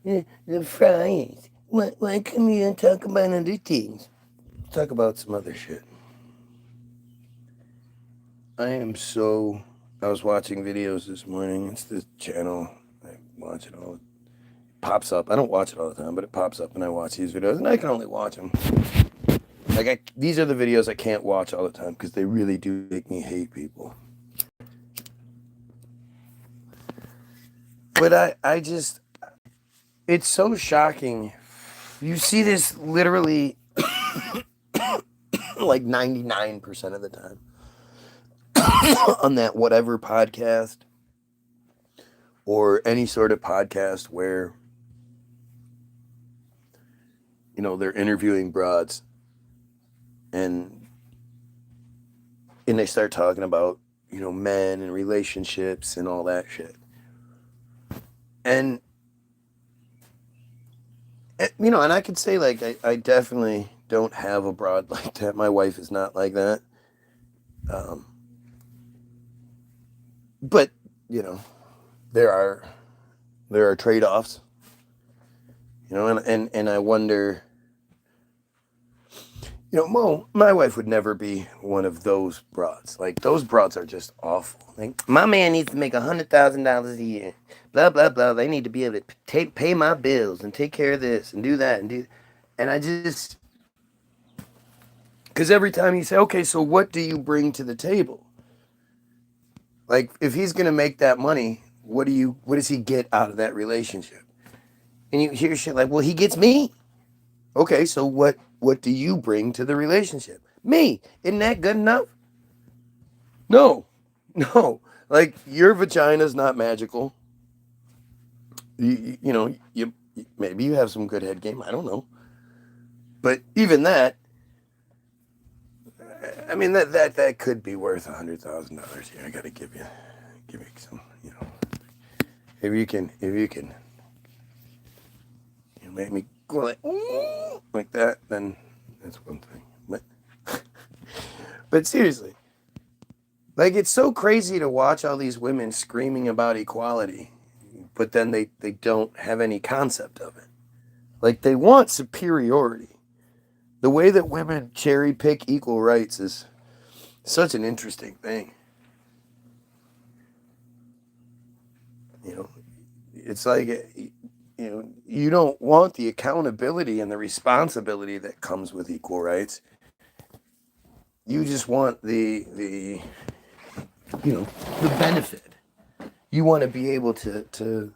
the fries. Why come you and talk about other things? Talk about some other shit. I was watching videos this morning. It's this channel. I watch it all. It pops up. I don't watch it all the time, but it pops up and I watch these videos, and I can only watch them. These are the videos I can't watch all the time because they really do make me hate people. But I just, it's so shocking. You see this literally like 99% of the time on that whatever podcast or any sort of podcast where, they're interviewing broads and they start talking about, men and relationships and all that shit. And, and I could say, like, I definitely don't have a broad like that. My wife is not like that. But, there are trade-offs, and I wonder, my wife would never be one of those broads. Like, those broads are just awful. Like, my man needs to make $100,000 a year. Blah, blah, blah. They need to be able to pay my bills and take care of this and do that and do. And I just, because every time you say, okay, so what do you bring to the table? Like, if he's going to make that money, what does he get out of that relationship? And you hear shit like, well, he gets me. Okay, so what do you bring to the relationship? Me. Isn't that good enough? No. Like, your vagina's not magical. You maybe you have some good head game. I don't know. But even that, I mean, that could be worth $100,000 here. I got to give you some, if you can, make me go like that, then that's one thing. But seriously, like, it's so crazy to watch all these women screaming about equality, but then they don't have any concept of it. Like, they want superiority. The way that women cherry pick equal rights is such an interesting thing. It's like, you don't want the accountability and the responsibility that comes with equal rights. You just want the benefit. You want to be able to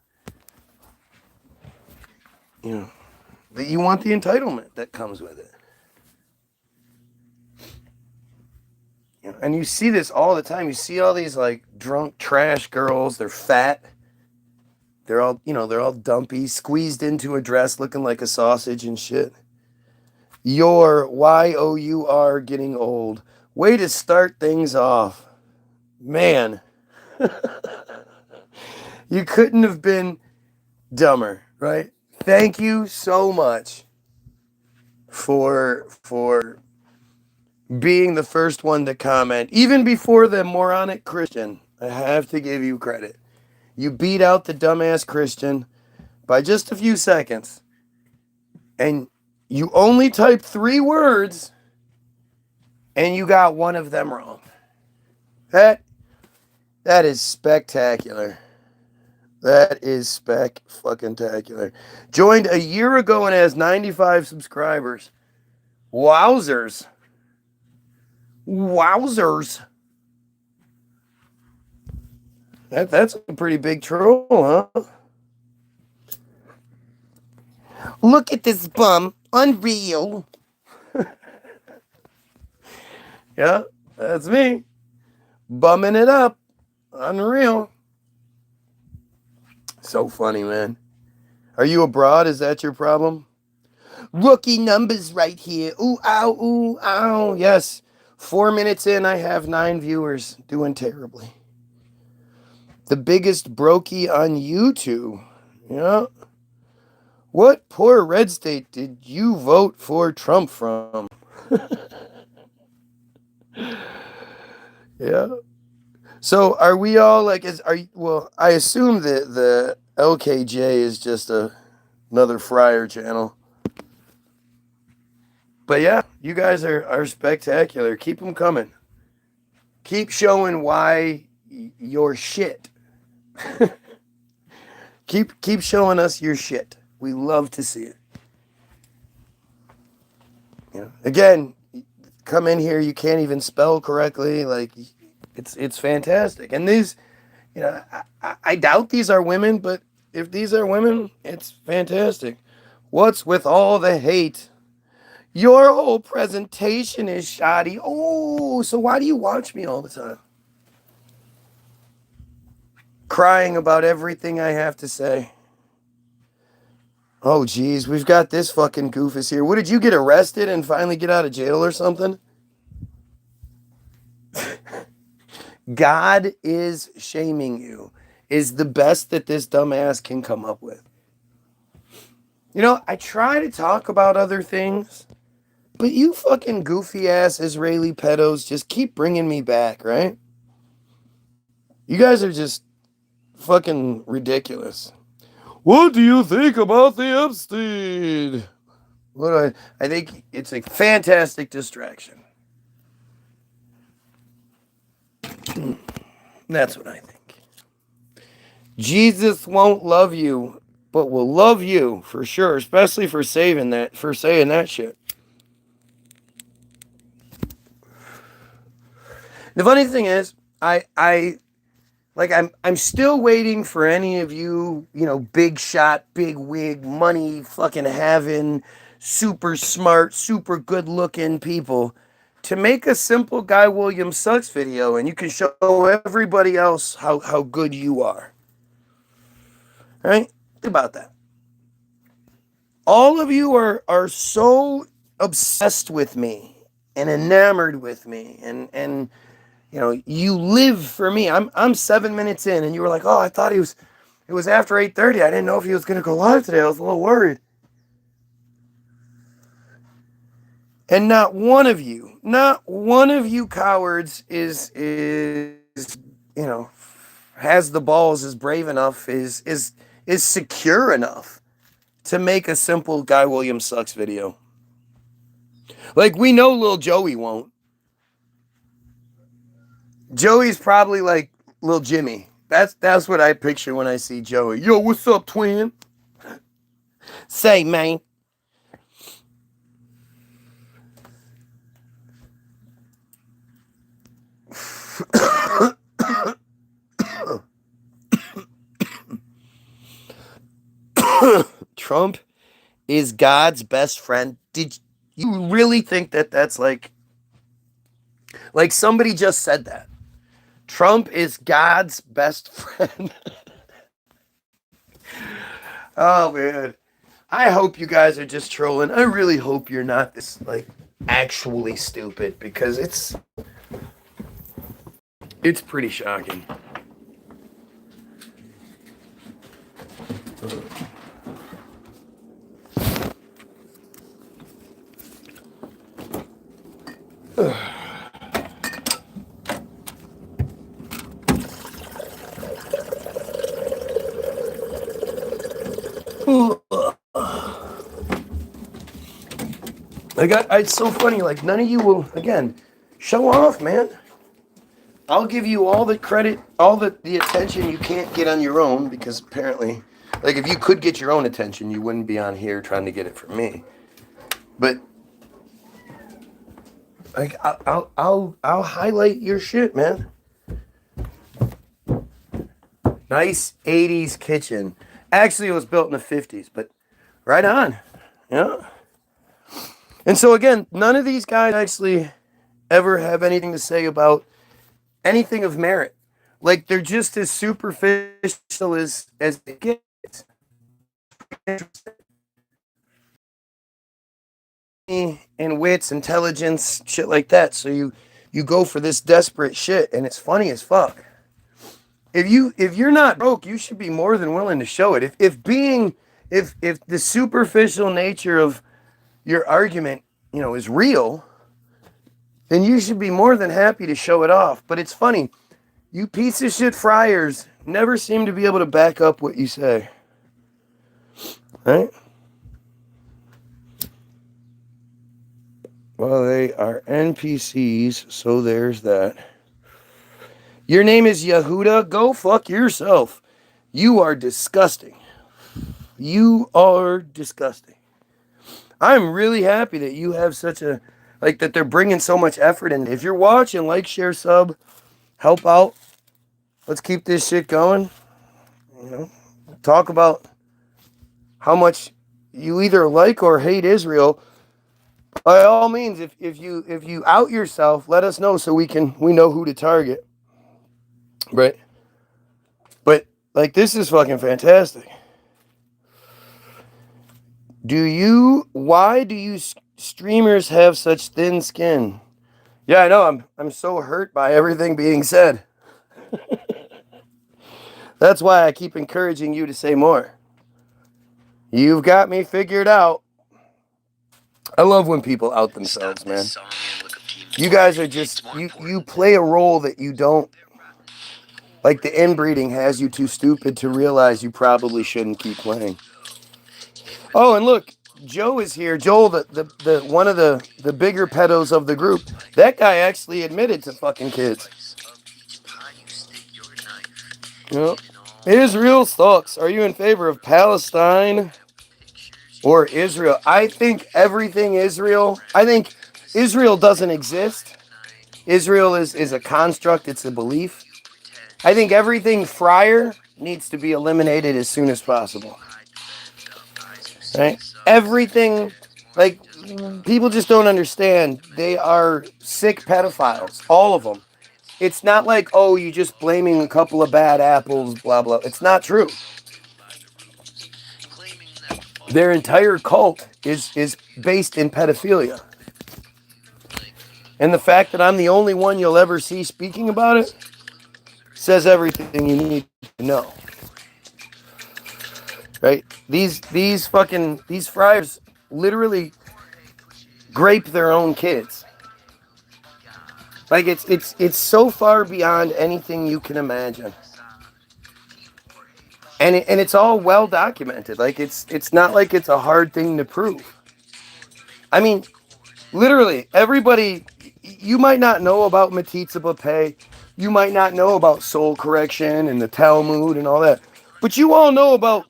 you want the entitlement that comes with it. And you see this all the time. You see all these, like, drunk trash girls. They're fat. They're all dumpy, squeezed into a dress looking like a sausage and shit. You're YOUR getting old. Way to start things off. Man. You couldn't have been dumber, right? Thank you so much for being the first one to comment, even before the moronic Christian. I have to give you credit. You beat out the dumbass Christian by just a few seconds, and you only typed 3 words, and you got one of them wrong. That is spectacular. That is spec-fucking-tacular. Joined a year ago and has 95 subscribers. Wowzers. That's a pretty big troll, huh? Look at this bum. Unreal. Yeah, that's me. Bumming it up. Unreal. So funny, man. Are you abroad? Is that your problem? Rookie numbers right here. Ooh, ow, ooh, ow. Yes. 4 minutes in, I have 9 viewers. Doing terribly. The biggest brokey on YouTube. Yeah. What poor red state did you vote for Trump from? Yeah. So are we all like, well, I assume that the LKJ is just a Another Friar channel. But yeah, you guys are spectacular. Keep them coming. Keep showing why you're shit. keep showing us your shit. We love to see it. Again, come in here, you can't even spell correctly. Like, it's fantastic. And these, I doubt these are women, but if these are women, it's fantastic. What's with all the hate? Your whole presentation is shoddy. Oh, so why do you watch me all the time? Crying about everything I have to say. Oh, geez, we've got this fucking goofus here. What, did you get arrested and finally get out of jail or something? God is shaming you, is the best that this dumbass can come up with. I try to talk about other things, but you fucking goofy ass Israeli pedos just keep bringing me back, right? You guys are just fucking ridiculous. What do you think about the Epstein? I think it's a fantastic distraction. That's what I think. Jesus won't love you, but will love you for sure, especially for saying that shit. The funny thing is, I'm still waiting for any of you, big shot, big wig, money fucking having, super smart, super good looking people to make a simple Guy Williams Sucks video, and you can show everybody else how good you are. Right? Think about that. All of you are so obsessed with me and enamored with me, and you live for me. I'm 7 minutes in, and you were like, oh, I thought it was after 8:30. I didn't know if he was going to go live today. I was a little worried. And not one of you cowards is has the balls, is brave enough, is secure enough to make a simple Guy Williams Sucks video. Like, we know Lil Joey won't. Joey's probably like Lil Jimmy. That's what I picture when I see Joey. Yo, what's up, twin? Say, man. Trump is God's best friend. Did you really think that's like somebody just said that? Trump is God's best friend. Oh, man. I hope you guys are just trolling. I really hope you're not this, actually stupid, because it's pretty shocking. It's so funny, none of you will, again, show off, man. I'll give you all the credit, all the attention you can't get on your own, because apparently, if you could get your own attention, you wouldn't be on here trying to get it from me. But I'll highlight your shit, man. Nice 80s kitchen. Actually, it was built in the 50s, but right on. Yeah. And so again, none of these guys actually ever have anything to say about anything of merit. They're just as superficial as it gets. And wits, intelligence, shit like that. So you go for this desperate shit, and it's funny as fuck. If you're not broke, you should be more than willing to show it. If the superficial nature of your argument, is real, then you should be more than happy to show it off. But it's funny, you piece of shit friars never seem to be able to back up what you say. Right? Well, they are NPCs, so there's that. Your name is Yehuda? Go fuck yourself. You are disgusting. You are disgusting. I'm really happy that you have such a, like, that they're bringing so much effort in. If you're watching, like, share, sub, help out. Let's keep this shit going. You know, talk about how much you either like or hate Israel. By all means, if you out yourself, let us know so we know who to target. Right? But like, this is fucking fantastic. Why do you streamers have such thin skin? Yeah, I know. I'm so hurt by everything being said. That's why I keep encouraging you to say more. You've got me figured out. I love when people out themselves, man. You guys are just, you play a role that you don't, like the inbreeding has you too stupid to realize you probably shouldn't keep playing. Oh, and look, Joe is here. Joel, the one of the bigger pedos of the group. That guy actually admitted to fucking kids. Yep. Israel sucks. Are you in favor of Palestine or Israel? I think everything Israel. I think Israel doesn't exist. Israel is a construct. It's a belief. I think everything Friar needs to be eliminated as soon as possible. Right? Everything, like, people just don't understand. They are sick pedophiles. All of them. It's not like, oh, you're just blaming a couple of bad apples, blah, blah. It's not true. Their entire cult is based in pedophilia. And the fact that I'm the only one you'll ever see speaking about it says everything you need to know. Right? These friars literally grape their own kids. Like, it's so far beyond anything you can imagine. And it's all well documented. Like, it's not like it's a hard thing to prove. I mean, literally, everybody, you might not know about metzitzia, you might not know about soul correction and the Talmud and all that, but you all know about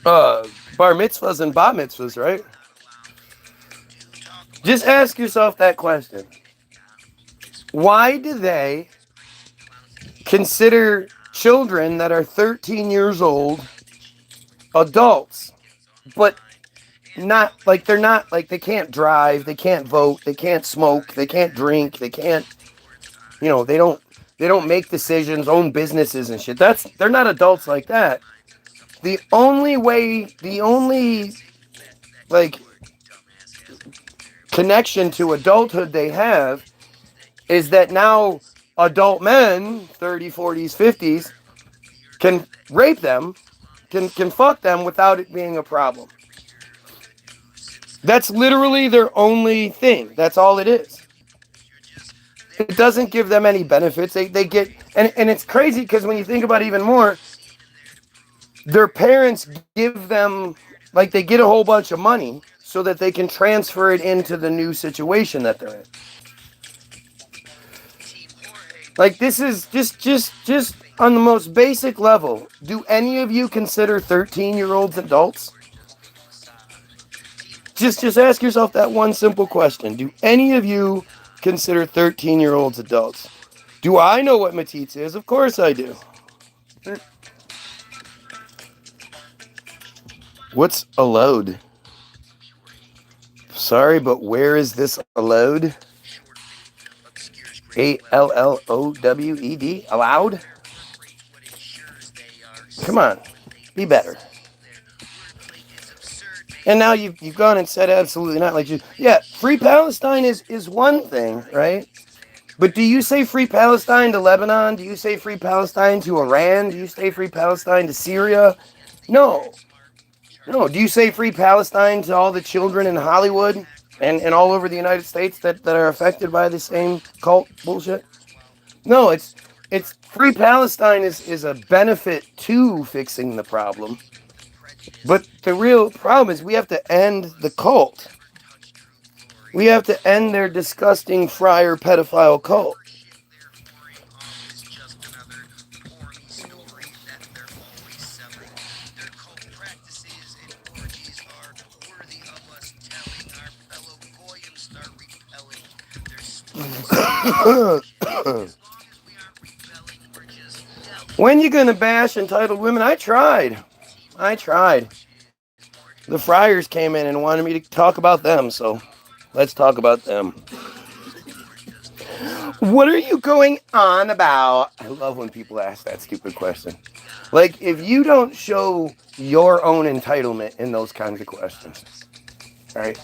bar mitzvahs and bat mitzvahs, right? Just ask yourself that question. Why do they consider children that are 13 years old adults, but not, like, they're not, like, they can't drive, they can't vote, they can't smoke, they can't drink, they can't, you know, they don't make decisions, own businesses and shit. They're not adults like that. The only like connection to adulthood they have is that now adult men, 30s, 40s, 50s, can rape them, can fuck them without it being a problem. That's literally their only thing. That's all it is. It doesn't give them any benefits. They get, and it's crazy because when you think about it even more, their parents give them, like, they get a whole bunch of money so that they can transfer it into the new situation that they're in. Like, this is just on the most basic level. Do any of you consider 13-year-olds adults? Just ask yourself that one simple question. Do any of you consider 13-year-olds adults? Do I know what metzitzia is? Of course I do. What's a load? Sorry, but where is this allowed? ALLOWED? Allowed? Come on, be better. And now you've gone and said absolutely not. Like, yeah, free Palestine is one thing, right? But do you say free Palestine to Lebanon? Do you say free Palestine to Iran? Do you say free Palestine to Syria? No. No. Do you say free Palestine to all the children in Hollywood and all over the United States that are affected by the same cult bullshit? No, it's free Palestine is a benefit to fixing the problem. But the real problem is we have to end the cult. We have to end their disgusting friar pedophile cult. When you gonna bash entitled women? I tried. The friars came in and wanted me to talk about them, so let's talk about them. What are you going on about? I love when people ask that stupid question. Like, if you don't show your own entitlement in those kinds of questions, all right,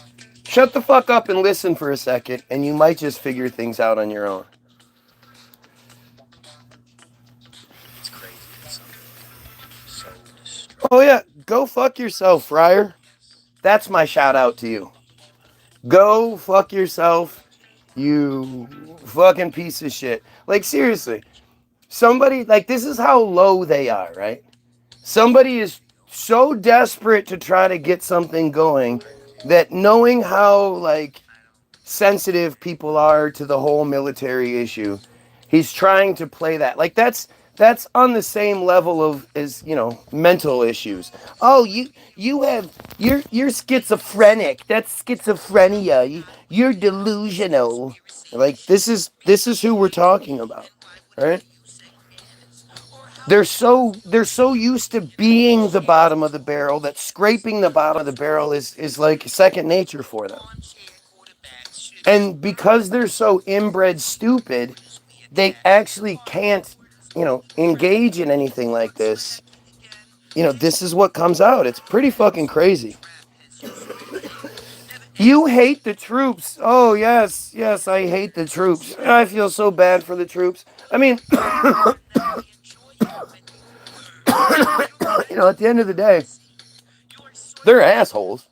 shut the fuck up and listen for a second, and you might just figure things out on your own. Oh, yeah, go fuck yourself, friar. That's my shout out to you. Go fuck yourself, you fucking piece of shit. Like, seriously, somebody, like, this is how low they are, right? Somebody is so desperate to try to get something going that knowing how, like, sensitive people are to the whole military issue, he's trying to play that. Like, that's on the same level of as, you know, mental issues. Oh, you're schizophrenic. That's schizophrenia. You're delusional. Like, this is who we're talking about, right? They're so used to being the bottom of the barrel that scraping the bottom of the barrel is like second nature for them. And because they're so inbred stupid, they actually can't, you know, engage in anything like this. You know, this is what comes out. It's pretty fucking crazy. You hate the troops. Oh, yes, I hate the troops. I feel so bad for the troops. I mean, you know, at the end of the day, they're assholes.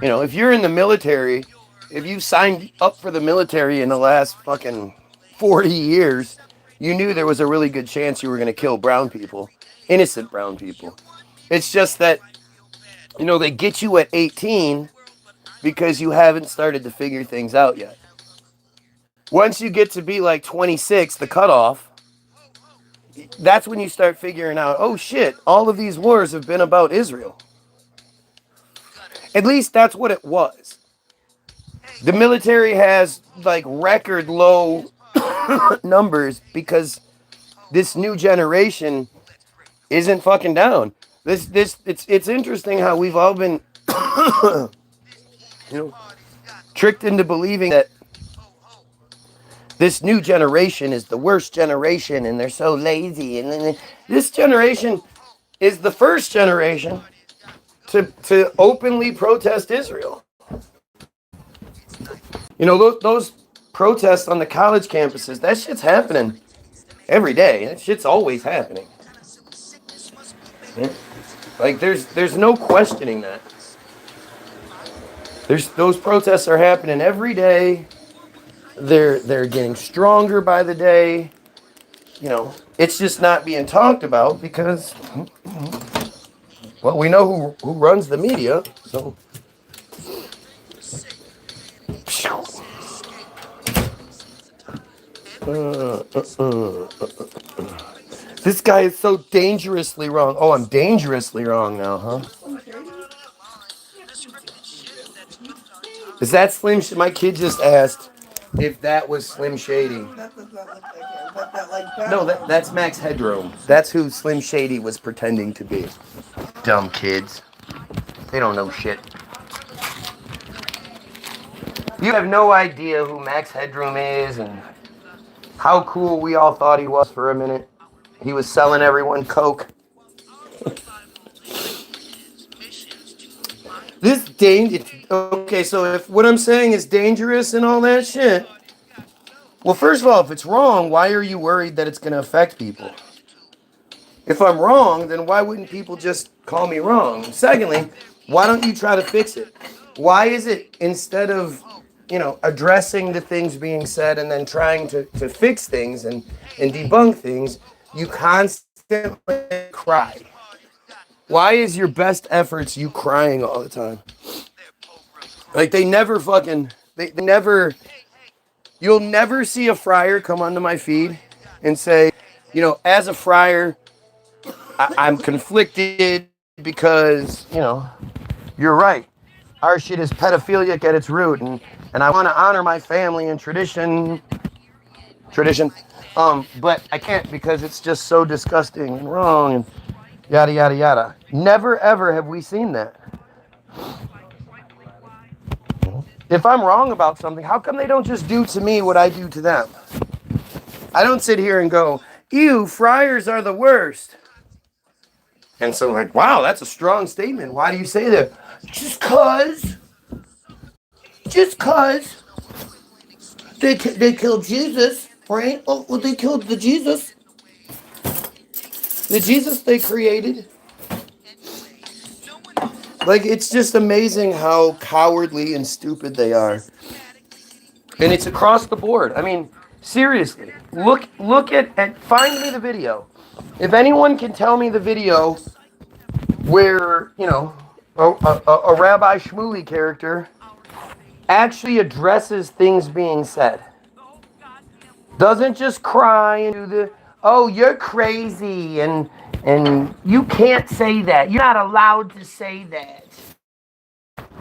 You know, if you're in the military, if you signed up for the military in the last fucking 40 years, you knew there was a really good chance you were going to kill brown people, innocent brown people. It's just that, you know, they get you at 18 because you haven't started to figure things out yet. Once you get to be like 26, the cutoff, that's when you start figuring out, oh shit, all of these wars have been about Israel. At least that's what it was. The military has like record low numbers because this new generation isn't fucking down. It's interesting how we've all been you know, tricked into believing that this new generation is the worst generation and they're so lazy. And then this generation is the first generation to openly protest Israel. You know, those protests on the college campuses, that shit's happening every day. That shit's always happening. Yeah. Like, there's no questioning that. Those protests are happening every day. They're getting stronger by the day. You know, it's just not being talked about because, well, we know who runs the media. So, this guy is so dangerously wrong. Oh, I'm dangerously wrong now, huh? Is that Slim? My kid just asked if that was Slim Shady. No, that's Max Headroom. That's who Slim Shady was pretending to be. Dumb kids. They don't know shit. You have no idea who Max Headroom is and how cool we all thought he was for a minute. He was selling everyone coke. Okay, so if what I'm saying is dangerous and all that shit, well, first of all, if it's wrong, why are you worried that it's going to affect people? If I'm wrong, then why wouldn't people just call me wrong? Secondly, why don't you try to fix it? Why is it instead of, you know, addressing the things being said and then trying to fix things and debunk things, you constantly cry? Why is your best efforts you crying all the time? Like they never fucking, they never, you'll never see a friar come onto my feed and say, you know, as a friar, I'm conflicted because, you know, you're right. Our shit is pedophilic at its root, and I want to honor my family and tradition. But I can't because it's just so disgusting and wrong and yada yada yada. Never ever have we seen that. If I'm wrong about something, how come they don't just do to me what I do to them? I don't sit here and go, ew, friars are the worst. And so like, wow, that's a strong statement. Why do you say that? Just cause they killed Jesus, right? Oh, well, they killed the Jesus they created. Like, it's just amazing how cowardly and stupid they are. And it's across the board. I mean, seriously, look at find me the video. If anyone can tell me the video where, you know, a Rabbi Shmuley character actually addresses things being said. Doesn't just cry and do the, oh, you're crazy and you can't say that. You're not allowed to say that.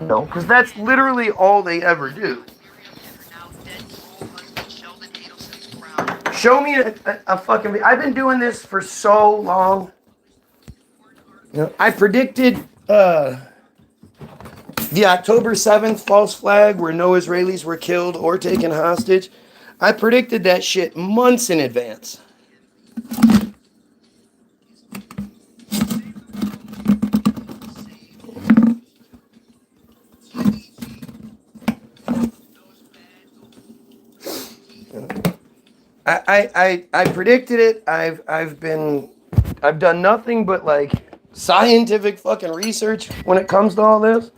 No, because that's literally all they ever do. Show me a fucking, I've been doing this for so long. You know, I predicted the October 7th false flag where no Israelis were killed or taken hostage. I predicted that shit months in advance. I predicted it. I've done nothing but like scientific fucking research when it comes to all this.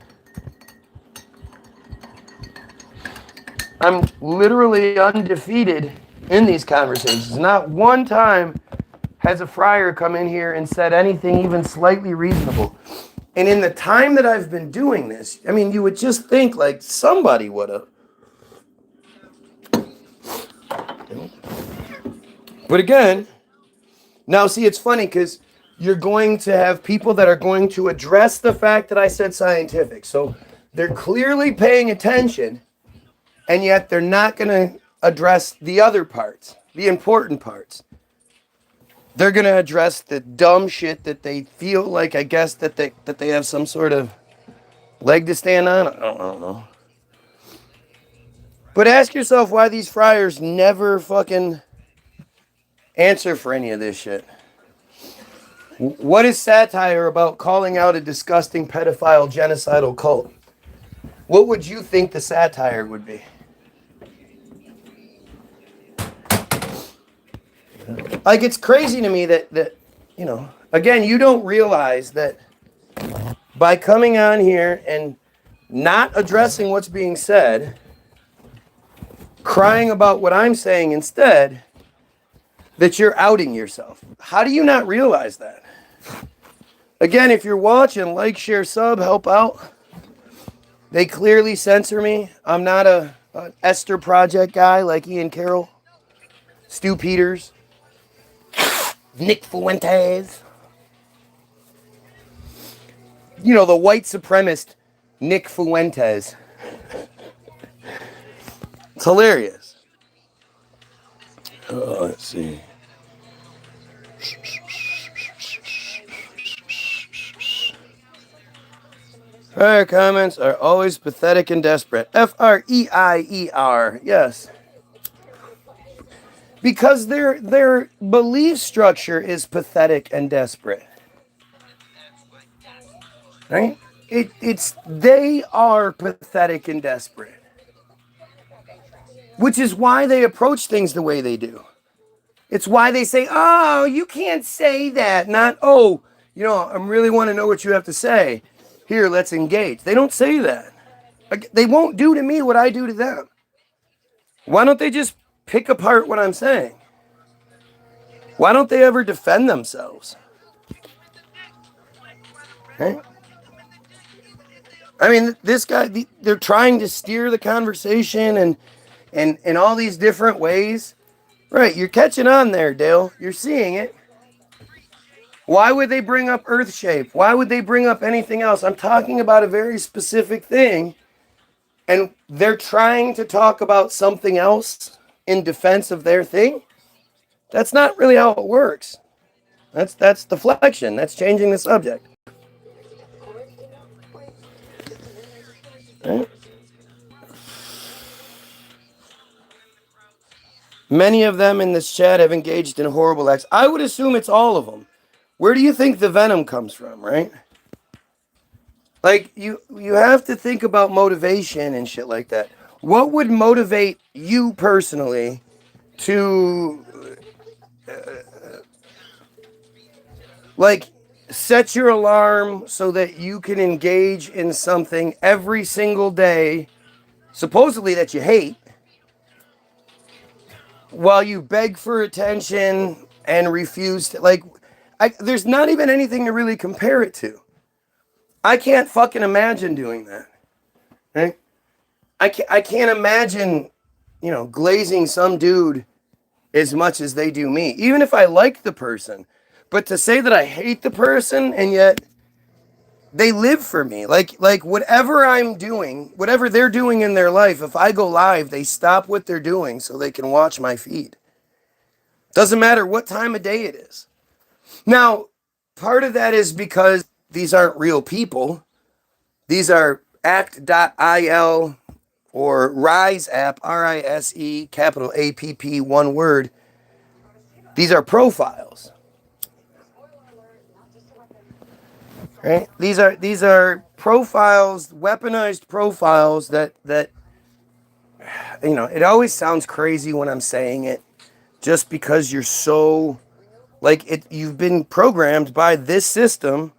I'm literally undefeated in these conversations. Not one time has a friar come in here and said anything even slightly reasonable. And in the time that I've been doing this, I mean, you would just think like somebody would have. But again, now see, it's funny because you're going to have people that are going to address the fact that I said scientific. So they're clearly paying attention, and yet they're not going to address the other parts, the important parts. They're going to address the dumb shit that they feel like, I guess, that they have some sort of leg to stand on. I don't know. But ask yourself why these friars never fucking answer for any of this shit. What is satire about calling out a disgusting pedophile genocidal cult? What would you think the satire would be? Like, it's crazy to me that you know, again, you don't realize that by coming on here and not addressing what's being said, crying about what I'm saying instead, that you're outing yourself. How do you not realize that? Again, if you're watching, like, share, sub, help out. They clearly censor me. I'm not an Esther Project guy like Ian Carroll, Stu Peters, Nick Fuentes. You know, the white supremacist Nick Fuentes. It's hilarious. Let's see. Prior comments are always pathetic and desperate. F-R-E-I-E-R. Yes. Because their belief structure is pathetic and desperate. Right? They are pathetic and desperate. Which is why they approach things the way they do. It's why they say, oh, you can't say that. Not, oh, you know, I really want to know what you have to say. Here, let's engage. They don't say that. They won't do to me what I do to them. Why don't they just pick apart what I'm saying? Why don't they ever defend themselves? Right? I mean, this guy, they're trying to steer the conversation and in all these different ways. Right, you're catching on there, Dale. You're seeing it. Why would they bring up Earth shape? Why would they bring up anything else? I'm talking about a very specific thing, and they're trying to talk about something else in defense of their thing. That's not really how it works. That's deflection. That's changing the subject. Right? Many of them in this chat have engaged in horrible acts. I would assume it's all of them. Where do you think the venom comes from, right? Like, you have to think about motivation and shit like that. What would motivate you personally to, like, set your alarm so that you can engage in something every single day, supposedly that you hate, while you beg for attention and refuse to, like, there's not even anything to really compare it to. I can't fucking imagine doing that. Right? I can't imagine, glazing some dude as much as they do me, even if I like the person. But to say that I hate the person and yet they live for me, like whatever I'm doing, whatever they're doing in their life, if I go live, they stop what they're doing so they can watch my feed. Doesn't matter what time of day it is. Now, part of that is because these aren't real people. These are act.il or Rise app, RISE, capital APP, one word. These are profiles. Right? These are profiles, weaponized profiles that it always sounds crazy when I'm saying it, just because you're so you've been programmed by this system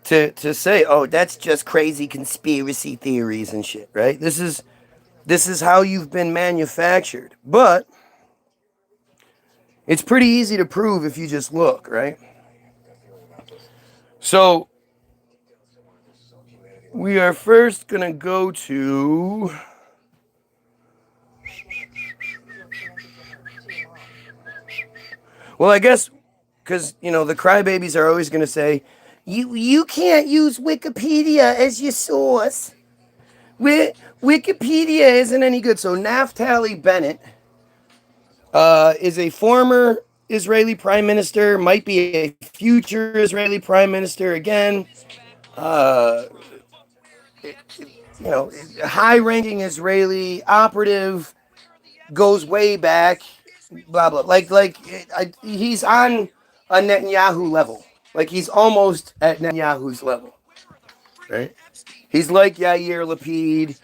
to say, oh, that's just crazy conspiracy theories and shit, right? This is how you've been manufactured. But it's pretty easy to prove if you just look, right? So we are first going to go to... Well, I guess, because, the crybabies are always going to say, you can't use Wikipedia as your source. Wikipedia isn't any good. So Naftali Bennett is a former Israeli prime minister, might be a future Israeli prime minister again. High-ranking Israeli operative, goes way back, blah blah. He's on a Netanyahu level. Like, he's almost at Netanyahu's level, right? He's like Yair Lapid,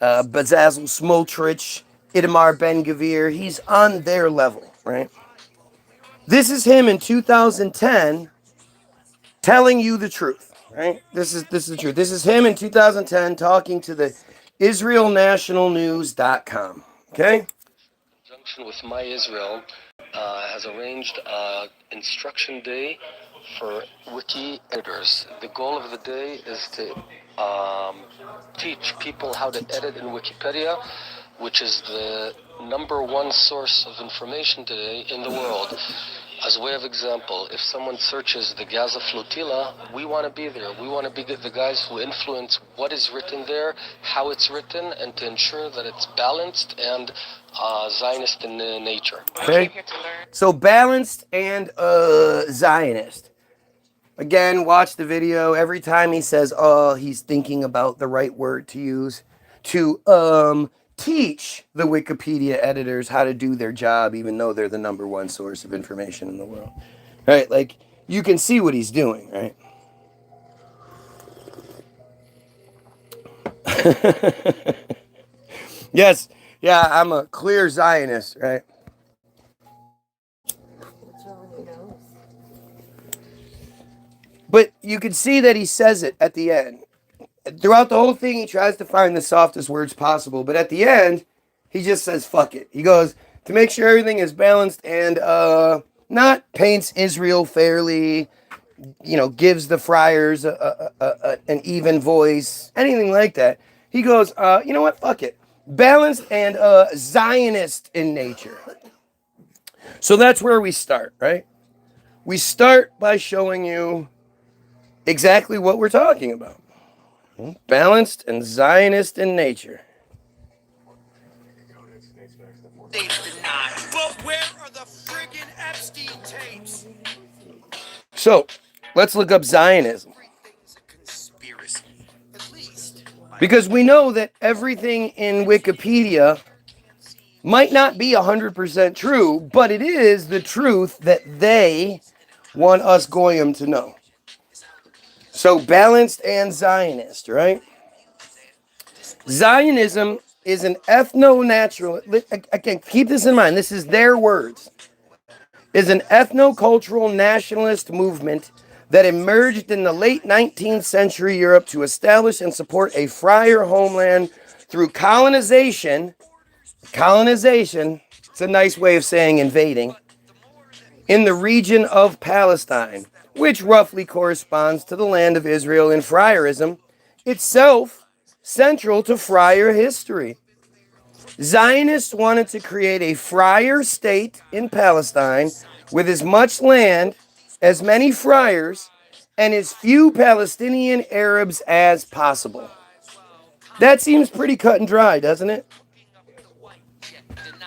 Bezalel Smotrich, Itamar Ben-Gvir. He's on their level, right? This is him in 2010 telling you the truth, right? This is the truth. This is him in 2010 talking to the IsraelNationalNews.com, okay? Junction with My Israel has arranged instruction day for wiki editors. The goal of the day is to teach people how to edit in Wikipedia, which is the #1 source of information today in the world. As a way of example, if someone searches the Gaza flotilla, we want to be there. We want to be the guys who influence what is written there, how it's written, and to ensure that it's balanced and Zionist in nature. Okay. So balanced and Zionist. Again, watch the video. Every time he says, oh, he's thinking about the right word to use to teach the Wikipedia editors how to do their job, even though they're the #1 source of information in the world. Right? Like, you can see what he's doing, right? Yes. Yeah, I'm a clear Zionist, right? But you can see that he says it at the end. Throughout the whole thing, he tries to find the softest words possible. But at the end, he just says, fuck it. He goes, to make sure everything is balanced and not paints Israel fairly gives the friars an even voice, anything like that. He goes, you know what? Fuck it. Balanced and Zionist in nature. So that's where we start, right? We start by showing you exactly what we're talking about. Balanced and Zionist in nature. But where are the friggin' Epstein tapes? So, let's look up Zionism. Because we know that everything in Wikipedia might not be 100% true, but it is the truth that they want us Goyim to know. So, balanced and Zionist, right? Zionism is an ethno-natural, again, keep this in mind, this is their words, is an ethno-cultural nationalist movement that emerged in the late 19th century Europe to establish and support a friar homeland through colonization. Colonization, it's a nice way of saying invading, in the region of Palestine, which roughly corresponds to the land of Israel in friarism, itself central to friar history. Zionists wanted to create a friar state in Palestine with as much land, as many friars, and as few Palestinian Arabs as possible. That seems pretty cut and dry, doesn't it?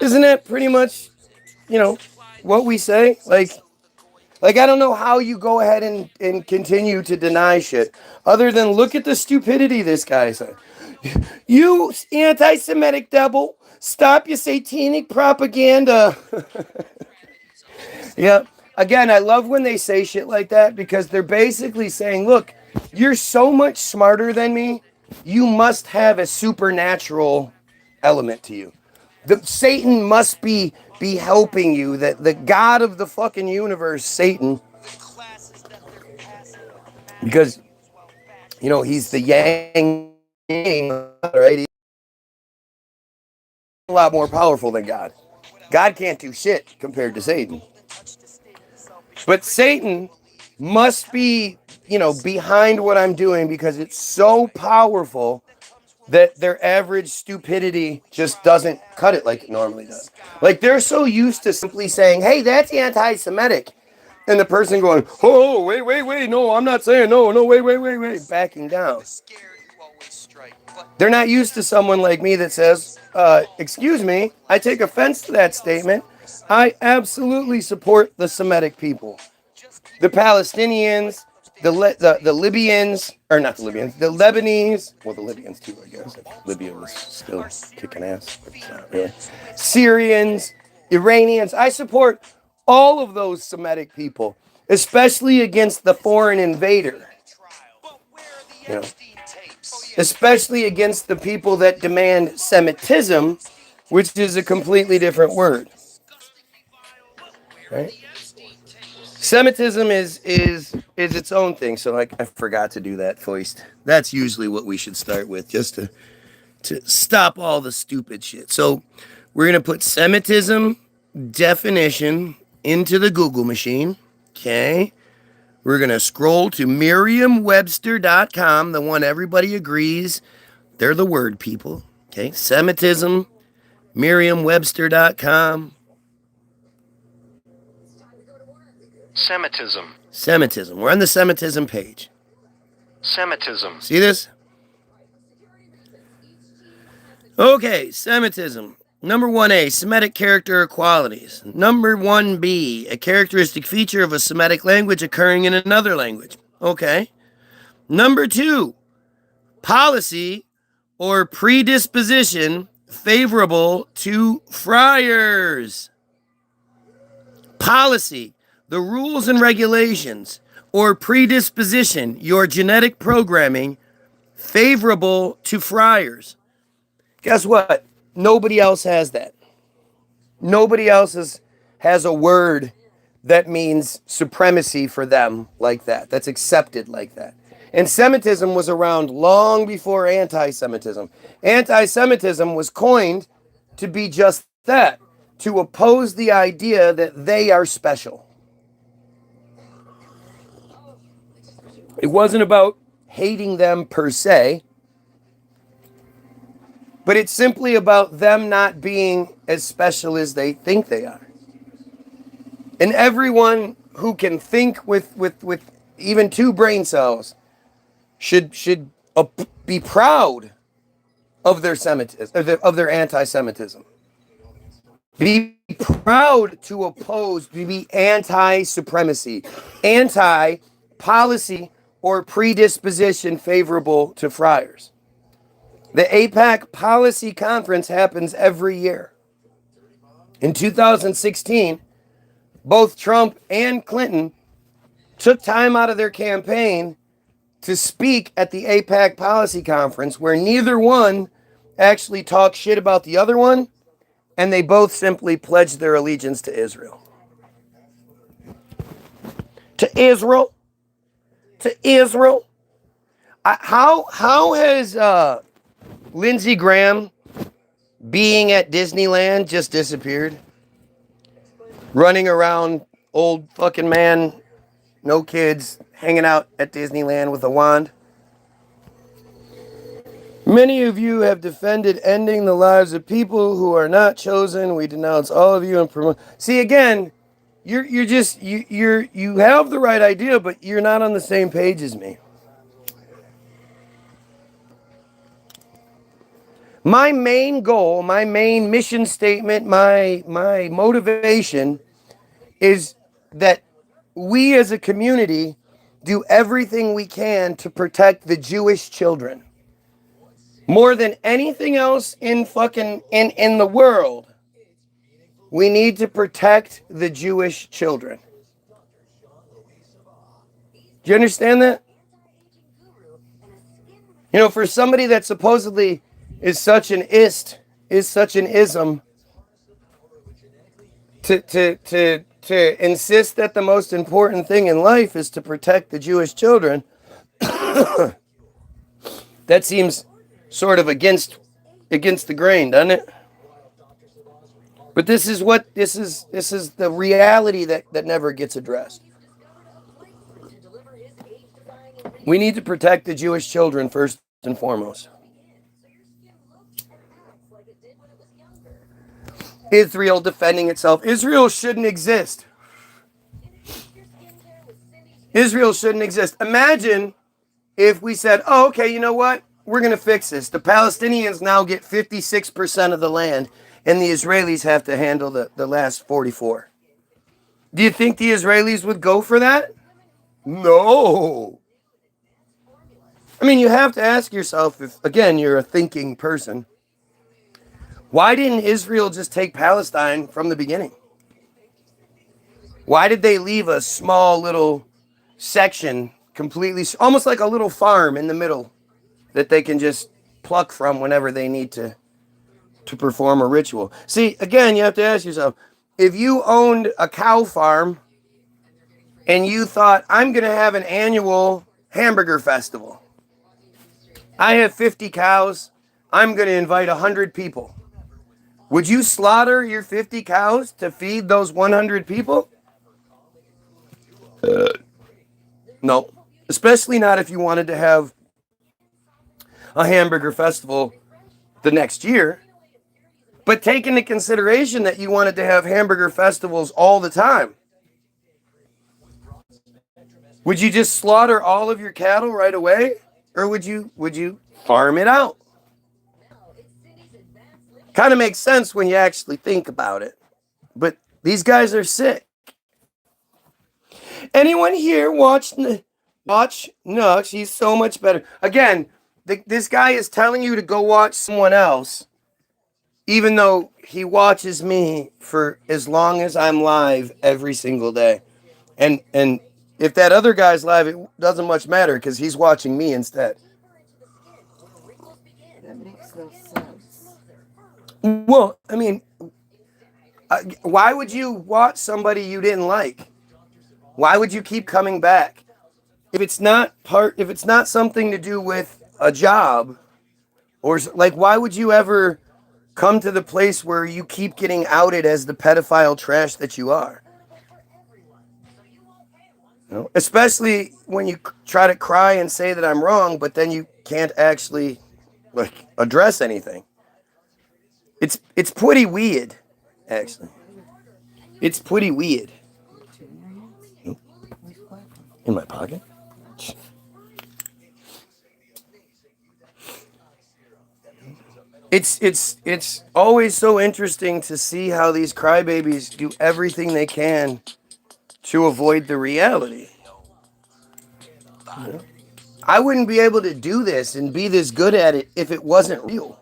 Isn't that pretty much, what we say? Like I don't know how you go ahead and continue to deny shit, other than look at the stupidity this guy said. You anti-Semitic devil, stop your satanic propaganda. Yeah. Again, I love when they say shit like that because they're basically saying, look, you're so much smarter than me. You must have a supernatural element to you. Satan must be helping you. That the God of the fucking universe, Satan, because he's the yang, right? He's a lot more powerful than God. God can't do shit compared to Satan. But Satan must be, behind what I'm doing because it's so powerful that their average stupidity just doesn't cut it like it normally does. Like they're so used to simply saying, hey, that's anti-Semitic. And the person going, oh, wait, no, I'm not saying no, wait, backing down. They're not used to someone like me that says, excuse me, I take offense to that statement. I absolutely support the Semitic people. The Palestinians, the Libyans, or not the Libyans, the Lebanese, well, the Libyans too, I guess. Libya was still kicking ass, but it's not really. Syrians, Iranians, I support all of those Semitic people, especially against the foreign invader. Especially against the people that demand Semitism, which is a completely different word. Right? Semitism is its own thing. So I forgot to do that first. That's usually what we should start with, just to stop all the stupid shit. So we're gonna put Semitism definition into the Google machine. Okay. We're gonna scroll to Merriam-Webster.com, the one everybody agrees they're the word people. Okay. Semitism, Merriam-Webster.com. Semitism. We're on the Semitism page. Semitism. See this? Okay, Semitism. Number 1A, Semitic character or qualities. Number 1B, a characteristic feature of a Semitic language occurring in another language. Okay. Number 2, policy or predisposition favorable to friars. Policy, the rules and regulations, or predisposition, your genetic programming, favorable to friars. Guess what? Nobody else has that. Nobody else has a word that means supremacy for them like that. That's accepted like that. And Semitism was around long before anti-Semitism. Anti-Semitism was coined to be just that, to oppose the idea that they are special. It wasn't about hating them per se, but it's simply about them not being as special as they think they are. And everyone who can think with even two brain cells should be proud of their Semitism, of their anti-Semitism. Be proud to oppose, to be anti-supremacy, anti-policy or predisposition favorable to friars. The AIPAC Policy Conference happens every year. In 2016, both Trump and Clinton took time out of their campaign to speak at the AIPAC Policy Conference, where neither one actually talked shit about the other one, and they both simply pledged their allegiance to Israel. To Israel? To Israel? How has Lindsey Graham being at Disneyland just disappeared? Running around, old fucking man, no kids, hanging out at Disneyland with a wand. Many of you have defended ending the lives of people who are not chosen. We denounce all of you and promote. See, again, you have the right idea, but you're not on the same page as me. My main goal, my main mission statement, my motivation is that we as a community do everything we can to protect the Jewish children. More than anything else in the world, we need to protect the Jewish children. Do you understand that? You know, for somebody that supposedly is such an ism, to insist that the most important thing in life is to protect the Jewish children, that seems sort of against the grain, doesn't it? But this is the reality that never gets addressed. We need to protect the Jewish children first and foremost. Israel defending itself. Israel shouldn't exist. Israel shouldn't exist. Imagine if we said, oh, okay, you know what? We're going to fix this. The Palestinians now get 56% of the land, and the Israelis have to handle the last 44. Do you think the Israelis would go for that? No. I mean, you have to ask yourself, if, again, you're a thinking person, why didn't Israel just take Palestine from the beginning? Why did they leave a small little section completely, almost like a little farm in the middle that they can just pluck from whenever they need to perform a ritual? See, again, you have to ask yourself, if you owned a cow farm and you thought, I'm going to have an annual hamburger festival. I have 50 cows. I'm going to invite 100 people. Would you slaughter your 50 cows to feed those 100 people? No. Especially not if you wanted to have a hamburger festival the next year. But take into consideration that you wanted to have hamburger festivals all the time. Would you just slaughter all of your cattle right away? Or would you farm it out? Kind of makes sense when you actually think about it. But these guys are sick. Anyone here watch Nux? He's so much better. Again, this guy is telling you to go watch someone else, even though he watches me for as long as I'm live every single day. And if that other guy's live, it doesn't much matter because he's watching me instead. That makes no sense. Well, I mean, why would you watch somebody you didn't like? Why would you keep coming back? If it's not something to do with a job, or like, why would you ever come to the place where you keep getting outed as the pedophile trash that you are? You know? Especially when you try to cry and say that I'm wrong, but then you can't actually like address anything. It's pretty weird, actually. It's pretty weird. In my pocket? It's always so interesting to see how these crybabies do everything they can to avoid the reality. You know? I wouldn't be able to do this and be this good at it if it wasn't real.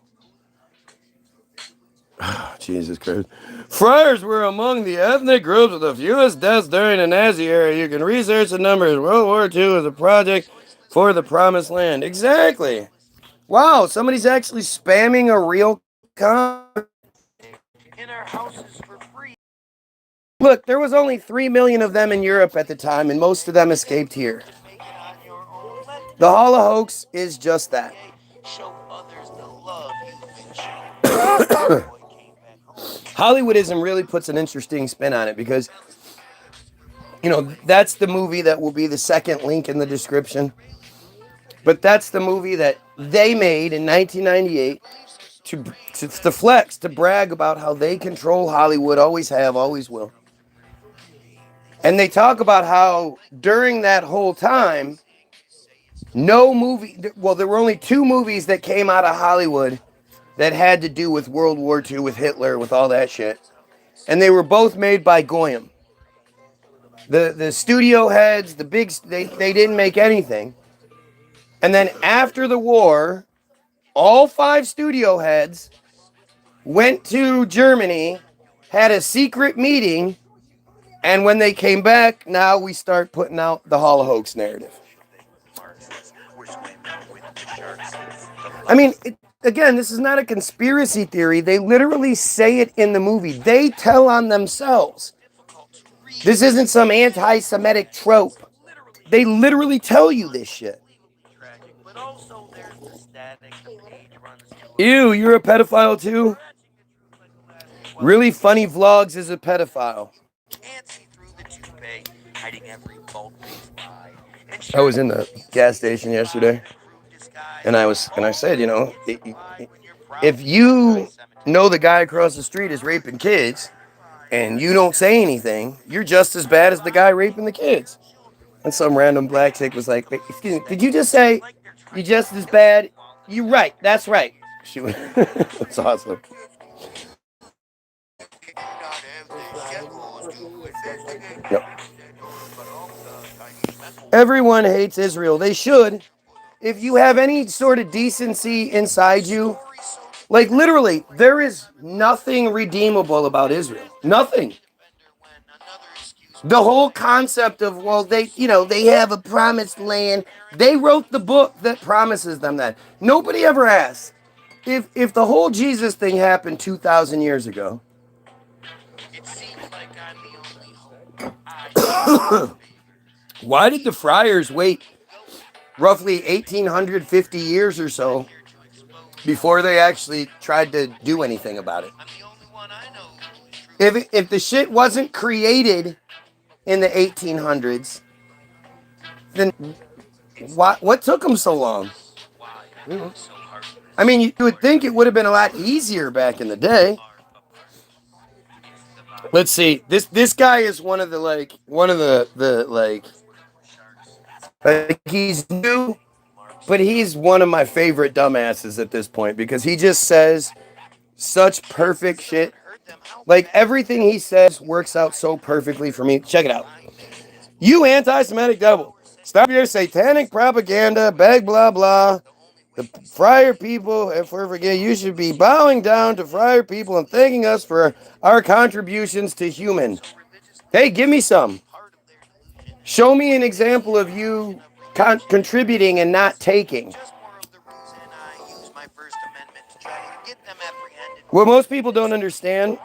Jesus Christ. Friars were among the ethnic groups with the fewest deaths during the Nazi era. You can research the numbers. World War II is a project for the promised land. Exactly. Wow, somebody's actually spamming a real comment. In our houses for free. Look, there was only 3 million of them in Europe at the time, and most of them escaped here. The Holocaust is just that. Hollywoodism really puts an interesting spin on it because, you know, that's the movie that will be the second link in the description. But that's the movie that they made in 1998 to flex, to brag about how they control Hollywood, always have, always will. And they talk about how during that whole time, no movie, well, there were only 2 movies that came out of Hollywood that had to do with World War II, with Hitler, with all that shit. And they were both made by Goyim. The studio heads, the big, they didn't make anything. And then after the war, all 5 studio heads went to Germany, had a secret meeting, and when they came back, now we start putting out the Holocaust narrative. I mean, again, this is not a conspiracy theory. They literally say it in the movie. They tell on themselves. This isn't some anti-Semitic trope. They literally tell you this shit. Ew, you're a pedophile too? Really Funny Vlogs is a pedophile. I was in the gas station yesterday, and I said, you know, if you know the guy across the street is raping kids, and you don't say anything, you're just as bad as the guy raping the kids. And some random black chick was like, excuse me, did you just say you're just as bad? You're right, that's right. She was, that's awesome. Yep. Everyone hates Israel. They should. If you have any sort of decency inside you, like literally, there is nothing redeemable about Israel. Nothing. The whole concept of, well, they have a promised land. They wrote the book that promises them that. Nobody ever asked if the whole Jesus thing happened 2,000 years ago. Why did the friars wait roughly 1,850 years or so before they actually tried to do anything about it? If the shit wasn't created in the 1800s, then what took them so long? I mean, you would think it would have been a lot easier back in the day. Let's see. This guy is one of the he's new, but he's one of my favorite dumbasses at this point because he just says such perfect shit. Like everything he says works out so perfectly for me. Check it out. You anti-Semitic devil. Stop your satanic propaganda, beg blah blah. The friar people, if we're forgetting, you should be bowing down to friar people and thanking us for our contributions to human. Hey, give me some. Show me an example of you contributing and not taking. What most people don't understand,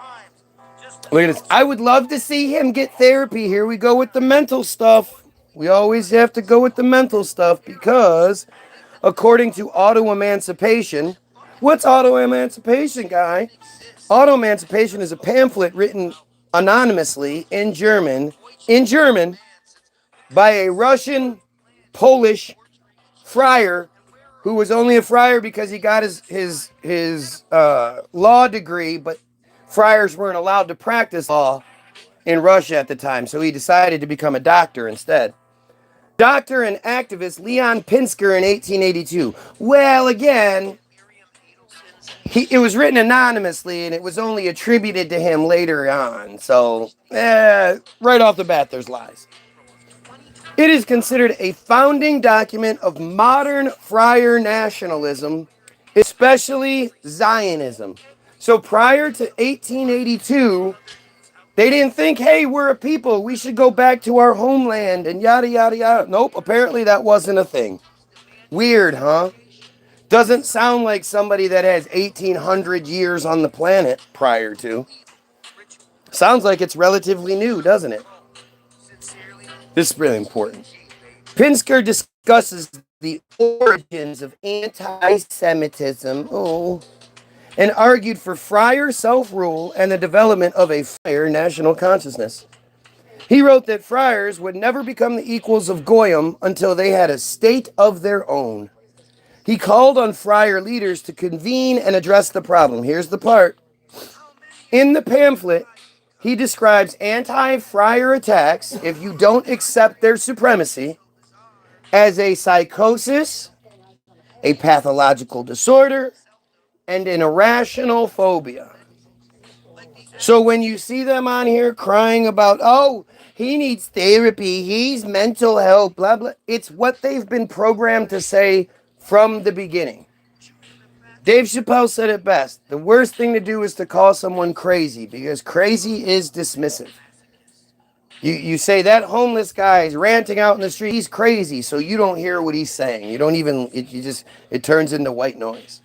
look at this. I would love to see him get therapy. Here we go with the mental stuff. We always have to go with the mental stuff because, according to auto-emancipation, what's auto-emancipation, guy? Auto-emancipation is a pamphlet written anonymously in German, by a Russian Polish friar who was only a friar because he got his law degree, but friars weren't allowed to practice law in Russia at the time, so he decided to become a doctor instead. Doctor and activist Leon Pinsker in 1882. Well, again, it was written anonymously and it was only attributed to him later on. So, right off the bat, there's lies. It is considered a founding document of modern friar nationalism, especially Zionism. So prior to 1882, they didn't think, hey, we're a people, we should go back to our homeland and yada, yada, yada. Nope, apparently that wasn't a thing. Weird, huh? Doesn't sound like somebody that has 1,800 years on the planet prior to. Sounds like it's relatively new, doesn't it? This is really important. Pinsker discusses the origins of anti-Semitism, and argued for friar self-rule and the development of a friar national consciousness. He wrote that friars would never become the equals of Goyim until they had a state of their own. He called on friar leaders to convene and address the problem. Here's the part. In the pamphlet, he describes anti-friar attacks, if you don't accept their supremacy, as a psychosis, a pathological disorder, and an irrational phobia. So when you see them on here crying about, oh, he needs therapy, he's mental health, blah, blah, it's what they've been programmed to say from the beginning. Dave Chappelle said it best. The worst thing to do is to call someone crazy because crazy is dismissive. You say that homeless guy is ranting out in the street, he's crazy, so you don't hear what he's saying. You don't even, it turns into white noise.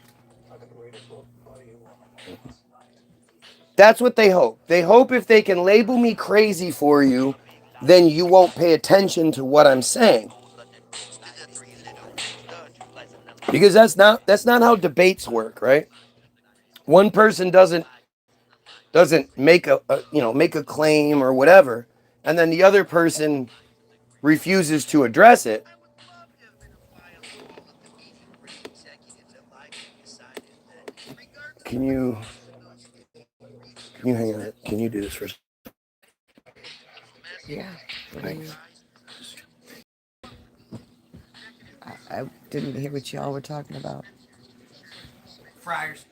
That's what they hope. They hope if they can label me crazy for you, then you won't pay attention to what I'm saying. Because that's not how debates work, right? One person doesn't make a claim or whatever, and then the other person refuses to address it. Can you hang on? Can you do this first? Yeah. I didn't hear what y'all were talking about. Friars.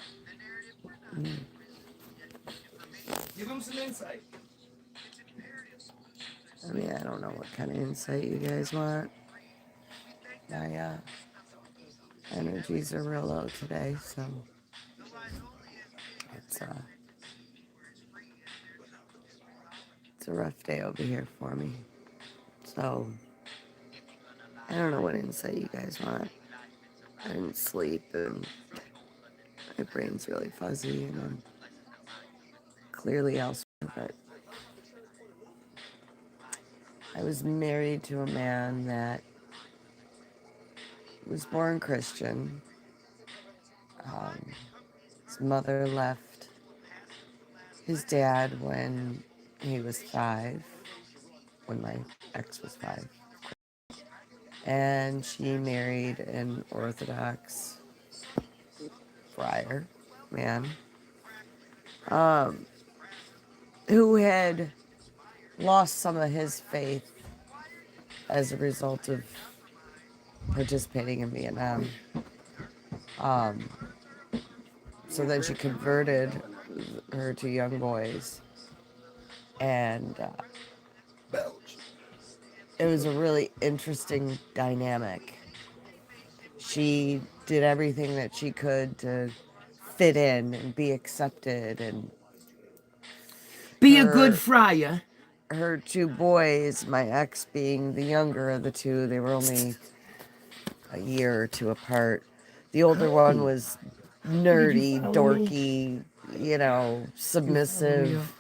Give them some insight. I mean, I don't know what kind of insight you guys want. My energies are real low today, so it's it's a rough day over here for me. So I don't know what insight you guys want. I didn't sleep and my brain's really fuzzy and I'm clearly elsewhere, but I was married to a man that was born Christian. His mother left his dad when he was 5, when my ex was 5. And she married an Orthodox friar man who had lost some of his faith as a result of participating in Vietnam. So then she converted her to young boys, and it was a really interesting dynamic. She did everything that she could to fit in and be accepted and be a good friar. Her 2 boys, my ex being the younger of the 2, they were only a year or 2 apart. The older one was nerdy, dorky, submissive,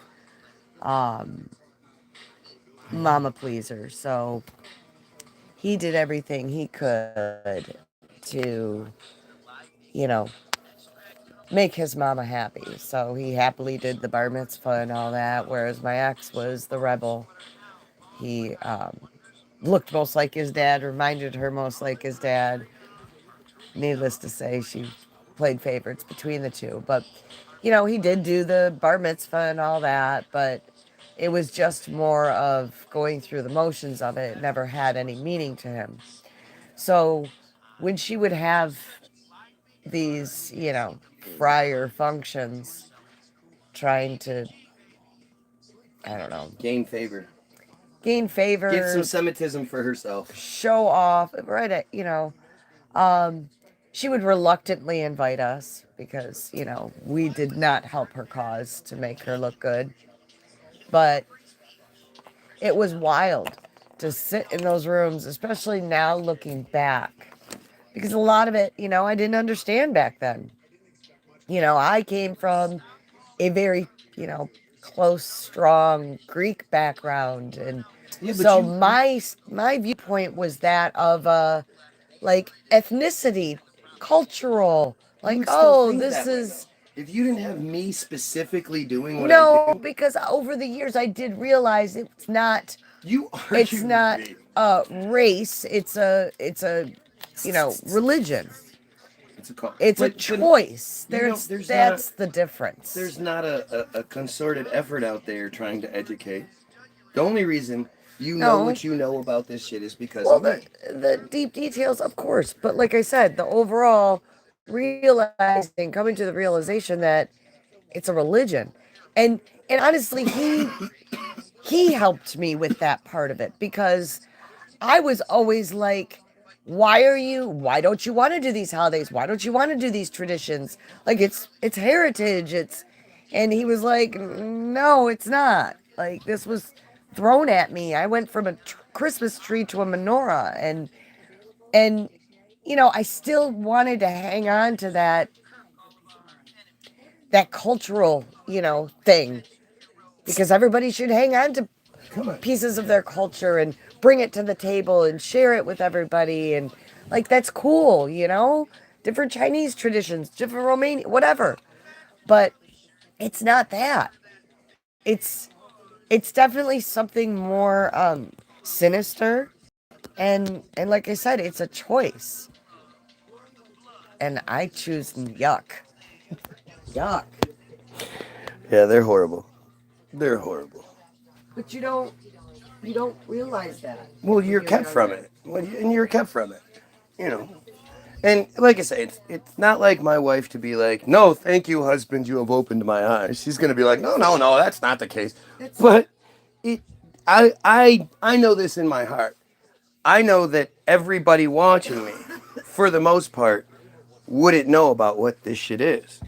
mama pleaser. So he did everything he could to, make his mama happy. So he happily did the bar mitzvah and all that, whereas my ex was the rebel. He looked most like his dad, reminded her most like his dad. Needless to say, she played favorites between the two. But, he did do the bar mitzvah and all that, but it was just more of going through the motions of it. It never had any meaning to him. So when she would have these, friar functions trying to, I don't know, Gain favor. gain favor, Get some Semitism for herself. show off, right at, she would reluctantly invite us because, we did not help her cause to make her look good. But it was wild to sit in those rooms, especially now looking back, because a lot of it, I didn't understand back then. I came from a very, close, strong Greek background. And Yeah, but so my viewpoint was that of like ethnicity, cultural, you like, would still oh, think this that way, is though. If you didn't have me specifically doing what I no, do, because over the years I did realize it's not you it's argue not with me. race, it's a religion. It's a call. It's a But choice. there's That's not the difference. there's not a concerted effort out there trying to educate. The only reason you know No. what you know about this shit is because Well, of me. the deep details, of course, but like I said, the overall realizing, coming to the realization that it's a religion, and honestly, he helped me with that part of it because I was always like, why don't you want to do these holidays? Why don't you want to do these traditions? Like it's heritage. And he was like, no, it's not. Like this was thrown at me. I went from a Christmas tree to a menorah and I still wanted to hang on to that cultural, thing because everybody should hang on to pieces of their culture and bring it to the table and share it with everybody. And like, that's cool, different Chinese traditions, different Romanian, whatever. But it's not that. It's, it's definitely something more, sinister. And like I said, it's a choice. And I choose yuck. Yuck. Yeah, they're horrible. They're horrible. But you don't realize that. Well, you're kept from it. And you're kept from it. You know. And like I say, it's not like my wife to be like, no, thank you, husband, you have opened my eyes. She's gonna be like, no, that's not the case. But I know this in my heart. I know that everybody watching me, for the most part, wouldn't know about what this shit is.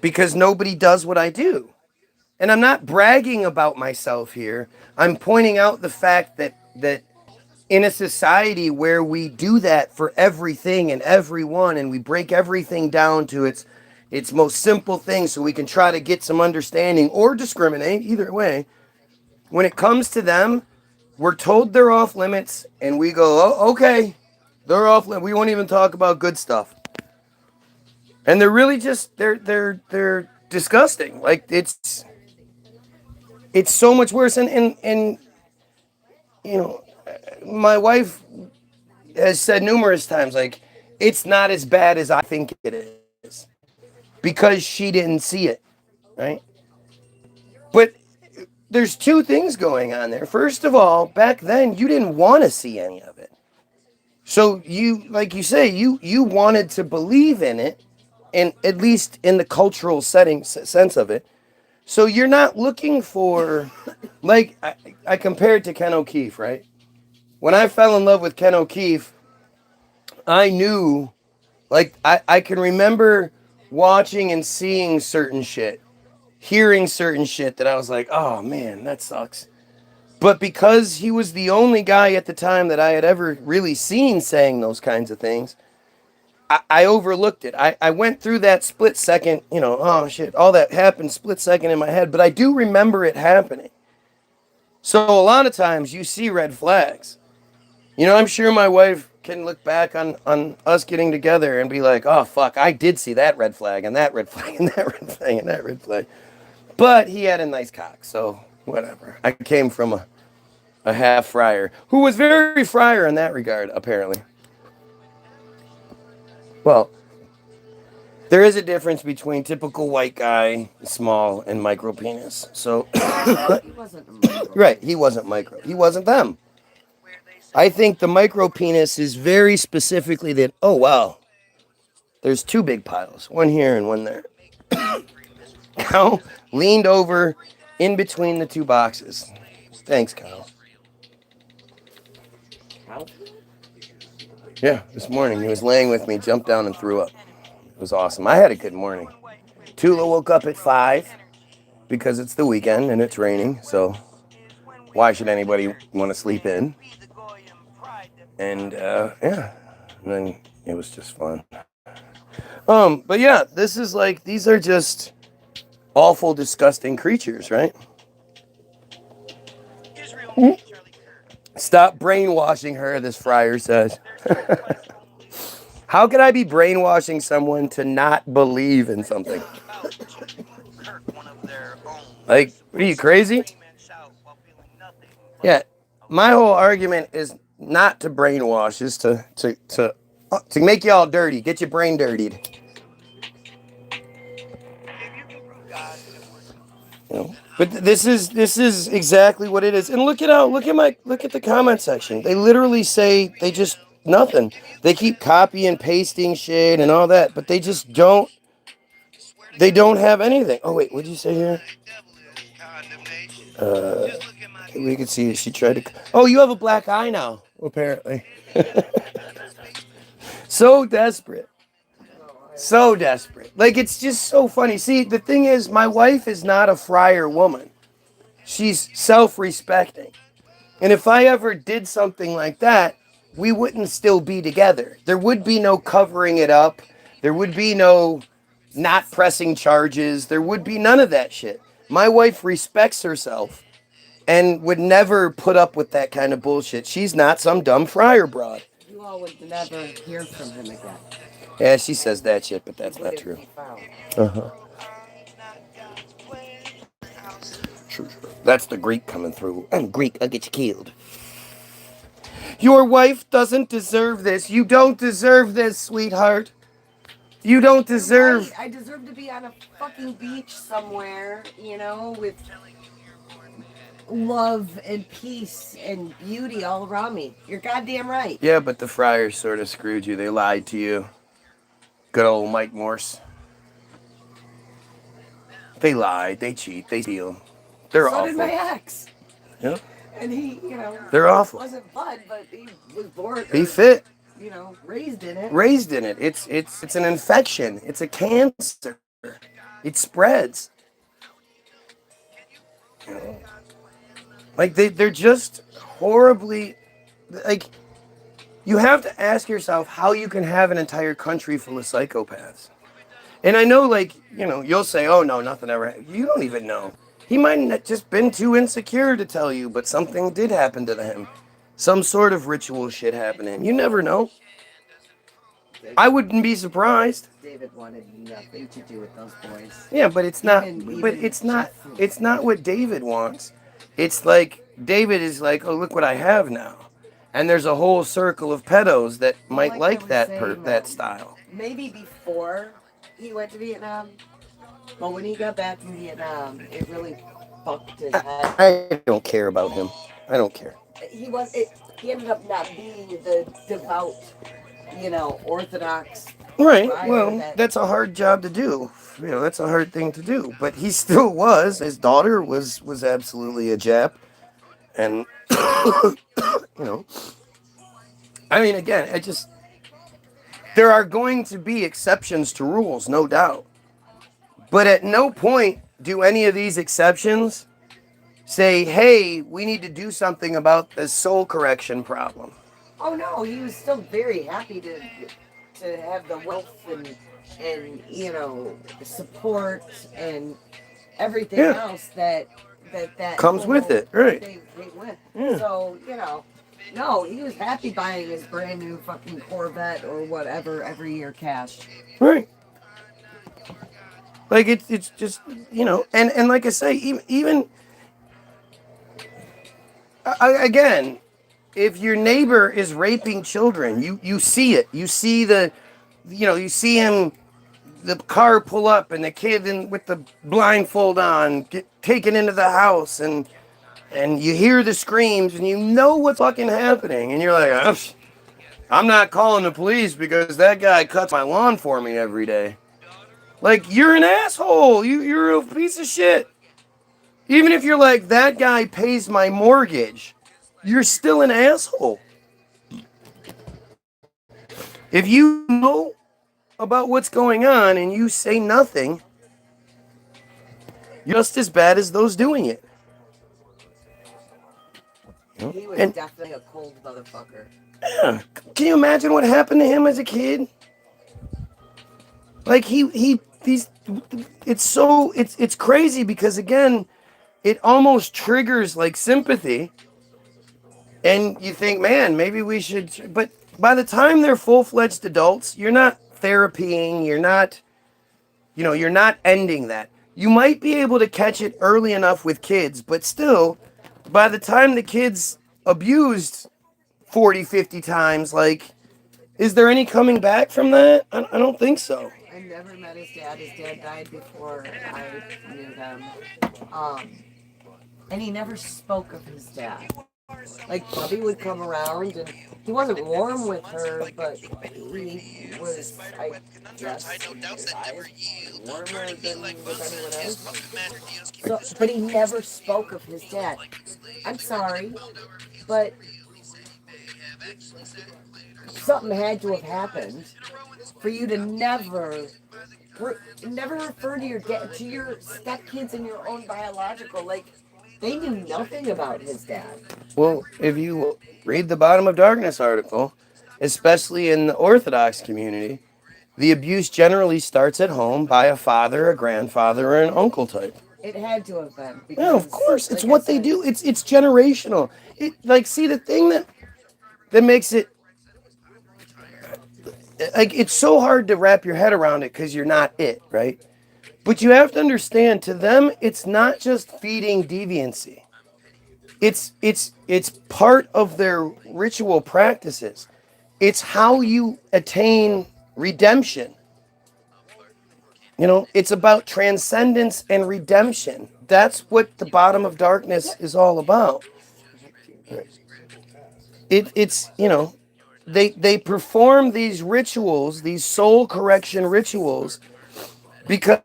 Because nobody does what I do. And I'm not bragging about myself here. I'm pointing out the fact that in a society where we do that for everything and everyone, and we break everything down to its most simple thing so we can try to get some understanding or discriminate, either way, when it comes to them, we're told they're off limits, and we go, oh, okay, they're off limits. We won't even talk about good stuff. And they're really just they're disgusting. Like it's so much worse. And my wife has said numerous times, like, it's not as bad as I think it is because she didn't see it, right? But there's two things going on there. First of all, back then you didn't want to see any of it. So you, like you say, you wanted to believe in it, and at least in the cultural sense of it. So you're not looking for, like, I compared to Ken O'Keefe, right? When I fell in love with Ken O'Keefe, I knew, like, I can remember watching and seeing certain shit, hearing certain shit that I was like, oh man, that sucks. But because he was the only guy at the time that I had ever really seen saying those kinds of things, I overlooked it. I went through that split second, oh shit, all that happened split second in my head, but I do remember it happening. So a lot of times you see red flags. I'm sure my wife can look back on us getting together and be like, oh fuck, I did see that red flag and that red flag and that red flag and that red flag. But he had a nice cock, so whatever. I came from a a half friar, who was very friar in that regard, apparently. Well, there is a difference between typical white guy, small, and micro penis. So, He wasn't a micro. right, he wasn't micro. He wasn't them. I think the micro penis is very specifically that, oh, wow, there's two big piles, one here and one there. Now, leaned over in between the two boxes. Thanks, Kyle. Yeah, this morning he was laying with me, jumped down and threw up. It was awesome. I had a good morning. Tula woke up at 5 because it's the weekend and it's raining, so why should anybody want to sleep in? And yeah, and then it was just fun. But yeah, this is like, these are just awful, disgusting creatures, right? Stop brainwashing her, this friar says. How could I be brainwashing someone to not believe in something? Like, are you crazy? Yeah, my whole argument is not to brainwash, is to make y'all dirty, get your brain dirtied. You know? But this is exactly what it is. And look at the comment section. They literally say they just nothing. They keep copy and pasting shit and all that, but they just don't. They don't have anything. Oh wait, what did you say here? We can see she tried to. Oh, you have a black eye now, apparently. So desperate. So desperate. Like, it's just so funny. See, the thing is, my wife is not a friar woman. She's self-respecting. And if I ever did something like that, we wouldn't still be together. There would be no covering it up. There would be no not pressing charges. There would be none of that shit. My wife respects herself and would never put up with that kind of bullshit. She's not some dumb friar broad. You all would never hear from him again. Yeah, she says that shit, but that's not true. Uh-huh. True. That's the Greek coming through. I'm Greek, I'll get you killed. Your wife doesn't deserve this. You don't deserve this, sweetheart. You don't deserve... Right. I deserve to be on a fucking beach somewhere, you know, with love and peace and beauty all around me. You're goddamn right. Yeah, but the friars sort of screwed you. They lied to you. Good old Mike Morse. They lie, they cheat, they steal. They're awful. So did my ex. Yeah. And he, you know, they're awful. Wasn't blood, but he was born. He fit. You know, raised in it. Raised in it. It's an infection. It's a cancer. It spreads. You know? Like they're just horribly, like, you have to ask yourself how you can have an entire country full of psychopaths. And I know, like, you know, you'll say, oh no, nothing ever happened. You don't even know. He might have just been too insecure to tell you, but something did happen to him. Some sort of ritual shit happened to him. You never know. I wouldn't be surprised. David wanted nothing to do with those boys. Yeah, but it's not. But it's not. It's not what David wants. It's like David is like, oh, look what I have now, and there's a whole circle of pedos that might like that style. Maybe before he went to Vietnam, but when he got back from Vietnam, it really fucked his head. I don't care about him. I don't care. He ended up not being the devout, you know, Orthodox. Right. Well, that's a hard job to do. You know, that's a hard thing to do. But he still was. His daughter was absolutely a Jap, and you know, I mean, again, there are going to be exceptions to rules, no doubt. But at no point do any of these exceptions say, hey, we need to do something about this soul correction problem. Oh no, he was still very happy to have the wealth and you know, support and everything else that comes with it, right? They went. Yeah. So, you know, no, he was happy buying his brand new fucking Corvette or whatever every year cash. Right. Like it's just, you know, and like I say, even Again, if your neighbor is raping children, you see it. You see you see him, the car pull up and the kid with the blindfold on get taken into the house, and you hear the screams and you know what's fucking happening, and you're like, I'm not calling the police because that guy cuts my lawn for me every day. Like, you're an asshole. You're a piece of shit. Even if you're like, that guy pays my mortgage, you're still an asshole. If you know about what's going on and you say nothing, you're just as bad as those doing it. He was And definitely a cold motherfucker. yeah, can you imagine what happened to him as a kid? Like it's crazy because again, it almost triggers like sympathy, and you think, man, maybe we should. But by the time they're full-fledged adults, you're not therapying, you're not ending that. You might be able to catch it early enough with kids, but still, by the time the kid's abused 40, 50 times, like, is there any coming back from that? I don't think so. I never met his dad. His dad died before I knew them. And he never spoke of his dad. Like, Bubby would come around, and he wasn't warm with her, but he was, I guess, warmer than with anyone else. So, but he never spoke of his dad. I'm sorry, but something had to have happened for you to never refer to your stepkids and your own biological. Like, they knew nothing about his dad. Well, if you read the Bottom of Darkness article, especially in the Orthodox community, the abuse generally starts at home by a father, a grandfather, or an uncle type. It had to have been. Because, Yeah, of course, it's what they do. It's generational. See, the thing that makes it like, it's so hard to wrap your head around it because you're not it, right? But you have to understand, to them, it's not just feeding deviancy. It's part of their ritual practices. It's how you attain redemption. It's about transcendence and redemption. That's what the Bottom of Darkness is all about. It's they perform these rituals, these soul correction rituals, because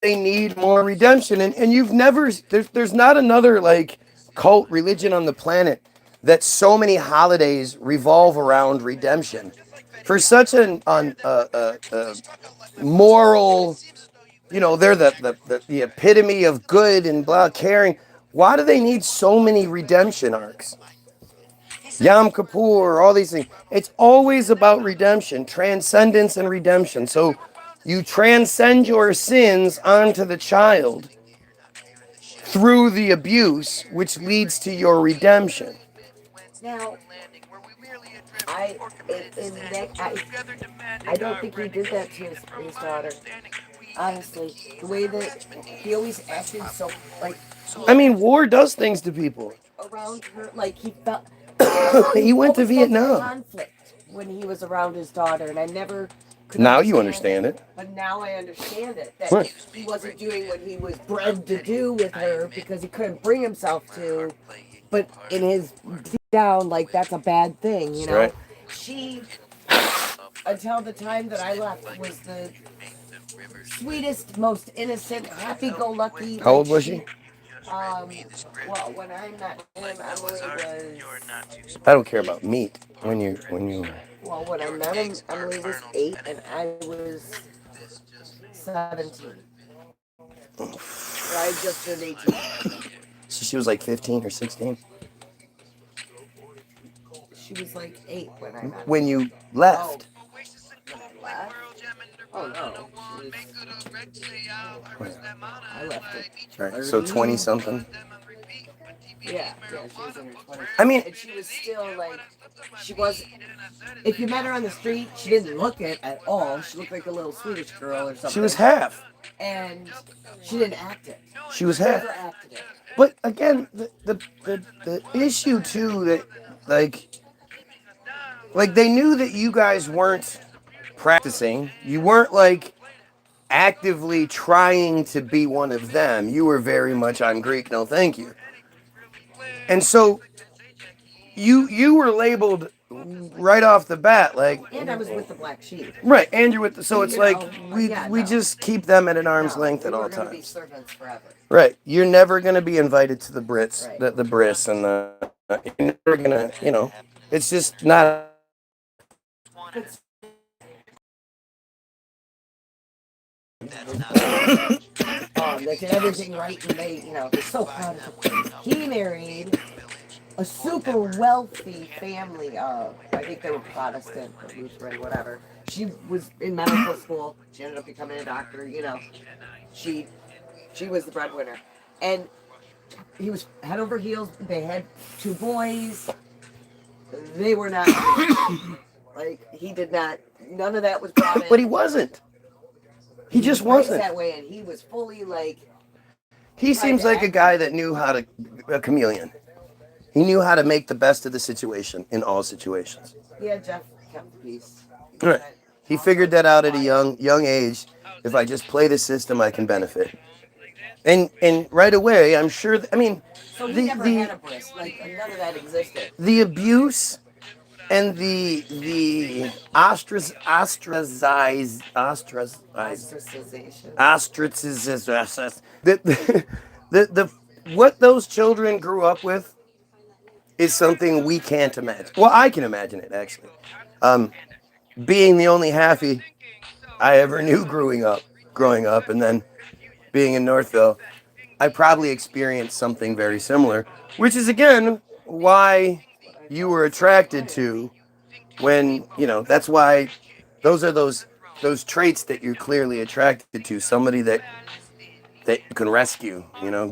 they need more redemption. And you've never there's not another like cult religion on the planet that so many holidays revolve around redemption. For such an moral, they're the epitome of good and blah caring. Why do they need so many redemption arcs? Yom Kippur, all these things. It's always about redemption, transcendence and redemption. So you transcend your sins onto the child through the abuse, which leads to your redemption. Now, I don't think he did that to his daughter. Honestly, the way that he always acted so, like... I mean, war does things to people. Around her, like, he felt... He went to Vietnam. Conflict when he was around his daughter, and I never... Now you understand it. But now I understand it. That he wasn't doing what he was bred to do with her because he couldn't bring himself to. But in his deep down, like, that's a bad thing, you know? Right. She, until the time that I left, was the sweetest, most innocent, happy-go-lucky. How old was she? Well, when I met him, Emily was... I don't care about meat. When you... Well, when I met him, Emily was 8 and I was 17. I just turned 18. So she was like 15 or 16? She was like 8 when I met her. When you left? Left? Oh, no. I left it. Right, so 20-something? Yeah, she was in her 20s. I mean, and she was still like, she was, if you met her on the street, she didn't look it at all. She looked like a little Swedish girl or something. she was half. And she didn't act it. She was half. Never acted it. But again, the issue too that like they knew that you guys weren't practicing. You weren't like actively trying to be one of them. You were very much on Greek, no thank you. And so you were labeled right off the bat like, and I was with the black sheep. Right, and you're with the, so it's You like know, we just keep them at an arm's length at all We're gonna be times. servants forever. Right, you're never gonna be invited to the Brits, Right. the Brits, and you're never gonna, it's just not. They did everything right, and they're so proud of him. He married a super wealthy family of, I think they were Protestant or Lutheran, whatever. She was in medical school. She ended up becoming a doctor. She was the breadwinner, and he was head over heels. They had 2 boys. They were not like he did not. None of that was brought in. But he wasn't. He just wasn't that way, and he was fully like. He seems like a guy that knew how to a chameleon. He knew how to make the best of the situation in all situations. Yeah, Jeff kept the peace. Right. He figured that out at a young age. If I just play the system, I can benefit. And right away, I'm sure. So he never had a bris. Like none of that existed. The abuse and the ostracization. The what those children grew up with is something we can't imagine. Well, I can imagine it actually. Being the only halfie I ever knew growing up, and then being in Northville, I probably experienced something very similar, which is again why you were attracted to when, that's why those are those traits that you're clearly attracted to, somebody that you can rescue,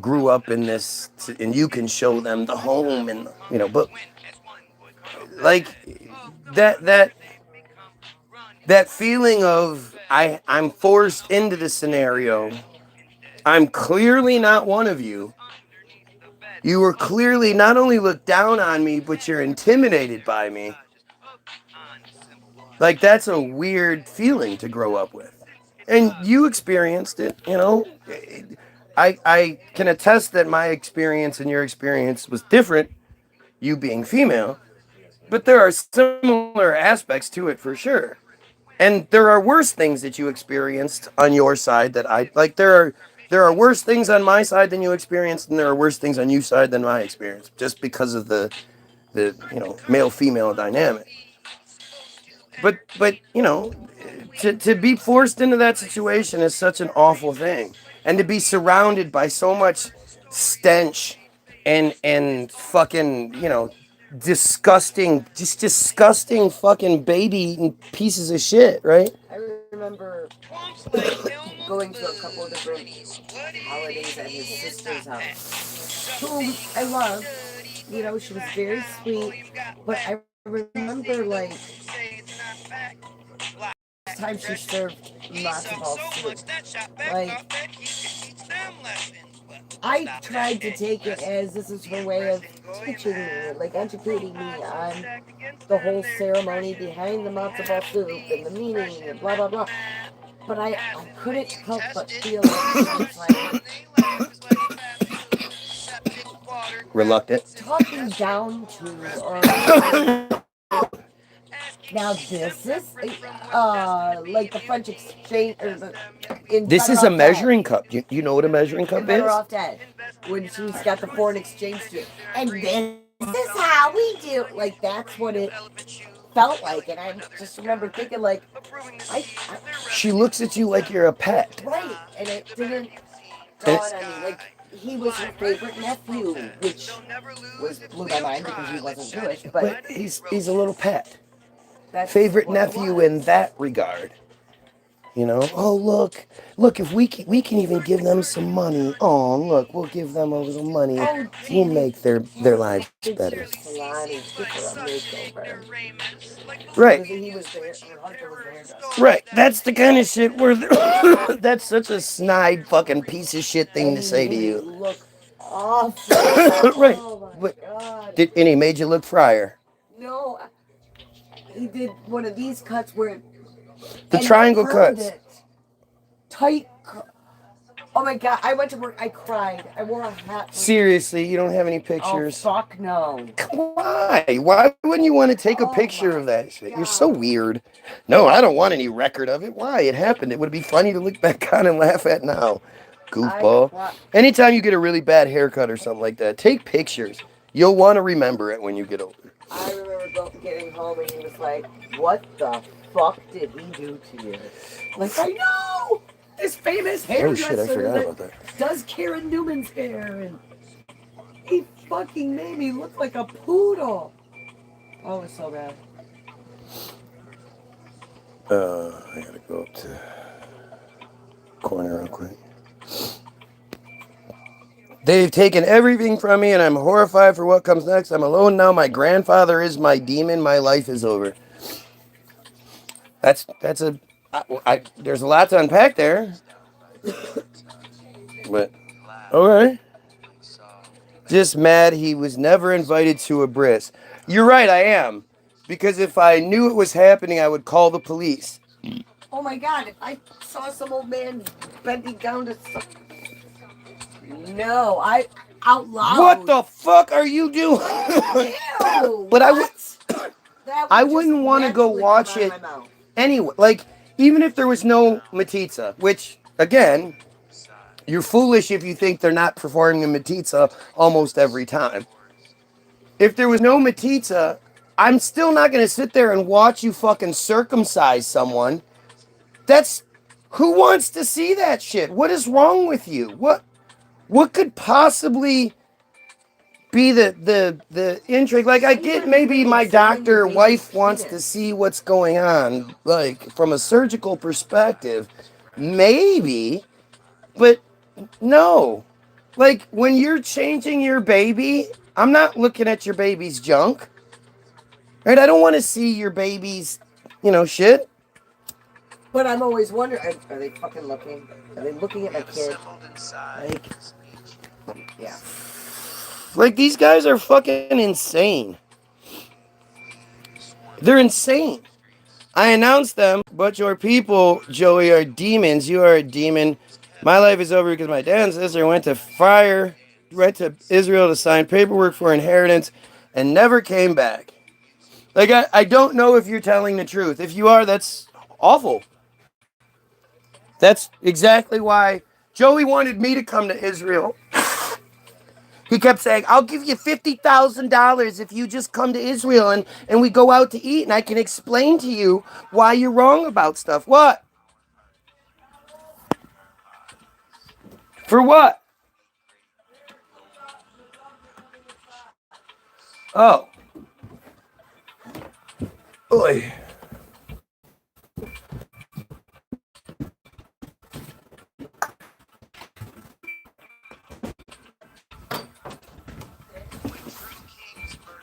grew up in this, and you can show them the home, and, but like that feeling of I'm forced into this scenario. I'm clearly not one of you. You were clearly not only looked down on me, but you're intimidated by me. Like, that's a weird feeling to grow up with. And you experienced it, I can attest that my experience and your experience was different, you being female, but there are similar aspects to it for sure. And there are worse things that you experienced on your side that I like. There are worse things on my side than you experienced, and there are worse things on your side than my experience, just because of the male female dynamic. But to be forced into that situation is such an awful thing, and to be surrounded by so much stench and fucking disgusting fucking baby eating pieces of shit, right? I remember going to a couple of different holidays at his sister's house, whom I loved. She was very sweet, but I remember like the time she served matzo ball soup. Like I tried to take it as this is her way of teaching me, like educating me on the whole ceremony behind the matzo ball soup and the meaning and blah blah blah. But I couldn't help but feel like she was like reluctant, talking down to or. Now this is like the French exchange or the. This is a measuring cup. You know what a measuring cup is? Better Off Dead, when she's got the foreign exchange student, and this is how we do. Like that's what it felt like, and I just remember thinking like, she looks at you like you're a pet, right? And it didn't dawn on me like. He was her favorite nephew, which blew my mind because he wasn't Jewish. But he's a little pet. Favorite nephew in that regard. You know, oh look, if we can even give them some money. Oh look, we'll give them a little money. Oh, We'll make their lives better. Salami, give her a makeover. Right, Because he was there, her husband was there. right. That's the kind of shit where that's such a snide fucking piece of shit thing to say to you. Look awful. Right. Oh my But god. and he made you look friar. No, he did one of these cuts where The and triangle turned cuts. it. Tight. Oh my god! I went to work. I cried. I wore a hat. Seriously, you don't have any Oh pictures? fuck no! Why? Why wouldn't you want to take a Oh picture my of that shit? You're God. so weird. No, I don't want any record of it. Why? It happened. It would be funny to look back on and laugh at now. Goofball. Anytime you get a really bad haircut or something like that, take pictures. You'll want to remember it when you get older. I remember getting home and he was like, "What the fuck did he do to you?" Like, I know this famous hairdresser Oh shit, I forgot about that. does Karen Newman's hair, and he fucking made me look like a poodle. Oh, it was so bad. I gotta go up to corner real quick. They've taken everything from me and I'm horrified for what comes next. I'm alone now. My grandfather is my demon. My life is over. That's a... there's a lot to unpack there. But, okay. Just mad he was never invited to a bris. You're right, I am. Because if I knew it was happening, I would call the police. Oh my god, if I saw some old man bending down to some... No, I... Out loud. What the fuck are you doing? Ew, But what? I wouldn't want to go watch it anyway. Like, even if there was no metzitzia, which, again, you're foolish if you think they're not performing a metzitzia almost every time. If there was no metzitzia, I'm still not going to sit there and watch you fucking circumcise someone. That's... Who wants to see that shit? What is wrong with you? What could possibly be the intrigue? Like, I get maybe my doctor wife wants to see what's going on, like, from a surgical perspective. Maybe. But, no. Like, when you're changing your baby, I'm not looking at your baby's junk. Right? I don't want to see your baby's, shit. But I'm always wondering, are they fucking looking? Are they looking at my kid? Like, yeah. Like, these guys are fucking insane. They're insane. I announced them, but your people, Joey, are demons. You are a demon. My life is over because my dad and sister went to Israel to sign paperwork for inheritance and never came back. Like, I don't know if you're telling the truth. If you are, that's awful. That's exactly why Joey wanted me to come to Israel. He kept saying, I'll give you $50,000 if you just come to Israel and we go out to eat and I can explain to you why you're wrong about stuff. What? For what? Oh. Oy.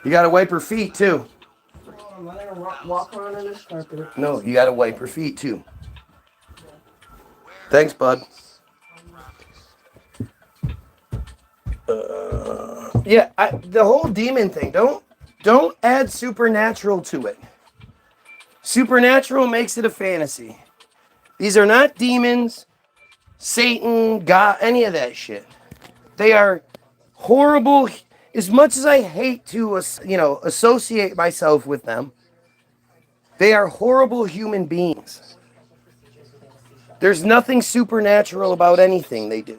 You gotta wipe her feet too. Walk around on this carpet. No, you gotta wipe her feet too. Thanks, bud. Yeah, the whole demon thing. Don't add supernatural to it. Supernatural makes it a fantasy. These are not demons, Satan, God, any of that shit. They are horrible. As much as I hate to, associate myself with them, they are horrible human beings. There's nothing supernatural about anything they do.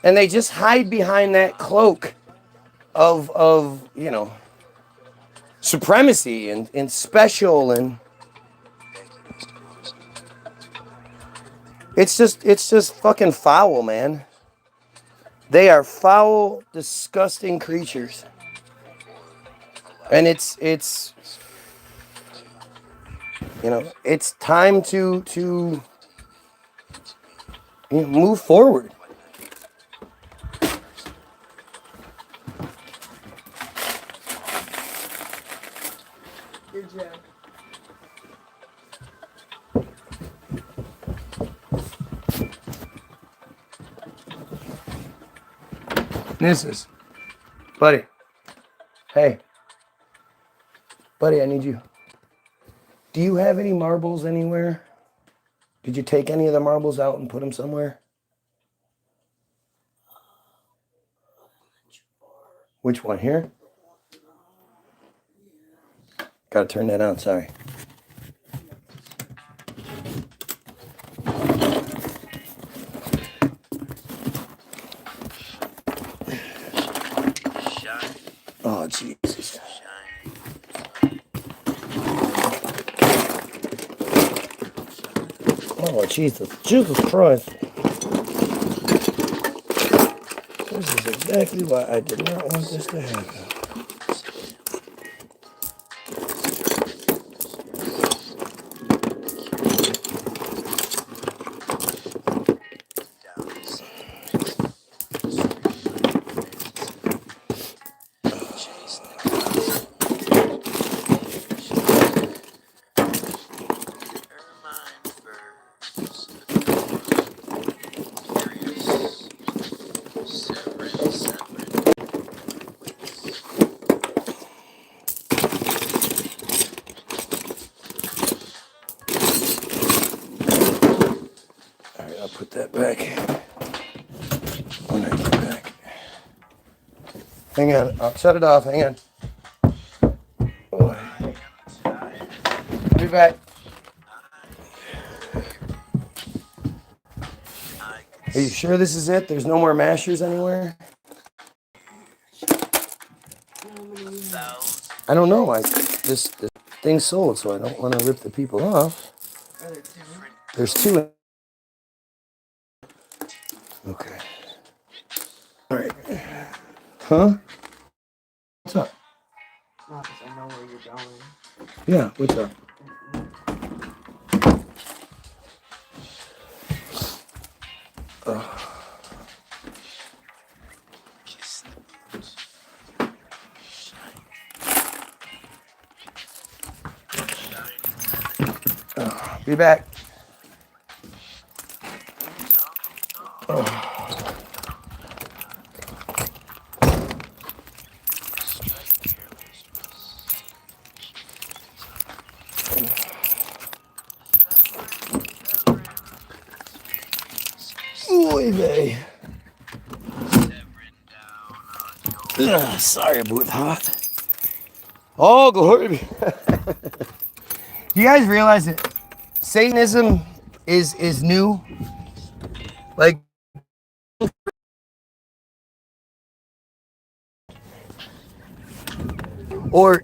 And they just hide behind that cloak of supremacy and special, and it's just fucking foul, man. They are foul, disgusting creatures. And it's You know, it's time to move forward. Good job. This is, buddy. Hey, buddy, I need you. Do you have any marbles anywhere? Did you take any of the marbles out and put them somewhere? Which one, here? Gotta turn that on, sorry. Oh, Jesus. Oh, Jesus. Jesus Christ. This is exactly why I did not want this to happen. Alright, I'll put that back when I get back. Hang on, I'll shut it off, hang on. I'll be back. Are you sure this is it? There's no more mashers anywhere? I don't know. This thing's sold, so I don't want to rip the people off. There's two. Okay. All right. Huh? What's up? Not because I know where you're going. Yeah, what's up? Be back. Oy vey. Sorry about that. Oh, glory. Do you guys realize that Satanism is new? Like, or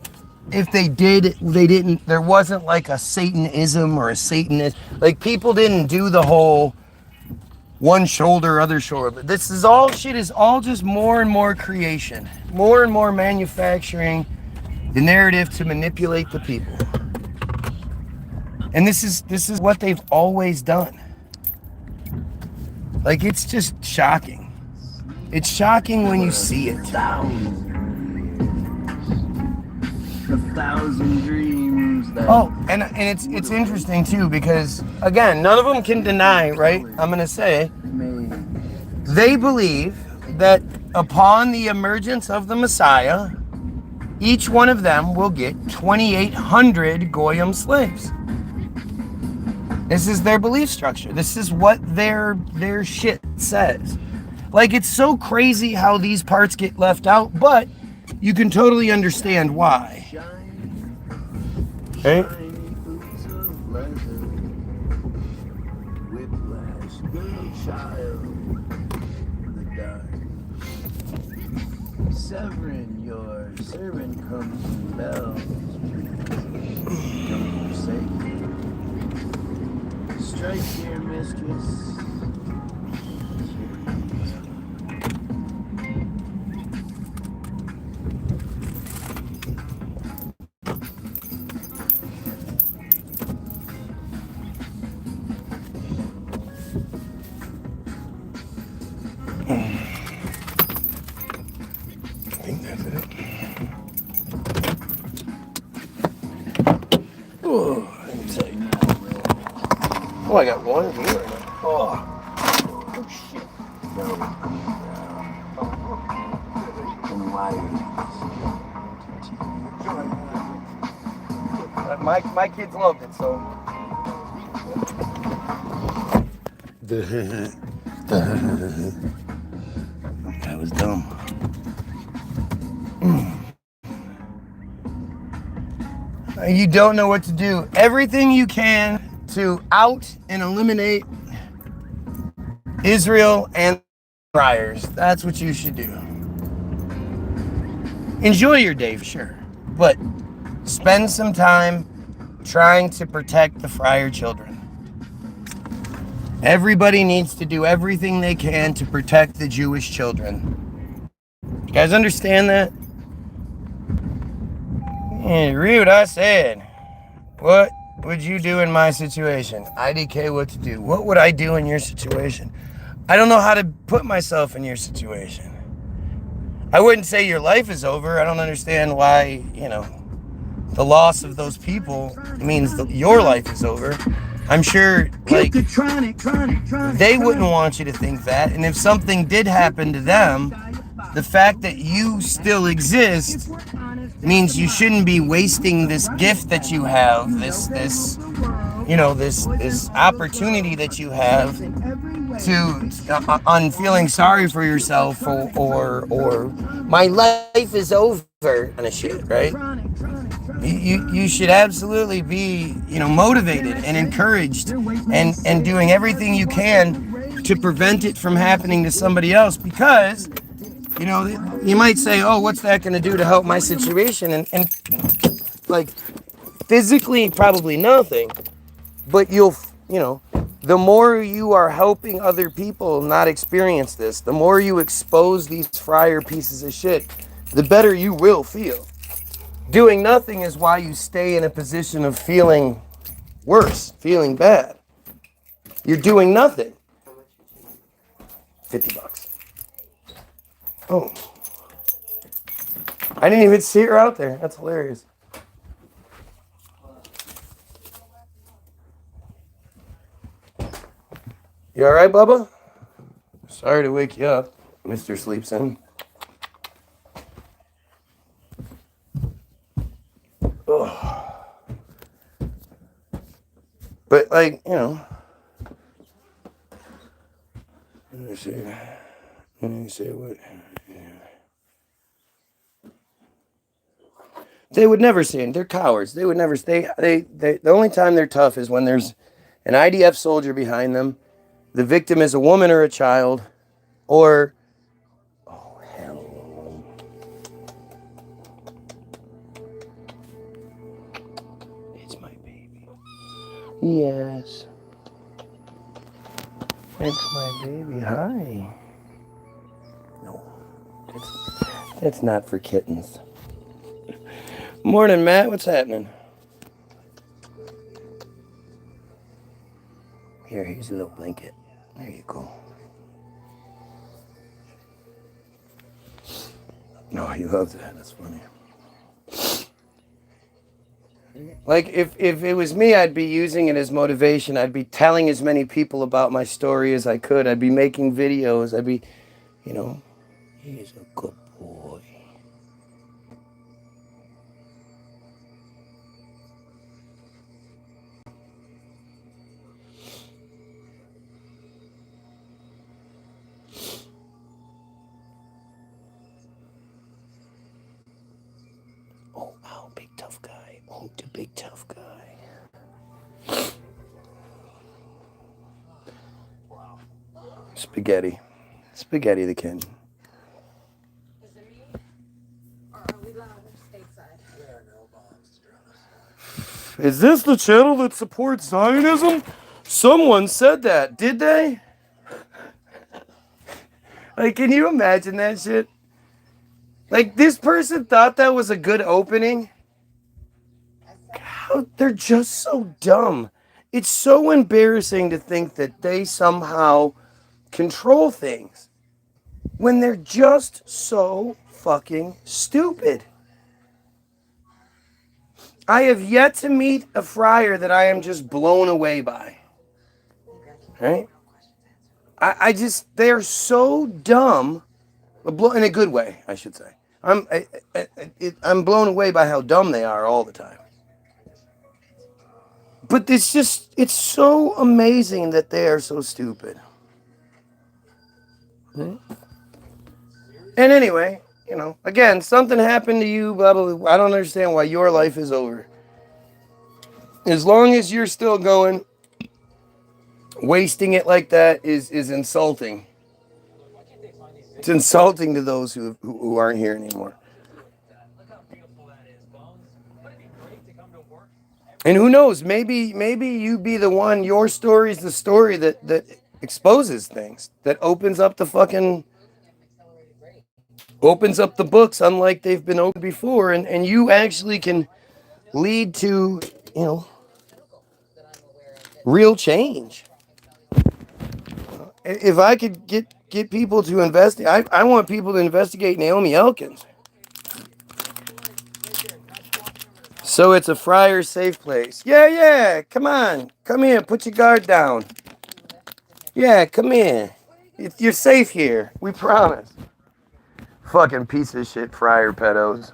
if they did, they didn't, there wasn't like a Satanism or a Satanist. Like, people didn't do the whole one shoulder, other shoulder. This is all shit, is all just more and more creation, more and more manufacturing the narrative to manipulate the people. And this is what they've always done. Like, it's just shocking. It's shocking when you see it. A thousand dreams. Oh, and it's interesting too, because again, none of them can deny, right? I'm gonna say they believe that upon the emergence of the Messiah, each one of them will get 2,800 Goyim slaves. This is their belief structure. This is what their shit says. Like, it's so crazy how these parts get left out, but you can totally understand why. Hey? Severing your servant comes from bells. Don't forsake. Strike your mistress. Oh, I got one here. Oh shit. My kids loved it, so. That was dumb. You don't know what to do. Everything you can to out and eliminate Israel and friars. That's what you should do. Enjoy your day, sure, but spend some time trying to protect the friar children. Everybody needs to do everything they can to protect the Jewish children. You guys understand that? Yeah, read what I said. What would you do in my situation? IDK, what to do? What would I do in your situation? I don't know how to put myself in your situation. I wouldn't say your life is over. I don't understand why, the loss of those people means that your life is over. I'm sure, like, they wouldn't want you to think that. And if something did happen to them, the fact that you still exist means you shouldn't be wasting this gift that you have, this opportunity that you have on feeling sorry for yourself or my life is over kind of shit, right? You should absolutely be, motivated and encouraged and doing everything you can to prevent it from happening to somebody else, because, you might say, oh, what's that going to do to help my situation? And like, physically, probably nothing, but the more you are helping other people not experience this, the more you expose these friar pieces of shit, the better you will feel. Doing nothing is why you stay in a position of feeling worse, feeling bad. You're doing nothing. $50. Oh. I didn't even see her out there. That's hilarious. You alright, Bubba? Sorry to wake you up, Mr. Sleepson. Ugh. But, like, let me see what. Yeah. They would never see it. They're cowards. They would never stay. The only time they're tough is when there's an IDF soldier behind them. The victim is a woman or a child, or, oh, hell. It's my baby. Yes. It's my baby. Hi. No. That's not for kittens. Morning, Matt. What's happening? Here's a little blanket. There you go. No, he loves that. That's funny. Like, if it was me, I'd be using it as motivation. I'd be telling as many people about my story as I could. I'd be making videos. I'd be, he's a good boy. Oh, big tough guy. Oh, the big tough guy. Spaghetti. Spaghetti the kid. Is this the channel that supports Zionism? Someone said that. Did they? Like, can you imagine that shit? Like, this person thought that was a good opening? How, they're just so dumb. It's so embarrassing to think that they somehow control things when they're just so fucking stupid. I have yet to meet a friar that I am just blown away by. right? I just, they're so dumb, in a good way, I should say. I'm blown away by how dumb they are all the time. But it's so amazing that they are so stupid. And anyway, again, something happened to you, blah, blah, blah. I don't understand why your life is over. As long as you're still going, wasting it like that is insulting. It's insulting to those who aren't here anymore. And who knows, maybe you be the one, your story's the story that exposes things, that opens up the books unlike they've been opened before, and you actually can lead to, real change. If I could get people to investigate, I want people to investigate Naomi Elkins. So it's a friar safe place. Yeah, come on. Come here, put your guard down. Yeah, come here. You're safe here. We promise. Fucking piece of shit friar pedos.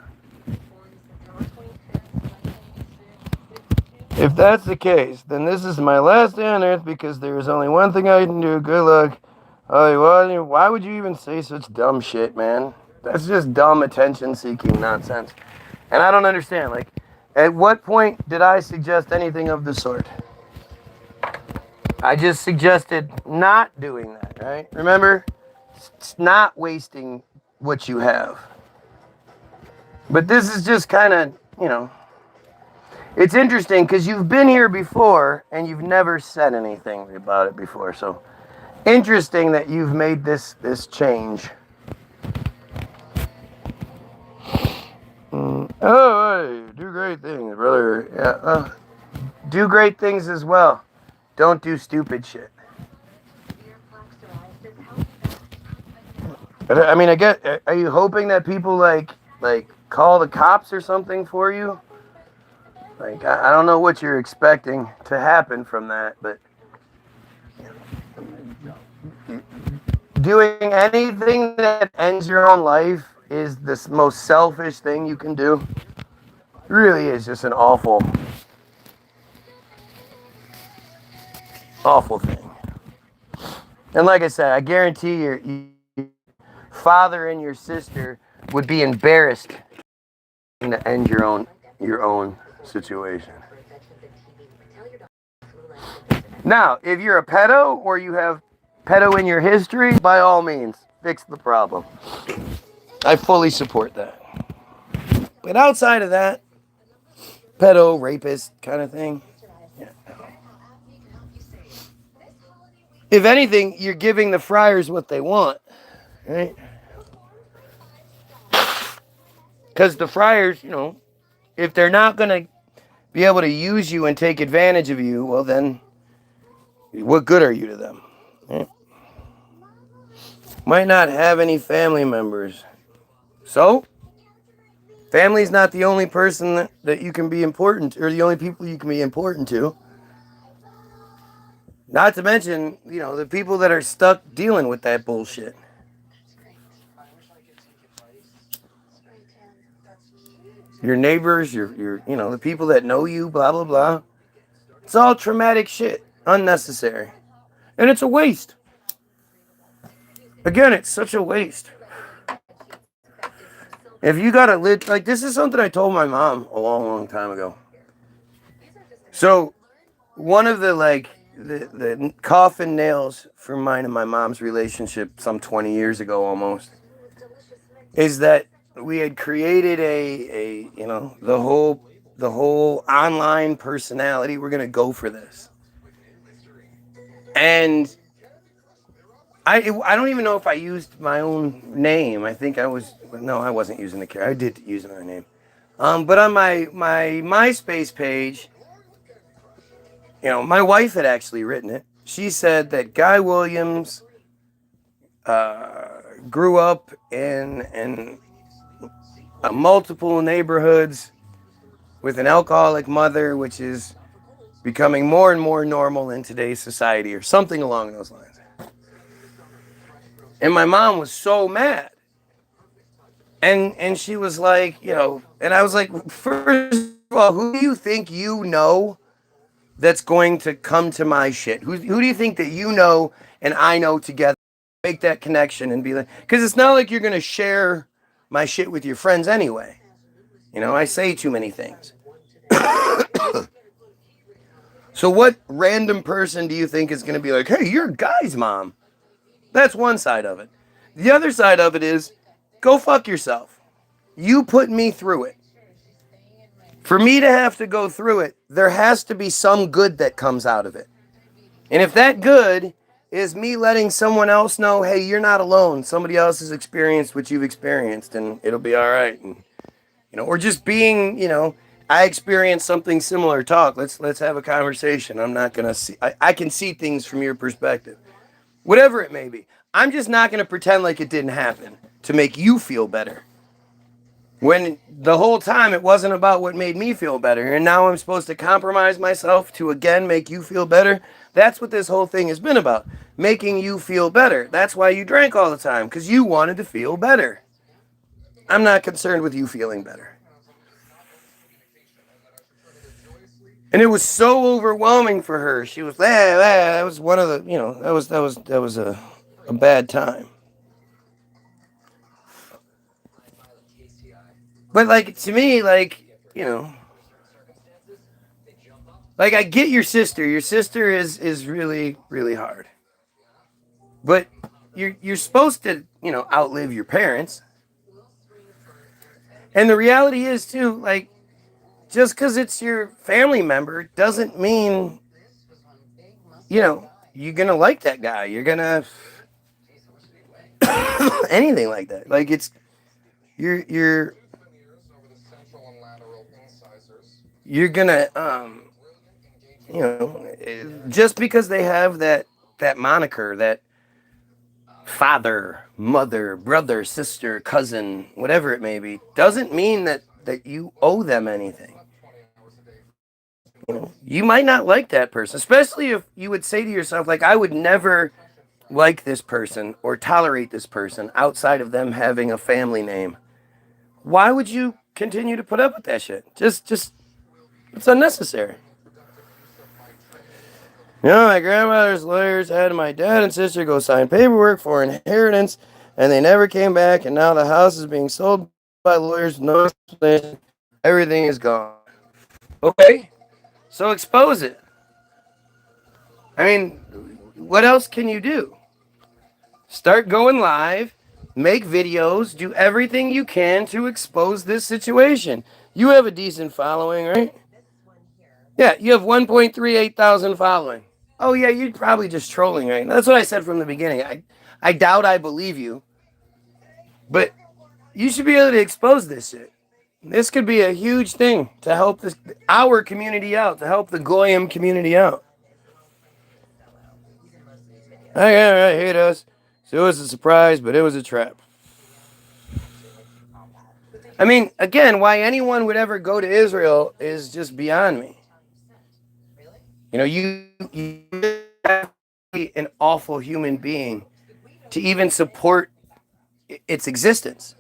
If that's the case, then this is my last day on earth because there is only one thing I can do. Good luck. Oh, why would you even say such dumb shit, man? That's just dumb attention-seeking nonsense. And I don't understand. Like, at what point did I suggest anything of the sort? I just suggested not doing that, right? Remember? It's not wasting what you have. But this is just kind of, it's interesting because you've been here before and you've never said anything about it before. So interesting that you've made this change. Oh, hey, do great things, brother. Yeah, do great things as well. Don't do stupid shit. I mean, are you hoping that people like call the cops or something for you? Like, I don't know what you're expecting to happen from that, but doing anything that ends your own life is the most selfish thing you can do. It really is just an awful thing. And like I said, I guarantee your father and your sister would be embarrassed to end your own situation. Now, if you're a pedo or you have pedo in your history, by all means, fix the problem. I fully support that. But outside of that, pedo, rapist kind of thing, yeah. If anything, you're giving the friars what they want, right? Because the friars, if they're not going to be able to use you and take advantage of you, well then, what good are you to them? Right? Might not have any family members. So, family's not the only person that you can be important, or the only people you can be important to. Not to mention, the people that are stuck dealing with that bullshit. Your neighbors, your the people that know you, blah, blah, blah. It's all traumatic shit. Unnecessary. And it's a waste. Again, it's such a waste. If you gotta live, like, this is something I told my mom a long, long time ago. So, one of the coffin nails for mine and my mom's relationship some 20 years ago almost is that we had created the whole online personality. We're going to go for this. And I don't even know if I used my own name. I think I wasn't using the character. I did use my name. But on my MySpace page, my wife had actually written it. She said that Guy Williams grew up in multiple neighborhoods with an alcoholic mother, which is becoming more and more normal in today's society or something along those lines. And my mom was so mad. And she was like, and I was like, first of all, who do you think you know that's going to come to my shit? Who do you think that you know and I know together? Make that connection and be like, because it's not like you're going to share my shit with your friends anyway. I say too many things. So what random person do you think is going to be like, hey, you're Guy's mom? That's one side of it. The other side of it is, go fuck yourself. You put me through it. For me to have to go through it, there has to be some good that comes out of it. And if that good is me letting someone else know, hey, you're not alone. Somebody else has experienced what you've experienced, and it'll be all right. And or just being, I experienced something similar. Talk. Let's have a conversation. I'm not gonna see. I can see things from your perspective, whatever it may be. I'm just not gonna pretend like it didn't happen to make you feel better. When the whole time it wasn't about what made me feel better, and now I'm supposed to compromise myself to again make you feel better. That's what this whole thing has been about, making you feel better. That's why you drank all the time, because you wanted to feel better. I'm not concerned with you feeling better. And it was so overwhelming for her. She was, that was one of the, that was a bad time. But like, to me, like, like, I get your sister. Your sister is really, really hard. But you're supposed to, outlive your parents. And the reality is, too, like, just because it's your family member doesn't mean, you're going to like that guy. You're going to... anything like that. Like, it's... You're going to... just because they have that moniker, that father, mother, brother, sister, cousin, whatever it may be, doesn't mean that you owe them anything. You might not like that person, especially if you would say to yourself, like, I would never like this person or tolerate this person outside of them having a family name. Why would you continue to put up with that shit? Just it's unnecessary. My grandmother's lawyers had my dad and sister go sign paperwork for inheritance, and they never came back, and now the house is being sold by lawyers, no explanation. Everything is gone. Okay, so expose it. I mean, what else can you do? Start going live, make videos, do everything you can to expose this situation. You have a decent following, right? Yeah, you have 1.38 thousand following. Oh yeah, you're probably just trolling, right? That's what I said from the beginning. I doubt I believe you. But you should be able to expose this shit. This could be a huge thing to help our community out, to help the Goyim community out. I hate us. So it was a surprise, but it was a trap. I mean, again, why anyone would ever go to Israel is just beyond me. You have to be an awful human being to even support its existence.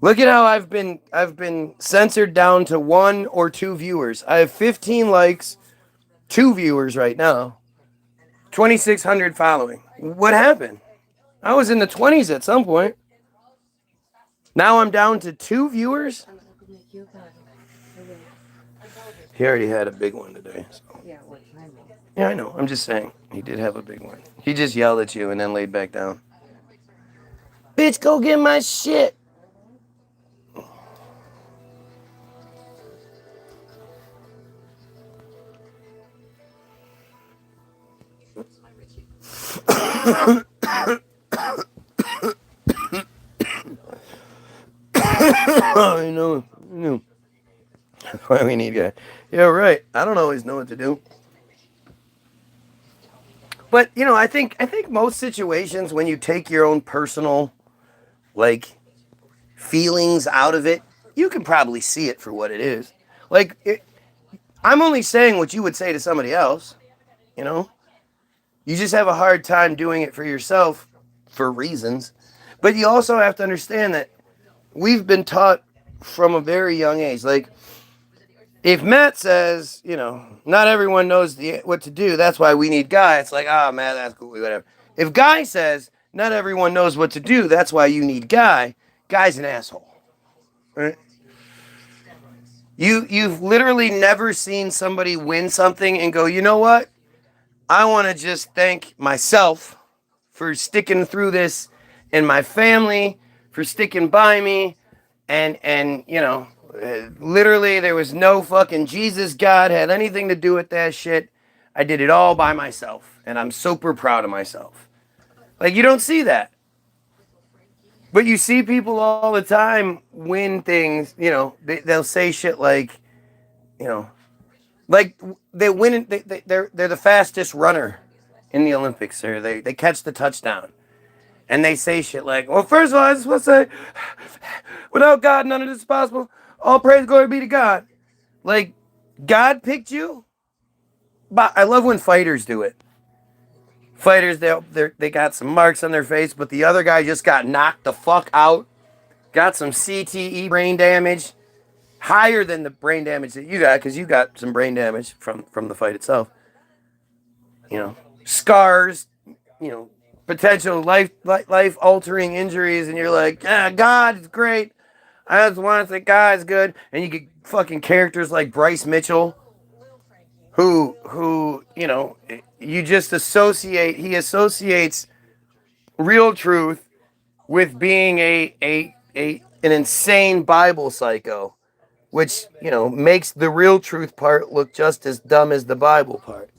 Look at how I've been censored down to 1 or 2 viewers. I have 15 likes, 2 viewers right now, 2,600 following. What happened? I was in the 20s at some point. Now I'm down to 2 viewers. He already had a big one today. So. Yeah, I know. I'm just saying. He did have a big one. He just yelled at you and then laid back down. Bitch, go get my shit. I know. That's why we need guys. Yeah, right. I don't always know what to do. But, I think most situations when you take your own personal, like, feelings out of it, you can probably see it for what it is. Like, I'm only saying what you would say to somebody else, you know? You just have a hard time doing it for yourself for reasons. But you also have to understand that we've been taught from a very young age. Like, if Matt says, not everyone knows what to do, that's why we need Guy, it's like, Matt, that's cool, whatever. If Guy says, not everyone knows what to do, that's why you need Guy, Guy's an asshole. Right? You've literally never seen somebody win something and go, you know what? I want to just thank myself for sticking through this and my family for sticking by me. And literally there was no fucking Jesus God had anything to do with that shit. I did it all by myself. And I'm super proud of myself. Like, you don't see that. But you see people all the time win things, they'll say shit like, like they win, they're the fastest runner in the Olympics, or they catch the touchdown. And they say shit like, well, first of all, I just want to say, without God, none of this is possible. All praise, glory be to God. Like, God picked you? But I love when fighters do it. Fighters, they got some marks on their face, but the other guy just got knocked the fuck out. Got some CTE brain damage. Higher than the brain damage that you got, because you got some brain damage from the fight itself. Scars, potential life altering injuries, and you're like, God is great. I just want to say God's good. And you get fucking characters like Bryce Mitchell, who you just he associates real truth with being an insane Bible psycho, which makes the real truth part look just as dumb as the Bible part.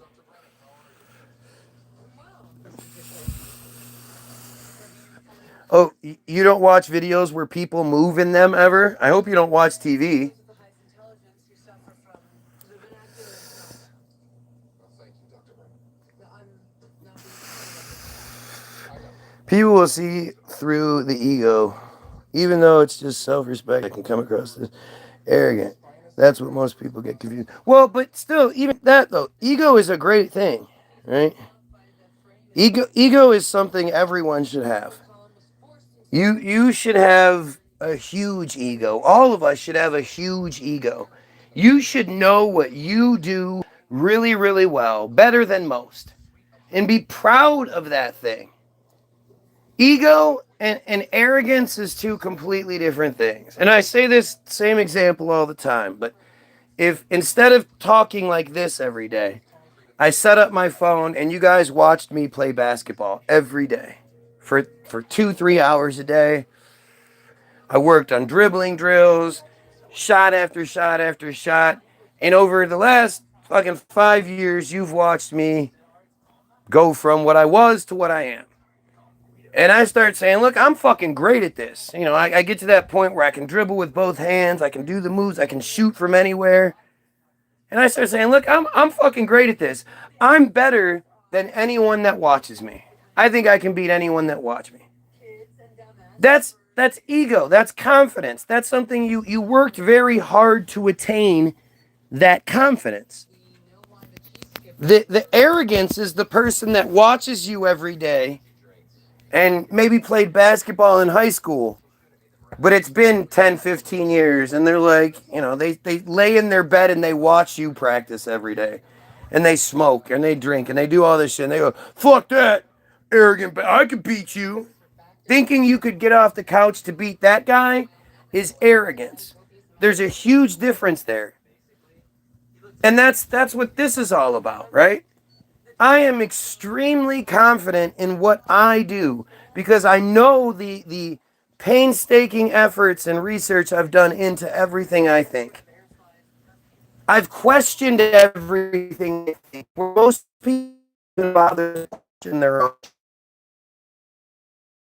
Oh, you don't watch videos where people move in them ever? I hope you don't watch TV. People will see through the ego, even though it's just self-respect. It can come across as arrogant. That's what most people get confused. Well, but still, even that though, ego is a great thing, right? Ego is something everyone should have. You should have a huge ego. All of us should have a huge ego. You should know what you do really, really well, better than most, and be proud of that thing. Ego and arrogance is two completely different things. And I say this same example all the time, but if instead of talking like this every day, I set up my phone and you guys watched me play basketball every day for 2-3 hours a day. I worked on dribbling drills, shot after shot after shot. And over the last fucking 5 years, you've watched me go from what I was to what I am. And I start saying, look, I'm fucking great at this. I get to that point where I can dribble with both hands. I can do the moves. I can shoot from anywhere. And I start saying, look, I'm fucking great at this. I'm better than anyone that watches me. I think I can beat anyone that watches me. That's ego. That's confidence. That's something you worked very hard to attain, that confidence. The arrogance is the person that watches you every day and maybe played basketball in high school, but it's been 10, 15 years, and they're like, they lay in their bed and they watch you practice every day. And they smoke, and they drink, and they do all this shit, and they go, fuck that, arrogant, I could beat you. Thinking you could get off the couch to beat that guy is arrogance. There's a huge difference there. And that's what this is all about, right? I am extremely confident in what I do because I know the painstaking efforts and research I've done into everything I think. I've questioned everything I think. Most people bother to question their own.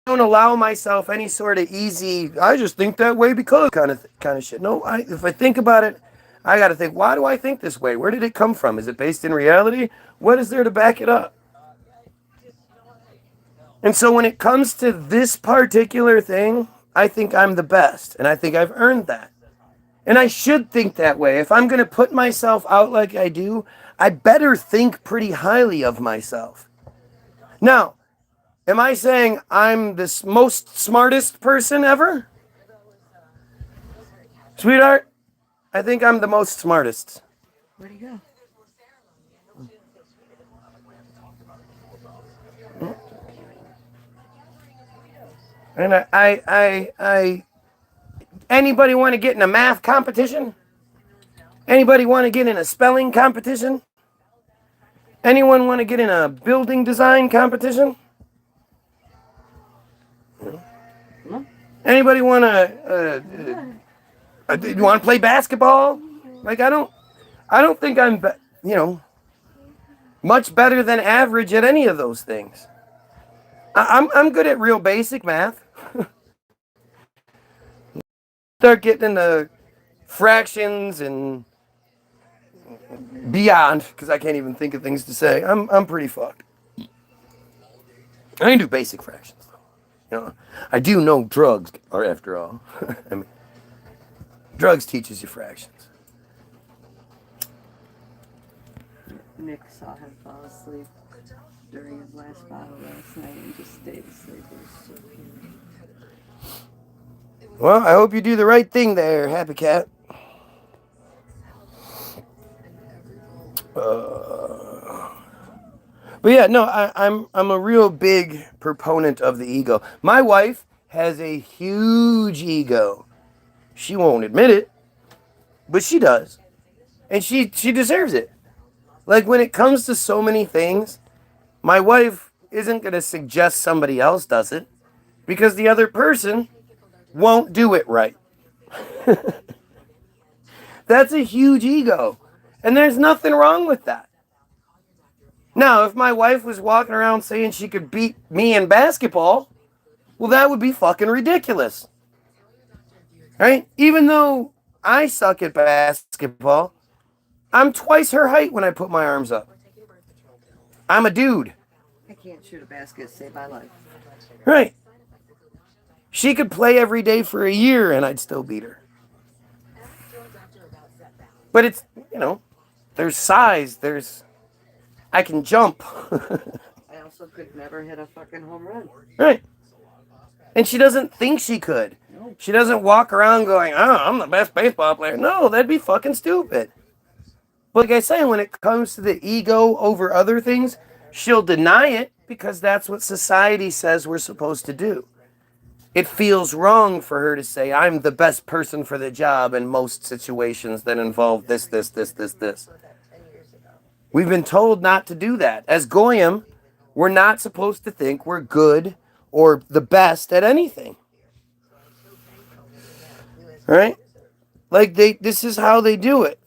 I don't allow myself any sort of easy, I just think that way because kind of shit. No, if I think about it, I got to think, why do I think this way? Where did it come from? Is it based in reality? What is there to back it up? And so when it comes to this particular thing, I think I'm the best, and I think I've earned that. And I should think that way. If I'm going to put myself out like I do, I better think pretty highly of myself. Now, am I saying I'm the most smartest person ever? Sweetheart, I think I'm the most smartest. Where'd he go? And anybody want to get in a math competition? Anybody want to get in a spelling competition? Anyone want to get in a building design competition? Anybody want to you want to play basketball? Like I don't think I'm much better than average at any of those things. I'm good at real basic math. Start getting into fractions and beyond, because I can't even think of things to say. I'm pretty fucked. I can do basic fractions though. I do know drugs are, after all. I mean, drugs teaches you fractions. Nick saw him fall asleep during his last bottle last night and just stayed asleep. It was so cute. Well, I hope you do the right thing there, Happy Cat. But yeah, no, I'm a real big proponent of the ego. My wife has a huge ego. She won't admit it, but she does. And she deserves it. Like when it comes to so many things, my wife isn't going to suggest somebody else does it because the other person won't do it right. That's a huge ego. And there's nothing wrong with that. Now, if my wife was walking around saying she could beat me in basketball, well, that would be fucking ridiculous. Right? Even though I suck at basketball, I'm twice her height when I put my arms up. I'm a dude. I can't shoot a basket to save my life. Right. She could play every day for a year and I'd still beat her. But it's, there's size, I can jump. I also could never hit a fucking home run. Right. And she doesn't think she could. No. She doesn't walk around going, I'm the best baseball player. No, that'd be fucking stupid. But like I say, when it comes to the ego over other things, she'll deny it because that's what society says we're supposed to do. It feels wrong for her to say, I'm the best person for the job in most situations that involve this. We've been told not to do that. As Goyim, we're not supposed to think we're good or the best at anything. Right? Like this is how they do it.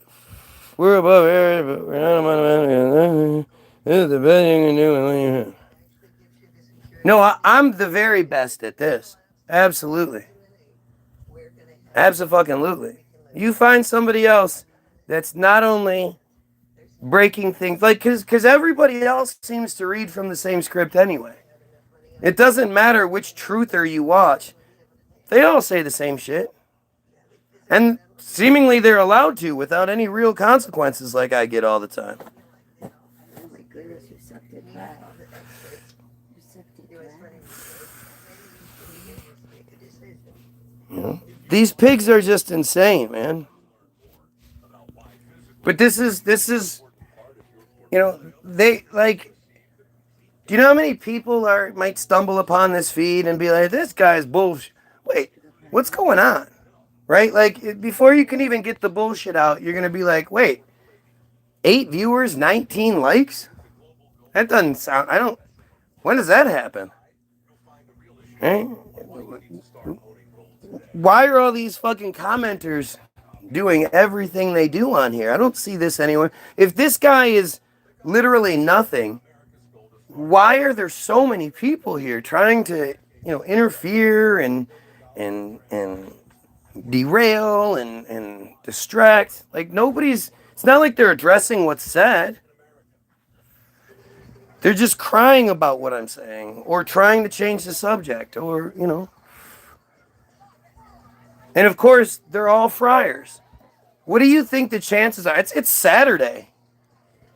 We're above everybody, but we're not above. This is the best you can do. No, I'm the very best at this. Absolutely. Abso-fucking-lutely. You find somebody else that's not only breaking things, like, because everybody else seems to read from the same script anyway. It doesn't matter which truther you watch. They all say the same shit. And seemingly they're allowed to without any real consequences like I get all the time. Oh my goodness, you sucked it dry. You sucked it dry. These pigs are just insane, man. But this is, they like, do you know how many people might stumble upon this feed and be like, this guy's bullshit. Wait, what's going on? Right? Like, before you can even get the bullshit out, you're going to be like, wait, 8 viewers, 19 likes? That doesn't sound, when does that happen? Right? Why are all these fucking commenters doing everything they do on here? I don't see this anywhere. If this guy is literally nothing, why are there so many people here trying to, interfere and derail and distract? Like it's not like they're addressing what's said. They're just crying about what I'm saying or trying to change the subject or, And of course, they're all friars. What do you think the chances are? It's Saturday,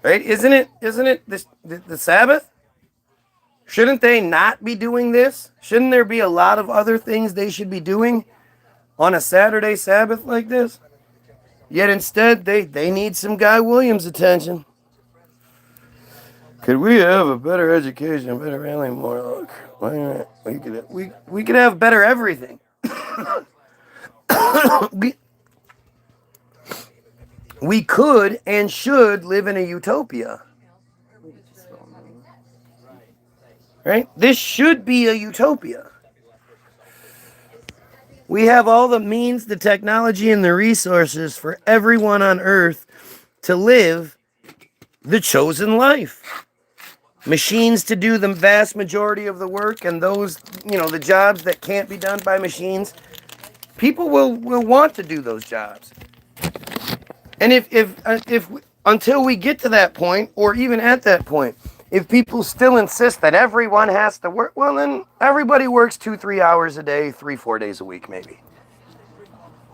right? Isn't it the Sabbath? Shouldn't they not be doing this? Shouldn't there be a lot of other things they should be doing on a Saturday Sabbath like this? Yet instead, they need some Guy Williams attention. Could we have a better education, better family, more luck? We could have better everything. we could and should live in a utopia. Right? This should be a utopia. We have all the means, the technology, and the resources for everyone on earth to live the chosen life. Machines to do the vast majority of the work, and those, the jobs that can't be done by machines, people will want to do those jobs. And if until we get to that point, or even at that point, if people still insist that everyone has to work, well, then everybody works 2-3 hours a day, 3-4 days a week, maybe.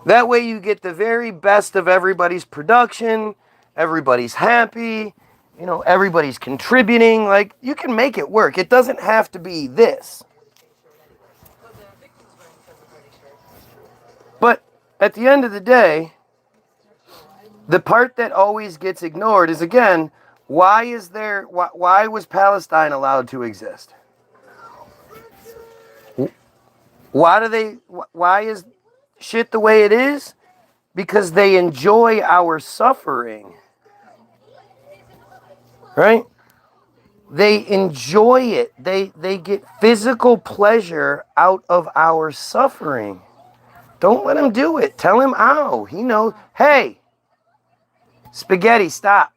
That way you get the very best of everybody's production, everybody's happy, everybody's contributing. Like, you can make it work. It doesn't have to be this. But at the end of the day, the part that always gets ignored is, again, why was Palestine allowed to exist? Why is shit the way it is? Because they enjoy our suffering. Right? They enjoy it. They get physical pleasure out of our suffering. Don't let him do it. Tell him, ow. He knows. Hey, spaghetti, stop.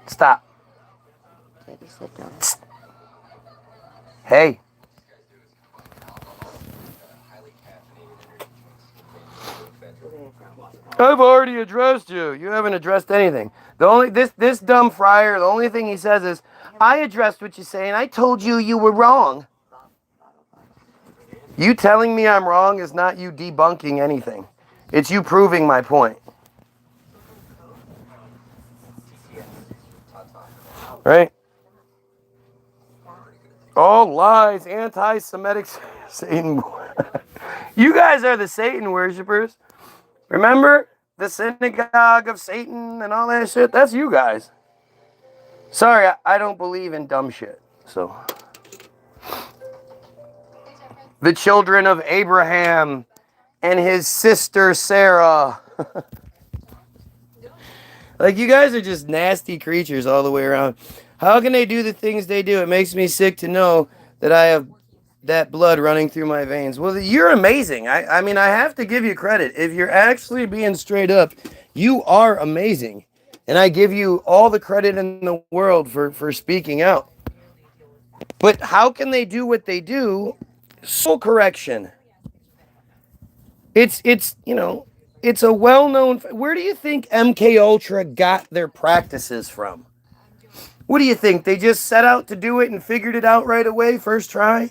Stop. Daddy said don't. Hey. I've already addressed you. You haven't addressed anything. This dumb friar, the only thing he says is, I addressed what you say and I told you you were wrong. You telling me I'm wrong is not you debunking anything. It's you proving my point. Right? All lies, anti-Semitic Satan. You guys are the Satan worshipers. Remember the synagogue of Satan and all that shit? That's you guys. Sorry, I don't believe in dumb shit. So, the children of Abraham and his sister Sarah. Like, you guys are just nasty creatures all the way around. How can they do the things they do? It makes me sick to know that I have that blood running through my veins. Well, you're amazing. I mean, I have to give you credit. If you're actually being straight up, you are amazing. And I give you all the credit in the world for speaking out. But how can they do what they do? Soul correction. It's a well-known. Where do you think MK Ultra got their practices from? What do you think? They just set out to do it and figured it out right away, first try?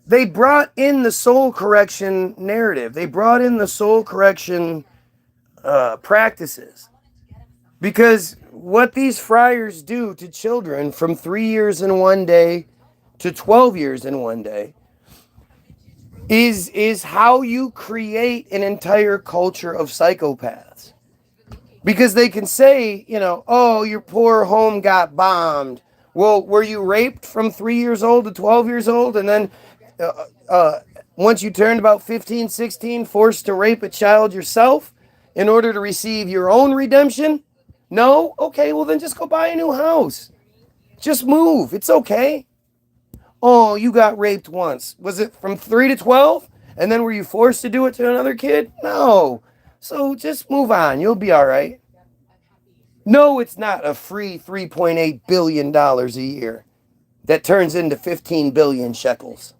They brought in the soul correction narrative. They brought in the soul correction practices. Because what these friars do to children from 3 years in one day to 12 years in one day is how you create an entire culture of psychopaths. Because they can say, oh, your poor home got bombed. Well, were you raped from 3 years old to 12 years old? And then once you turned about 15, 16, forced to rape a child yourself in order to receive your own redemption? No? Okay, well then just go buy a new house. Just move. It's okay. Oh, you got raped once. Was it from 3 to 12? And then were you forced to do it to another kid? No. So just move on. You'll be all right. No, it's not a free $3.8 billion a year that turns into 15 billion shekels.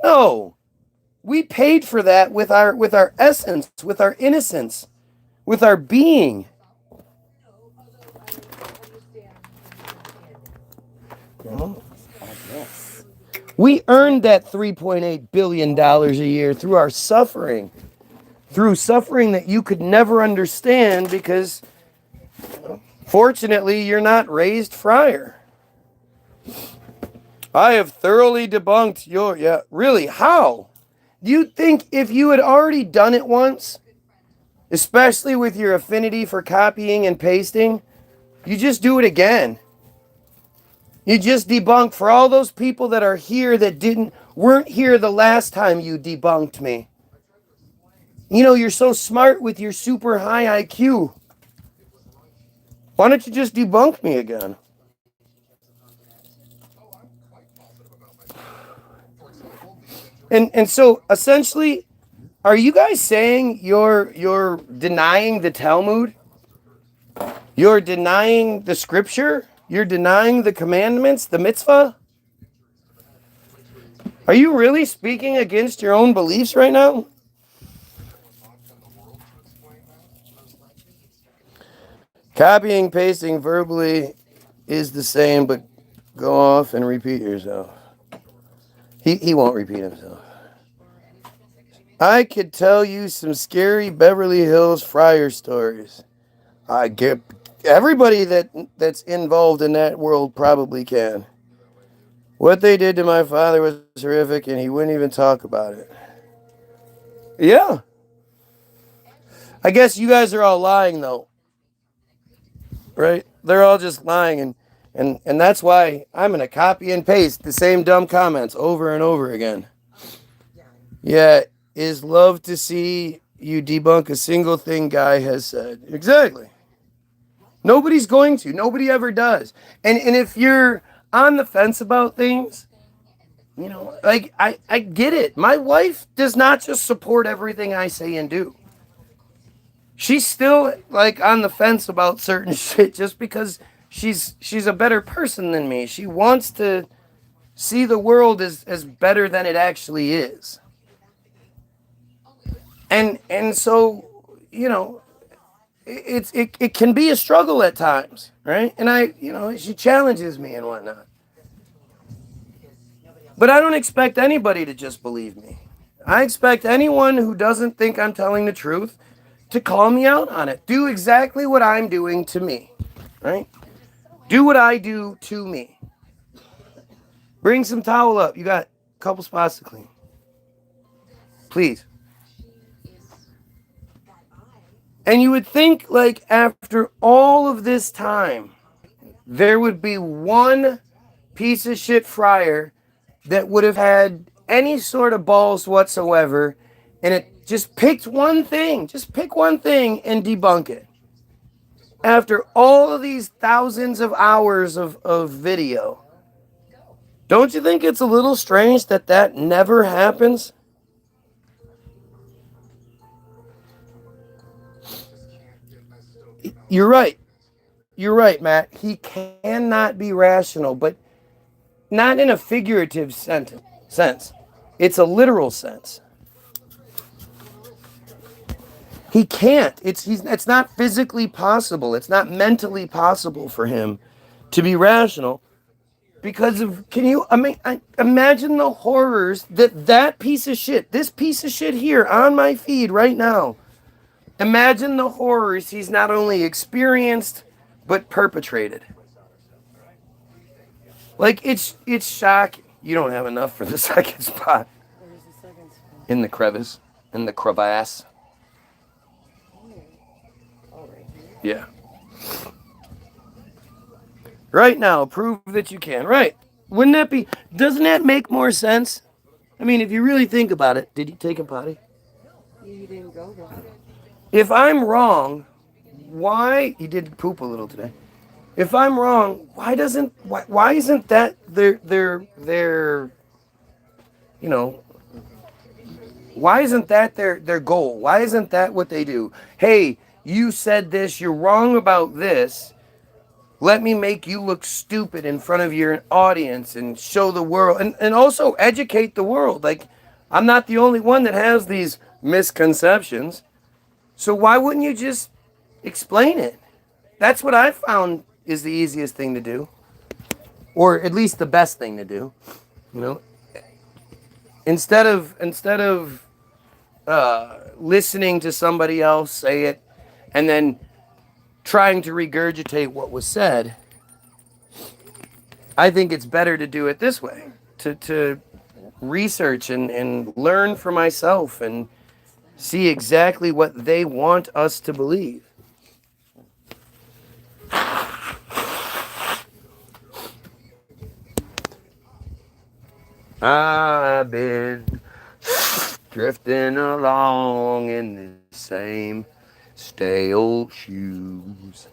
No. We paid for that with our essence, with our innocence, with our being. We earned that $3.8 billion a year through our suffering. Through suffering that you could never understand because, fortunately, you're not raised friar. I have thoroughly debunked your... Yeah, really, how? Do you think if you had already done it once, especially with your affinity for copying and pasting, you just do it again? You just debunk for all those people that are here that weren't here the last time you debunked me. You know, you're so smart with your super high IQ. Why don't you just debunk me again? And so essentially, are you guys saying you're denying the Talmud? You're denying the scripture? You're denying the commandments, the mitzvah? Are you really speaking against your own beliefs right now? Copying, pasting verbally is the same, but go off and repeat yourself. He won't repeat himself. I could tell you some scary Beverly Hills Friar stories. I get everybody that's involved in that world probably can. What they did to my father was horrific, and he wouldn't even talk about it. Yeah. I guess you guys are all lying, though. Right? They're all just lying, and that's why I'm going to copy and paste the same dumb comments over and over again. Yeah, is love to see you debunk a single thing guy has said. Exactly. Nobody's going to. Nobody ever does. And if you're on the fence about things, you know, like, I get it. My wife does not just support everything I say and do. She's still, like, on the fence about certain shit just because she's a better person than me. She wants to see the world as better than it actually is. And so, you know, it can be a struggle at times, right? And she challenges me and whatnot. But I don't expect anybody to just believe me. I expect anyone who doesn't think I'm telling the truth to call me out on it. Do exactly what I'm doing to me, right? Do what I do to me. Bring some towel up. You got a couple spots to clean. Please. And you would think, like, after all of this time, there would be one piece of shit friar that would have had any sort of balls whatsoever, and it just picked one thing. Just pick one thing and debunk it. After all of these thousands of hours of video, don't you think it's a little strange that never happens? You're right. You're right, Matt. He cannot be rational, but not in a figurative sense. It's a literal sense. He can't. It's not physically possible. It's not mentally possible for him to be rational because of, imagine the horrors that piece of shit, this piece of shit here on my feed right now. Imagine the horrors he's not only experienced, but perpetrated. Like, it's shocking. You don't have enough for the second spot. Where's the second spot? In the crevice. In the crevasse. Oh, right here? Yeah. Right now, prove that you can. Right. Doesn't that make more sense? I mean, if you really think about it, did you take a potty? You didn't go though. If I'm wrong, why, he did poop a little today. If I'm wrong, why isn't that their you know, why isn't that their goal? Why isn't that what they do? Hey, you said this, you're wrong about this. Let me make you look stupid in front of your audience and show the world and also educate the world. Like, I'm not the only one that has these misconceptions. So why wouldn't you just explain it? That's what I found is the easiest thing to do. Or at least the best thing to do. You know? instead of listening to somebody else say it and then trying to regurgitate what was said, I think it's better to do it this way, to research and learn for myself and see exactly what they want us to believe. I've been drifting along in the same stale shoes,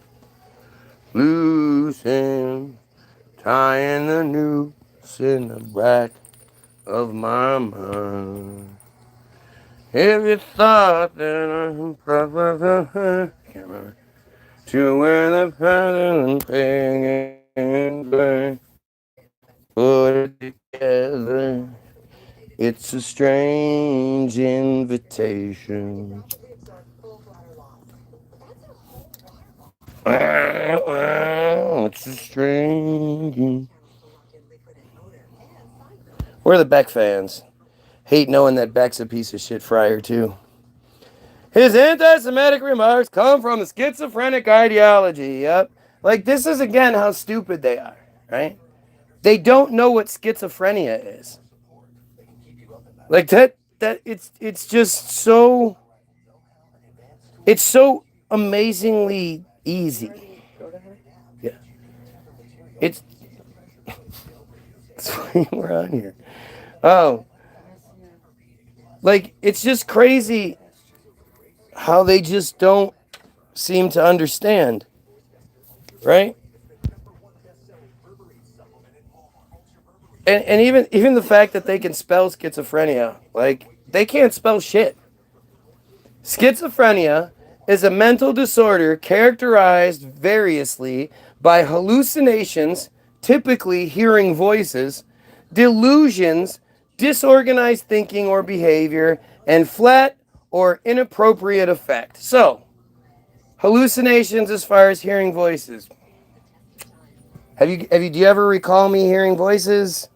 losing, tying the noose in the back of my mind. Every thought that I can't remember, to where the pattern and pain and burn, put it together. It's a strange invitation. It's a strange. We're the Beck fans. Hate knowing that Beck's a piece of shit friar too. His anti-Semitic remarks come from the schizophrenic ideology. Yep. Like, this is again how stupid they are, right? They don't know what schizophrenia is. Like that it's just so, it's so amazingly easy. Yeah. It's we're on here. Oh. Like, it's just crazy how they just don't seem to understand. Right? And even the fact that they can spell schizophrenia, like, they can't spell shit. Schizophrenia is a mental disorder characterized variously by hallucinations, typically hearing voices, delusions, disorganized thinking or behavior, and flat or inappropriate affect. So, hallucinations as far as hearing voices. Do you ever recall me hearing voices?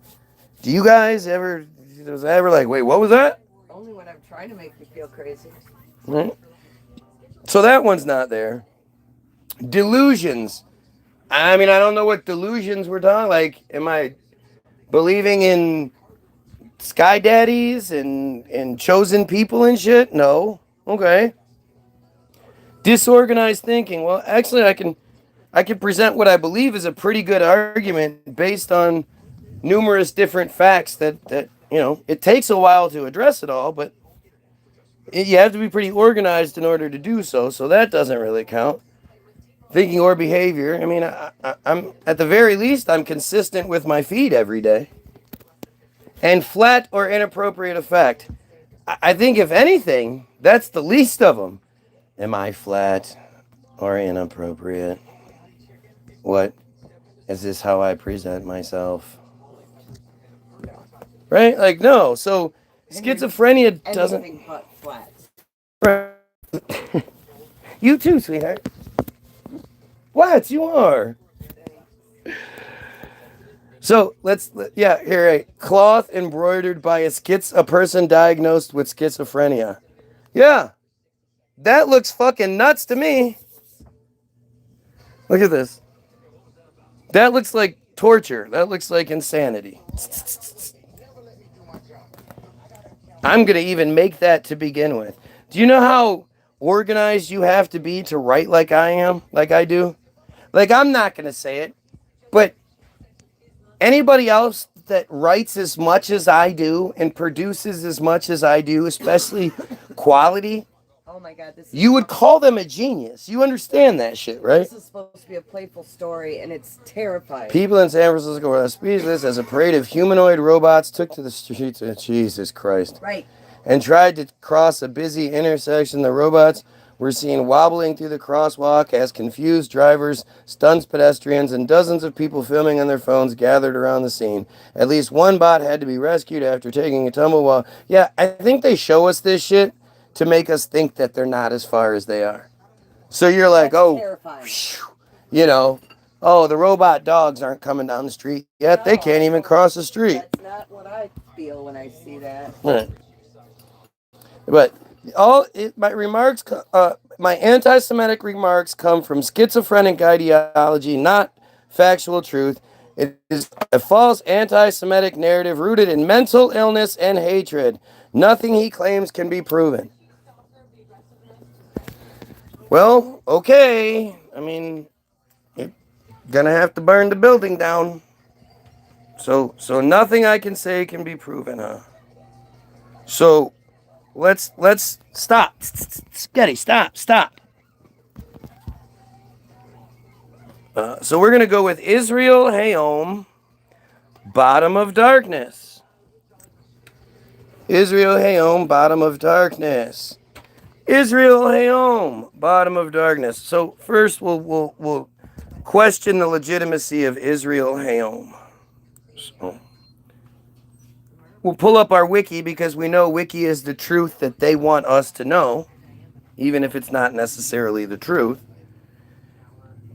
Do you guys ever, was I ever like, wait, what was that? Only when I'm trying to make you feel crazy. Right. So that one's not there. Delusions. I mean, I don't know what delusions we're talking. Like, am I believing in sky daddies and chosen people and shit? No. Okay. Disorganized thinking. Well, actually, I can present what I believe is a pretty good argument based on numerous different facts that it takes a while to address it all, but you have to be pretty organized in order to do so. So that doesn't really count. Thinking or behavior. I mean, I'm at the very least, I'm consistent with my feed every day. And flat or inappropriate effect. I think if anything, that's the least of them. Am I flat or inappropriate? What? Is this how I present myself? Right? Like, no. So schizophrenia doesn't. Anything but flat. Right. You too, sweetheart. What? You are. So here, right. Cloth embroidered by a person diagnosed with schizophrenia. Yeah. That looks fucking nuts to me. Look at this. That looks like torture. That looks like insanity. I'm going to even make that to begin with. Do you know how organized you have to be to write like I am? Like I do? Like, I'm not going to say it, but anybody else that writes as much as I do and produces as much as I do, especially quality, oh my God, you would call them a genius. You understand that shit, right? This is supposed to be a playful story, and it's terrifying. People in San Francisco were speechless as a parade of humanoid robots took to the streets of Jesus Christ. Right. And tried to cross a busy intersection. The robots were seen wobbling through the crosswalk as confused drivers, stunned pedestrians, and dozens of people filming on their phones gathered around the scene. At least one bot had to be rescued after taking a tumble while... Yeah, I think they show us this shit to make us think that they're not as far as they are. So you're like, That's oh, terrifying. you know, Oh, the robot dogs aren't coming down the street yet. They can't even cross the street. That's not what I feel when I see that. Right. But my anti-Semitic remarks come from schizophrenic ideology, not factual truth. It is a false anti-Semitic narrative rooted in mental illness and hatred. Nothing he claims can be proven. Well, okay. I mean, you're gonna have to burn the building down. So nothing I can say can be proven, huh? So let's stop. Sketty, stop. So we're gonna go with Israel Hayom, bottom of darkness. Israel Hayom, bottom of darkness. Israel Hayom, bottom of darkness. So first we'll question the legitimacy of Israel Hayom. So we'll pull up our wiki because we know wiki is the truth that they want us to know, even if it's not necessarily the truth.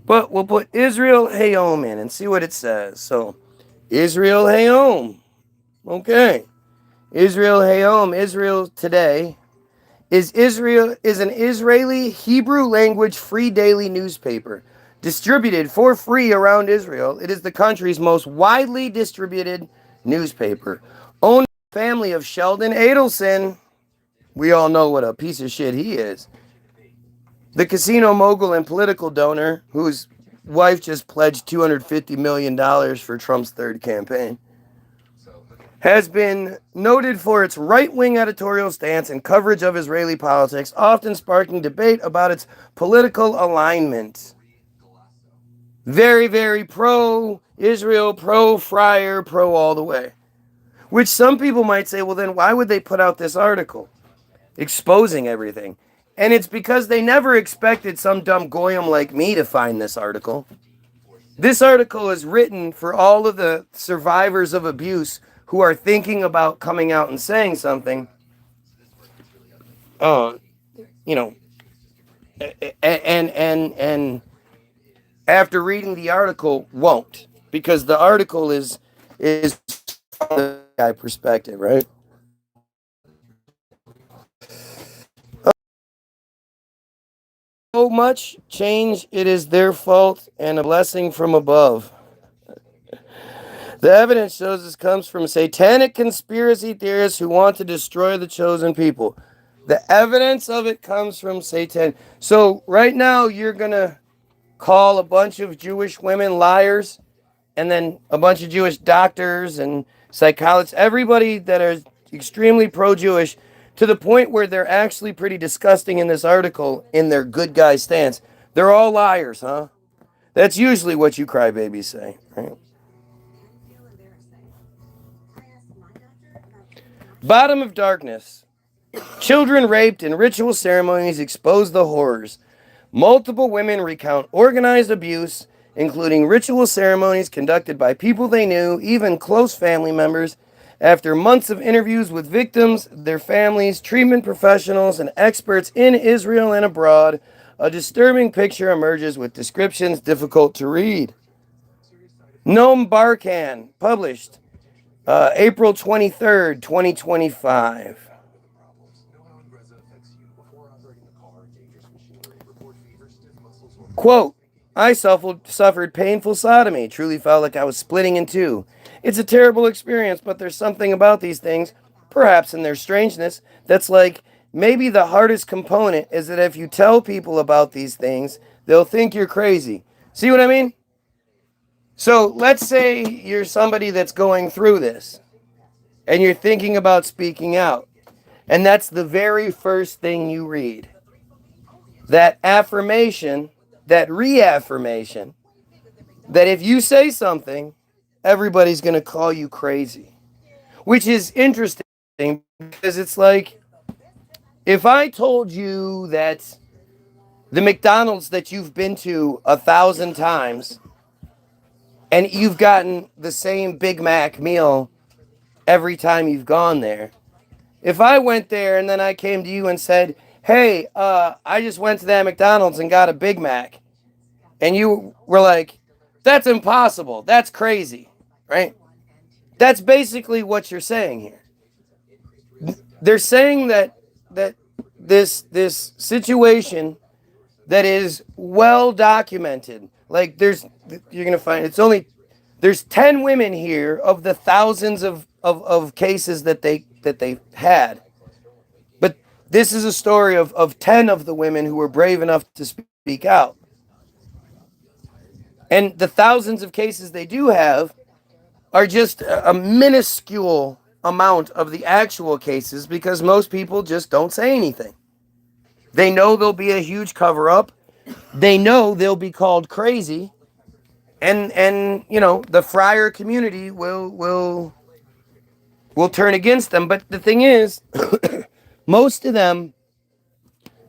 But we'll put Israel Hayom in and see what it says. So Israel Hayom. Okay. Israel Hayom, Israel Today, is an Israeli Hebrew language free daily newspaper distributed for free around Israel. It is the country's most widely distributed newspaper. Owned by the family of Sheldon Adelson. We all know what a piece of shit he is. The casino mogul and political donor whose wife just pledged $250 million for Trump's third campaign, has been noted for its right-wing editorial stance and coverage of Israeli politics, often sparking debate about its political alignment. Very, very pro-Israel, pro-Friar, pro all the way. Which some people might say, well then why would they put out this article exposing everything? And it's because they never expected some dumb Goyim like me to find this article. This article is written for all of the survivors of abuse who are thinking about coming out and saying something, you know, and after reading the article won't, because the article is from the guy perspective, right? So much change, it is their fault and a blessing from above. The evidence shows this comes from satanic conspiracy theorists who want to destroy the chosen people. The evidence of it comes from Satan. So right now you're going to call a bunch of Jewish women liars, and then a bunch of Jewish doctors and psychologists, everybody that are extremely pro-Jewish, to the point where they're actually pretty disgusting in this article in their good guy stance. They're all liars, huh? That's usually what you crybabies say, right? Bottom of darkness. Children raped in ritual ceremonies expose the horrors. Multiple women recount organized abuse, including ritual ceremonies conducted by people they knew, even close family members. After months of interviews with victims, their families, treatment professionals, and experts in Israel and abroad, a disturbing picture emerges with descriptions difficult to read. Noam Barkan, published April 23rd, 2025. Quote, I suffered painful sodomy, truly felt like I was splitting in two. It's a terrible experience, but there's something about these things, perhaps in their strangeness, that's like maybe the hardest component is that if you tell people about these things, they'll think you're crazy. See what I mean? So let's say you're somebody that's going through this and you're thinking about speaking out, and that's the very first thing you read. That affirmation, that reaffirmation, that if you say something, everybody's going to call you crazy. Which is interesting because it's like, if I told you that the McDonald's that you've been to 1,000 times and you've gotten the same Big Mac meal every time you've gone there, if I went there and then I came to you and said, hey, I just went to that McDonald's and got a Big Mac, and you were like, That's impossible. That's crazy, right? That's basically what you're saying here. They're saying that this situation that is well documented, like you're gonna find there's 10 women here of the thousands of cases that they had. But this is a story of 10 of the women who were brave enough to speak out. And the thousands of cases they do have are just a minuscule amount of the actual cases because most people just don't say anything. They know there'll be a huge cover up. They know they'll be called crazy. And you know, the friar community will turn against them. But the thing is, most of them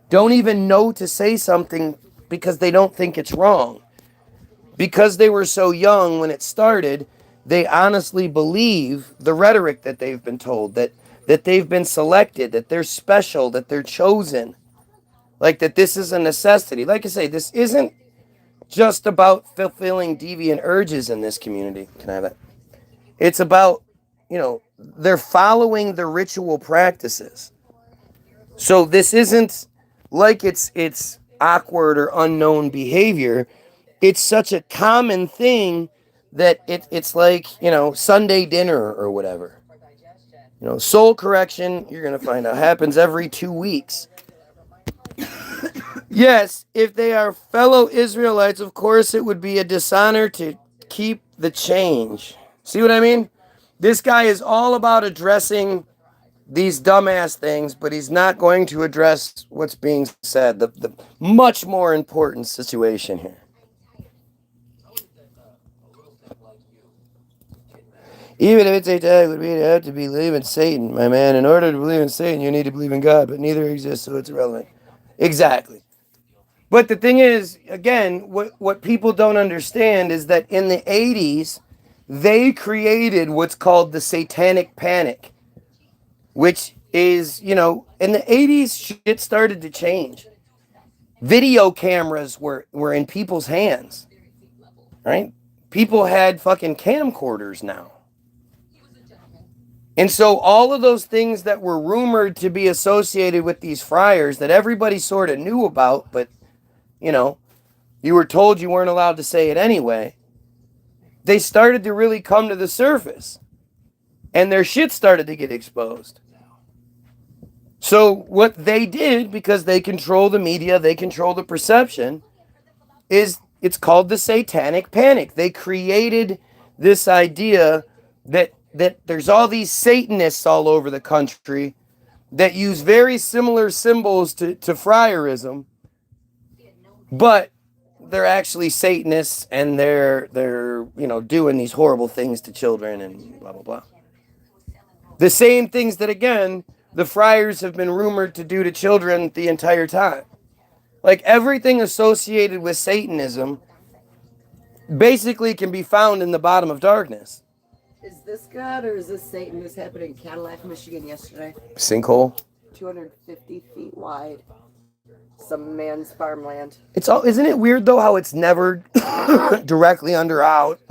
don't even know to say something because they don't think it's wrong. Because they were so young when it started, they honestly believe the rhetoric that they've been told, that they've been selected, that they're special, that they're chosen, like that this is a necessity. Like I say, this isn't just about fulfilling deviant urges in this community. Can I have that? It's about, you know, they're following the ritual practices. So this isn't like it's awkward or unknown behavior. It's such a common thing that it's like, you know, Sunday dinner or whatever. You know, soul correction, you're going to find out, happens every 2 weeks. Yes, if they are fellow Israelites, of course it would be a dishonor to keep the change. See what I mean? This guy is all about addressing these dumbass things, but he's not going to address what's being said, the much more important situation here. Even if it's satanic, would mean you have to believe in Satan, my man. In order to believe in Satan, you need to believe in God, but neither exists, so it's irrelevant. Exactly. But the thing is, again, what people don't understand is that in the 80s, they created what's called the satanic panic, which is, you know, in the 80s, shit started to change. Video cameras were in people's hands, right? People had fucking camcorders now. And so all of those things that were rumored to be associated with these friars that everybody sort of knew about, but, you know, you were told you weren't allowed to say it anyway, they started to really come to the surface. And their shit started to get exposed. So what they did, because they control the media, they control the perception, is it's called the satanic panic. They created this idea that there's all these Satanists all over the country that use very similar symbols to friarism, but they're actually Satanists and they're you know, doing these horrible things to children and blah blah blah. The same things that, again, the friars have been rumored to do to children the entire time. Like everything associated with Satanism basically can be found in the bottom of darkness. Is this God or is this Satan? This happened in Cadillac, Michigan yesterday. Sinkhole. 250 feet wide. Some man's farmland. It's all. Isn't it weird though how it's never directly under out?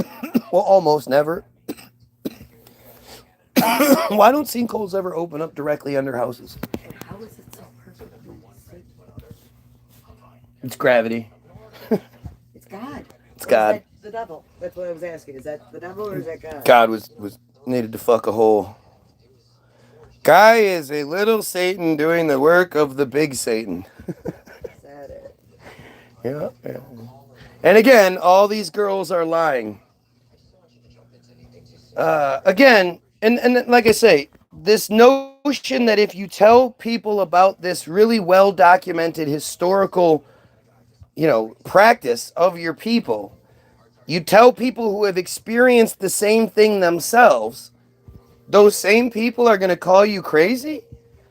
Well, almost never. Why don't sinkholes ever open up directly under houses? How is it so perfectly safe? It's gravity. It's God. It's God. Is that the devil? That's what I was asking. Is that the devil or is that God? God was needed to fuck a hole. Guy is a little Satan doing the work of the big Satan. Is that it? Yeah. And again, all these girls are lying. Again, and like I say, this notion that if you tell people about this really well documented historical, you know, practice of your people, you tell people who have experienced the same thing themselves, those same people are going to call you crazy?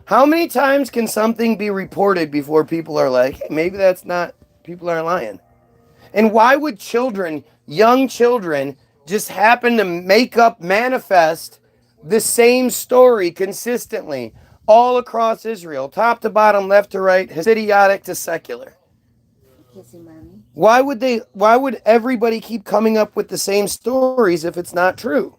How many times can something be reported before people are like, hey, maybe that's not, people aren't lying? And why would children, young children, just happen to make up, manifest the same story consistently all across Israel, top to bottom, left to right, Hasidic to secular? Kissing mommy. Why would everybody keep coming up with the same stories if it's not true?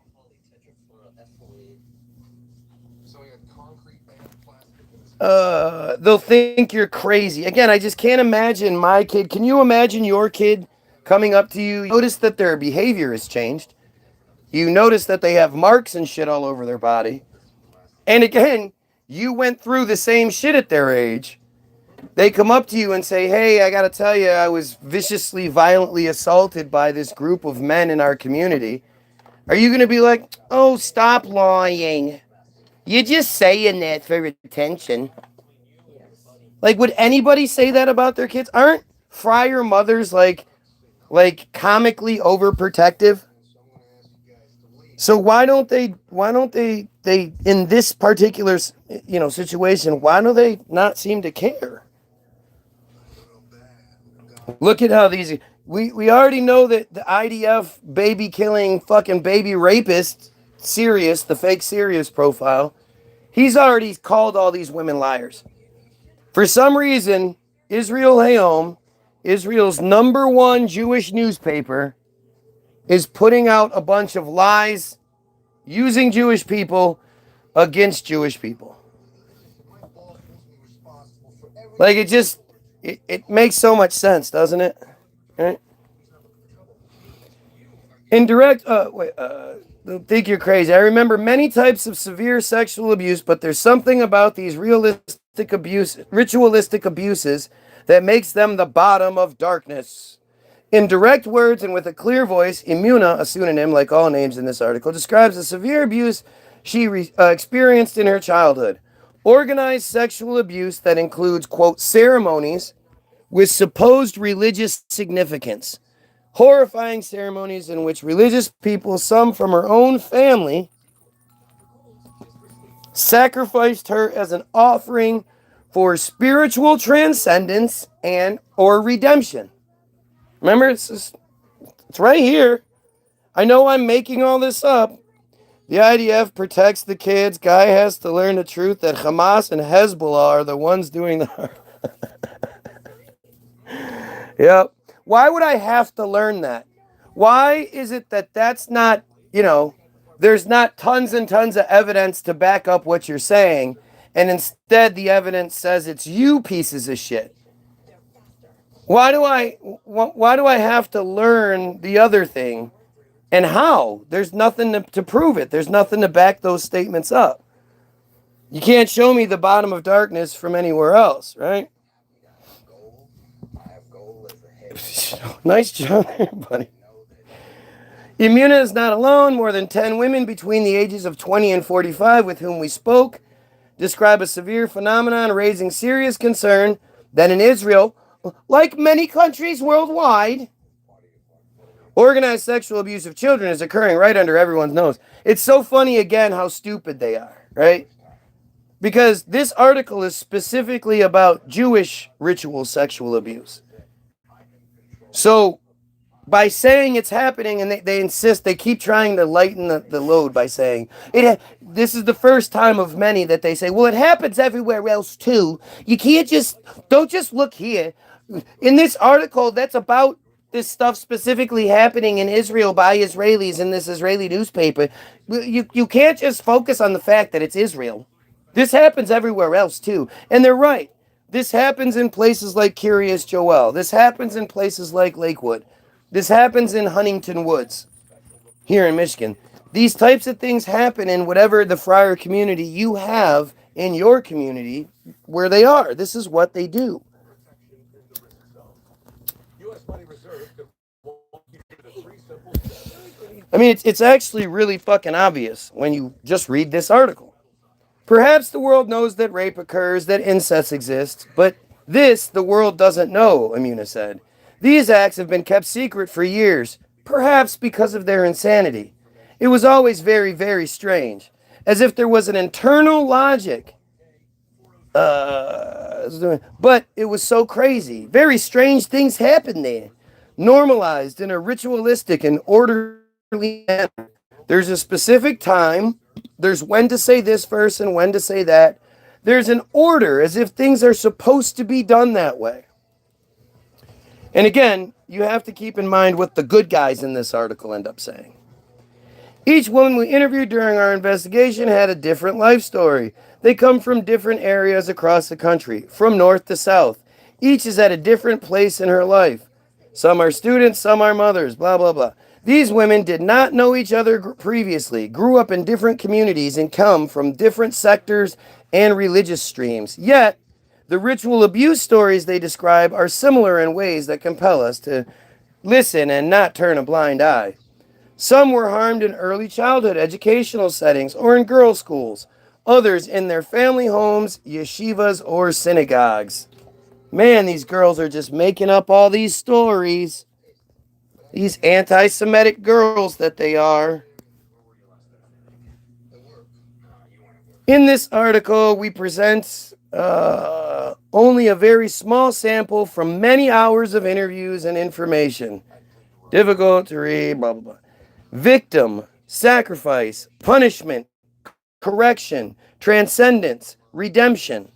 They'll think you're crazy. Again, I just can't imagine my kid. Can you imagine your kid coming up to you? You notice that their behavior has changed. You notice that they have marks and shit all over their body. And again, you went through the same shit at their age. They come up to you and say, hey, I got to tell you, I was viciously, violently assaulted by this group of men in our community. Are you going to be like, oh, stop lying? You're just saying that for attention. Like, would anybody say that about their kids? Aren't friar mothers like comically overprotective? So why don't they in this particular, situation, why do they not seem to care? Look at how these, we already know that the IDF baby killing fucking baby rapist, Sirius, the fake Sirius profile, he's already called all these women liars. For some reason, Israel Hayom, Israel's number one Jewish newspaper, is putting out a bunch of lies using Jewish people against Jewish people. Like, it makes so much sense, doesn't it? Right? Indirect, don't think you're crazy. I remember many types of severe sexual abuse, but there's something about these ritualistic abuses that makes them the bottom of darkness. In direct words and with a clear voice, Imuna, a pseudonym like all names in this article, describes the severe abuse she experienced in her childhood. Organized sexual abuse that includes, quote, ceremonies with supposed religious significance. Horrifying ceremonies in which religious people, some from her own family, sacrificed her as an offering for spiritual transcendence and or redemption. Remember, it's right here. I know I'm making all this up. The IDF protects the kids. Guy has to learn the truth that Hamas and Hezbollah are the ones doing the harm. Yep. Why would I have to learn that? Why is it that that's not, there's not tons and tons of evidence to back up what you're saying, and instead the evidence says it's you pieces of shit? Why do I have to learn the other thing? And how? There's nothing to prove it. There's nothing to back those statements up. You can't show me the bottom of darkness from anywhere else, right? Nice job there, buddy. Imuna is not alone. More than 10 women between the ages of 20 and 45 with whom we spoke describe a severe phenomenon raising serious concern that in Israel, like many countries worldwide, organized sexual abuse of children is occurring right under everyone's nose. It's so funny, again, how stupid they are, right? Because this article is specifically about Jewish ritual sexual abuse. So, by saying it's happening, and they insist, they keep trying to lighten the load by saying, this is the first time of many that they say, well, it happens everywhere else too. You don't just look here. In this article, that's about this stuff specifically happening in Israel by Israelis in this Israeli newspaper. You can't just focus on the fact that it's Israel. This happens everywhere else too. And they're right. This happens in places like Kiryas Joel. This happens in places like Lakewood. This happens in Huntington Woods here in Michigan. These types of things happen in whatever the friar community you have in your community where they are. This is what they do. I mean, it's actually really fucking obvious when you just read this article. Perhaps the world knows that rape occurs, that incest exists, but this the world doesn't know, Imuna said. These acts have been kept secret for years, perhaps because of their insanity. It was always very, very strange, as if there was an internal logic. But it was so crazy. Very strange things happened there, normalized in a ritualistic and orderly manner. There's a specific time. There's when to say this verse and when to say that. There's an order, as if things are supposed to be done that way. And again, you have to keep in mind what the good guys in this article end up saying. Each woman we interviewed during our investigation had a different life story. They come from different areas across the country, from north to south. Each is at a different place in her life. Some are students, some are mothers, blah, blah, blah. These women did not know each other previously, grew up in different communities, and come from different sectors and religious streams. Yet, the ritual abuse stories they describe are similar in ways that compel us to listen and not turn a blind eye. Some were harmed in early childhood educational settings or in girls' schools. Others in their family homes, yeshivas, or synagogues. Man, these girls are just making up all these stories. These anti-Semitic girls that they are. In this article, we present only a very small sample from many hours of interviews and information. Difficult to read, blah, blah, blah. Victim, sacrifice, punishment, correction, transcendence, redemption.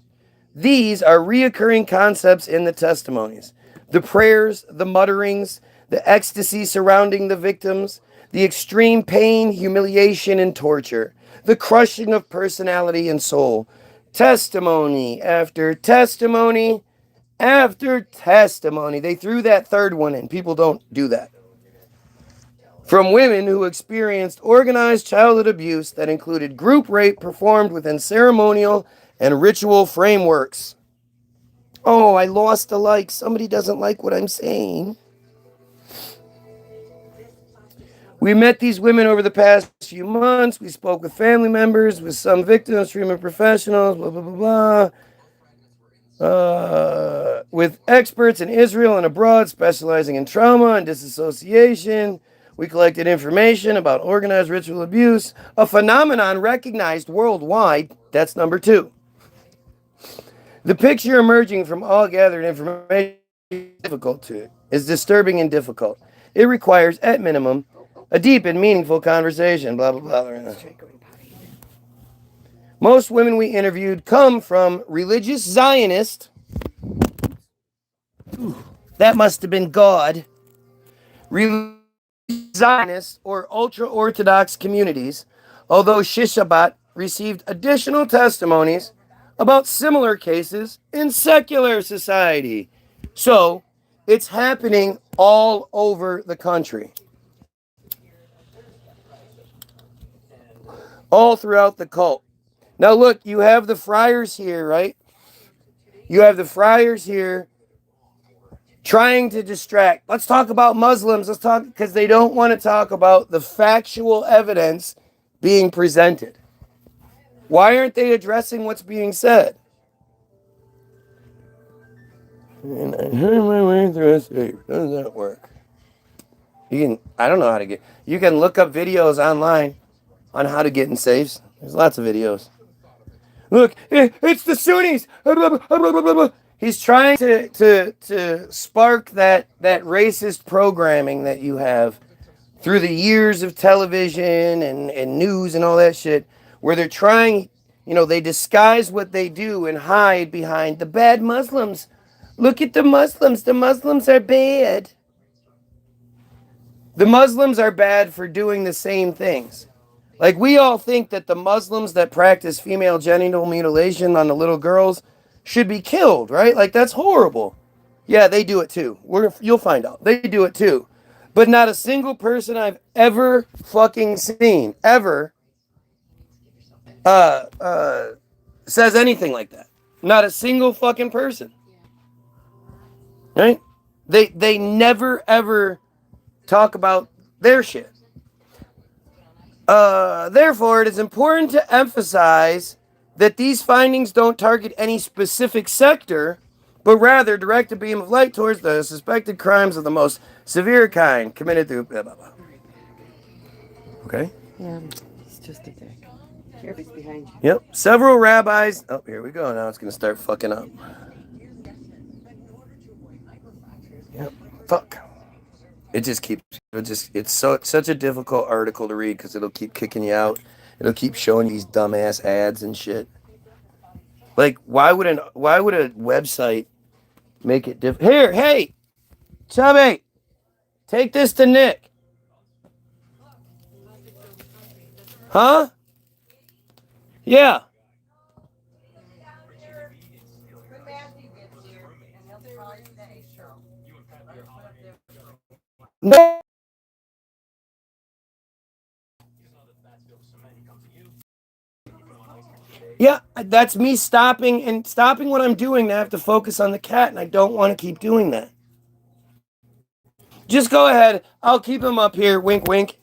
These are reoccurring concepts in the testimonies. The prayers, the mutterings, the ecstasy surrounding the victims, the extreme pain, humiliation, and torture, the crushing of personality and soul. Testimony after testimony after testimony. They threw that third one in. People don't do that. From women who experienced organized childhood abuse that included group rape performed within ceremonial and ritual frameworks. Oh, I lost a like. Somebody doesn't like what I'm saying. We met these women over the past few months. We spoke with family members, with some victims, treatment professionals, blah, blah, blah, blah. With experts in Israel and abroad specializing in trauma and disassociation. We collected information about organized ritual abuse, a phenomenon recognized worldwide. That's number 2. The picture emerging from all gathered information is disturbing and difficult. It requires, at minimum, a deep and meaningful conversation. Blah, blah, blah. Most women we interviewed come from religious Zionist. That must have been God. Zionist or ultra-Orthodox communities, although Shishabat received additional testimonies about similar cases in secular society. So, it's happening all over the country. All throughout the cult. Now look, you have the friars here, right? You have the friars here trying to distract. Let's talk about Muslims. Let's talk, because they don't want to talk about the factual evidence being presented. Why aren't they addressing what's being said? And I heard my way through a safe. Does that work? I don't know how to get, you can look up videos online on how to get in safes. There's lots of videos. Look, it's the Sunnis. He's trying to spark that racist programming that you have through the years of television and news and all that shit, where they're trying, they disguise what they do and hide behind the bad Muslims. Look at the Muslims. The Muslims are bad. The Muslims are bad for doing the same things. Like, we all think that the Muslims that practice female genital mutilation on the little girls should be killed, right? Like, that's horrible. Yeah, they do it too. You'll find out. They do it too. But not a single person I've ever fucking seen, ever, says anything like that. Not a single fucking person. Right? They never, ever talk about their shit. Therefore, it is important to emphasize that these findings don't target any specific sector, but rather direct a beam of light towards the suspected crimes of the most severe kind committed through blah, blah, blah. Okay? Yeah, it's just a dick. Here, he's behind you. Yep. Several rabbis. Oh, here we go. Now it's going to start fucking up. Yep. Fuck. It's such a difficult article to read because it'll keep kicking you out. It'll keep showing these dumbass ads and shit. Like, why would a website make it Here, hey! Chubby, take this to Nick. Huh? Yeah. No. Yeah, that's me stopping what I'm doing to have to focus on the cat, and I don't want to keep doing that. Just go ahead. I'll keep him up here. Wink, wink.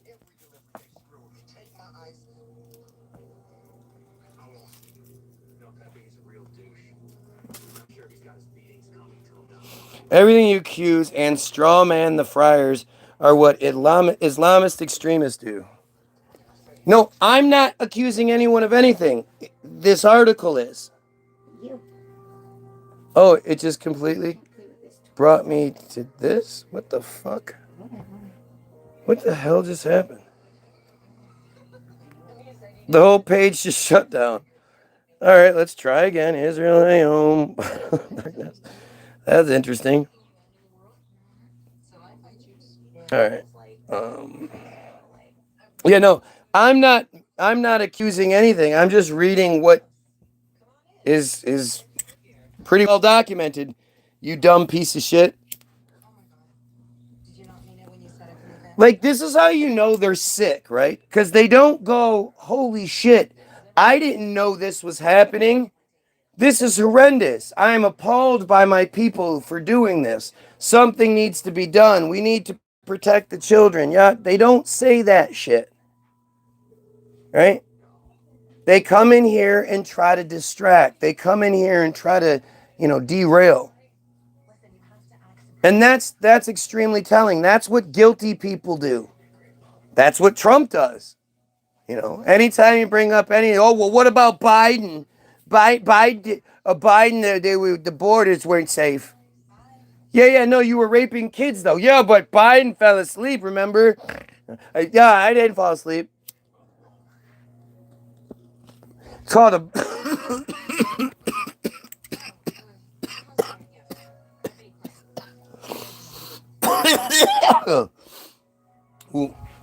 Everything you accuse and straw man the friars are what Islamist extremists do. No, I'm not accusing anyone of anything. This article is. Oh, it just completely brought me to this? What the fuck? What the hell just happened? The whole page just shut down. All right, let's try again. Israel, home. That's interesting. All right. Yeah, no, I'm not accusing anything. I'm just reading what is pretty well documented. You dumb piece of shit. Like, this is how you know they're sick, right? Because they don't go, holy shit, I didn't know this was happening. This is horrendous. I am appalled by my people for doing this. Something needs to be done. We need to protect the children. Yeah, they don't say that shit. Right? They come in here and try to distract. They come in here and try to, derail. And that's extremely telling. That's what guilty people do. That's what Trump does. Anytime you bring up what about Biden? Biden, the borders weren't safe. Yeah, no, you were raping kids though. Yeah, but Biden fell asleep, remember? Yeah, I didn't fall asleep. It's called a...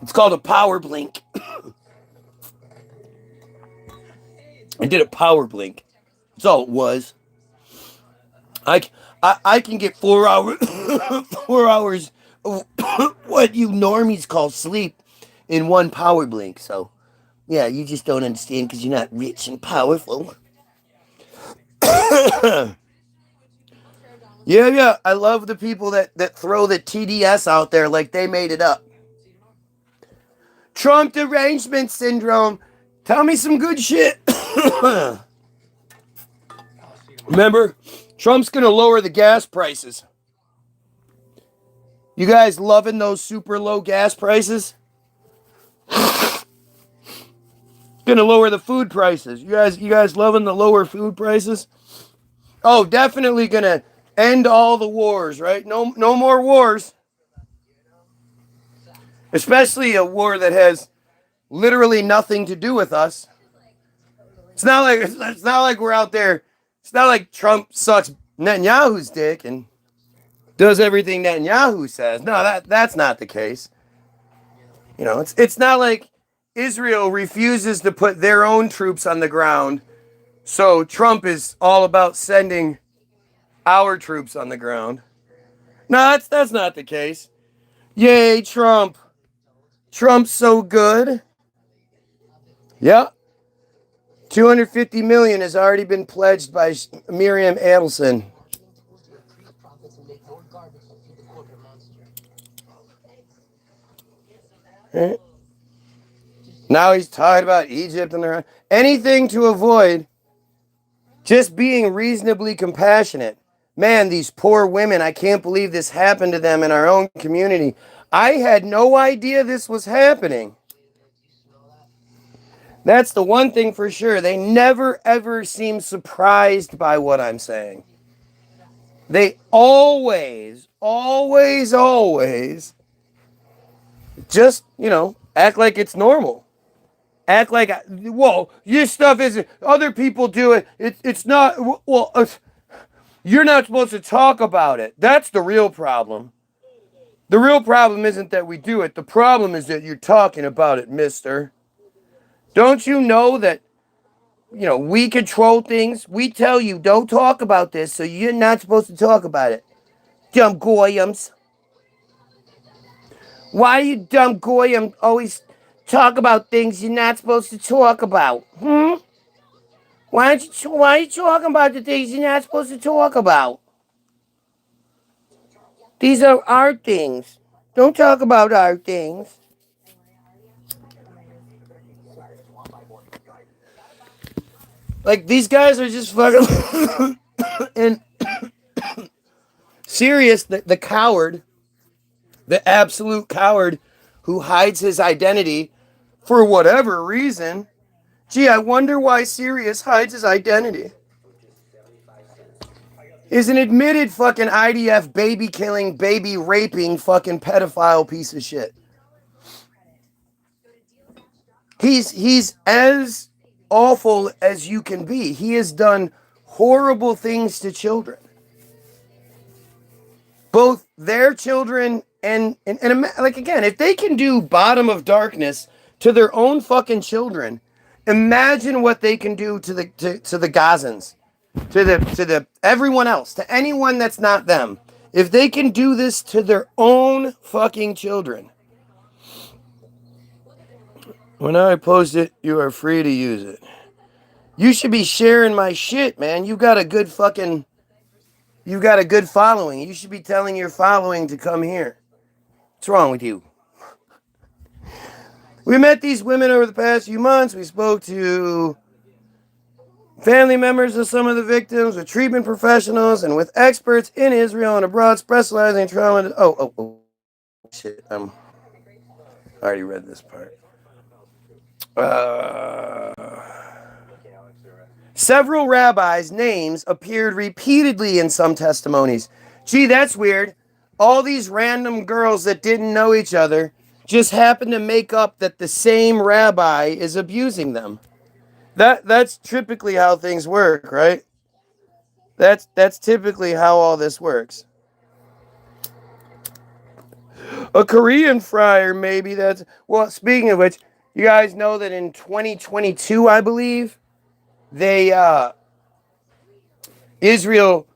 It's called a power blink. I did a power blink. That's all it was. I can get 4 hours 4 hours of what you normies call sleep in one power blink. So yeah, you just don't understand because you're not rich and powerful. Yeah. I love the people that throw the TDS out there like they made it up. Trump derangement syndrome. Tell me some good shit. Remember, Trump's going to lower the gas prices. You guys loving those super low gas prices? Going to lower the food prices. You guys loving the lower food prices? Oh, definitely going to end all the wars, right? No more wars. Especially a war that has literally nothing to do with us. It's not like we're out there. It's not like Trump sucks Netanyahu's dick and does everything Netanyahu says. No, that's not the case. It's not like Israel refuses to put their own troops on the ground, so Trump is all about sending our troops on the ground. No, that's not the case. Yay, Trump. Trump's so good. Yeah. 250 million has already been pledged by Miriam Adelson. Right. Now he's talking about Egypt and anything to avoid just being reasonably compassionate. Man, these poor women, I can't believe this happened to them in our own community. I had no idea this was happening. That's the one thing for sure. They never, ever seem surprised by what I'm saying. They always just, act like it's normal. Act like, whoa, your stuff isn't, other people do it. It's not, well, you're not supposed to talk about it. That's the real problem. The real problem isn't that we do it. The problem is that you're talking about it, mister. Don't you know that, we control things? We tell you, don't talk about this, so you're not supposed to talk about it. Dumb goyams. Why do you dumb goyim always talk about things you're not supposed to talk about? Why are you talking about the things you're not supposed to talk about? These are our things. Don't talk about our things. Like, these guys are just fucking... and Sirius, the coward, the absolute coward who hides his identity for whatever reason. Gee, I wonder why Sirius hides his identity. Is an admitted fucking IDF baby killing, baby raping fucking pedophile piece of shit. He's as awful as you can be. He has done horrible things to children. Both their children and like, again, if they can do bottom of darkness to their own fucking children, imagine what they can do to the Gazans, to the everyone else, to anyone that's not them. If they can do this to their own fucking children. When I post it, you are free to use it. You should be sharing my shit, man. You got a good following. You should be telling your following to come here. What's wrong with you? We met these women over the past few months. We spoke to family members of some of the victims, with treatment professionals, and with experts in Israel and abroad specializing in trauma. Oh, shit. I already read this part. Several rabbis' names appeared repeatedly in some testimonies. Gee, that's weird. All these random girls that didn't know each other just happen to make up that the same rabbi is abusing them. That's typically how things work, right? That's typically how all this works. A Korean friar, maybe that's... Well, speaking of which, you guys know that in 2022, I believe, Israel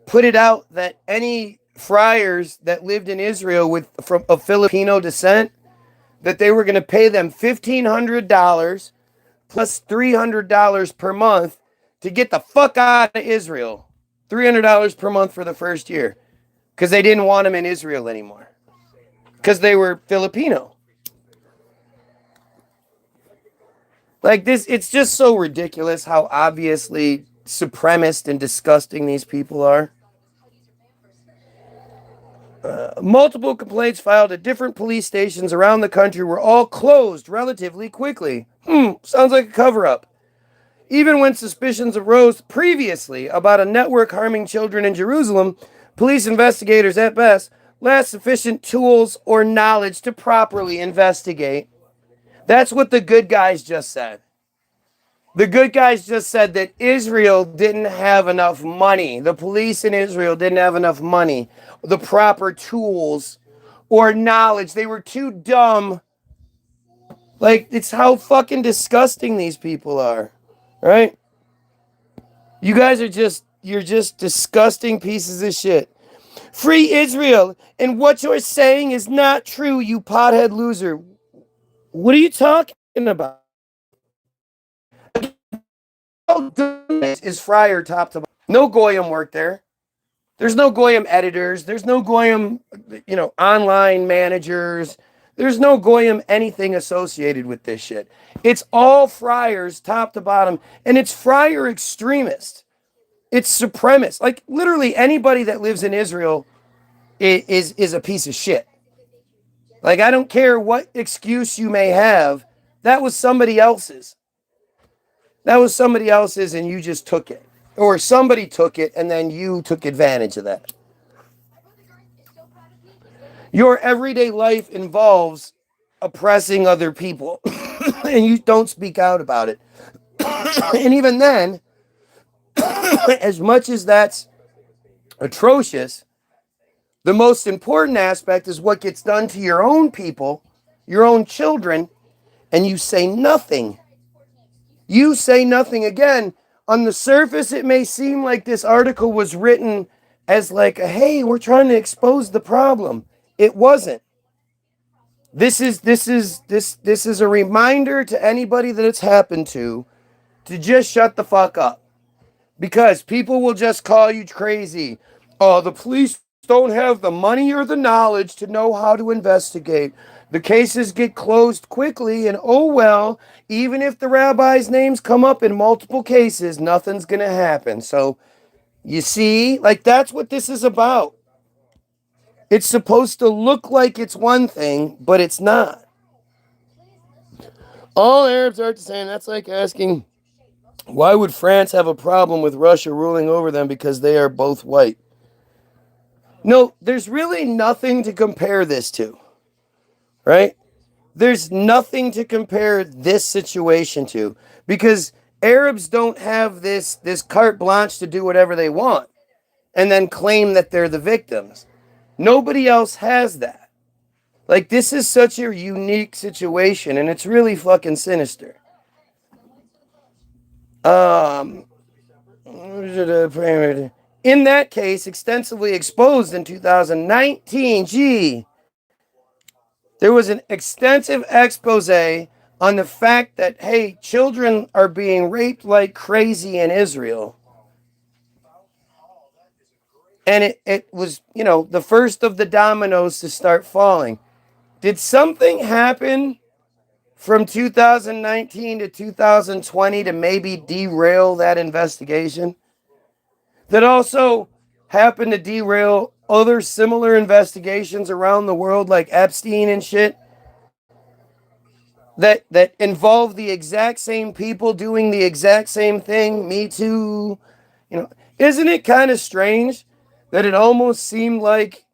put it out that any friars that lived in Israel of Filipino descent, that they were going to pay them $1,500 plus $300 per month to get the fuck out of Israel. $300 per month for the first year, because they didn't want them in Israel anymore, because they were Filipino. Like this, it's just so ridiculous how obviously supremacist and disgusting these people are. Multiple complaints filed at different police stations around the country were all closed relatively quickly. Sounds like a cover-up. Even when suspicions arose previously about a network harming children in Jerusalem, police investigators at best lacked sufficient tools or knowledge to properly investigate. That's what the good guys just said. The good guys just said that Israel didn't have enough money. The police in Israel didn't have enough money, the proper tools or knowledge. They were too dumb. Like, it's how fucking disgusting these people are, right? You guys you're just disgusting pieces of shit. Free Israel, and what you're saying is not true, you pothead loser. What are you talking about? Is Friar top to bottom. No Goyim work there. There's no Goyim editors. There's no Goyim, online managers. There's no Goyim anything associated with this shit. It's all friars top to bottom, and it's friar extremist. It's supremacist. Like, literally anybody that lives in Israel is a piece of shit. Like, I don't care what excuse you may have. That was somebody else's. And you just took it. Or somebody took it and then you took advantage of that. Your everyday life involves oppressing other people. And you don't speak out about it. And even then, as much as that's atrocious, The most important aspect is what gets done to your own people, your own children, and you say nothing. You say nothing. Again, on the surface, it may seem like this article was written as like, hey, we're trying to expose the problem. It wasn't. This is a reminder to anybody that it's happened to just shut the fuck up. Because people will just call you crazy. Oh, the police don't have the money or the knowledge to know how to investigate. The cases get closed quickly, and oh well, even if the rabbi's names come up in multiple cases, nothing's going to happen. So, you see, like that's what this is about. It's supposed to look like it's one thing, but it's not. All Arabs are the same. That's like asking, why would France have a problem with Russia ruling over them because they are both white? No, there's really nothing to compare this to, right? There's nothing to compare this situation to because Arabs don't have this carte blanche to do whatever they want and then claim that they're the victims. Nobody else has that. Like, this is such a unique situation, and it's really fucking sinister. In that case, extensively exposed in 2019, there was an extensive expose on the fact that, hey, children are being raped like crazy in Israel. And it was, the first of the dominoes to start falling. Did something happen from 2019 to 2020 to maybe derail that investigation? That also happened to derail other similar investigations around the world, like Epstein and shit, that involve the exact same people doing the exact same thing. Me Too. Isn't it kind of strange that it almost seemed like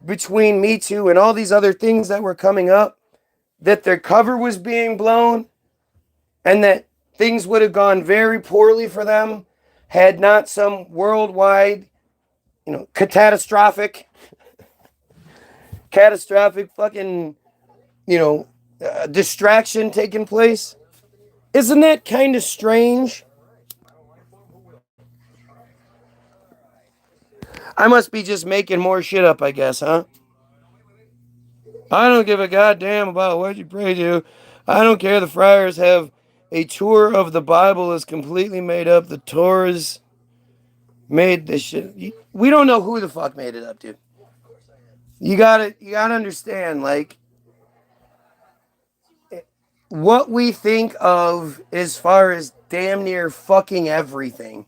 between Me Too and all these other things that were coming up, that their cover was being blown and that things would have gone very poorly for them had not some worldwide, catastrophic fucking, distraction taking place? Isn't that kind of strange? I must be just making more shit up, I guess, huh? I don't give a goddamn about what you pray to. I don't care. The friars have a tour of the Bible is completely made up. The Torah's made this shit. We don't know who the fuck made it up, dude. You gotta understand, like, what we think of as far as damn near fucking everything,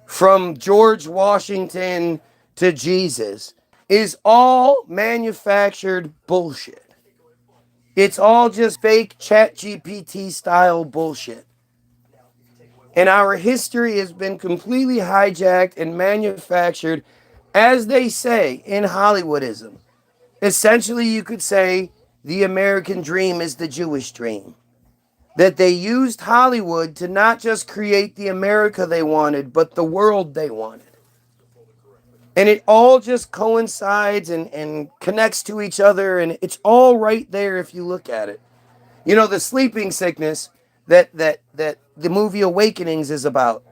from George Washington to Jesus, is all manufactured bullshit. It's all just fake ChatGPT style bullshit. And our history has been completely hijacked and manufactured, as they say, in Hollywoodism. Essentially, you could say the American dream is the Jewish dream. That they used Hollywood to not just create the America they wanted, but the world they wanted. And it all just coincides and connects to each other, and it's all right there if you look at it. The sleeping sickness that the movie Awakenings is about,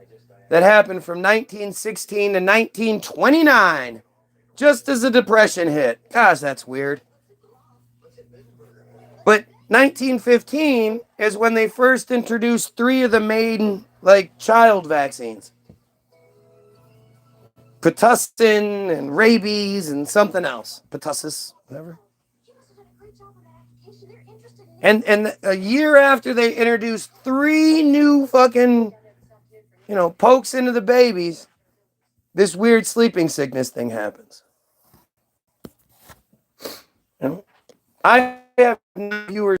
that happened from 1916 to 1929, just as the Depression hit. Gosh, that's weird. But 1915 is when they first introduced 3 of the main, child vaccines. Pertussin and rabies and something else. Pertussis, whatever. And a year after they introduced 3 new fucking, pokes into the babies, this weird sleeping sickness thing happens. I have viewers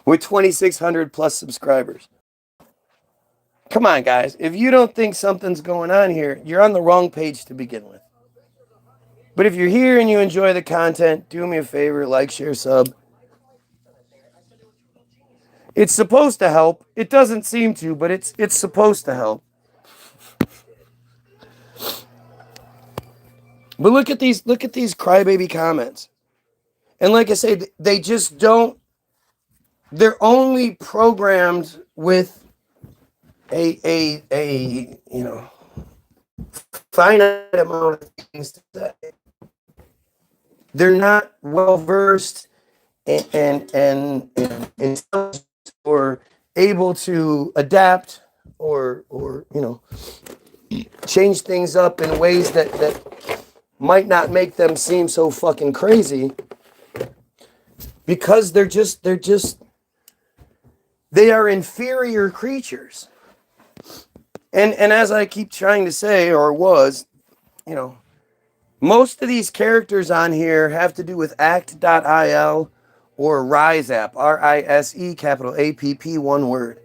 with 2,600 plus subscribers. Come on, guys. If you don't think something's going on here, you're on the wrong page to begin with. But if you're here and you enjoy the content, do me a favor, like, share, sub. It's supposed to help. It doesn't seem to, but it's supposed to help. But look at these crybaby comments. And like I say, they just don't, they're only programmed with a finite amount of things to say. They're not well versed and or able to adapt or change things up in ways that might not make them seem so fucking crazy, because they are inferior creatures. And as I keep trying to say, or was, most of these characters on here have to do with act.il or Rise app, RISE, capital APP, one word.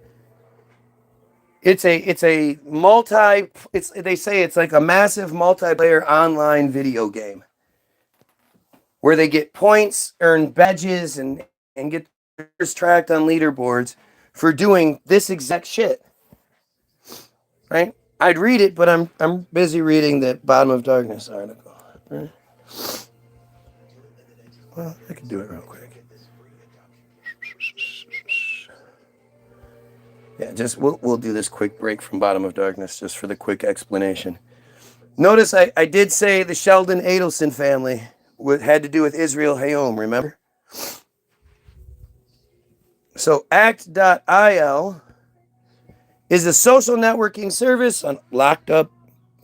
They say it's like a massive multiplayer online video game where they get points, earn badges, and get tracked on leaderboards for doing this exact shit. Right? I'd read it, but I'm busy reading the Bottom of Darkness article. Right? Well, I could do it real quick. Yeah, just we'll do this quick break from Bottom of Darkness just for the quick explanation. Notice I did say the Sheldon Adelson family had to do with Israel Hayom, remember? So act.il is a social networking service on locked up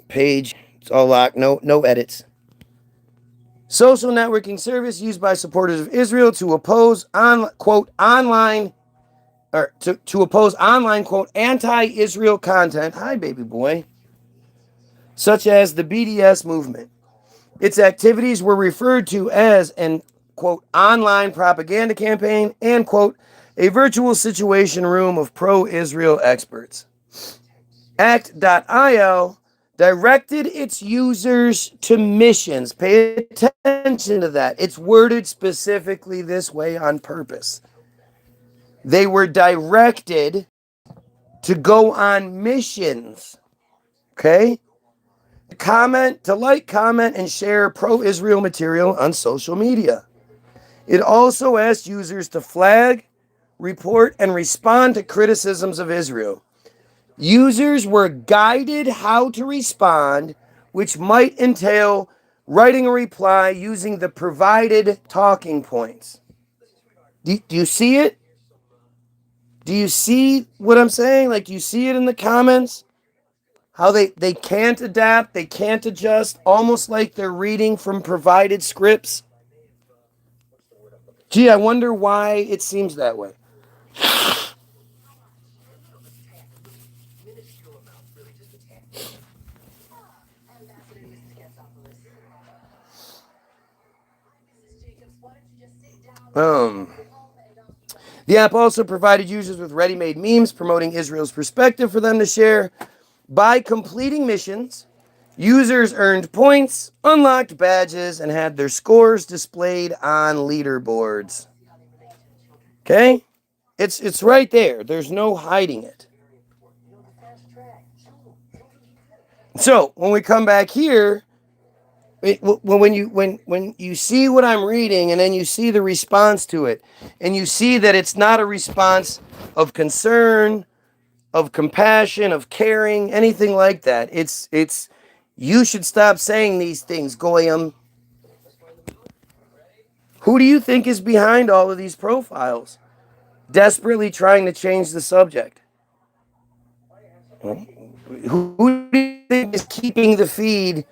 page. It's all locked, no edits. Social networking service used by supporters of Israel to oppose quote online quote anti-Israel content. Hi, baby boy. Such as the BDS movement. Its activities were referred to as an quote online propaganda campaign and quote a virtual situation room of pro-Israel experts. Act.il directed its users to missions. Pay attention to that. It's worded specifically this way on purpose. They were directed to go on missions. Okay? To like, comment, and share pro-Israel material on social media. It also asked users to flag, report, and respond to criticisms of Israel. Users were guided how to respond, which might entail writing a reply using the provided talking points. Do you see it? Do you see what I'm saying? Like, do you see it in the comments? How they can't adapt, they can't adjust, almost like they're reading from provided scripts. Gee, I wonder why it seems that way. The app also provided users with ready-made memes promoting Israel's perspective for them to share. By completing missions, users earned points, unlocked badges, and had their scores displayed on leaderboards. Okay? It's right there. There's no hiding it. So, when we come back here, when you see what I'm reading and then you see the response to it, and you see that it's not a response of concern, of compassion, of caring, anything like that. It's you should stop saying these things, Goyim. Who do you think is behind all of these profiles? Desperately trying to change the subject. Who do you think is keeping the feed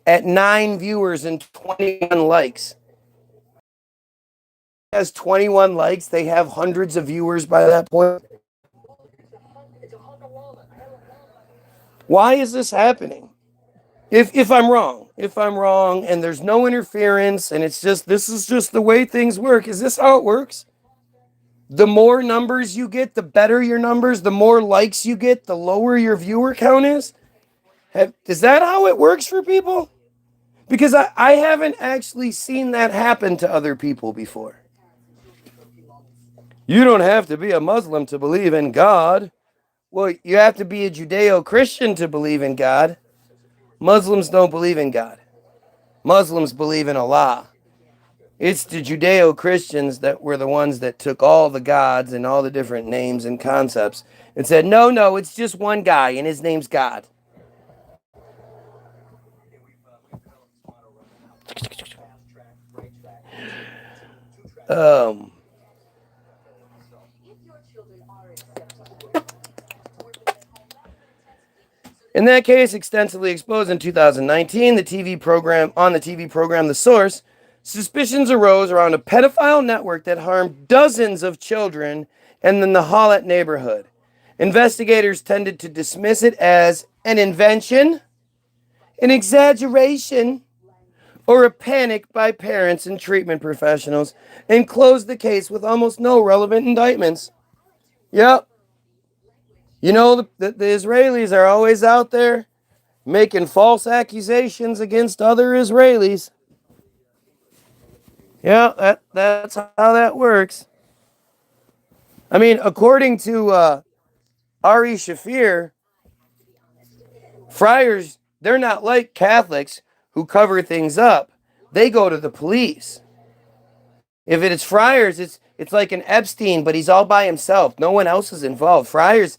at 9 viewers and 21 likes? Has 21 likes, they have hundreds of viewers by that point. Why is this happening? If I'm wrong, and there's no interference, and this is just the way things work. Is this how it works? The more numbers you get, the better your numbers. The more likes you get, the lower your viewer count is. Is that how it works for people? Because I haven't actually seen that happen to other people before. You don't have to be a Muslim to believe in God. Well, you have to be a Judeo-Christian to believe in God. Muslims don't believe in God. Muslims believe in Allah. It's the Judeo-Christians that were the ones that took all the gods and all the different names and concepts and said, no, it's just one guy and his name's God. In that case, extensively exposed in 2019, the TV program The Source, suspicions arose around a pedophile network that harmed dozens of children in the Nahalat neighborhood. Investigators tended to dismiss it as an invention, an exaggeration, or a panic by parents and treatment professionals, and closed the case with almost no relevant indictments. Yep. You know, the Israelis are always out there making false accusations against other Israelis. Yeah, that's how that works. I mean, according to Ari Shafir, friars, they're not like Catholics who cover things up. They go to the police. If it's friars, it's like an Epstein, but he's all by himself. No one else is involved. Friars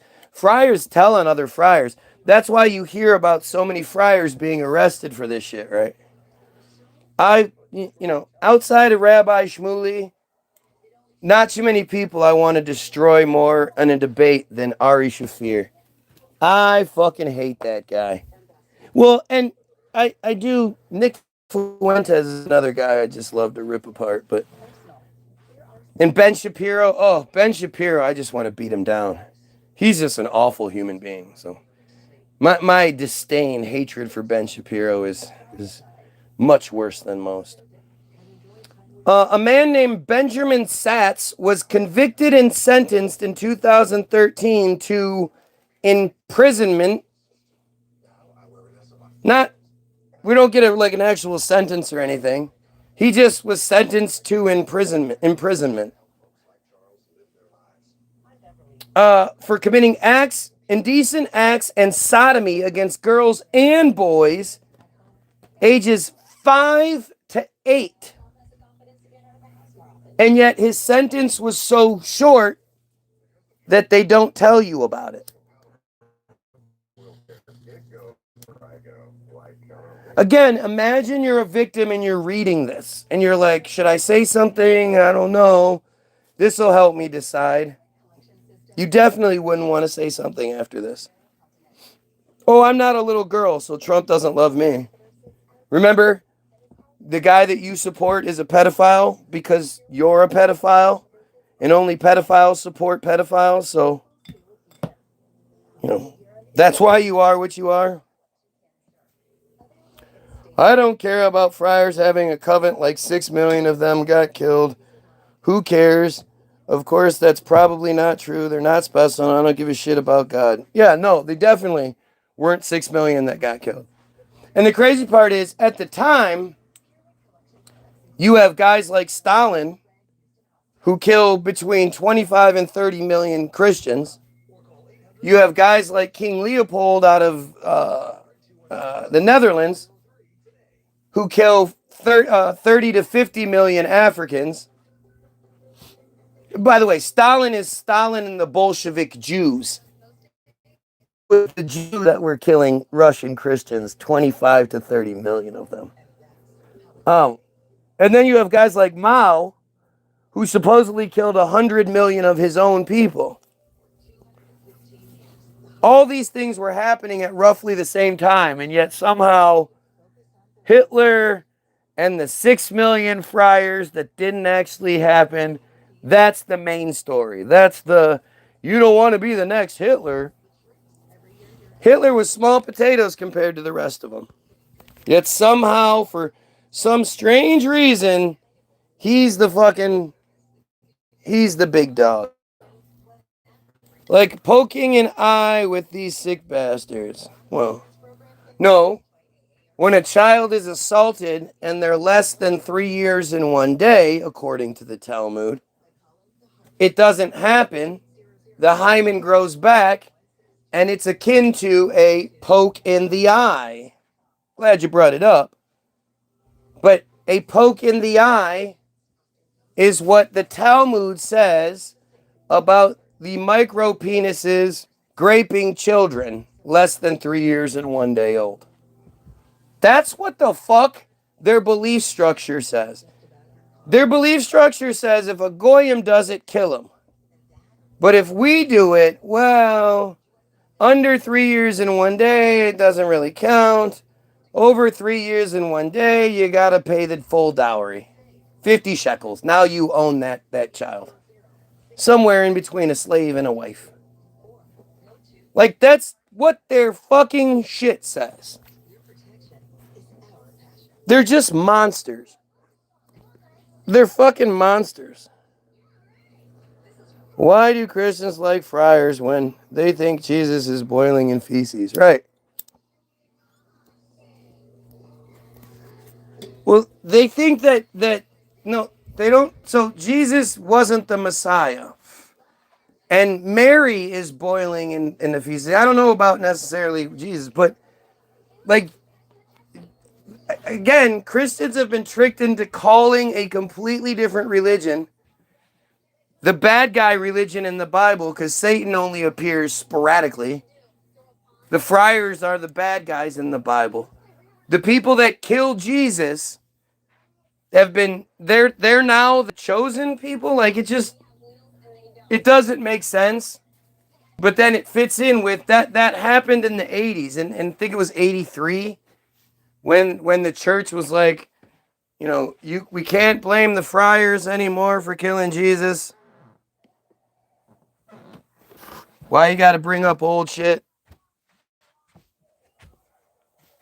tell on other friars. That's why you hear about so many friars being arrested for this shit, right? Outside of Rabbi Shmuley, not too many people I want to destroy more in a debate than Ari Shafir. I fucking hate that guy. Well, and I do. Nick Fuentes is another guy I just love to rip apart, but. And Ben Shapiro, I just want to beat him down. He's just an awful human being. So my disdain, hatred for Ben Shapiro is much worse than most. A man named Benjamin Satz was convicted and sentenced in 2013 to imprisonment. We don't get an actual sentence or anything. He just was sentenced to imprisonment. For committing indecent acts, and sodomy against girls and boys ages 5 to 8. And yet his sentence was so short that they don't tell you about it. Again, imagine you're a victim and you're reading this and you're like, should I say something? I don't know. This will help me decide. You definitely wouldn't want to say something after this. Oh, I'm not a little girl, so Trump doesn't love me. Remember, the guy that you support is a pedophile because you're a pedophile, and only pedophiles support pedophiles, so, that's why you are what you are. I don't care about friars having a covenant like 6 million of them got killed. Who cares? Of course, that's probably not true. They're not special. I don't give a shit about God. Yeah, no, they definitely weren't 6 million that got killed. And the crazy part is, at the time, you have guys like Stalin who killed between 25 and 30 million Christians. You have guys like King Leopold out of the Netherlands who kill 30 to 50 million Africans. By the way, Stalin is Stalin and the Bolshevik Jews. With the Jews that were killing Russian Christians, 25 to 30 million of them. And then you have guys like Mao, who supposedly killed 100 million of his own people. All these things were happening at roughly the same time, and yet somehow Hitler and the 6 million friars that didn't actually happen, that's the main story. That's you don't want to be the next Hitler. Hitler was small potatoes compared to the rest of them. Yet somehow, for some strange reason, he's the big dog. Like poking an eye with these sick bastards. Well, no. When a child is assaulted and they're less than 3 years in 1 day, according to the Talmud, it doesn't happen. The hymen grows back, and it's akin to a poke in the eye. Glad you brought it up. But a poke in the eye is what the Talmud says about the micro penises graping children less than 3 years and 1 day old. That's what the fuck their belief structure says. Their belief structure says if a Goyim does it, kill him. But if we do it, well, under 3 years and 1 day, it doesn't really count. Over 3 years and 1 day, you gotta pay the full dowry. 50 shekels. Now you own that child. Somewhere in between a slave and a wife. Like, that's what their fucking shit says. They're just monsters. They're fucking monsters. Why do Christians like friars when they think Jesus is boiling in feces? Right. Well, they think that no, they don't. So Jesus wasn't the Messiah. And Mary is boiling in the feces. I don't know about necessarily Jesus, but like, again, Christians have been tricked into calling a completely different religion the bad guy religion in the Bible because Satan only appears sporadically. The friars are the bad guys in the Bible. The people that killed Jesus have been, they're now the chosen people. Like, it doesn't make sense. But then it fits in with that happened in the 80s, and I think it was 83 when the church was like, we can't blame the friars anymore for killing Jesus. Why you got to bring up old shit?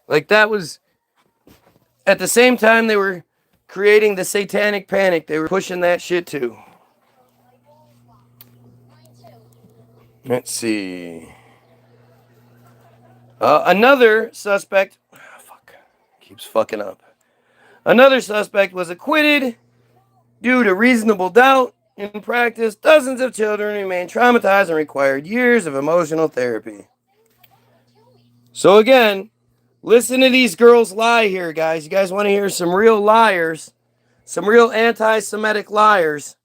Like, that was at the same time they were creating the satanic panic. They were pushing that shit too. Let's see. Another suspect. Keeps fucking up. Another suspect was acquitted due to reasonable doubt. In practice, dozens of children remained traumatized and required years of emotional therapy. So again, listen to these girls lie here, guys. You guys want to hear some real liars, some real anti-Semitic liars.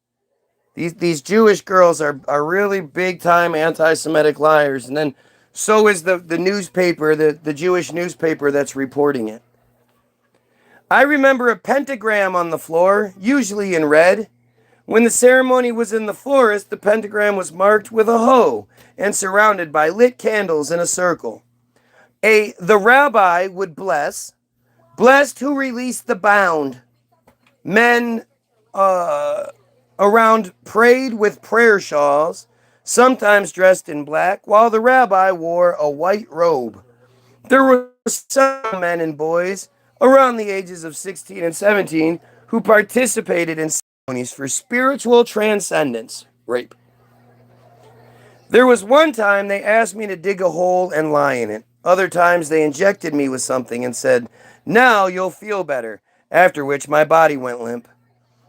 These Jewish girls are really big-time anti-Semitic liars. And then so is the newspaper, the Jewish newspaper that's reporting it. I remember a pentagram on the floor, usually in red. When the ceremony was in the forest, the pentagram was marked with a hoe and surrounded by lit candles in a circle. The rabbi would blessed who released the bound. Men around prayed with prayer shawls, sometimes dressed in black, while the rabbi wore a white robe. There were some men and boys around the ages of 16 and 17 who participated in ceremonies for spiritual transcendence, rape. There was one time they asked me to dig a hole and lie in it. Other times they injected me with something and said, "Now you'll feel better," after which my body went limp.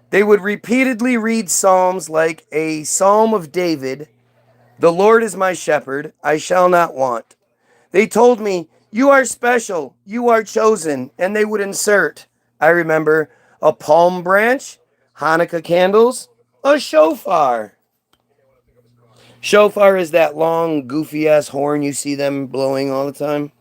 They would repeatedly read psalms like a Psalm of David, "The Lord is my shepherd, I shall not want." They told me, "You are special, you are chosen," and they would insert, I remember, a palm branch, Hanukkah candles, a shofar. Shofar is that long, goofy-ass horn you see them blowing all the time.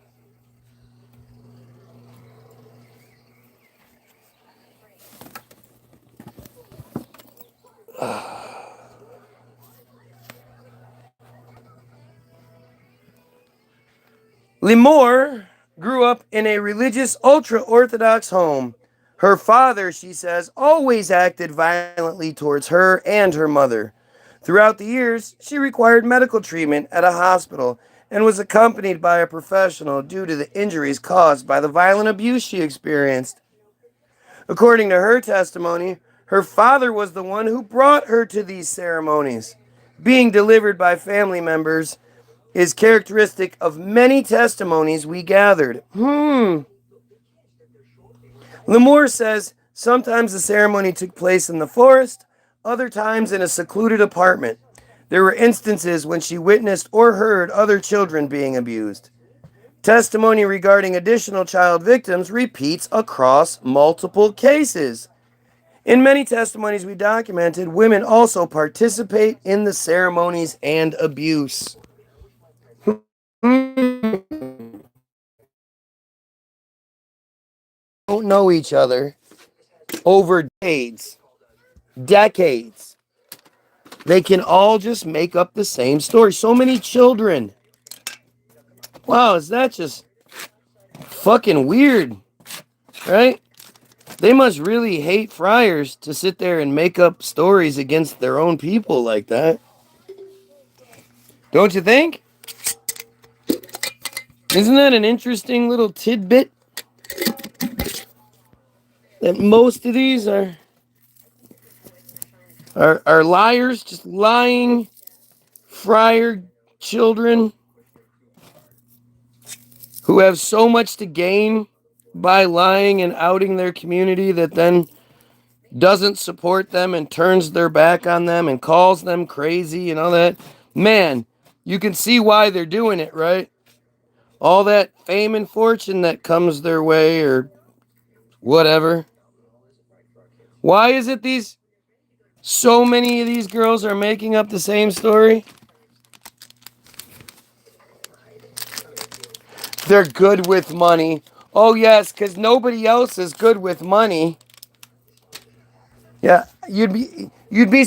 Limor grew up in a religious ultra-Orthodox home. Her father, she says, always acted violently towards her and her mother. Throughout the years, she required medical treatment at a hospital and was accompanied by a professional due to the injuries caused by the violent abuse she experienced. According to her testimony, her father was the one who brought her to these ceremonies. Being delivered by family members is characteristic of many testimonies we gathered. Limor says sometimes the ceremony took place in the forest, other times in a secluded apartment. There were instances when she witnessed or heard other children being abused. Testimony regarding additional child victims repeats across multiple cases. In many testimonies we documented, women also participate in the ceremonies and abuse. Don't know each other over decades. They can all just make up the same story. So many children. Wow, is that just fucking weird, right? They must really hate friars to sit there and make up stories against their own people like that. Don't you think? Isn't that an interesting little tidbit? That most of these are liars, just lying friar children who have so much to gain by lying and outing their community that then doesn't support them and turns their back on them and calls them crazy and all that. Man, you can see why they're doing it, right? All that fame and fortune that comes their way or whatever. Why is it so many of these girls are making up the same story? They're good with money. Oh yes, because nobody else is good with money. Yeah, you'd be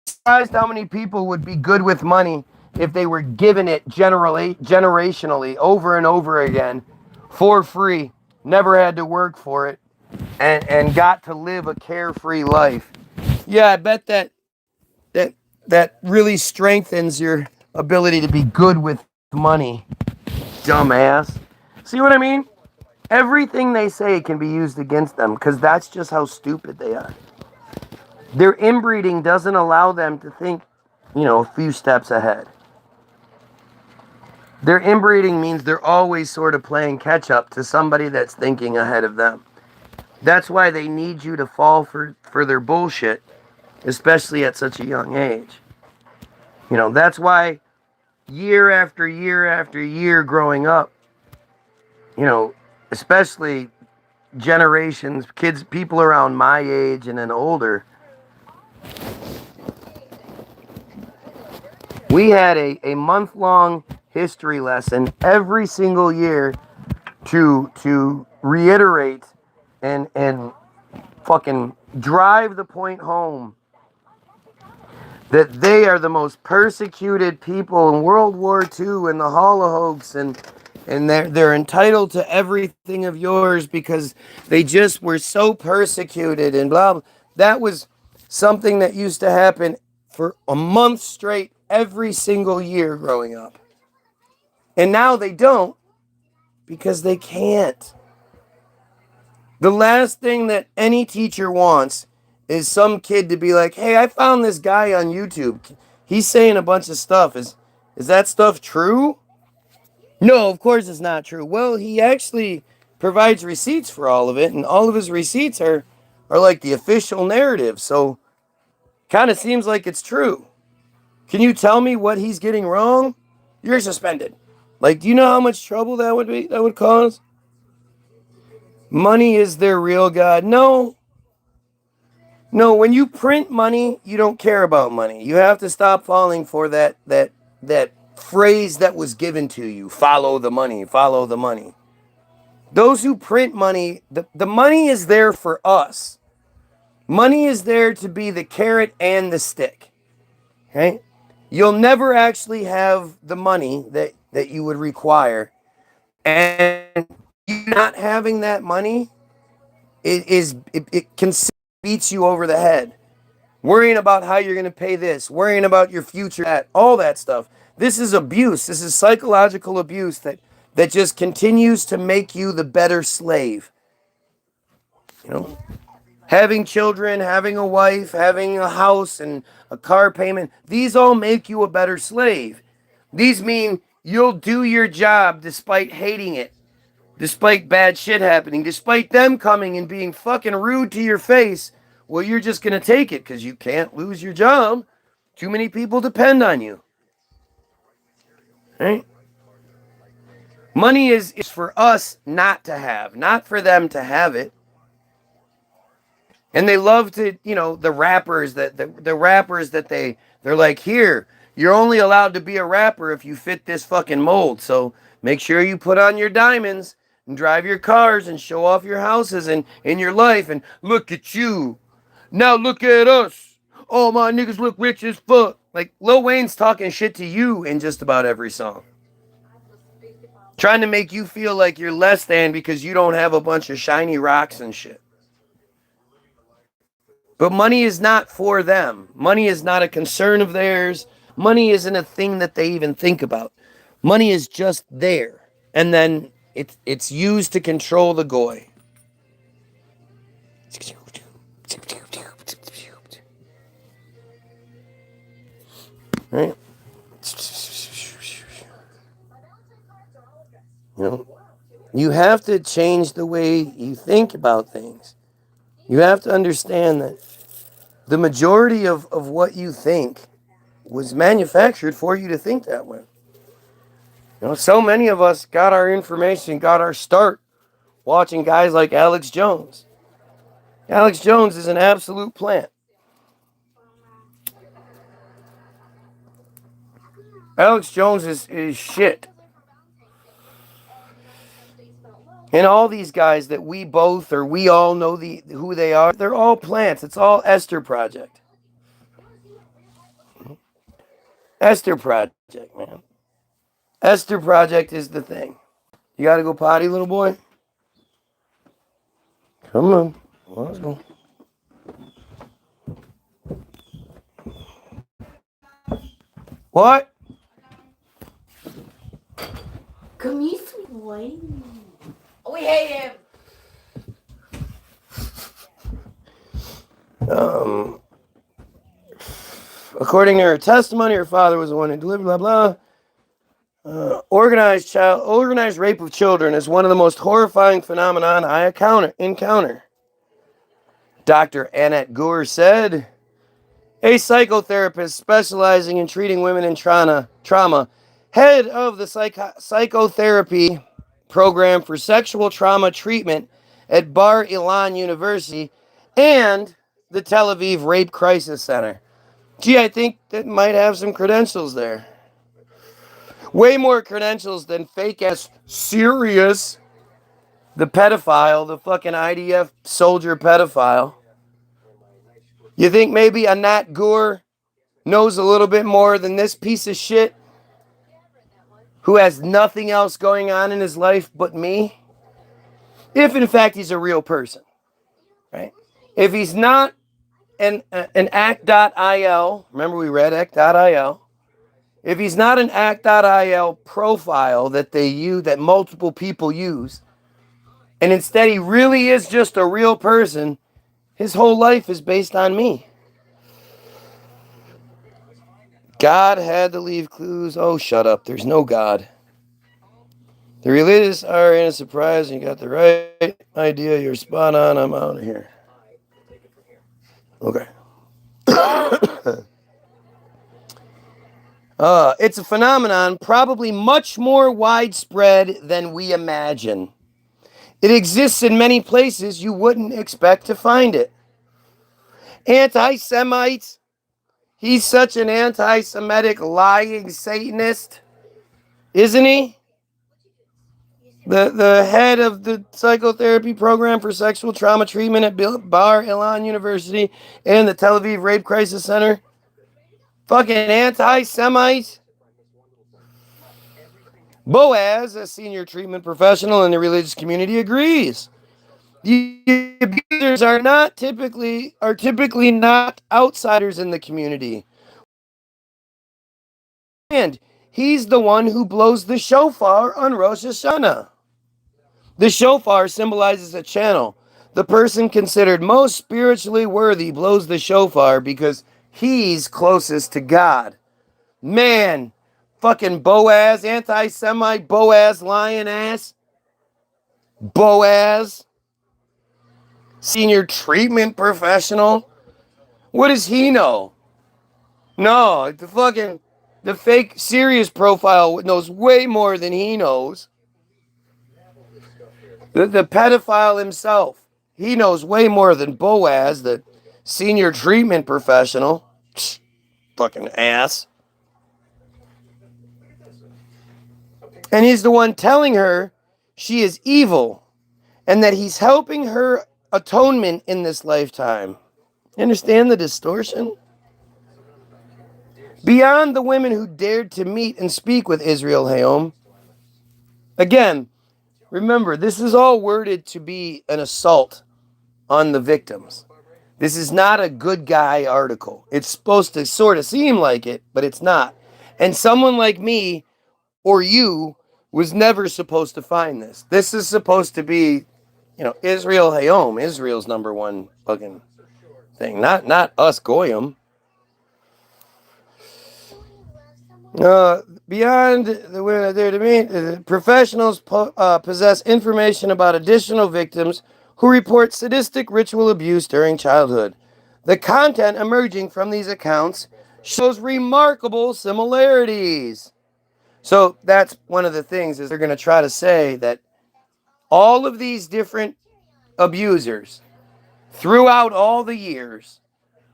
surprised how many people would be good with money if they were given it generationally over and over again for free, never had to work for it, and got to live a carefree life. Yeah, I bet that that really strengthens your ability to be good with money, dumbass. See what I mean? Everything they say can be used against them because that's just how stupid they are. Their inbreeding doesn't allow them to think, a few steps ahead. Their inbreeding means they're always sort of playing catch up to somebody that's thinking ahead of them. That's why they need you to fall for their bullshit, especially at such a young age. That's why year after year after year growing up, especially generations, kids, people around my age and then older, we had a month-long history lesson every single year to reiterate and fucking drive the point home that they are the most persecuted people in World War II and the Holocaust, and they're entitled to everything of yours because they just were so persecuted and blah, blah. That was something that used to happen for a month straight every single year growing up. And now they don't because they can't. The last thing that any teacher wants is some kid to be like, hey, I found this guy on YouTube. He's saying a bunch of stuff. Is that stuff true? No, of course it's not true. Well, he actually provides receipts for all of it, and all of his receipts are like the official narrative. So kind of seems like it's true. Can you tell me what he's getting wrong? You're suspended. Like, do you know how much trouble that would cause? Money is their real God. No, when you print money, you don't care about money. You have to stop falling for that phrase that was given to you. Follow the money, follow the money. Those who print money, the money is there for us. Money is there to be the carrot and the stick. Okay? You'll never actually have the money that you would require. And you not having that money, it can beats you over the head. Worrying about how you're going to pay this, worrying about your future, all that stuff. This is abuse. This is psychological abuse that just continues to make you the better slave. Having children, having a wife, having a house and a car payment, these all make you a better slave. These mean you'll do your job despite hating it, despite bad shit happening, despite them coming and being fucking rude to your face. Well, you're just going to take it because you can't lose your job. Too many people depend on you. Right? Money is for us not to have, not for them to have it. And they love to, the rappers the rappers that they're like, here, you're only allowed to be a rapper if you fit this fucking mold. So make sure you put on your diamonds and drive your cars and show off your houses and in your life and look at you. Now look at us. Oh, my niggas look rich as fuck. Like Lil Wayne's talking shit to you in just about every song. Trying to make you feel like you're less than because you don't have a bunch of shiny rocks and shit. But money is not for them. Money is not a concern of theirs. Money isn't a thing that they even think about. Money is just there. And then it's used to control the goy. Right? You have to change the way you think about things. You have to understand that the majority of what you think was manufactured for you to think that way. So many of us got our information, got our start watching guys like Alex Jones. Alex Jones is an absolute plant. Alex Jones is shit. And all these guys that we all know who they are, they're all plants. It's all Esther Project. Esther Project, man. Esther Project is the thing. You gotta go potty, little boy? Come on. Let's go. What? Come here, sweet boy. Oh, we hate him. According to her testimony, her father was the one who delivered, blah, blah. Organized rape of children is one of the most horrifying phenomenon I encounter. Dr. Annette Gore said, a psychotherapist specializing in treating women in trauma, head of the psychotherapy program for sexual trauma treatment at Bar Ilan University and the Tel Aviv Rape Crisis Center. Gee, I think that might have some credentials there. Way more credentials than fake-ass Sirius, the pedophile, the fucking IDF soldier pedophile. You think maybe Anat Gur knows a little bit more than this piece of shit who has nothing else going on in his life but me? If in fact he's a real person, right? If he's not an act.il, remember we read act.il, if he's not an act.il profile that multiple people use, and instead he really is just a real person, his whole life is based on me. God had to leave clues. Oh, shut up. There's no God. The religious are in a surprise, and you got the right idea. You're spot on. I'm out of here. Okay. It's a phenomenon probably much more widespread than we imagine. It exists in many places you wouldn't expect to find it. Anti-Semites. He's such an anti-Semitic lying Satanist, isn't he? The head of the psychotherapy program for sexual trauma treatment at Bar Ilan University and the Tel Aviv Rape Crisis Center. Fucking anti-Semite. Boaz, a senior treatment professional in the religious community, agrees. The abusers are typically not outsiders in the community. And he's the one who blows the shofar on Rosh Hashanah. The shofar symbolizes a channel. The person considered most spiritually worthy blows the shofar because he's closest to God. Man, fucking Boaz, anti-Semite Boaz, lion ass. Boaz, senior treatment professional. What does he know? No, the fake Sirius profile knows way more than he knows. The pedophile himself, he knows way more than Boaz, the senior treatment professional. Fucking ass. And he's the one telling her she is evil and that he's helping her atonement in this lifetime. You understand the distortion? Beyond the women who dared to meet and speak with Israel Hayom, again, remember, this is all worded to be an assault on the victims. This is not a good guy article. It's supposed to sort of seem like it, but it's not. And someone like me or you was never supposed to find this. This is supposed to be, Israel Hayom, Israel's number one fucking thing, not us Goyim. Beyond the women there to meet, professionals possess information about additional victims who report sadistic ritual abuse during childhood. The content emerging from these accounts shows remarkable similarities. So that's one of the things, is they're going to try to say that all of these different abusers throughout all the years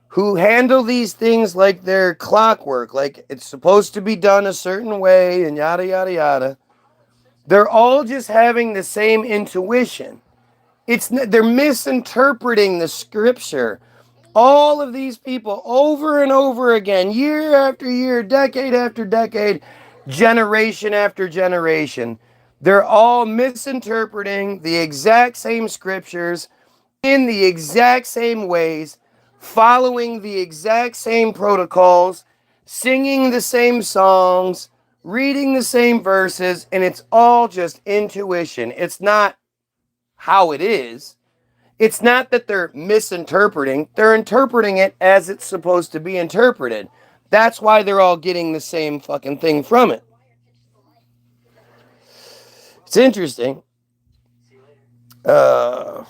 who handle these things like they're clockwork, like it's supposed to be done a certain way and yada, yada, yada. They're all just having the same intuition. They're misinterpreting the scripture. All of these people over and over again, year after year, decade after decade, generation after generation, they're all misinterpreting the exact same scriptures in the exact same ways, following the exact same protocols, singing the same songs, reading the same verses, and it's all just intuition. It's not how it is. It's not that they're misinterpreting. They're interpreting it as it's supposed to be interpreted. That's why they're all getting the same fucking thing from it. It's interesting. The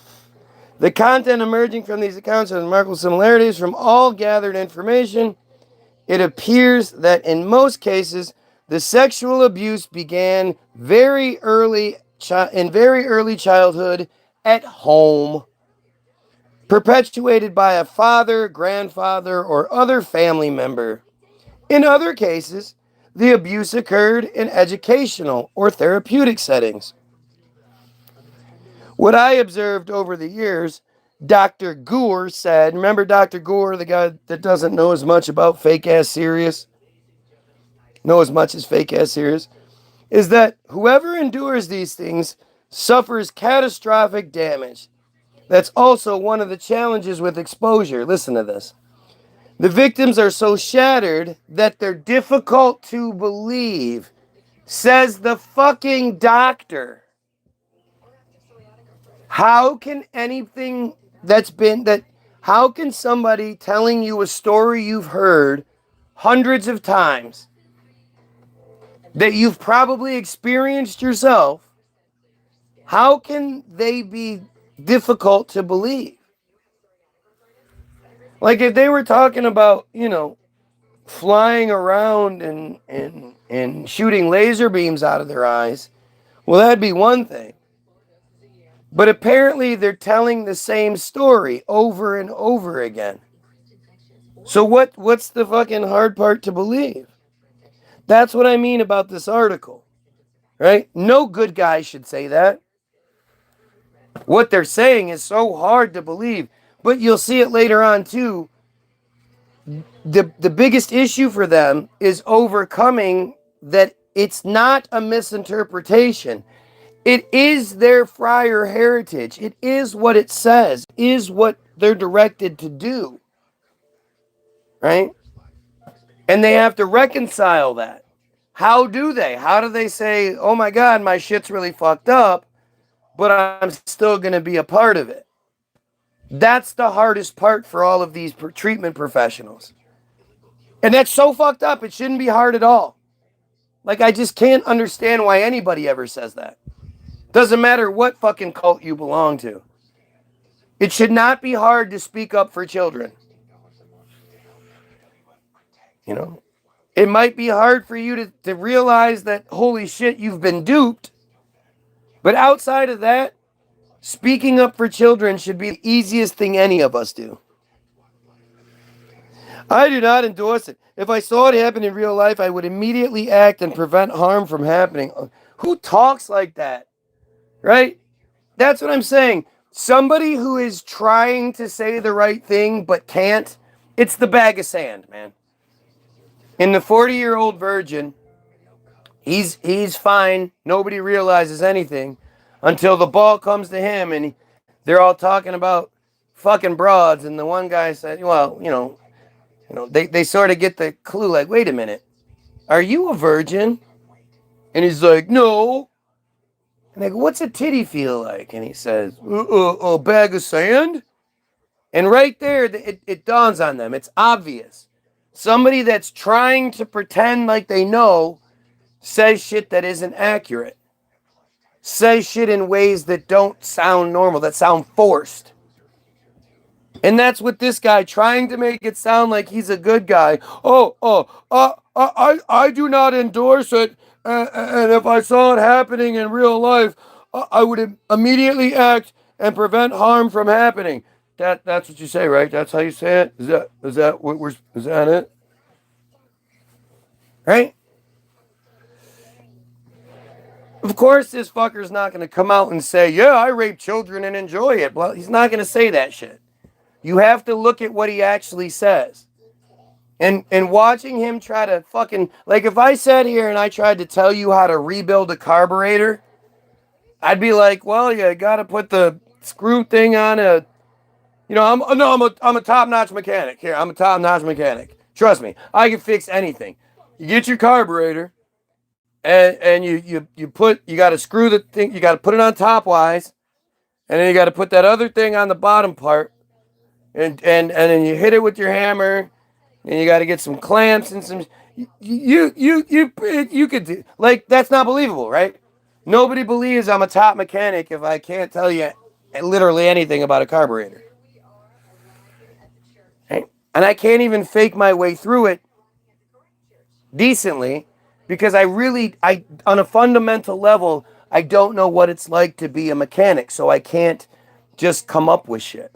content emerging from these accounts has remarkable similarities from all gathered information. It appears that in most cases, the sexual abuse began in very early childhood at home, perpetuated by a father, grandfather, or other family member. In other cases, the abuse occurred in educational or therapeutic settings. What I observed over the years, Dr. Gore said, remember Dr. Gore, the guy that doesn't know as much about fake-ass serious? Know as much as fake-ass serious? Is that whoever endures these things suffers catastrophic damage. That's also one of the challenges with exposure. Listen to this. The victims are so shattered that they're difficult to believe, says the fucking doctor. How can how can somebody telling you a story you've heard hundreds of times, that you've probably experienced yourself, how can they be difficult to believe? Like if they were talking about, flying around and shooting laser beams out of their eyes, well, that'd be one thing. But apparently they're telling the same story over and over again. So what's the fucking hard part to believe? That's what I mean about this article, right? No good guy should say that. What they're saying is so hard to believe, but you'll see it later on too. The biggest issue for them is overcoming that it's not a misinterpretation. It is their friar heritage. It is what it says, is what they're directed to do. Right? And they have to reconcile that. How do they? How do they say, oh my God, my shit's really fucked up, but I'm still going to be a part of it? That's the hardest part for all of these treatment professionals. And that's so fucked up, it shouldn't be hard at all. Like, I just can't understand why anybody ever says that. Doesn't matter what fucking cult you belong to. It should not be hard to speak up for children. It might be hard for you to realize that, holy shit, you've been duped. But outside of that, Speaking up for children should be the easiest thing any of us do. I do not endorse it. If I saw it happen in real life, I would immediately act and prevent harm from happening. Who talks like that? Right? That's what I'm saying. Somebody who is trying to say the right thing but can't, it's the bag of sand, man. In the 40-year-old virgin, he's fine. Nobody realizes anything until the ball comes to him and they're all talking about fucking broads. And the one guy said, well, they sort of get the clue like, wait a minute, are you a virgin? And he's like, no. And they go, what's a titty feel like? And he says, a bag of sand. And right there, it dawns on them. It's obvious. Somebody that's trying to pretend like they know says shit that isn't accurate. Says shit in ways that don't sound normal, that sound forced. And that's what this guy, trying to make it sound like he's a good guy. I do not endorse it. And if I saw it happening in real life, I would immediately act and prevent harm from happening. That's what you say, right? That's how you say it? Is that it? Right? Of course this fucker's not going to come out and say, yeah, I rape children and enjoy it. Well, he's not going to say that shit. You have to look at what he actually says. And watching him try to fucking, like if I sat here and I tried to tell you how to rebuild a carburetor, I'd be like, well, you got to put the screw thing on I'm a top-notch mechanic. Here, I'm a top-notch mechanic. Trust me, I can fix anything. You get your carburetor, and you got to screw the thing, you got to put it on top wise, and then you got to put that other thing on the bottom part, and then you hit it with your hammer, and you got to get some clamps and some. You could do, like, that's not believable, right? Nobody believes I'm a top mechanic if I can't tell you literally anything about a carburetor. Right? And I can't even fake my way through it decently because I on a fundamental level, I don't know what it's like to be a mechanic, so I can't just come up with shit.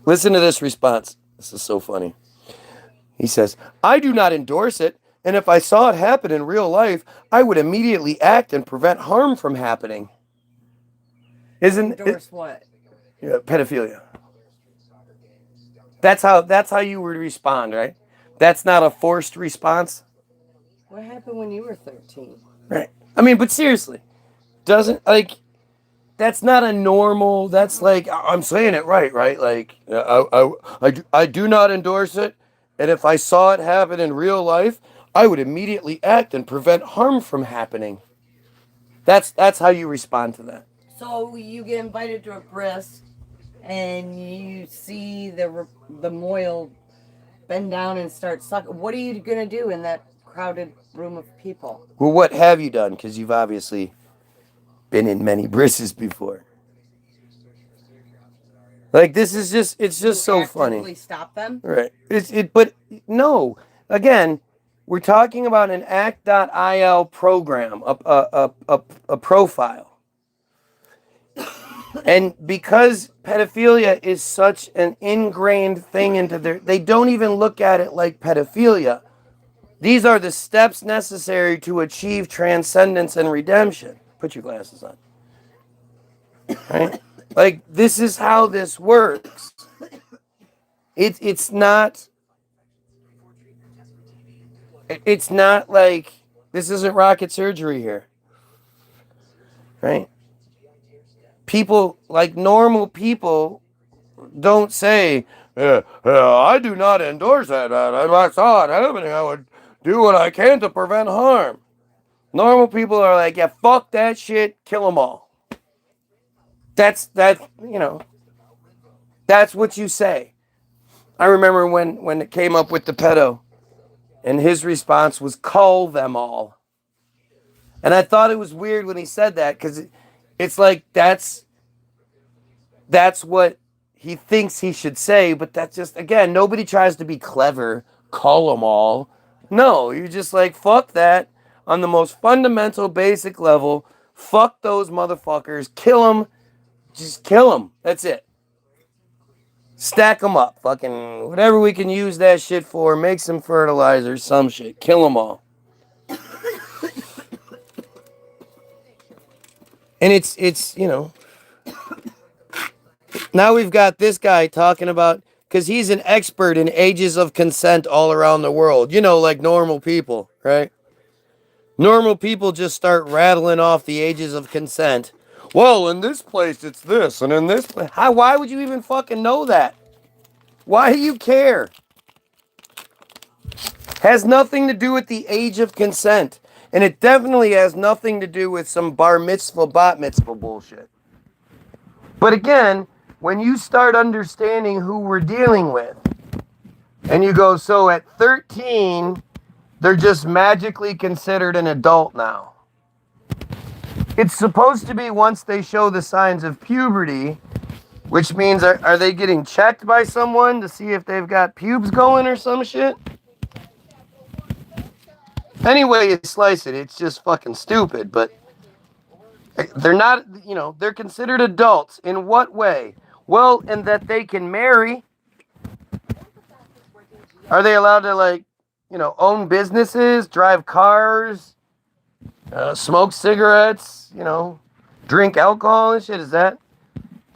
Listen to this response. This is so funny. He says, I do not endorse it, and if I saw it happen in real life, I would immediately act and prevent harm from happening. Endorse what? Yeah, pedophilia. That's how you would respond, right? That's not a forced response. What happened when you were 13? Right. I mean, but seriously, that's not a normal, that's like, I'm saying it right? Like, I do not endorse it, and if I saw it happen in real life, I would immediately act and prevent harm from happening. That's how you respond to that. So you get invited to a bris, and you see the moil bend down and start sucking. What are you gonna do in that crowded room of people? Well, what have you done? Because you've obviously been in many brises before. Like, this is just, it's just so funny. Stop them? Right. But no. Again, we're talking about an act.il program, a profile. And because pedophilia is such an ingrained thing into they don't even look at it like pedophilia. These are the steps necessary to achieve transcendence and redemption. Put your glasses on. Right? Like, this is how this works. It's not like, this isn't rocket surgery here. Right? People, like normal people, don't say, I do not endorse that. If I saw it happening, I would do what I can to prevent harm. Normal people are like, yeah, fuck that shit, kill them all. That's what you say. I remember when it came up with the pedo, and his response was, cull them all. And I thought it was weird when he said that, because it's like, that's what he thinks he should say, but that's just, again, nobody tries to be clever, cull them all. No, you're just like, fuck that. On the most fundamental, basic level, Fuck those motherfuckers. Kill them. Just kill them. That's it. Stack them up. Fucking whatever we can use that shit for. Make some fertilizer, some shit. Kill them all. And it's now we've got this guy talking about, because he's an expert in ages of consent all around the world. Like normal people, right? Normal people just start rattling off the ages of consent. Well, in this place it's this, and in this place. Why would you even fucking know that? Why do you care? Has nothing to do with the age of consent. And it definitely has nothing to do with some bar mitzvah, bat mitzvah bullshit. But again, when you start understanding who we're dealing with, and you go, so at 13, they're just magically considered an adult now. It's supposed to be once they show the signs of puberty, which means are they getting checked by someone to see if they've got pubes going or some shit? Anyway, you slice it, it's just fucking stupid, but they're not, they're considered adults. In what way? Well, in that they can marry. Are they allowed to, own businesses, drive cars, smoke cigarettes, drink alcohol and shit? Is that,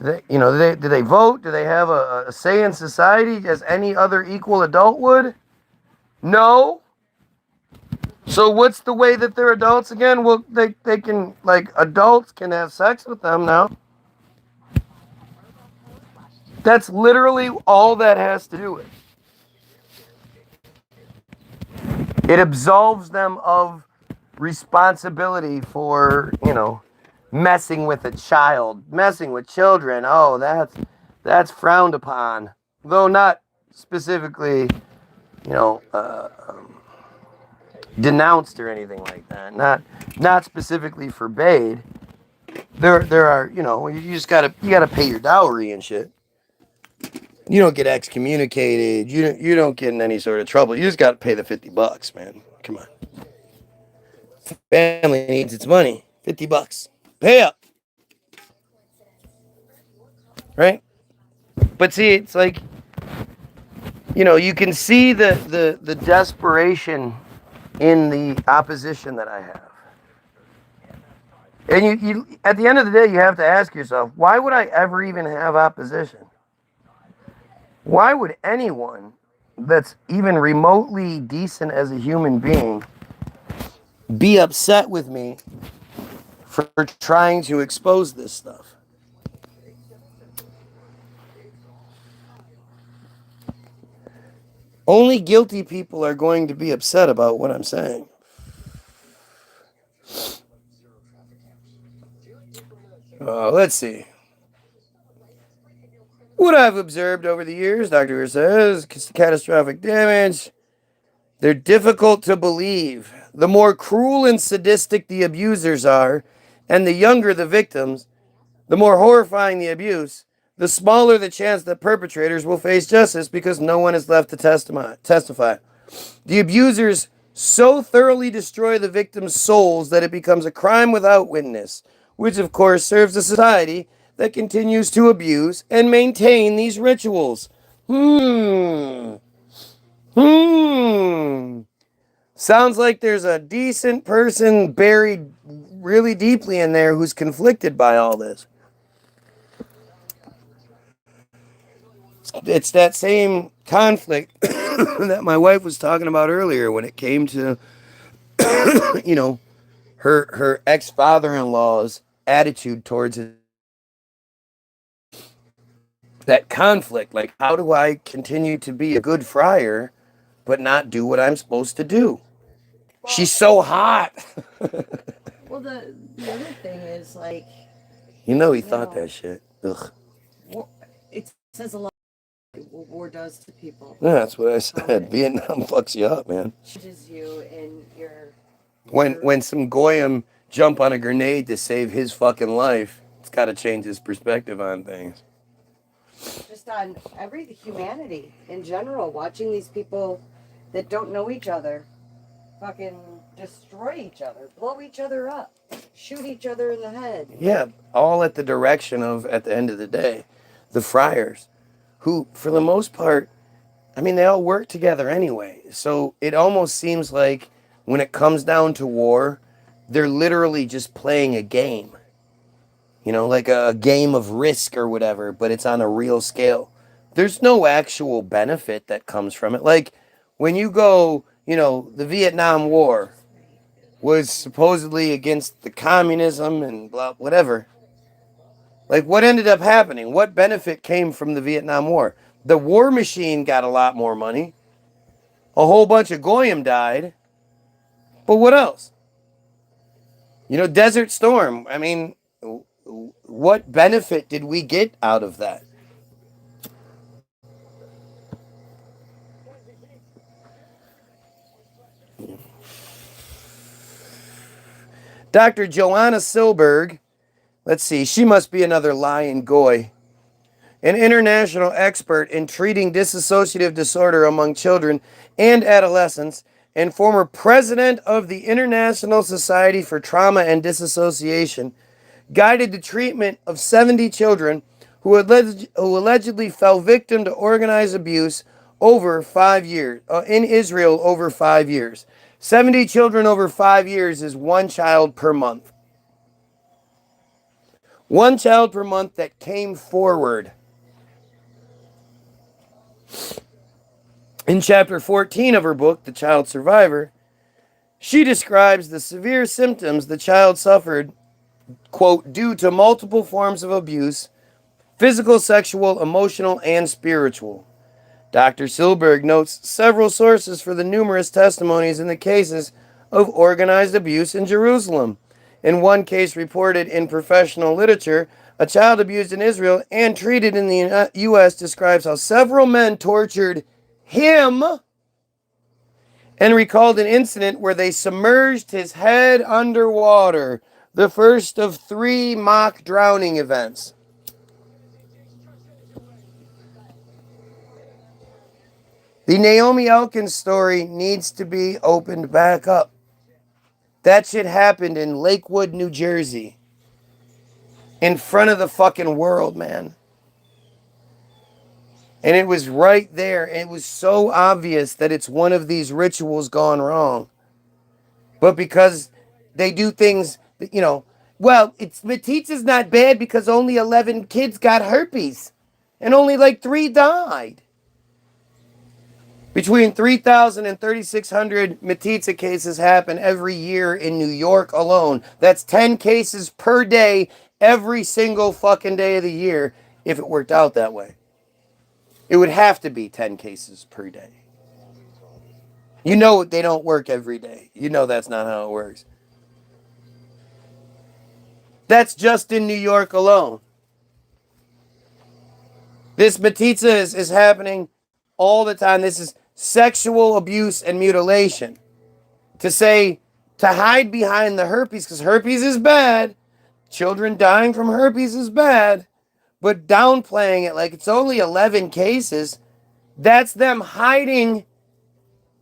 do they vote? Do they have a say in society as any other equal adult would? No. So what's the way that they're adults again? Well, they can, adults can have sex with them now. That's literally all that has to do with it. It absolves them of responsibility for, messing with a child, messing with children. Oh, that's frowned upon. Though not specifically, denounced or anything like that. Not specifically forbade. There are, you gotta pay your dowry and shit. You don't get excommunicated. You don't get in any sort of trouble. You just gotta pay the $50, man. Come on. Family needs its money. $50. Pay up. Right? But see, it's like, you can see the desperation in the opposition that I have. And you at the end of the day, you have to ask yourself, why would I ever even have opposition? Why would anyone that's even remotely decent as a human being be upset with me for trying to expose this stuff? Only guilty people are going to be upset about what I'm saying. Let's see. What I've observed over the years, Dr. says, catastrophic damage. They're difficult to believe. The more cruel and sadistic the abusers are, and the younger the victims, the more horrifying the abuse, the smaller the chance that perpetrators will face justice because no one is left to testify. The abusers so thoroughly destroy the victims' souls that it becomes a crime without witness, which of course serves a society that continues to abuse and maintain these rituals. Sounds like there's a decent person buried really deeply in there who's conflicted by all this. It's that same conflict that my wife was talking about earlier when it came to, her ex-father-in-law's attitude towards it. That conflict, like, how do I continue to be a good friar but not do what I'm supposed to do? Well, she's so hot. Well, the other thing is, he thought that shit. Ugh. It says a lot what war does to people. Yeah, that's what I said. Vietnam fucks you up, man. Changes you in your... When some Goyim jump on a grenade to save his fucking life, it's got to change his perspective on things. Just on humanity in general, watching these people that don't know each other fucking destroy each other, blow each other up, shoot each other in the head. Yeah, all at the direction of, at the end of the day, the friars, who, for the most part, I mean, they all work together anyway. So it almost seems like when it comes down to war, they're literally just playing a game. You know, like a game of Risk or whatever, but it's on a real scale. There's no actual benefit that comes from it. Like when you go, you know, the Vietnam War was supposedly against the communism and blah, whatever. Like what ended up happening? What benefit came from the Vietnam War? The war machine got a lot more money. A whole bunch of Goyim died. But what else? You know, Desert Storm. I mean, what benefit did we get out of that? Dr. Joanna Silberg, let's see, she must be another lying goy. An international expert in treating dissociative disorder among children and adolescents, and former president of the International Society for Trauma and Disassociation, guided the treatment of 70 children who allegedly fell victim to organized abuse over 5 years, in Israel over 5 years. 70 children over 5 years is one child per month. One child per month that came forward. In chapter 14 of her book, The Child Survivor, she describes the severe symptoms the child suffered, quote, due to multiple forms of abuse, physical, sexual, emotional, and spiritual. Dr. Silberg notes several sources for the numerous testimonies in the cases of organized abuse in Jerusalem. In one case reported in professional literature, a child abused in Israel and treated in the U.S. describes how several men tortured him and recalled an incident where they submerged his head underwater, the first of 3 mock drowning events. The Naomi Elkins story needs to be opened back up. That shit happened in Lakewood, New Jersey. In front of the fucking world, man. And it was right there. It was so obvious that it's one of these rituals gone wrong. But because they do things, you know, well, it's metzitzia not bad because only 11 kids got herpes. And only like 3 died. Between 3,000 and 3,600 metzitzia cases happen every year in New York alone. That's 10 cases per day, every single fucking day of the year, if it worked out that way. It would have to be 10 cases per day. You know they don't work every day. You know that's not how it works. That's just in New York alone. This metzitzia is happening all the time. This is sexual abuse and mutilation. To hide behind the herpes, because herpes is bad. Children dying from herpes is bad. But downplaying it like it's only 11 cases, that's them hiding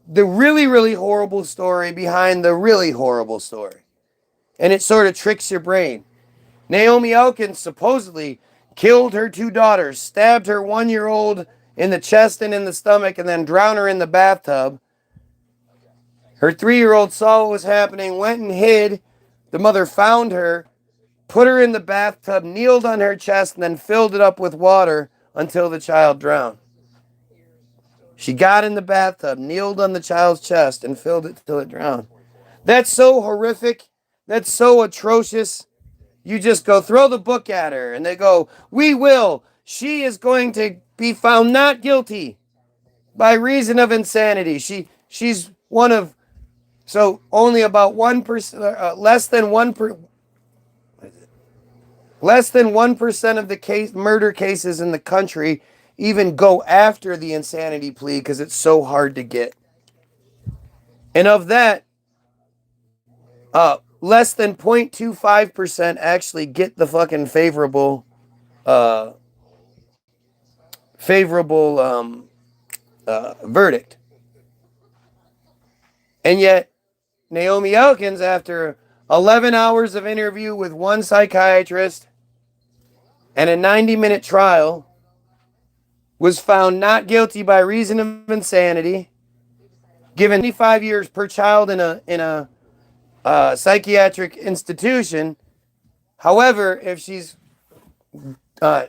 the really, really horrible story behind the really horrible story. And it sort of tricks your brain. Naomi Elkins supposedly killed her 2 daughters, stabbed her 1-year-old in the chest and in the stomach, and then drowned her in the bathtub. Her 3-year-old saw what was happening, went and hid. The mother found her, put her in the bathtub, kneeled on her chest, and then filled it up with water until the child drowned. She got in the bathtub, kneeled on the child's chest, and filled it till it drowned. That's so horrific. That's so atrocious. You just go throw the book at her, and they go, we will. She is going to be found not guilty by reason of insanity. She's one of, so only about 1%, less than 1% of the murder cases in the country even go after the insanity plea because it's so hard to get. And of that, less than 0.25% actually get the fucking favorable verdict. And yet, Naomi Elkins, after 11 hours of interview with one psychiatrist and a 90-minute trial, was found not guilty by reason of insanity, given 25 years per child in a psychiatric institution. However, if she's uh,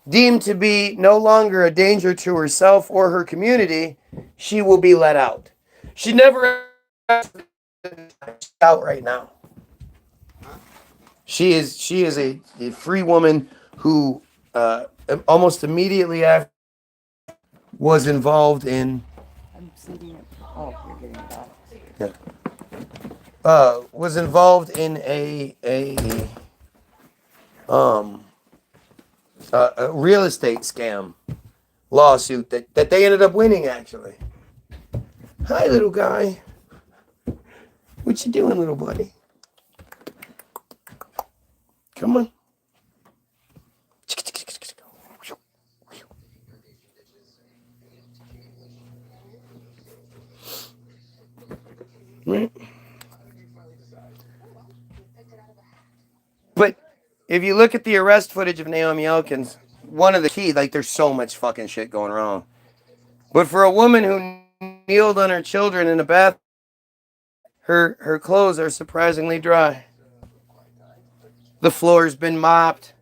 deemed to be no longer a danger to herself or her community, she will be let out. She never out right now. She is a free woman who almost immediately after was involved in. I'm seeing it. Oh, you're getting it out. Yeah. Was involved in a real estate scam lawsuit that they ended up winning, actually. Hi, little guy. What you doing, little buddy? Come on. Right. But if you look at the arrest footage of Naomi Elkins, one of the key, like, there's so much fucking shit going wrong. But for a woman who kneeled on her children in a bath, her clothes are surprisingly dry. The floor's been mopped.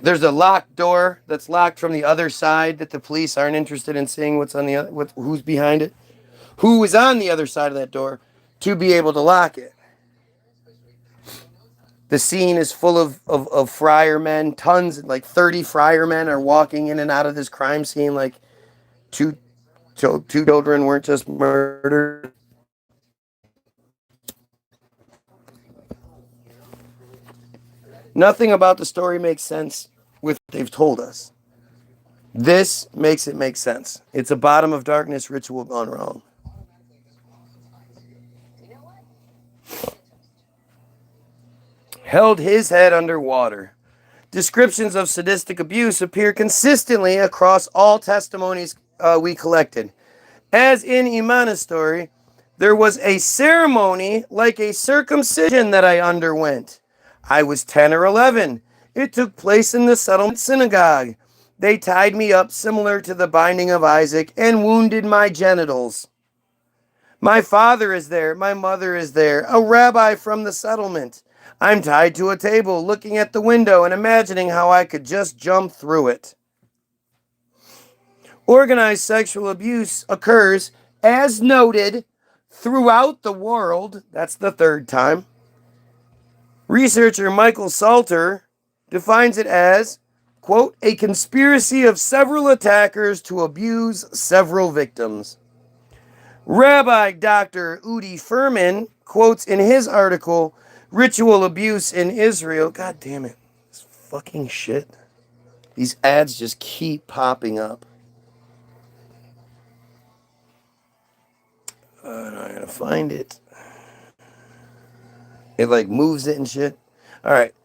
There's a locked door that's locked from the other side that the police aren't interested in seeing what's on the other, who's behind it, who is on the other side of that door to be able to lock it. The scene is full of friar men. Tons, like 30 friar men are walking in and out of this crime scene like two children weren't just murdered. Nothing about the story makes sense with what they've told us. This makes it make sense. It's a bottom of darkness ritual gone wrong. Held his head underwater. Descriptions of sadistic abuse appear consistently across all testimonies we collected. As in Imana's story, there was a ceremony like a circumcision that I underwent. I was 10 or 11. It took place in the settlement synagogue. They tied me up similar to the binding of Isaac and wounded my genitals. My father is there. My mother is there. A rabbi from the settlement. I'm tied to a table, looking at the window and imagining how I could just jump through it. Organized sexual abuse occurs, as noted, throughout the world. That's the third time. Researcher Michael Salter defines it as, quote, a conspiracy of several attackers to abuse several victims. Rabbi Dr. Udi Furman quotes in his article, Ritual Abuse in Israel. God damn it. This fucking shit. These ads just keep popping up. I'm gonna find it. It like moves it and shit. All right.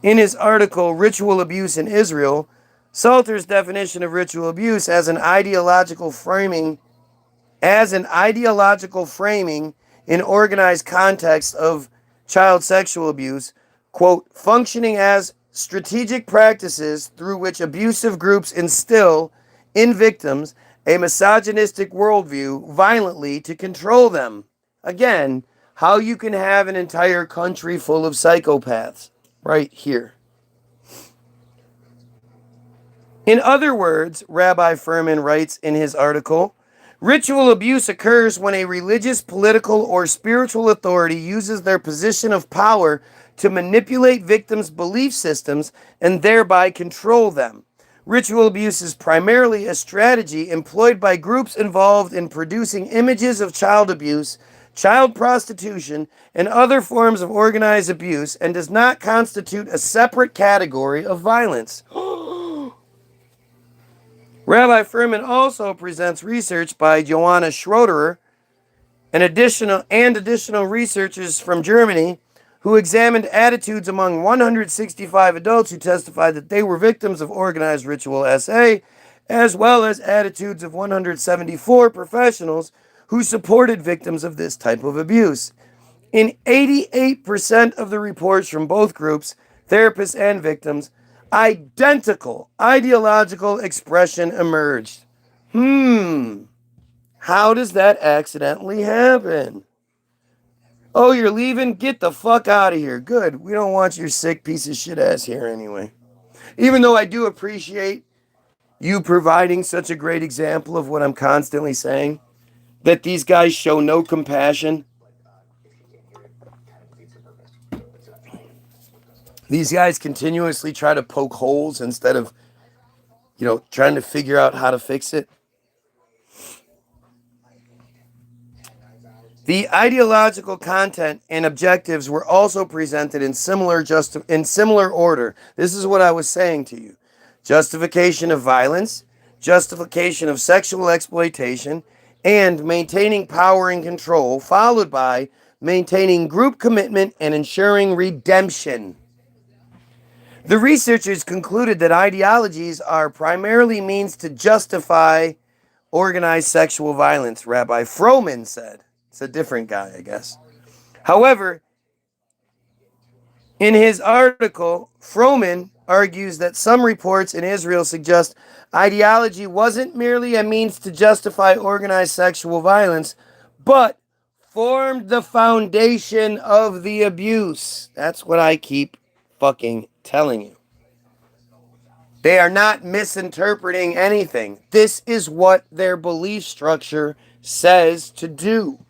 In his article, Ritual Abuse in Israel, Salter's definition of ritual abuse as an ideological framing in organized context of child sexual abuse, quote, functioning as strategic practices through which abusive groups instill in victims a misogynistic worldview violently to control them. Again, how you can have an entire country full of psychopaths right here. In other words, Rabbi Furman writes in his article, ritual abuse occurs when a religious, political, or spiritual authority uses their position of power to manipulate victims' belief systems and thereby control them. Ritual abuse is primarily a strategy employed by groups involved in producing images of child abuse, child prostitution, and other forms of organized abuse, and does not constitute a separate category of violence. Rabbi Furman also presents research by Joanna Schroeder and additional researchers from Germany who examined attitudes among 165 adults who testified that they were victims of organized ritual SA as well as attitudes of 174 professionals who supported victims of this type of abuse. In 88% of the reports from both groups, therapists and victims, identical ideological expression emerged. How does that accidentally happen? Oh, you're leaving? Get the fuck out of here. Good. We don't want your sick piece of shit ass here anyway. Even though I do appreciate you providing such a great example of what I'm constantly saying, that these guys show no compassion. These guys continuously try to poke holes instead of, trying to figure out how to fix it. The ideological content and objectives were also presented in similar order. This is what I was saying to you. Justification of violence, justification of sexual exploitation, and maintaining power and control, followed by maintaining group commitment and ensuring redemption. The researchers concluded that ideologies are primarily means to justify organized sexual violence, Rabbi Froman said. It's a different guy, I guess. However, in his article, Froman argues that some reports in Israel suggest ideology wasn't merely a means to justify organized sexual violence, but formed the foundation of the abuse. That's what I keep fucking telling you. They are not misinterpreting anything. This is what their belief structure says to do.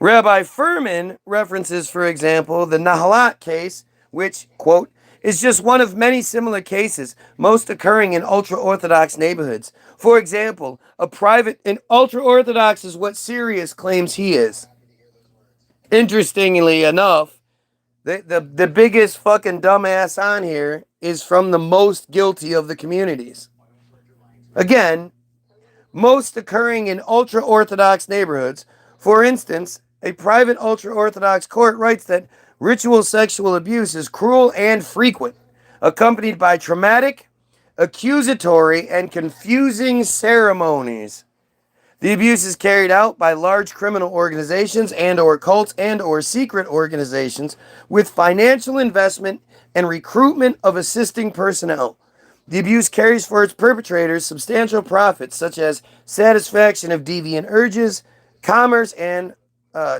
Rabbi Furman references, for example, the Nahalat case, which, quote, is just one of many similar cases, most occurring in ultra-Orthodox neighborhoods. For example, an ultra-Orthodox is what Sirius claims he is. Interestingly enough, the biggest fucking dumbass on here is from the most guilty of the communities. Again, most occurring in ultra-Orthodox neighborhoods. For instance, a private ultra-Orthodox court writes that ritual sexual abuse is cruel and frequent, accompanied by traumatic, accusatory, and confusing ceremonies. The abuse is carried out by large criminal organizations and/or cults and/or secret organizations with financial investment and recruitment of assisting personnel. The abuse carries for its perpetrators substantial profits, such as satisfaction of deviant urges, commerce and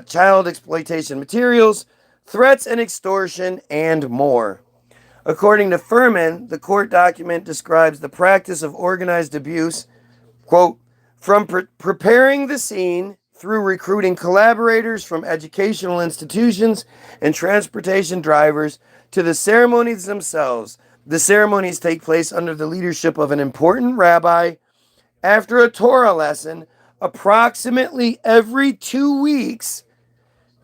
child exploitation materials, threats and extortion, and more. According to Furman, the court document describes the practice of organized abuse, quote, from preparing the scene through recruiting collaborators from educational institutions and transportation drivers to the ceremonies themselves. The ceremonies take place under the leadership of an important rabbi. After a Torah lesson, approximately every 2 weeks,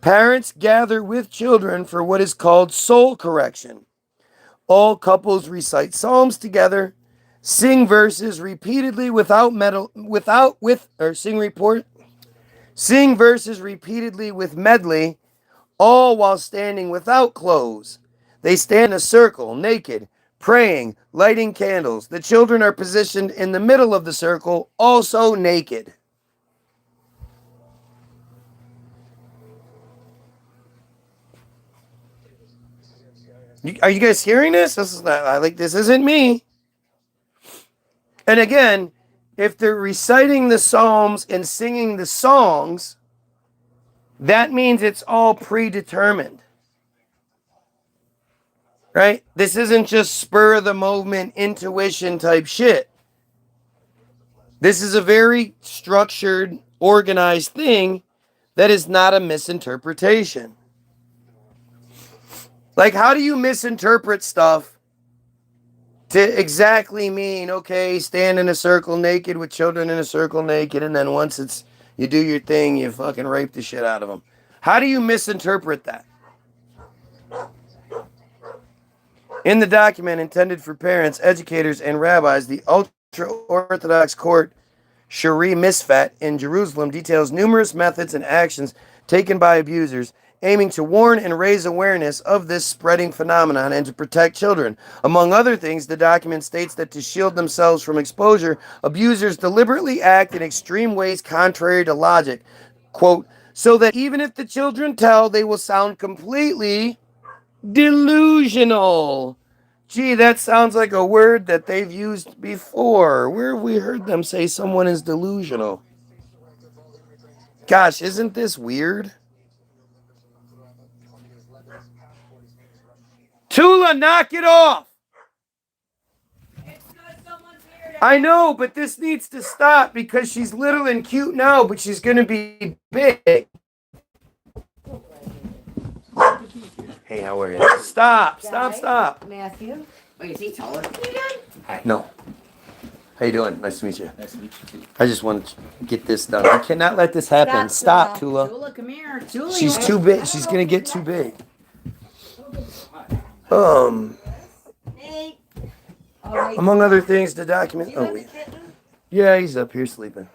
parents gather with children for what is called soul correction. All couples recite psalms together, sing verses repeatedly sing verses repeatedly with medley, all while standing without clothes. They stand in a circle, naked, praying, lighting candles. The children are positioned in the middle of the circle, also naked. Are you guys hearing this? This isn't me. And again, if they're reciting the Psalms and singing the songs, that means it's all predetermined. Right? This isn't just spur of the moment, intuition type shit. This is a very structured, organized thing that is not a misinterpretation. Like, how do you misinterpret stuff to exactly mean, okay, stand in a circle naked with children in a circle naked, and then once you do your thing, you fucking rape the shit out of them? How do you misinterpret that? In the document intended for parents, educators, and rabbis, the ultra-Orthodox court Shari Misfat in Jerusalem details numerous methods and actions taken by abusers, aiming to warn and raise awareness of this spreading phenomenon and to protect children. Among other things, the document states that to shield themselves from exposure, abusers deliberately act in extreme ways contrary to logic. Quote, so that even if the children tell, they will sound completely delusional. Gee, that sounds like a word that they've used before. Where have we heard them say someone is delusional? Gosh, isn't this weird? Tula, knock it off! I know, but this needs to stop because she's little and cute now, but she's going to be big. Hey, how are you? Stop. Matthew? Wait, is he taller than you? Hi. No. How you doing? Nice to meet you. Nice to meet you too. I just want to get this done. I cannot let this happen. Stop, Tula. Tula, come here. Tula, She's too big. She's going to get too big. Hey. Among other things, the document. Oh, wait. Yeah, he's up here sleeping.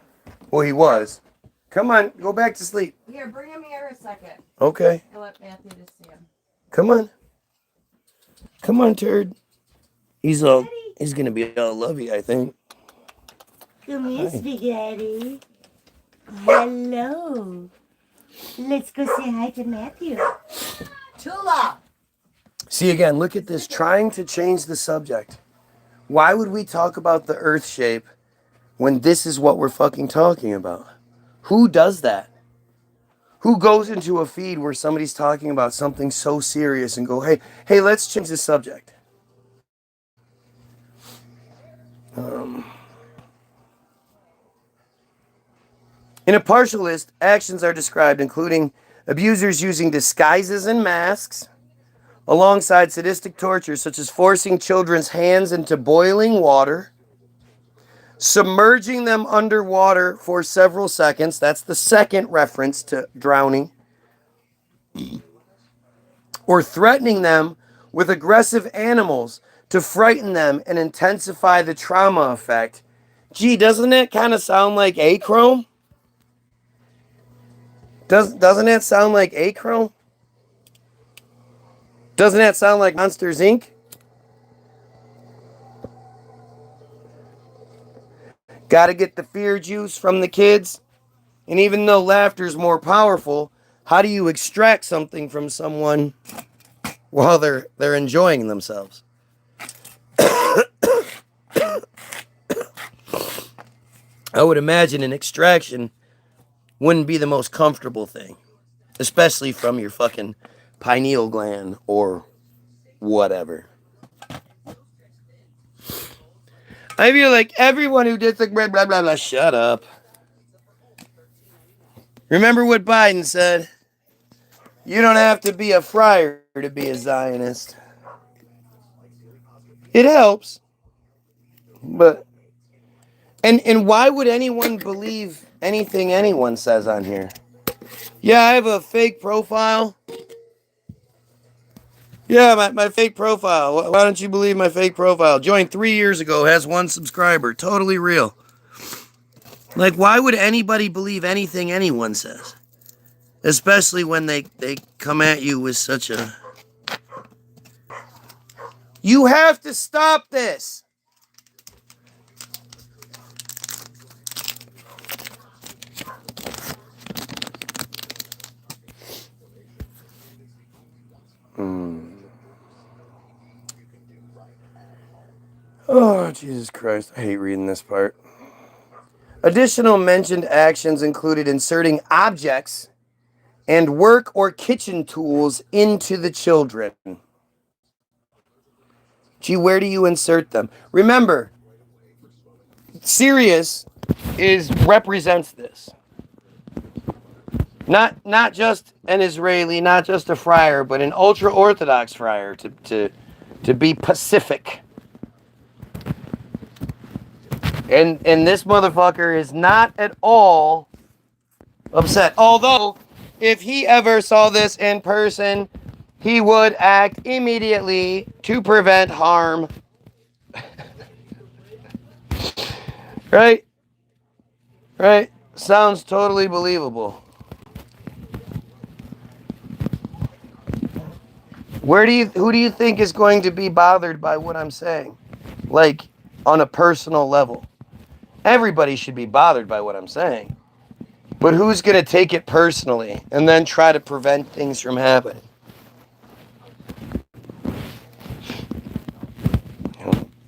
Well, he was. Come on, go back to sleep. Here, bring him here a second. Okay. I'll let Matthew just see him. Come on. Come on, turd. He's gonna be all lovey, I think. Come here, Spaghetti. Hello. Let's go say hi to Matthew. Tula! See again, look at this, trying to change the subject. Why would we talk about the earth shape when this is what we're fucking talking about? Who does that? Who goes into a feed where somebody's talking about something so serious and go, hey, let's change the subject? In a partial list, actions are described, including abusers using disguises and masks, alongside sadistic torture such as forcing children's hands into boiling water, submerging them underwater for several seconds. That's the second reference to drowning. Or threatening them with aggressive animals to frighten them and intensify the trauma effect. Gee, doesn't that kind of sound like achrome? Doesn't that sound like achrome? Doesn't that sound like Monsters, Inc.? Gotta get the fear juice from the kids. And even though laughter is more powerful, how do you extract something from someone while they're enjoying themselves? I would imagine an extraction wouldn't be the most comfortable thing, especially from your fucking pineal gland or whatever. I feel like everyone who did the blah, blah, blah, blah, shut up. Remember what Biden said? You don't have to be a friar to be a Zionist. It helps. But, and why would anyone believe anything anyone says on here? Yeah, I have a fake profile. Yeah, my fake profile. Why don't you believe my fake profile? Joined 3 years ago, has 1 subscriber. Totally real. Like, why would anybody believe anything anyone says? Especially when they come at you with such a... You have to stop this! Oh, Jesus Christ. I hate reading this part. Additional mentioned actions included inserting objects and work or kitchen tools into the children. Gee, where do you insert them? Remember, Sirius represents this. Not just an Israeli, not just a friar, but an ultra-Orthodox friar, to be Pacific. And this motherfucker is not at all upset. Although, if he ever saw this in person, he would act immediately to prevent harm. Right? Right? Sounds totally believable. Who do you think is going to be bothered by what I'm saying? Like, on a personal level. Everybody should be bothered by what I'm saying. But who's going to take it personally and then try to prevent things from happening?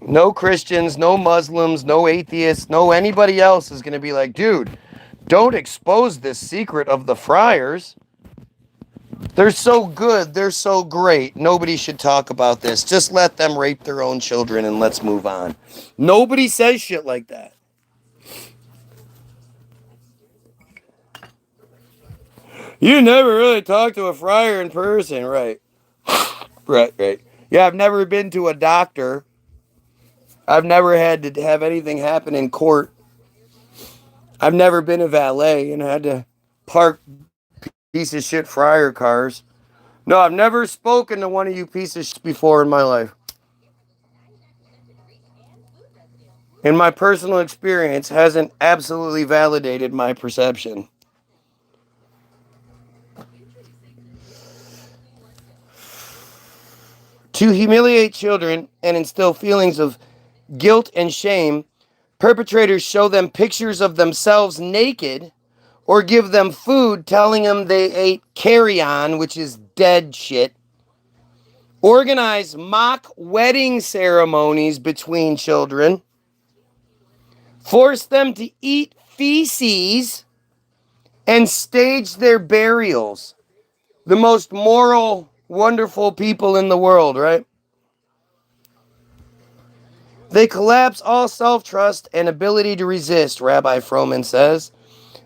No Christians, no Muslims, no atheists, no anybody else is going to be like, dude, don't expose this secret of the friars. They're so good. They're so great. Nobody should talk about this. Just let them rape their own children and let's move on. Nobody says shit like that. You never really talked to a friar in person, right? Right. Yeah, I've never been to a doctor. I've never had to have anything happen in court. I've never been a valet and had to park piece of shit friar cars. No, I've never spoken to one of you pieces of shit before in my life. And my personal experience hasn't absolutely validated my perception. To humiliate children and instill feelings of guilt and shame, perpetrators show them pictures of themselves naked or give them food telling them they ate carrion, which is dead shit. Organize mock wedding ceremonies between children. Force them to eat feces and stage their burials. The most moral, wonderful people in the world, right? They collapse all self-trust and ability to resist, Rabbi Froman says.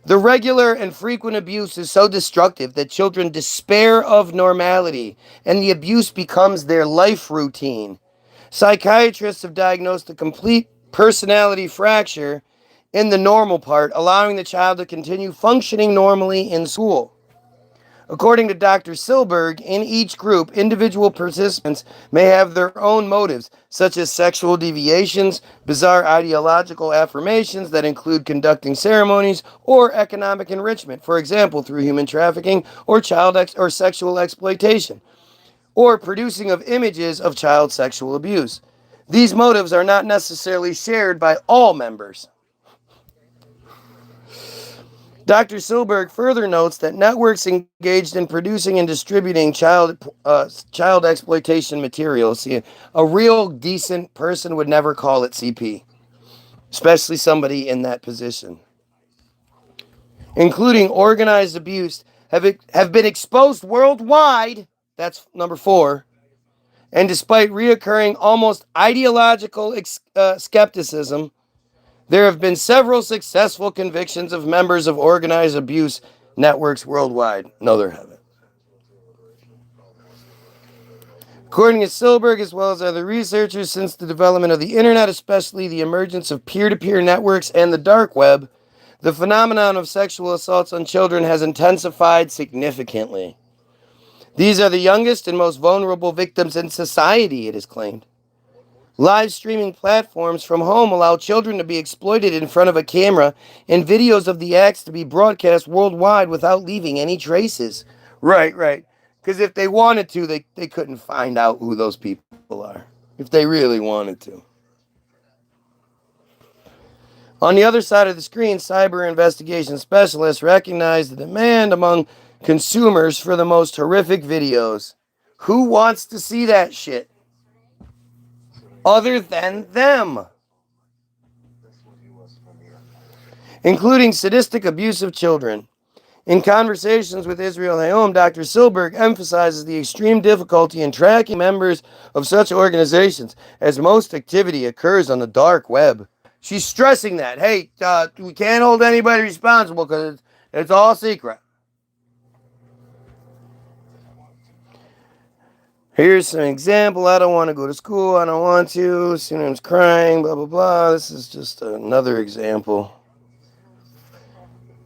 The regular and frequent abuse is so destructive that children despair of normality, and the abuse becomes their life routine. Psychiatrists have diagnosed a complete personality fracture in the normal part, allowing the child to continue functioning normally in school. According to Dr. Silberg, in each group, individual participants may have their own motives, such as sexual deviations, bizarre ideological affirmations that include conducting ceremonies, or economic enrichment, for example, through human trafficking or or sexual exploitation, or producing of images of child sexual abuse. These motives are not necessarily shared by all members. Dr. Silberg further notes that networks engaged in producing and distributing child exploitation material, see, a real decent person would never call it CP, especially somebody in that position, including organized abuse, have been exposed worldwide. That's number 4. And despite reoccurring almost ideological skepticism, there have been several successful convictions of members of organized abuse networks worldwide. No, there haven't. According to Silberg, as well as other researchers, since the development of the internet, especially the emergence of peer-to-peer networks and the dark web, the phenomenon of sexual assaults on children has intensified significantly. These are the youngest and most vulnerable victims in society, it is claimed. Live streaming platforms from home allow children to be exploited in front of a camera and videos of the acts to be broadcast worldwide without leaving any traces. Right. Because if they wanted to, they couldn't find out who those people are. If they really wanted to. On the other side of the screen, cyber investigation specialists recognize the demand among consumers for the most horrific videos. Who wants to see that shit? Other than them. Including sadistic abuse of children. In conversations with Israel Hayom, Dr. Silberg emphasizes the extreme difficulty in tracking members of such organizations, as most activity occurs on the dark web. She's stressing that, hey, we can't hold anybody responsible because it's all secret. Here's some example. I don't want to go to school. I don't want to. Students crying, blah, blah, blah. This is just another example.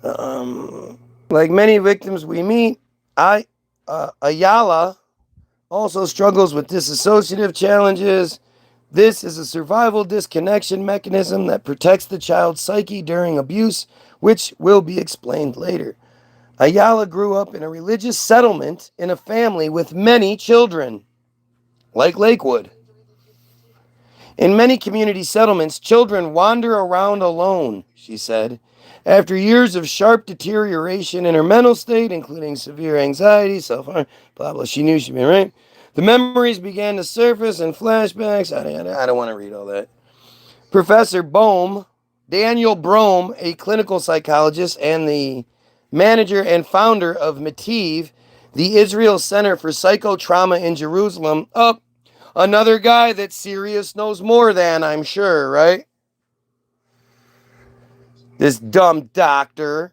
Like many victims we meet, Ayala also struggles with dissociative challenges. This is a survival disconnection mechanism that protects the child's psyche during abuse, which will be explained later. Ayala grew up in a religious settlement in a family with many children. like Lakewood. In many community settlements, children wander around alone, she said. After years of sharp deterioration in her mental state, including severe anxiety, self-harm, blah, blah, she knew she'd been right. The memories began to surface in flashbacks. I don't want to read all that. Professor Daniel Brome, a clinical psychologist and the manager and founder of Metiv, the Israel Center for Psychotrauma in Jerusalem. Another guy that Sirius knows more than, I'm sure, right? This dumb doctor.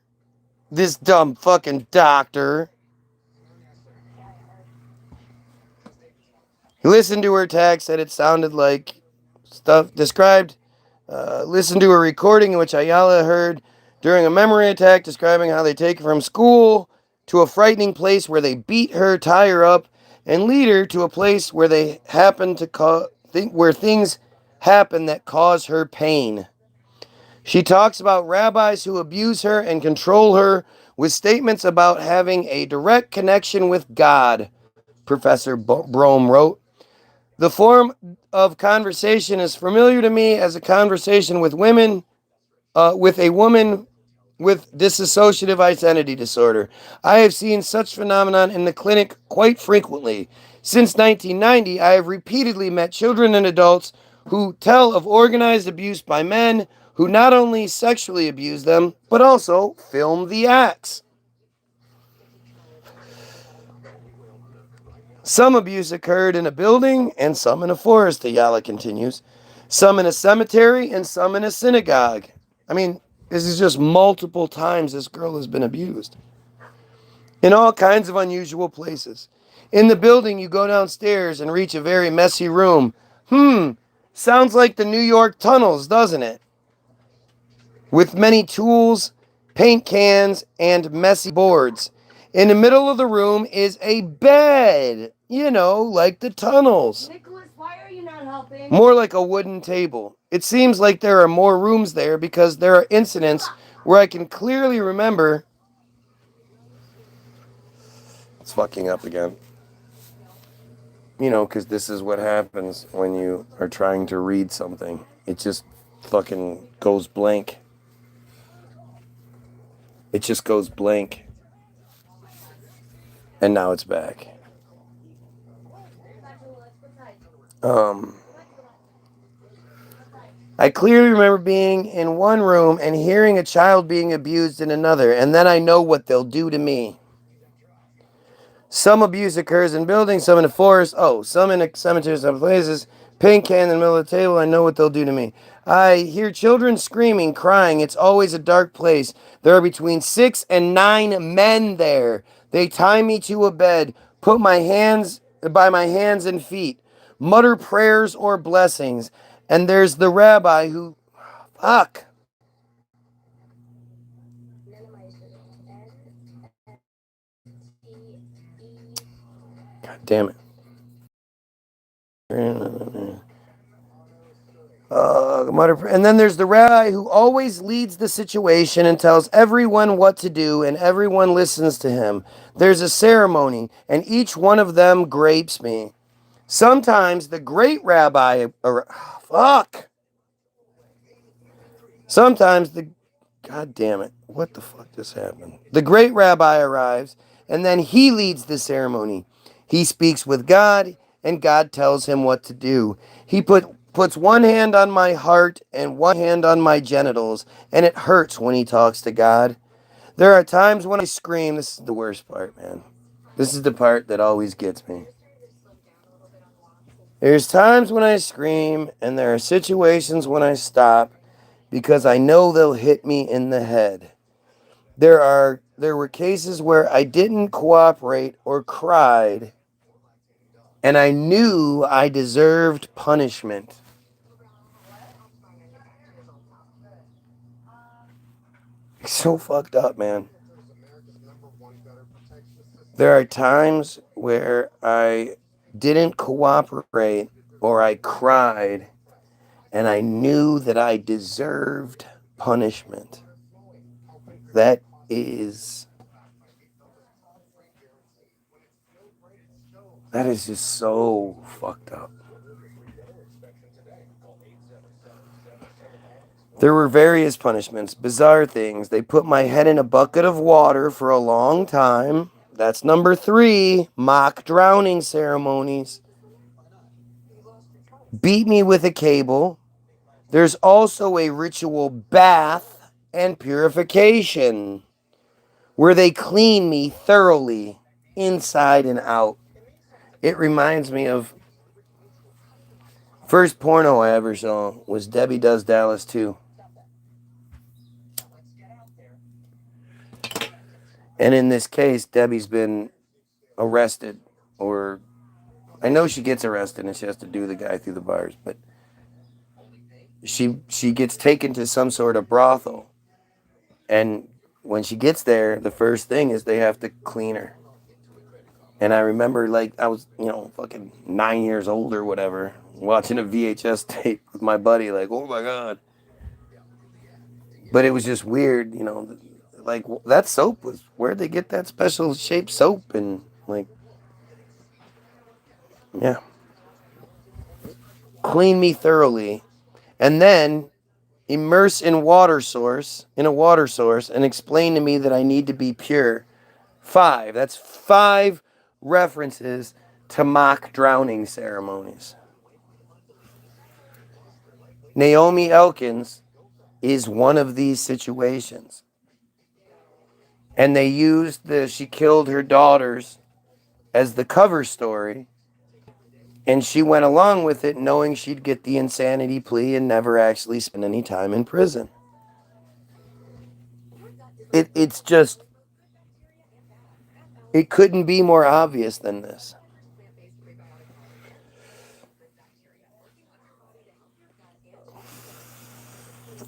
This dumb fucking doctor. He listened to her text, said it sounded like stuff described. Listened to a recording in which Ayala heard during a memory attack describing how they take her from school to a frightening place where they beat her, tie her up, and lead her to a place where they happen to where things happen that cause her pain. She talks about rabbis who abuse her and control her with statements about having a direct connection with God, Professor Brome wrote. The form of conversation is familiar to me as a conversation with with a woman with dissociative identity disorder. I have seen such phenomenon in the clinic quite frequently. Since 1990, I have repeatedly met children and adults who tell of organized abuse by men who not only sexually abuse them, but also film the acts. Some abuse occurred in a building and some in a forest, Ayala continues. Some in a cemetery and some in a synagogue. I mean, this is just multiple times this girl has been abused. In all kinds of unusual places. In the building, you go downstairs and reach a very messy room. Sounds like the New York tunnels, doesn't it? With many tools, paint cans, and messy boards. In the middle of the room is a bed. You know, like the tunnels. Nicholas, why are you not helping? More like a wooden table. It seems like there are more rooms there because there are incidents where I can clearly remember. It's fucking up again. You know, because this is what happens when you are trying to read something. It just fucking goes blank. It just goes blank. And now it's back. I clearly remember being in one room and hearing a child being abused in another, and then I know what they'll do to me. Some abuse occurs in buildings, some in the forest. Some in a cemetery, some places. Paint can in the middle of the table. I know what they'll do to me. I hear children screaming, crying. It's always a dark place. There are between 6 and 9 men there. They tie me to a bed, put my hands by my hands and feet, mutter prayers or blessings. And there's the rabbi who, fuck. God damn it. And then there's the rabbi who always leads the situation and tells everyone what to do, and everyone listens to him. There's a ceremony, and each one of them grapes me. Sometimes the great rabbi, Sometimes the, God damn it, what the fuck just happened? The great rabbi arrives, and then he leads the ceremony. He speaks with God, and God tells him what to do. He puts one hand on my heart and one hand on my genitals, and it hurts when he talks to God. There are times when I scream. This is the worst part, man. This is the part that always gets me. There's times when I scream, and there are situations when I stop because I know they'll hit me in the head. There were cases where I didn't cooperate or cried, and I knew I deserved punishment. It's so fucked up, man. There are times where I didn't cooperate or I cried, and I knew that I deserved punishment. That is That is just so fucked up. There were various punishments, bizarre things. They put my head in a bucket of water for a long time. That's number 3, mock drowning ceremonies. Beat me with a cable. There's also a ritual bath and purification where they clean me thoroughly inside and out. It reminds me of first porno I ever saw was Debbie Does Dallas 2. And in this case, Debbie's been arrested, or I know she gets arrested and she has to do the guy through the bars, but she gets taken to some sort of brothel. And when she gets there, the first thing is they have to clean her. And I remember, like, I was, fucking 9 years old or whatever, watching a VHS tape with my buddy, like, oh my God. But it was just weird, like, that soap was, where'd they get that special shaped soap? And, like, yeah. Clean me thoroughly. And then immerse in a water source, and explain to me that I need to be pure. 5. That's 5 references to mock drowning ceremonies. Naomi Elkins is one of these situations. And they used she killed her daughters as the cover story. And she went along with it knowing she'd get the insanity plea and never actually spend any time in prison. It's just, it couldn't be more obvious than this.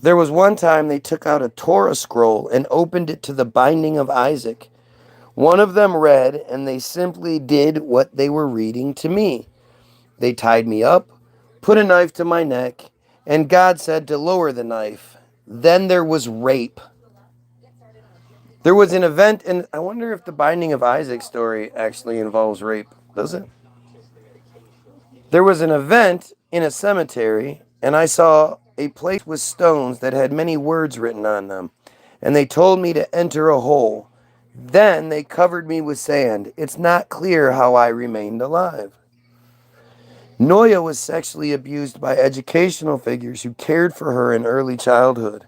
There was one time they took out a Torah scroll and opened it to the binding of Isaac. One of them read, and they simply did what they were reading to me. They tied me up, put a knife to my neck, and God said to lower the knife. Then there was rape. There was an event, and I wonder if the binding of Isaac story actually involves rape. Does it? There was an event in a cemetery, and I saw a place with stones that had many words written on them, and they told me to enter a hole. Then they covered me with sand. It's not clear how I remained alive. Noya was sexually abused by educational figures who cared for her in early childhood.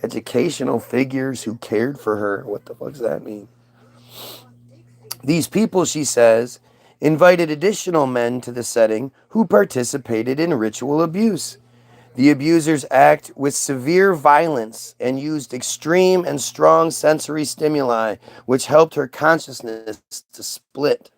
Educational figures who cared for her. What the fuck does that mean? These people, she says, invited additional men to the setting who participated in ritual abuse. The abusers act with severe violence and used extreme and strong sensory stimuli, which helped her consciousness to split.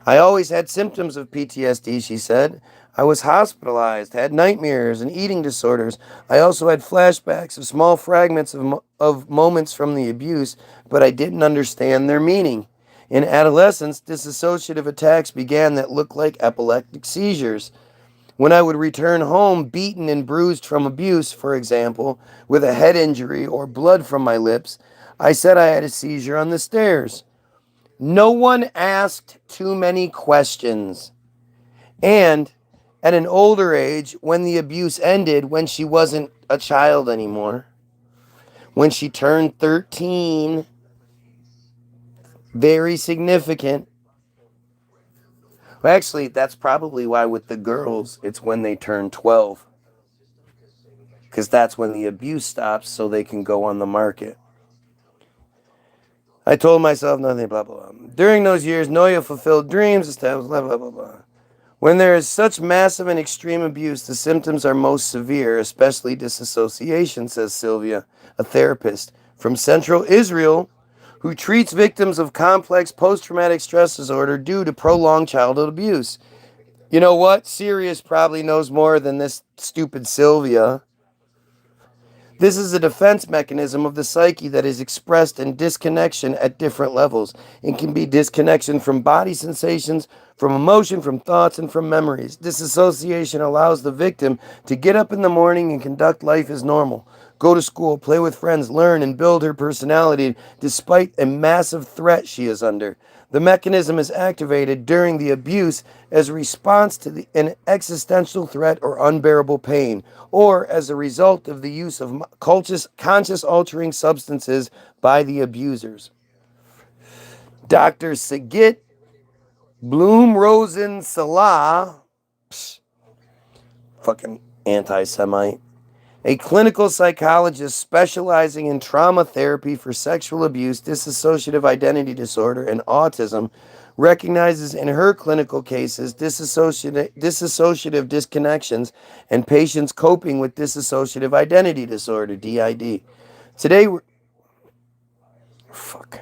I always had symptoms of PTSD, she said. I was hospitalized, had nightmares and eating disorders. I also had flashbacks of small fragments of moments from the abuse, but I didn't understand their meaning. In adolescence, dissociative attacks began that looked like epileptic seizures. When I would return home beaten and bruised from abuse, for example, with a head injury or blood from my lips, I said I had a seizure on the stairs. No one asked too many questions. And at an older age, when the abuse ended, when she wasn't a child anymore, when she turned 13, very significant. Well, actually, that's probably why with the girls, it's when they turn 12. Because that's when the abuse stops so they can go on the market. I told myself nothing, blah, blah, blah. During those years, Noya fulfilled dreams, established, blah, blah, blah, blah. When there is such massive and extreme abuse, the symptoms are most severe, especially disassociation, says Sylvia, a therapist from Central Israel who treats victims of complex post-traumatic stress disorder due to prolonged childhood abuse. You know what? Sirius probably knows more than this stupid Sylvia. This is a defense mechanism of the psyche that is expressed in disconnection at different levels. It can be disconnection from body sensations, from emotion, from thoughts, and from memories. Disassociation allows the victim to get up in the morning and conduct life as normal. Go to school, play with friends, learn, and build her personality despite a massive threat she is under. The mechanism is activated during the abuse as a response to an existential threat or unbearable pain, or as a result of the use of conscious altering substances by the abusers. Dr. Sigit Bloom-Rosen Salah, fucking anti-Semite, a clinical psychologist specializing in trauma therapy for sexual abuse, dissociative identity disorder, and autism, recognizes in her clinical cases dissociative disconnections and patients coping with dissociative identity disorder, DID. Today, we're... Fuck.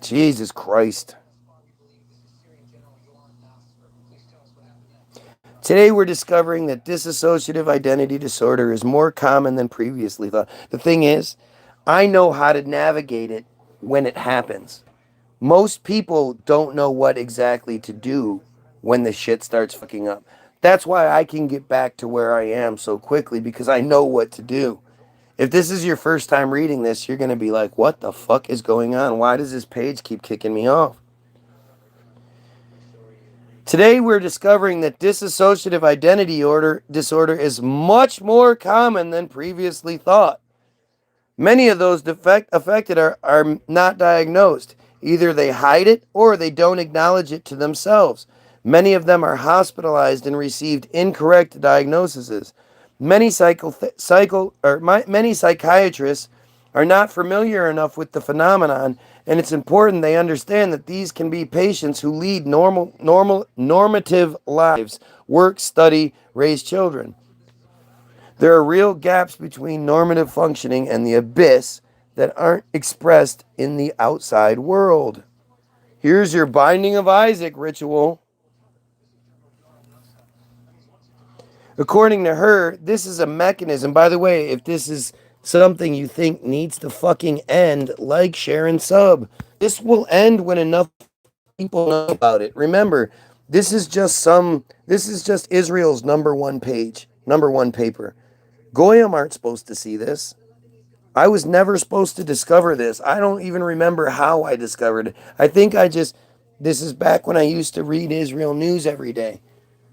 Jesus Christ. Today we're discovering that dissociative identity disorder is more common than previously thought. The thing is, I know how to navigate it when it happens. Most people don't know what exactly to do when the shit starts fucking up. That's why I can get back to where I am so quickly, because I know what to do. If this is your first time reading this, you're going to be like, what the fuck is going on? Why does this page keep kicking me off? Today we're discovering that dissociative identity disorder is much more common than previously thought. Many of those affected are not diagnosed. Either they hide it or they don't acknowledge it to themselves. Many of them are hospitalized and received incorrect diagnoses. Many psychiatrists are not familiar enough with the phenomenon, and it's important they understand that these can be patients who lead normative lives, work, study, raise children. There are real gaps between normative functioning and the abyss that aren't expressed in the outside world. Here's your Binding of Isaac ritual. According to her, this is a mechanism. By the way, if this is something you think needs to fucking end, like, share, and sub. This will end when enough people know about it. Remember, this is just Israel's number one paper. Goyim aren't supposed to see this. I was never supposed to discover this. I don't even remember how I discovered it. I think this is back when I used to read Israel news every day.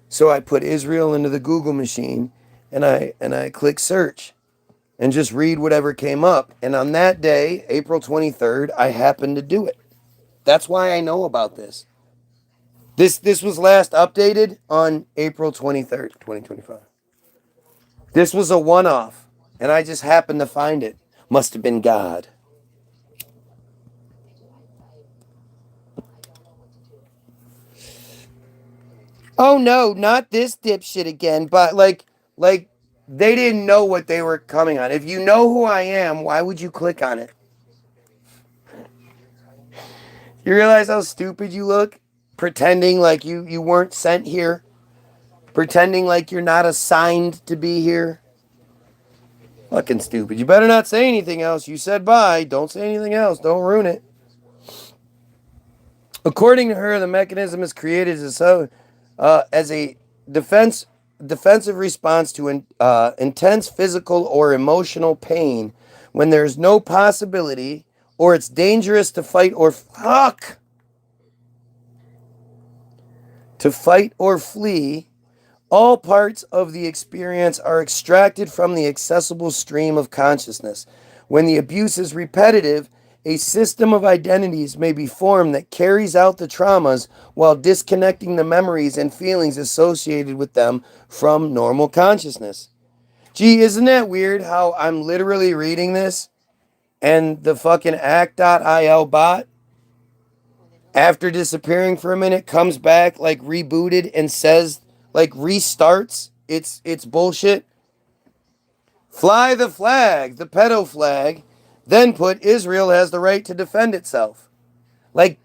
So I put Israel into the Google machine and I click search and just read whatever came up. And on that day, April 23rd, I happened to do it. That's why I know about this. This was last updated on April 23rd, 2025. This was a one-off, and I just happened to find it. Must have been God. Oh no, not this dipshit again, but like they didn't know what they were coming on. If you know who I am, why would you click on it? You realize how stupid you look? Pretending like you weren't sent here? Pretending like you're not assigned to be here? Fucking stupid. You better not say anything else. You said bye. Don't say anything else. Don't ruin it. According to her, the mechanism is created as a defensive response to intense physical or emotional pain when there's no possibility or it's dangerous to fight or flee. All parts of the experience are extracted from the accessible stream of consciousness. When the abuse is repetitive, a system of identities may be formed that carries out the traumas while disconnecting the memories and feelings associated with them from normal consciousness. Gee, isn't that weird how I'm literally reading this and the fucking act.il bot, after disappearing for a minute, comes back like rebooted and says, like, restarts its bullshit? Fly the flag, the pedo flag, then put Israel has the right to defend itself. Like,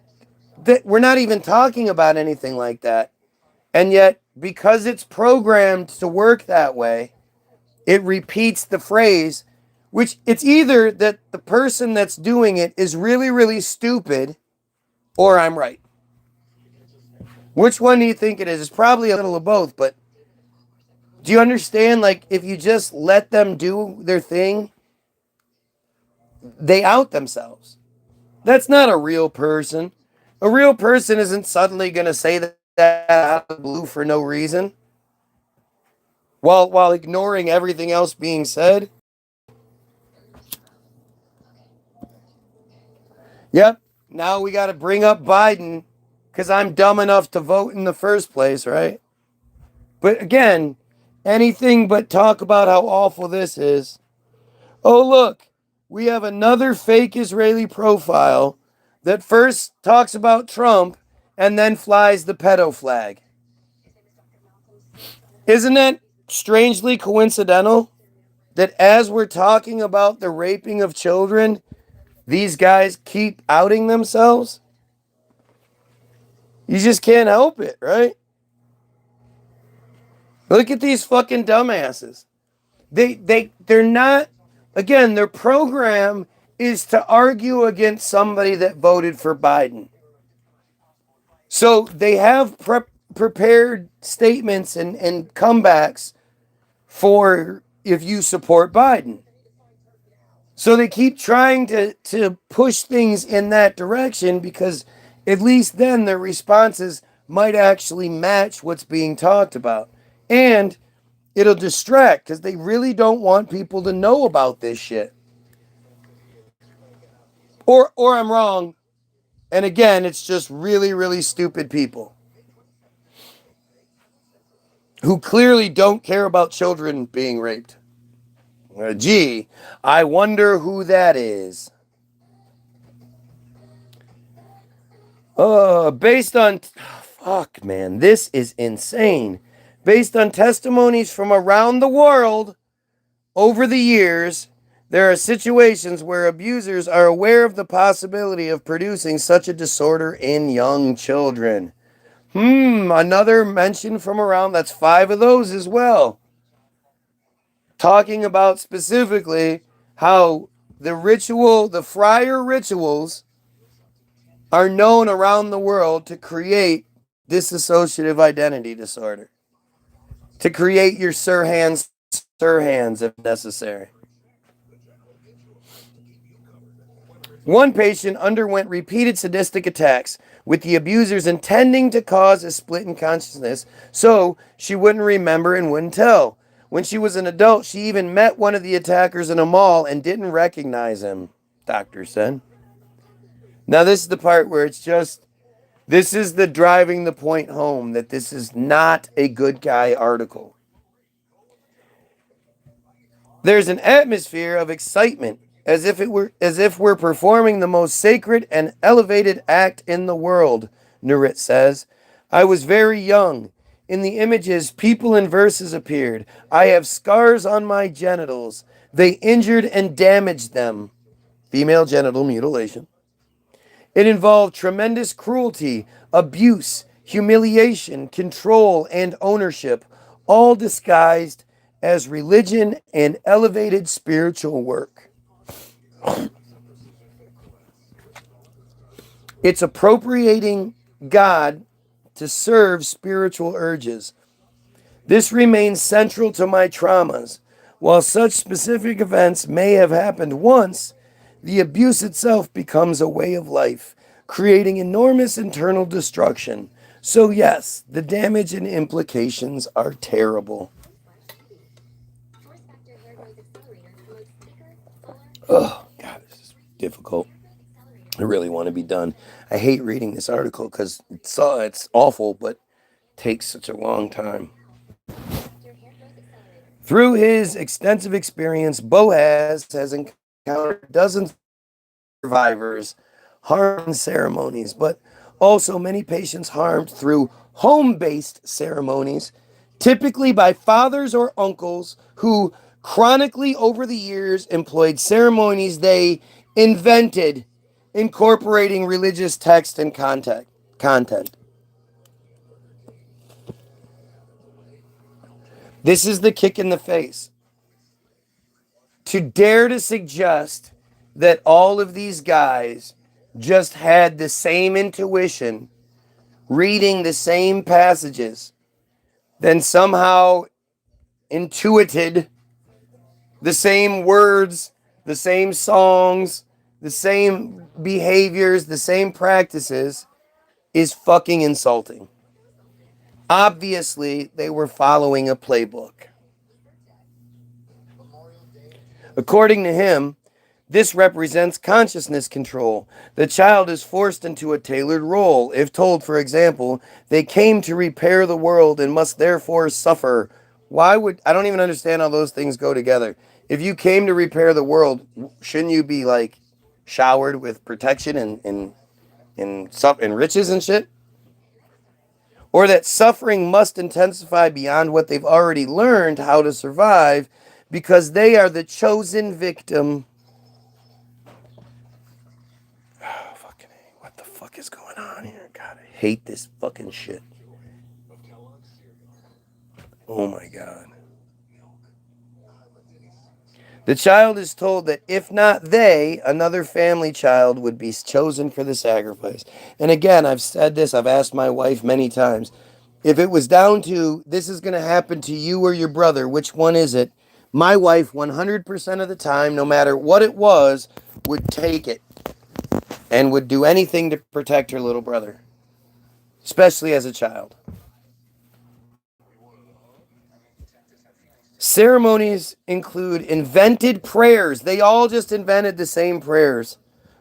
we're not even talking about anything like that. And yet, because it's programmed to work that way, it repeats the phrase, which it's either that the person that's doing it is really, really stupid, or I'm right. Which one do you think it is? It's probably a little of both, but do you understand? Like, if you just let them do their thing, they out themselves. That's not a real person. A real person isn't suddenly going to say that out of the blue for no reason while ignoring everything else being said. Yep. Now we got to bring up Biden because I'm dumb enough to vote in the first place, right? But again, anything but talk about how awful this is. Oh, look, we have another fake Israeli profile that first talks about Trump and then flies the pedo flag. Isn't it strangely coincidental that as we're talking about the raping of children, these guys keep outing themselves? You just can't help it, right? Look at these fucking dumbasses. They're not, again, their program is to argue against somebody that voted for Biden. So they have prepared statements and comebacks for if you support Biden. So they keep trying to push things in that direction because at least then their responses might actually match what's being talked about. And it'll distract because they really don't want people to know about this shit. Or I'm wrong. And again, it's just really, really stupid people who clearly don't care about children being raped. Gee, I wonder who that is. Based on... Fuck, man. This is insane. Based on testimonies from around the world over the years, there are situations where abusers are aware of the possibility of producing such a disorder in young children. Another mention from around, that's 5 of those as well. Talking about specifically how the friar rituals are known around the world to create dissociative identity disorder. To create your Sirhan's if necessary. One patient underwent repeated sadistic attacks with the abusers intending to cause a split in consciousness so she wouldn't remember and wouldn't tell. When she was an adult, she even met one of the attackers in a mall and didn't recognize him, doctor said. Now this is the part where this is the driving the point home that this is not a good guy article. There's an atmosphere of excitement as if we're performing the most sacred and elevated act in the world, Nurit says. I was very young. In the images, people and verses appeared. I have scars on my genitals. They injured and damaged them. Female genital mutilation. It involved tremendous cruelty, abuse, humiliation, control, and ownership, all disguised as religion and elevated spiritual work. It's appropriating God to serve spiritual urges. This remains central to my traumas. While such specific events may have happened once, the abuse itself becomes a way of life, creating enormous internal destruction. So yes, the damage and implications are terrible. Oh, God, this is difficult. I really want to be done. I hate reading this article because it's awful, but takes such a long time. Through his extensive experience, Boaz has encountered dozens of survivors harmed in ceremonies, but also many patients harmed through home-based ceremonies, typically by fathers or uncles who chronically over the years employed ceremonies they invented, incorporating religious text and content. This is the kick in the face. To dare to suggest that all of these guys just had the same intuition, reading the same passages, then somehow intuited the same words the same songs, the same behaviors, the same practices is fucking insulting. Obviously, they were following a playbook. According to him, this represents consciousness control. The child is forced into a tailored role. If told, for example, they came to repair the world and must therefore suffer. I don't even understand how those things go together. If you came to repair the world, shouldn't you be like showered with protection and riches and shit? Or that suffering must intensify beyond what they've already learned how to survive because they are the chosen victim. Fucking A. What the fuck is going on here? God, I hate this fucking shit. Oh my God. The child is told that if not they, another family child would be chosen for the sacrifice. And again, I've said this, I've asked my wife many times. If it was down to this is going to happen to you or your brother, which one is it? My wife, 100% of the time, no matter what it was, would take it and would do anything to protect her little brother, especially as a child. Ceremonies include invented prayers. They all just invented the same prayers.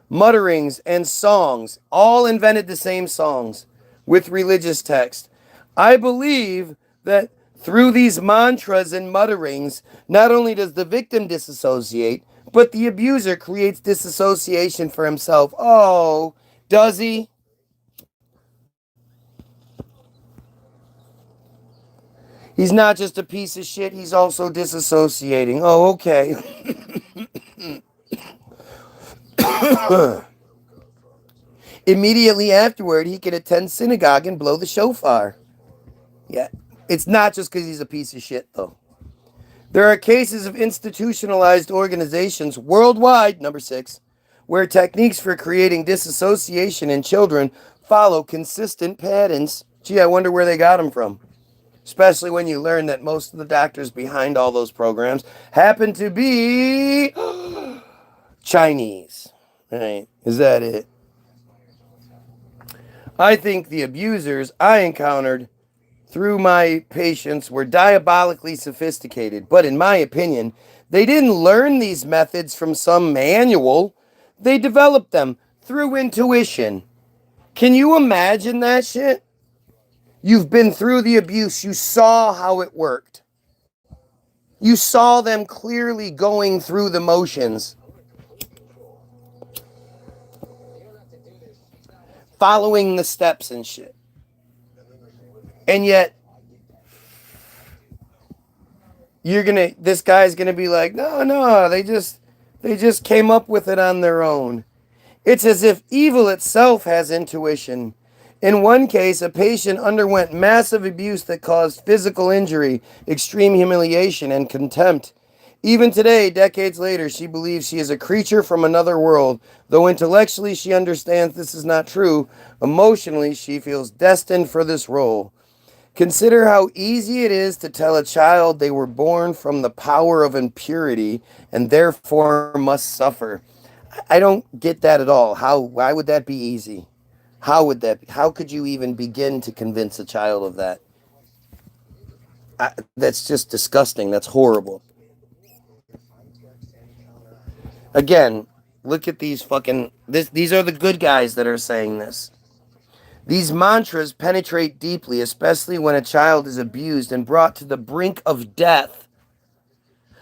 Mutterings and songs. All invented the same songs with religious text. I believe that through these mantras and mutterings, not only does the victim disassociate, but the abuser creates disassociation for himself. Oh, does he? He's not just a piece of shit, he's also disassociating. Oh, okay. Immediately afterward, he can attend synagogue and blow the shofar. Yeah, it's not just because he's a piece of shit, though. There are cases of institutionalized organizations worldwide, number 6, where techniques for creating disassociation in children follow consistent patterns. Gee, I wonder where they got them from. Especially when you learn that most of the doctors behind all those programs happen to be Chinese. Right? Is that it? I think the abusers I encountered through my patients were diabolically sophisticated, but in my opinion, they didn't learn these methods from some manual. They developed them through intuition. Can you imagine that shit? You've been through the abuse. You saw how it worked. You saw them clearly going through the motions, following the steps and shit. And yet, this guy's gonna be like, no, they just came up with it on their own. It's as if evil itself has intuition. In one case, a patient underwent massive abuse that caused physical injury, extreme humiliation, and contempt. Even today, decades later, she believes she is a creature from another world. Though intellectually she understands this is not true, emotionally she feels destined for this role. Consider how easy it is to tell a child they were born from the power of impurity and therefore must suffer. I don't get that at all. Why would that be easy? How could you even begin to convince a child of that? That's just disgusting. That's horrible. Again, look at these these are the good guys that are saying this. These mantras penetrate deeply, especially when a child is abused and brought to the brink of death.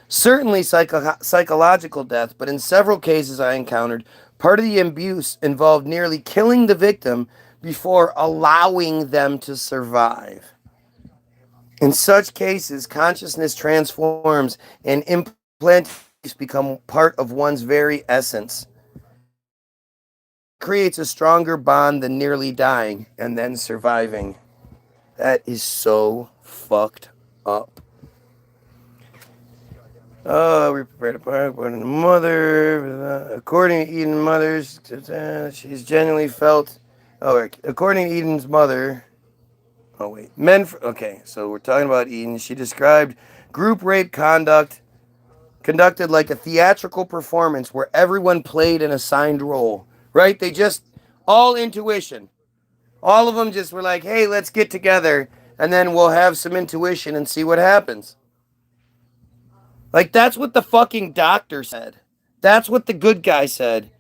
Certainly psychological death, but in several cases I encountered, part of the abuse involved nearly killing the victim before allowing them to survive. In such cases, consciousness transforms and implants become part of one's very essence. It creates a stronger bond than nearly dying and then surviving. That is so fucked up. Oh, we prepared a park, but the mother, according to Eden's mother, she's genuinely felt. Oh, according to Eden's mother. Oh, wait. Okay, so we're talking about Eden. She described group rape conduct conducted like a theatrical performance where everyone played an assigned role, right? They just, all intuition. All of them just were like, hey, let's get together and then we'll have some intuition and see what happens. Like, that's what the fucking doctor said. That's what the good guy said.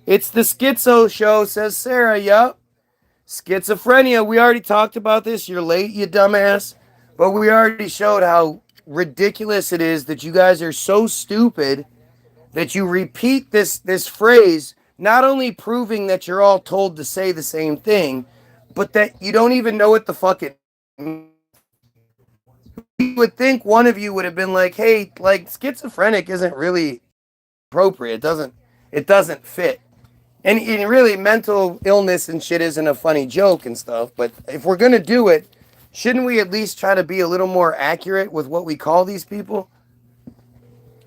It's the schizo show, says Sarah. Yup. Schizophrenia. We already talked about this. You're late, you dumbass. But we already showed how ridiculous it is that you guys are so stupid that you repeat this phrase, not only proving that you're all told to say the same thing, but that you don't even know what the fuck it means. You would think one of you would have been like, hey, like schizophrenic isn't really appropriate. It doesn't fit. And really, mental illness and shit isn't a funny joke and stuff. But if we're going to do it, shouldn't we at least try to be a little more accurate with what we call these people?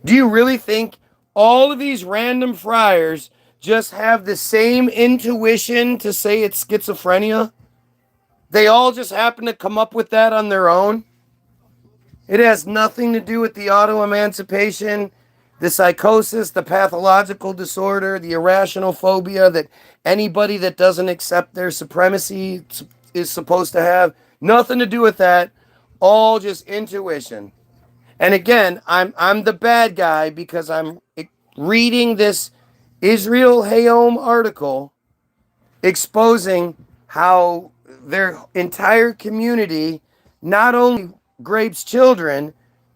Do you really think all of these random friars just have the same intuition to say it's schizophrenia? They all just happen to come up with that on their own? It has nothing to do with the auto-emancipation, the psychosis, the pathological disorder, the irrational phobia that anybody that doesn't accept their supremacy is supposed to have. Nothing to do with that. All just intuition. And again, I'm the bad guy because I'm reading this Israel Hayom article exposing how their entire community not only rapes children,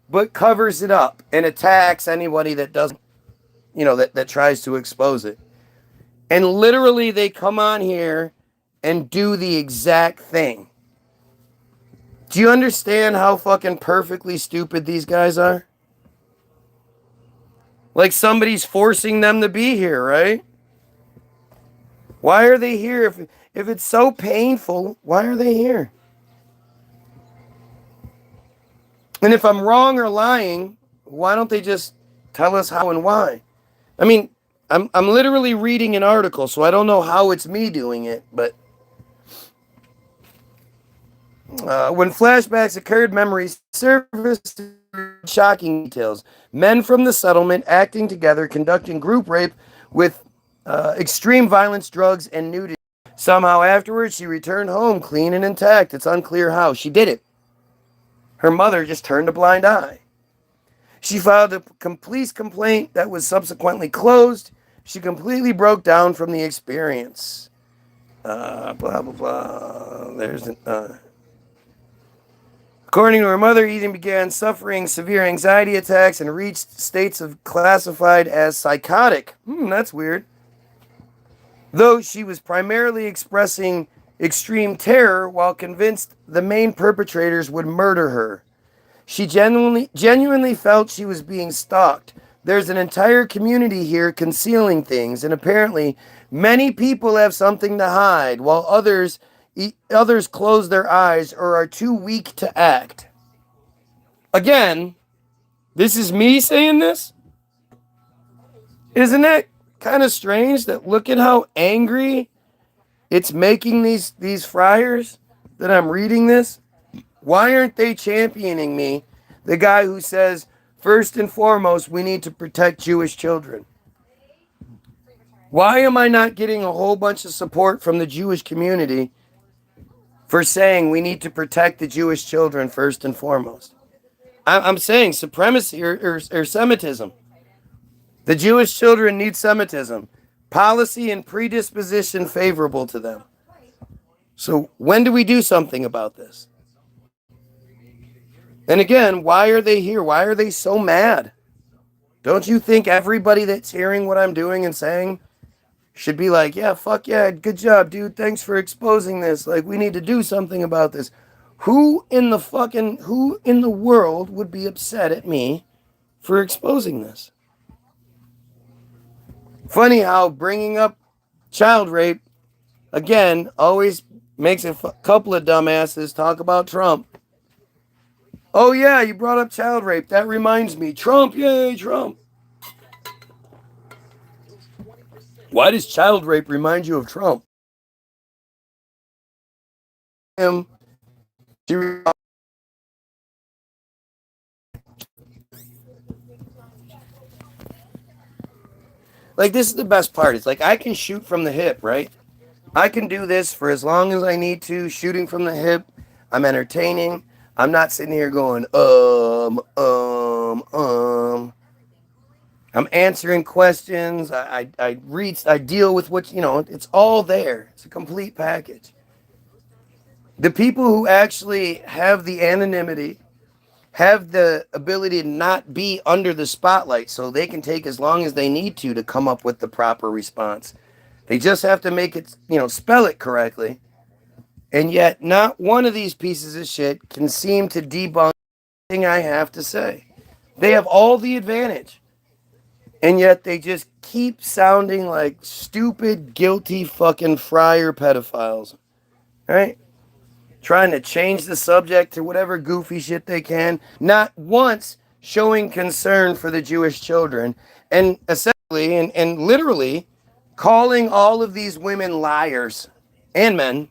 but covers it up and attacks anybody that doesn't, that tries to expose it. And literally they come on here and do the exact thing. Do you understand how fucking perfectly stupid these guys are? Like somebody's forcing them to be here, right? Why are they here? If it's so painful, why are they here? And if I'm wrong or lying, why don't they just tell us how and why? I mean, I'm literally reading an article, so I don't know how it's me doing it, but when flashbacks occurred, memories surfaced, shocking details. Men from the settlement acting together, conducting group rape with extreme violence, drugs, and nudity. Somehow afterwards, she returned home clean and intact. It's unclear how. She did it. Her mother just turned a blind eye. She filed a police complaint that was subsequently closed. She completely broke down from the experience. Blah, blah, blah. According to her mother, Eden began suffering severe anxiety attacks and reached states of classified as psychotic. That's weird. Though she was primarily expressing extreme terror while convinced the main perpetrators would murder her. She genuinely felt she was being stalked. There's an entire community here concealing things, and apparently many people have something to hide, while others close their eyes or are too weak to act. Again, this is me saying this? Isn't it kind of strange that look at how angry it's making these friars that I'm reading this? Why aren't they championing me, the guy who says, first and foremost, we need to protect Jewish children? Why am I not getting a whole bunch of support from the Jewish community for saying we need to protect the Jewish children first and foremost? I'm saying supremacy or Semitism. The Jewish children need Semitism. Policy and predisposition favorable to them. So when do we do something about this? And again, why are they here? Why are they so mad? Don't you think everybody that's hearing what I'm doing and saying should be like, yeah, fuck yeah, good job, dude. Thanks for exposing this. Like, we need to do something about this. Who in the world would be upset at me for exposing this? Funny how bringing up child rape, again, always makes a couple of dumbasses talk about Trump. Oh yeah, you brought up child rape. That reminds me. Trump, yay, Trump. Why does child rape remind you of Trump? like, this is the best part. It's like, I can shoot from the hip, right? I can do this for as long as I need to, shooting from the hip. I'm entertaining. I'm not sitting here going, I'm answering questions. I deal with what, it's all there. It's a complete package. The people who actually have the anonymity, have the ability to not be under the spotlight, so they can take as long as they need to come up with the proper response. They just have to make it, spell it correctly. And yet, not one of these pieces of shit can seem to debunk anything I have to say. They have all the advantage. And yet, they just keep sounding like stupid, guilty fucking friar pedophiles. Right? Trying to change the subject to whatever goofy shit they can. Not once showing concern for the Jewish children. And essentially, and literally, calling all of these women liars and men.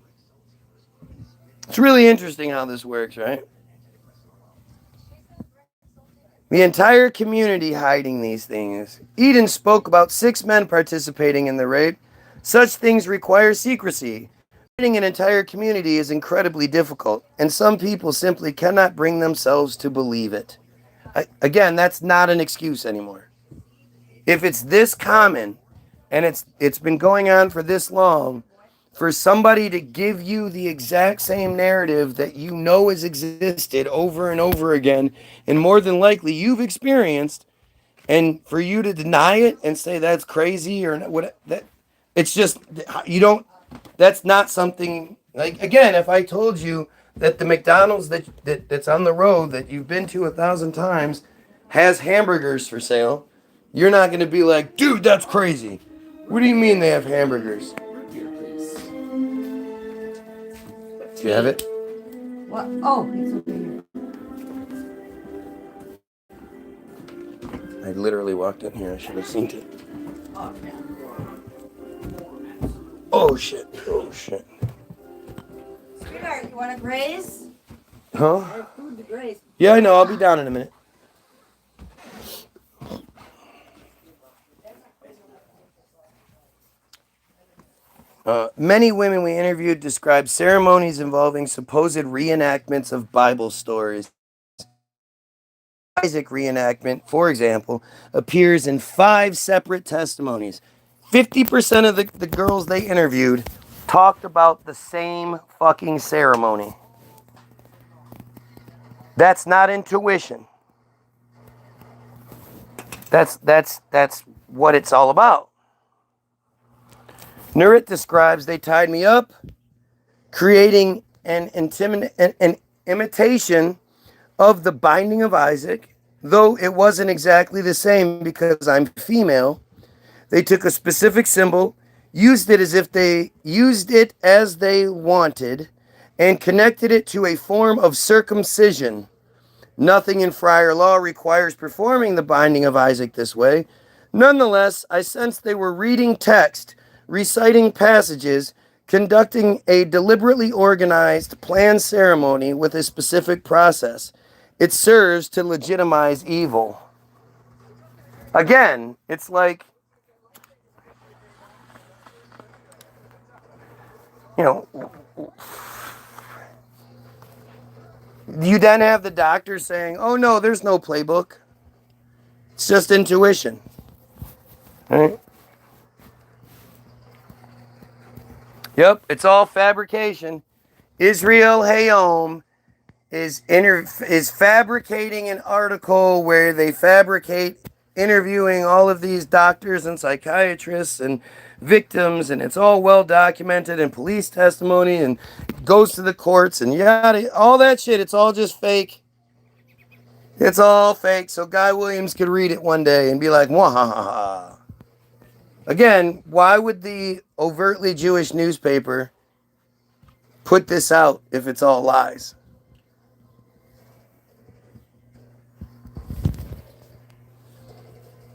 It's really interesting how this works, right? The entire community hiding these things. Eden spoke about 6 men participating in the rape. Such things require secrecy. Hiding an entire community is incredibly difficult, and some people simply cannot bring themselves to believe it. Again, that's not an excuse anymore. If it's this common, and it's been going on for this long, for somebody to give you the exact same narrative that you know has existed over and over again, and more than likely you've experienced, and for you to deny it and say that's crazy or what, that it's just, you don't, that's not something, like, again, if I told you that the McDonald's that's on the road that you've been to 1,000 times has hamburgers for sale, you're not going to be like, dude, that's crazy. What do you mean they have hamburgers? Do you have it? What? Oh, it's over here. I literally walked in here. I should have seen it. Oh, shit. Oh, shit. Sweetheart, you want to graze? Huh? I have food to graze. Yeah, I know. I'll be down in a minute. Many women we interviewed described ceremonies involving supposed reenactments of Bible stories. Isaac reenactment, for example, appears in 5 separate testimonies. 50% of the girls they interviewed talked about the same fucking ceremony. That's not intuition. That's what it's all about. Nurit describes they tied me up, creating an imitation of the binding of Isaac, though it wasn't exactly the same because I'm female. They took a specific symbol, used it as they wanted, and connected it to a form of circumcision. Nothing in friar law requires performing the binding of Isaac this way. Nonetheless, I sensed they were reading text, reciting passages, conducting a deliberately organized, planned ceremony with a specific process. It serves to legitimize evil. Again, it's like, you then have the doctor saying, oh no, there's no playbook. It's just intuition. All right? Yep, it's all fabrication. Israel Hayom is fabricating an article where they fabricate interviewing all of these doctors and psychiatrists and victims, and it's all well documented in police testimony and goes to the courts and yada, all that shit. It's all just fake. It's all fake. So Guy Williams could read it one day and be like, wahaha. Again, why would the overtly Jewish newspaper put this out if it's all lies?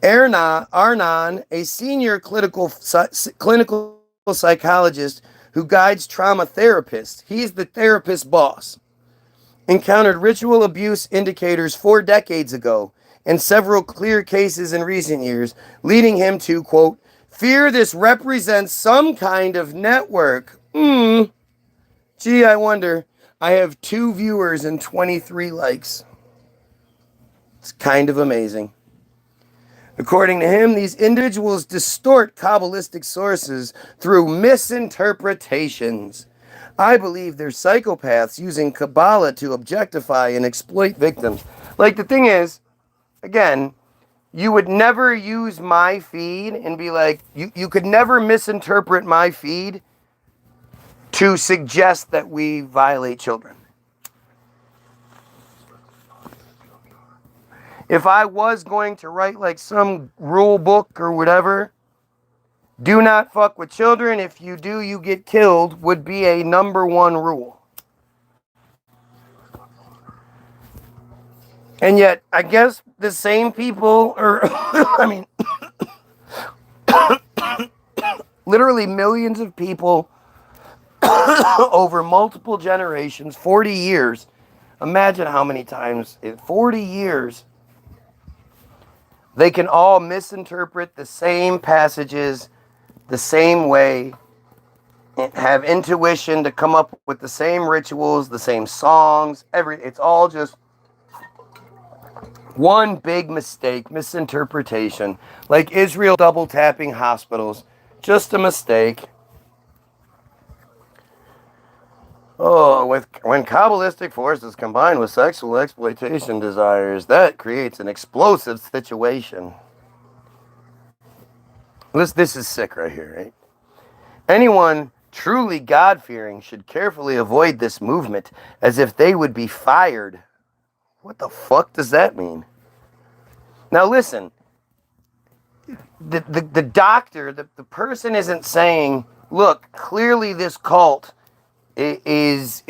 Arnon, a senior clinical psychologist who guides trauma therapists, he's the therapist boss, encountered ritual abuse indicators 4 decades ago and several clear cases in recent years, leading him to, quote, fear this represents some kind of network. Gee, I wonder. I have 2 viewers and 23 likes. It's kind of amazing. According to him, these individuals distort Kabbalistic sources through misinterpretations. I believe they're psychopaths using Kabbalah to objectify and exploit victims. Like, the thing is, again, you would never use my feed and be like, you could never misinterpret my feed to suggest that we violate children. If I was going to write like some rule book or whatever, do not fuck with children. If you do, you get killed would be a number 1 rule. And yet, I guess the same people are, I mean, literally millions of people over multiple generations, 40 years. Imagine how many times in 40 years they can all misinterpret the same passages the same way, have intuition to come up with the same rituals, the same songs, it's all just one big mistake, misinterpretation. Like Israel double tapping hospitals, just a mistake. Oh, when Kabbalistic forces combine with sexual exploitation desires, that creates an explosive situation. This is sick right here, right? Anyone truly God-fearing should carefully avoid this movement as if they would be fired. What the fuck does that mean? Now listen, the doctor, the person isn't saying, look, clearly this cult is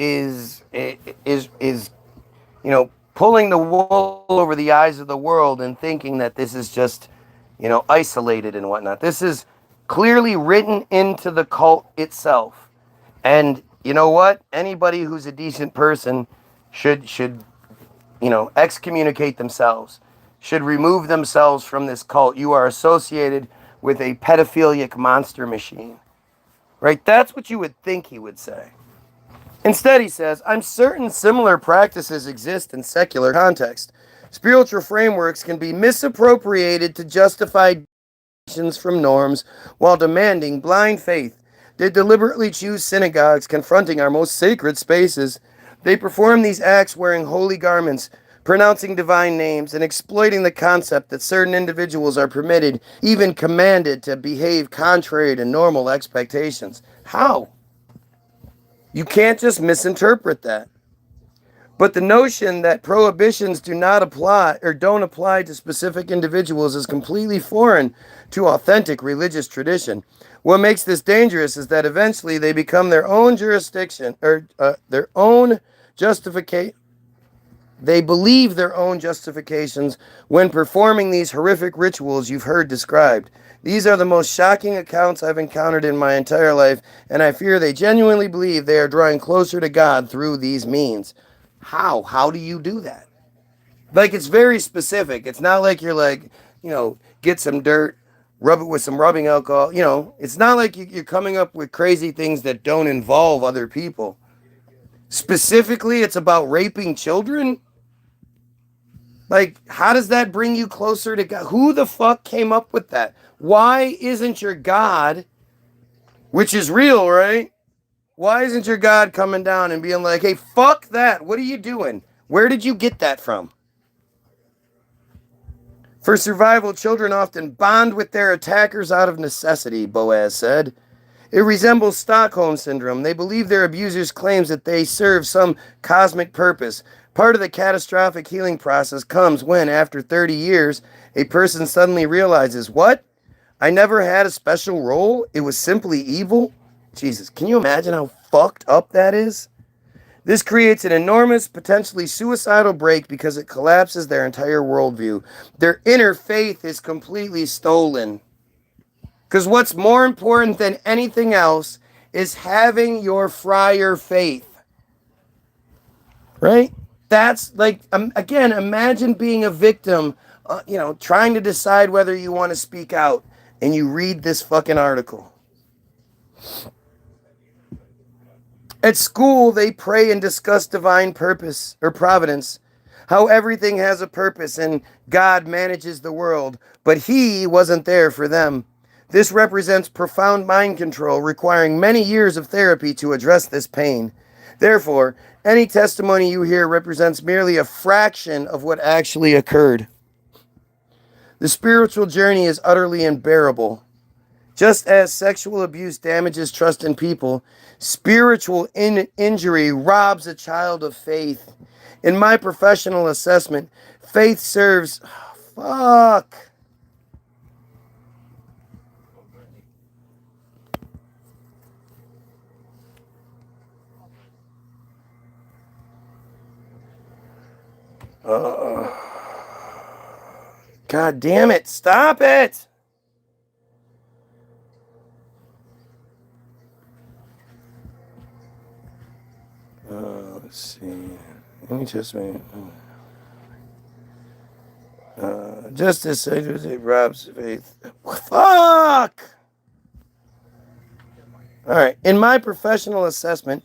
pulling the wool over the eyes of the world and thinking that this is just, isolated and whatnot. This is clearly written into the cult itself. And you know what? Anybody who's a decent person should excommunicate themselves, should remove themselves from this cult. You are associated with a pedophilic monster machine. Right? That's what you would think he would say. Instead, he says, I'm certain similar practices exist in secular context. Spiritual frameworks can be misappropriated to justify deviations from norms while demanding blind faith. They deliberately choose synagogues confronting our most sacred spaces. They perform these acts wearing holy garments, pronouncing divine names, and exploiting the concept that certain individuals are permitted, even commanded, to behave contrary to normal expectations. How? You can't just misinterpret that. But the notion that prohibitions do not apply or don't apply to specific individuals is completely foreign to authentic religious tradition. What makes this dangerous is that eventually they become their own jurisdiction or their own justification. They believe their own justifications when performing these horrific rituals you've heard described. These are the most shocking accounts I've encountered in my entire life, and I fear they genuinely believe they are drawing closer to God through these means. How? How do you do that? Like, it's very specific. It's not like you're like, get some dirt, rub it with some rubbing alcohol. It's not like you're coming up with crazy things that don't involve other people. Specifically, it's about raping children. Like, how does that bring you closer to God? Who the fuck came up with that? Why isn't your God, which is real, right? Why isn't your God coming down and being like, hey, fuck that. What are you doing? Where did you get that from? For survival, children often bond with their attackers out of necessity, Boaz said. It resembles Stockholm Syndrome. They believe their abusers' claims that they serve some cosmic purpose. Part of the catastrophic healing process comes when, after 30 years, a person suddenly realizes, what? I never had a special role? It was simply evil? Jesus, can you imagine how fucked up that is? This creates an enormous, potentially suicidal break because it collapses their entire worldview. Their inner faith is completely stolen. Because what's more important than anything else is having your friar faith. Right? That's like, again, imagine being a victim, trying to decide whether you want to speak out. and you read this fucking article. At school, they pray and discuss divine purpose or providence, how everything has a purpose and God manages the world, but he wasn't there for them. This represents profound mind control, requiring many years of therapy to address this pain. Therefore, any testimony you hear represents merely a fraction of what actually occurred. The spiritual journey is utterly unbearable. Just as sexual abuse damages trust in people, spiritual injury robs a child of faith. In my professional assessment, faith serves... fuck. God damn it. Stop it. Let's see. Let me just make... justice it robs faith. Fuck! Alright. In my professional assessment,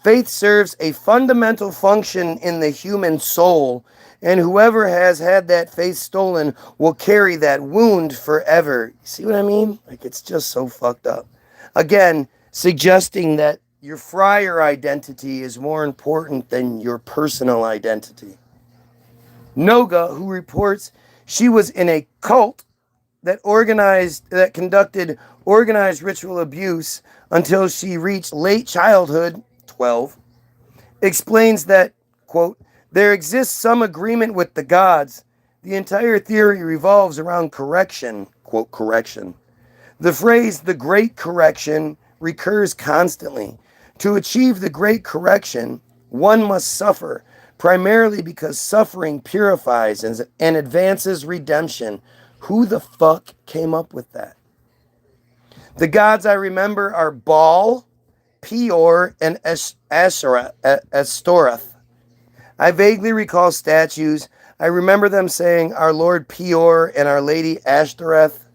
faith serves a fundamental function in the human soul, and whoever has had that faith stolen will carry that wound forever. See what I mean? Like, it's just so fucked up. Again, suggesting that your friar identity is more important than your personal identity. Noga, who reports she was in a cult that conducted organized ritual abuse until she reached late childhood, 12, explains that, quote, there exists some agreement with the gods. The entire theory revolves around correction, quote, correction. The phrase, the great correction, recurs constantly. To achieve the great correction, one must suffer, primarily because suffering purifies and advances redemption. Who the fuck came up with that? The gods I remember are Baal, Peor, and Astoreth. I vaguely recall statues. I remember them saying Our Lord Peor and Our Lady Ashtoreth.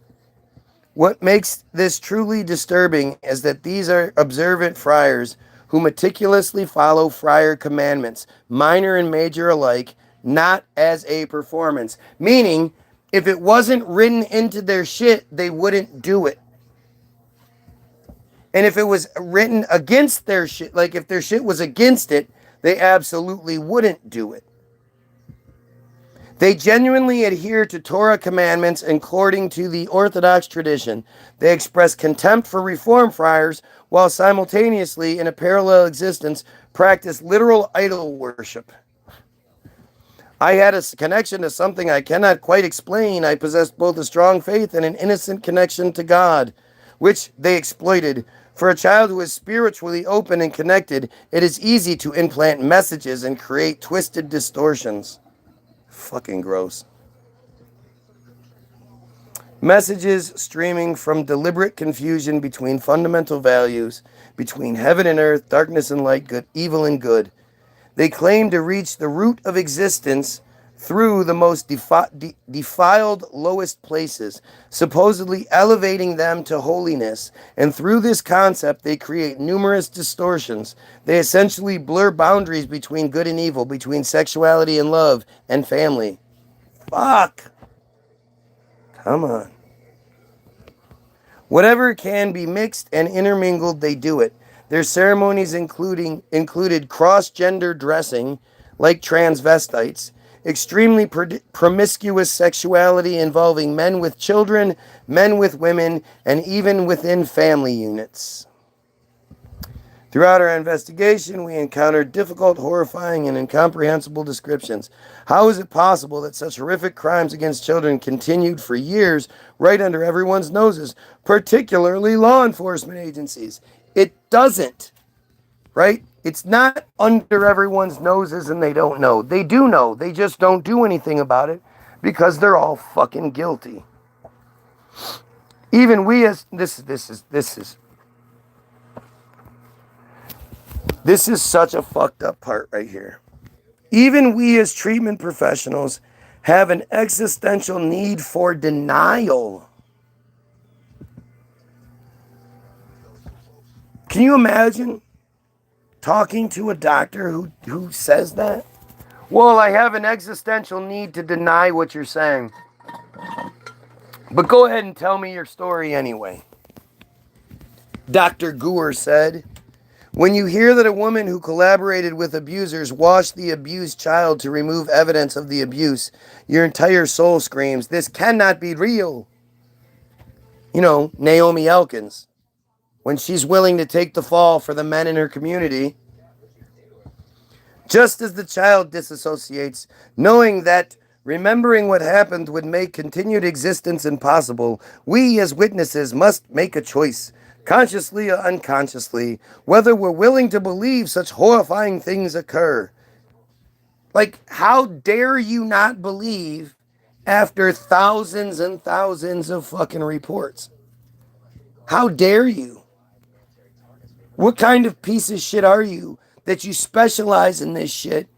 What makes this truly disturbing is that these are observant friars who meticulously follow friar commandments, minor and major alike, not as a performance. Meaning, if it wasn't written into their shit, they wouldn't do it. And if it was written against their shit, like if their shit was against it, they absolutely wouldn't do it. They genuinely adhere to Torah commandments according to the Orthodox tradition. They express contempt for Reform friars while simultaneously, in a parallel existence, practice literal idol worship. I had a connection to something I cannot quite explain. I possessed both a strong faith and an innocent connection to God, which they exploited. For a child who is spiritually open and connected, it is easy to implant messages and create twisted distortions. Fucking gross. Messages streaming from deliberate confusion between fundamental values, between heaven and earth, darkness and light, good, evil and good. They claim to reach the root of existence through the most defiled, lowest places, supposedly elevating them to holiness. And through this concept, they create numerous distortions. They essentially blur boundaries between good and evil, between sexuality and love and family. Fuck. Come on. Whatever can be mixed and intermingled, they do it. Their ceremonies included cross-gender dressing, like transvestites, extremely promiscuous sexuality involving men with children, men with women, and even within family units. Throughout our investigation, we encountered difficult, horrifying, and incomprehensible descriptions. How is it possible that such horrific crimes against children continued for years right under everyone's noses, particularly law enforcement agencies? It doesn't, right? It's not under everyone's noses and they don't know. They do know. They just don't do anything about it because they're all fucking guilty. Even we as... This is such a fucked up part right here. Even we as treatment professionals have an existential need for denial. Can you imagine talking to a doctor who says that? Well, I have an existential need to deny what you're saying. But go ahead and tell me your story anyway. Dr. Gour said, when you hear that a woman who collaborated with abusers washed the abused child to remove evidence of the abuse, your entire soul screams, this cannot be real. You know, Naomi Elkins, when she's willing to take the fall for the men in her community, just as the child disassociates, knowing that remembering what happened would make continued existence impossible, we as witnesses must make a choice, consciously or unconsciously, whether we're willing to believe such horrifying things occur. Like, how dare you not believe after thousands and thousands of fucking reports? How dare you? What kind of piece of shit are you that you specialize in this shit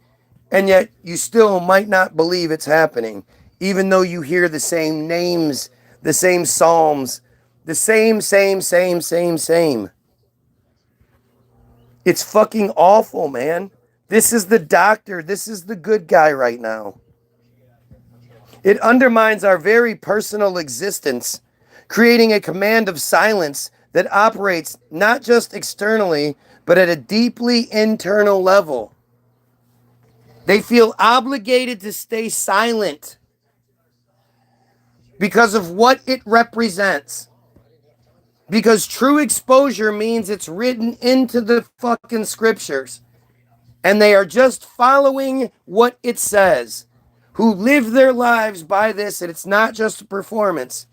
and yet you still might not believe it's happening, even though you hear the same names, the same psalms, the same. It's fucking awful, man. This is the doctor. This is the good guy right now. It undermines our very personal existence, creating a command of silence that operates not just externally, but at a deeply internal level. They feel obligated to stay silent because of what it represents. Because true exposure means it's written into the fucking scriptures. And they are just following what it says. Who live their lives by this, and it's not just a performance.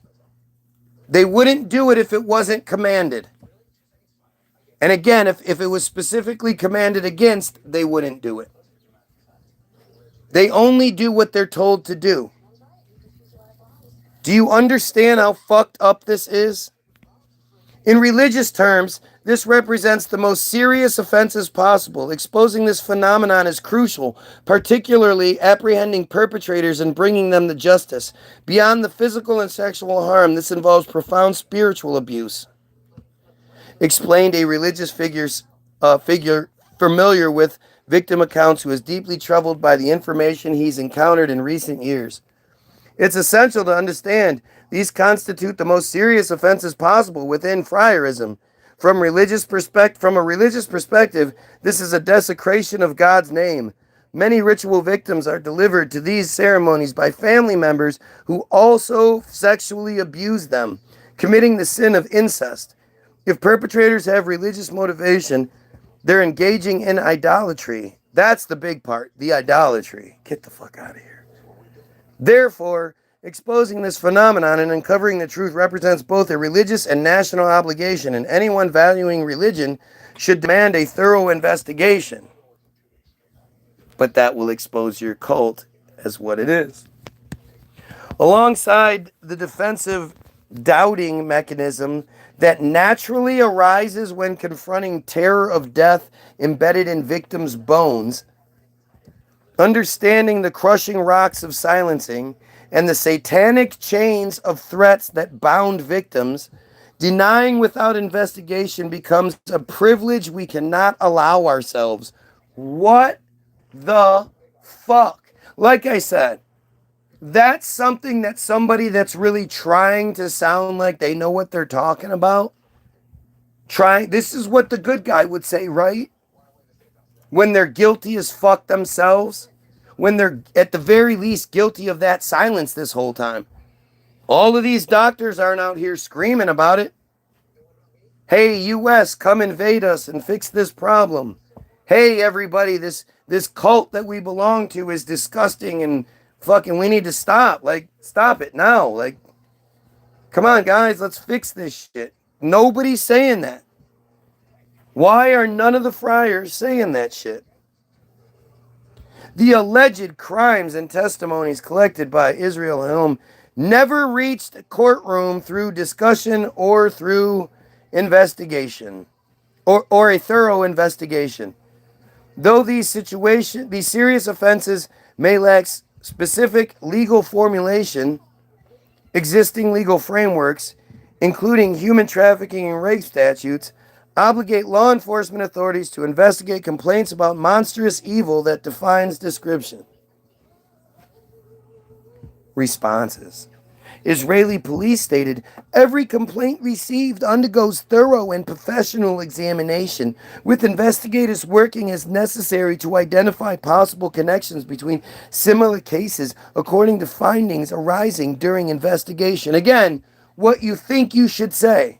They wouldn't do it if it wasn't commanded. And again, if it was specifically commanded against, they wouldn't do it. They only do what they're told to do. Do you understand how fucked up this is? In religious terms, this represents the most serious offenses possible. Exposing this phenomenon is crucial, particularly apprehending perpetrators and bringing them to justice. Beyond the physical and sexual harm, this involves profound spiritual abuse. Explained a religious figure familiar with victim accounts who is deeply troubled by the information he's encountered in recent years. It's essential to understand these constitute the most serious offenses possible within friarism. From a religious perspective, this is a desecration of God's name. Many ritual victims are delivered to these ceremonies by family members who also sexually abuse them, committing the sin of incest. If perpetrators have religious motivation, they're engaging in idolatry. That's the big part, the idolatry. Get the fuck out of here. Therefore, exposing this phenomenon and uncovering the truth represents both a religious and national obligation, and anyone valuing religion should demand a thorough investigation. But that will expose your cult as what it is. Alongside the defensive doubting mechanism that naturally arises when confronting terror of death embedded in victims' bones, understanding the crushing rocks of silencing and the satanic chains of threats that bound victims, denying without investigation becomes a privilege we cannot allow ourselves. What the fuck? Like I said, that's something that somebody that's really trying to sound like they know what they're talking about, this is what the good guy would say, right? When they're guilty as fuck themselves, when they're at the very least guilty of that silence this whole time. All of these doctors aren't out here screaming about it. Hey, US, come invade us and fix this problem. Hey, everybody, this cult that we belong to is disgusting and fucking we need to stop. Like, stop it now. Like, come on, guys, let's fix this shit. Nobody's saying that. Why are none of the friars saying that shit? The alleged crimes and testimonies collected by Israel Helm never reached a courtroom through discussion or through investigation, or a thorough investigation. Though these serious offenses may lack specific legal formulation, existing legal frameworks, including human trafficking and rape statutes, obligate law enforcement authorities to investigate complaints about monstrous evil that defines description. Responses. Israeli police stated, every complaint received undergoes thorough and professional examination, with investigators working as necessary to identify possible connections between similar cases according to findings arising during investigation. Again, what you think you should say.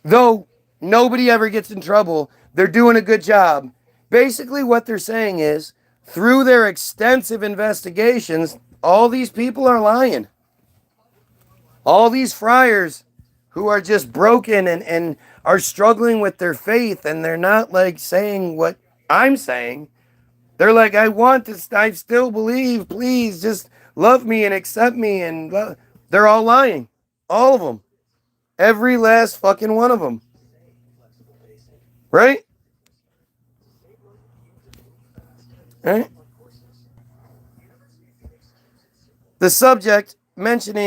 Though nobody ever gets in trouble, they're doing a good job. Basically, what they're saying is, through their extensive investigations, all these people are lying. All these friars who are just broken and are struggling with their faith, and they're not like saying what I'm saying. They're like, I want to, I still believe, please just love me and accept me. And they're all lying. All of them. Every last fucking one of them. Right? Right? The subject mentioned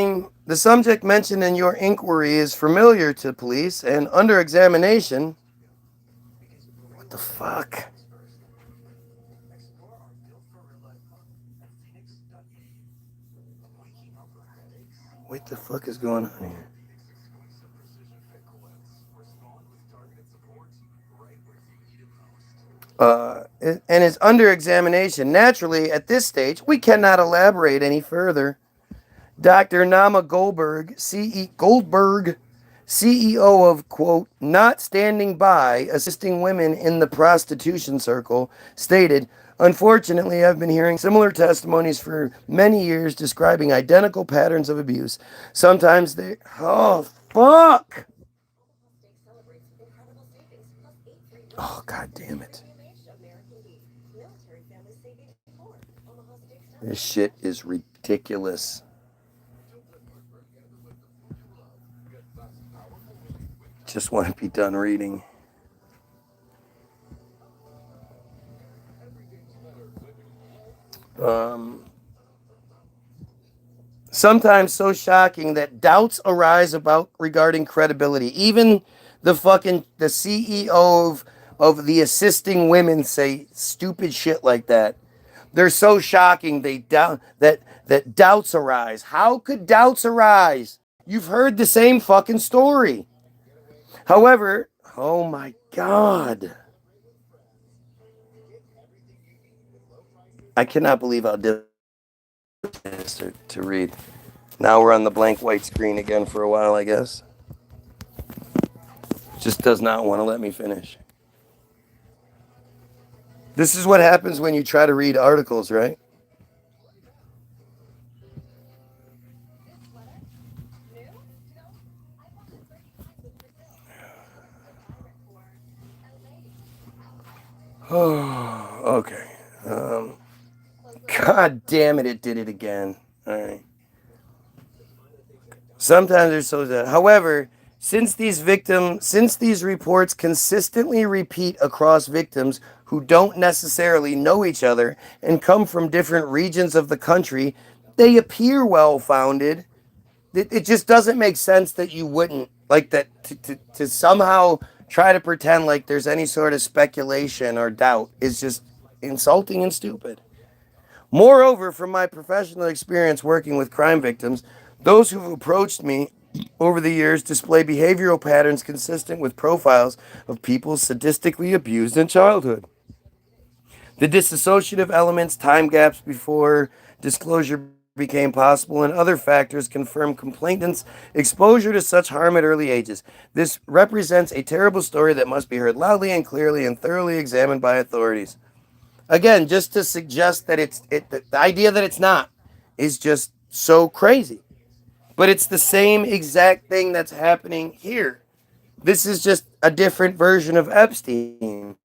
in your inquiry is familiar to police and under examination. What the fuck? What the fuck is going on here? And is under examination. Naturally, at this stage, we cannot elaborate any further. Dr. Nama Goldberg, CEO of, quote, Not Standing By, Assisting Women in the Prostitution Circle, stated, unfortunately, I've been hearing similar testimonies for many years describing identical patterns of abuse. Sometimes they... Oh, fuck! Oh, God damn it. This shit is ridiculous. Just want to be done reading. Sometimes so shocking that doubts arise regarding credibility. Even the CEO of the assisting women say stupid shit like that. They're so shocking they doubt that doubts arise. How could doubts arise? You've heard the same fucking story. However, oh my God. I cannot believe how difficult it is to read. Now we're on the blank white screen again for a while, I guess. Just does not want to let me finish. This is what happens when you try to read articles, right? Oh, okay. God damn it, it did it again. All right. Sometimes they're so sad. However, since these reports consistently repeat across victims who don't necessarily know each other and come from different regions of the country, they appear well-founded. It just doesn't make sense that you wouldn't, like that, to somehow try to pretend like there's any sort of speculation or doubt is just insulting and stupid. Moreover, from my professional experience working with crime victims, those who've approached me over the years display behavioral patterns consistent with profiles of people sadistically abused in childhood. The dissociative elements, time gaps before disclosure became possible, and other factors confirm complainants' exposure to such harm at early ages. This represents a terrible story that must be heard loudly and clearly and thoroughly examined by authorities. Again, just to suggest that the idea that it's not is just so crazy. But it's the same exact thing that's happening here. This is just a different version of Epstein.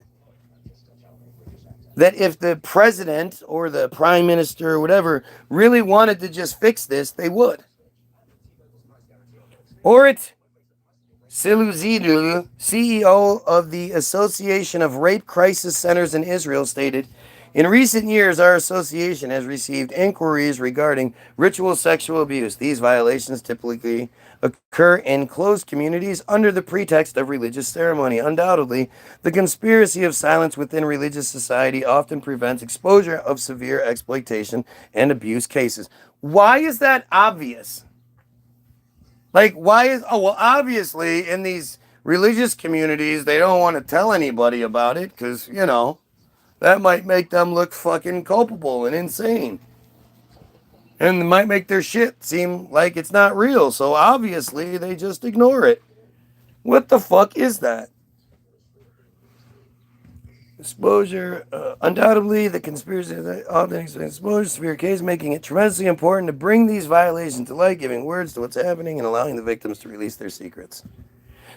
That if the president or the prime minister or whatever really wanted to just fix this, they would. Orit Siluzidou, CEO of the Association of Rape Crisis Centers in Israel, stated, In recent years, our association has received inquiries regarding ritual sexual abuse. These violations typically occur in closed communities under the pretext of religious ceremony. Undoubtedly, the conspiracy of silence within religious society often prevents exposure of severe exploitation and abuse cases. Why is that obvious? Like, why is, oh, well, obviously, in these religious communities, they don't want to tell anybody about it because, you know, that might make them look fucking culpable and insane. And it might make their shit seem like it's not real. So obviously, they just ignore it. What the fuck is that? Exposure, undoubtedly, the conspiracy often exposure severe case, making it tremendously important to bring these violations to light, giving words to what's happening, and allowing the victims to release their secrets.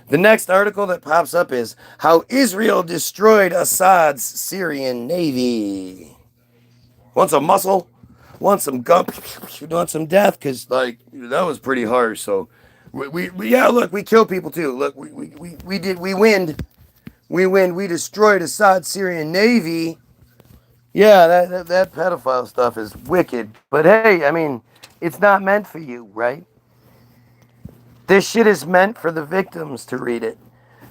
The next article that pops up is how Israel destroyed Assad's Syrian navy. Want some muscle? Want some gump? Want some death? Because, like, that was pretty harsh. So, yeah, look, we kill people too. Look, we win. We win. We destroyed Assad's Syrian navy. Yeah, that pedophile stuff is wicked. But hey, I mean, it's not meant for you, right? This shit is meant for the victims to read it.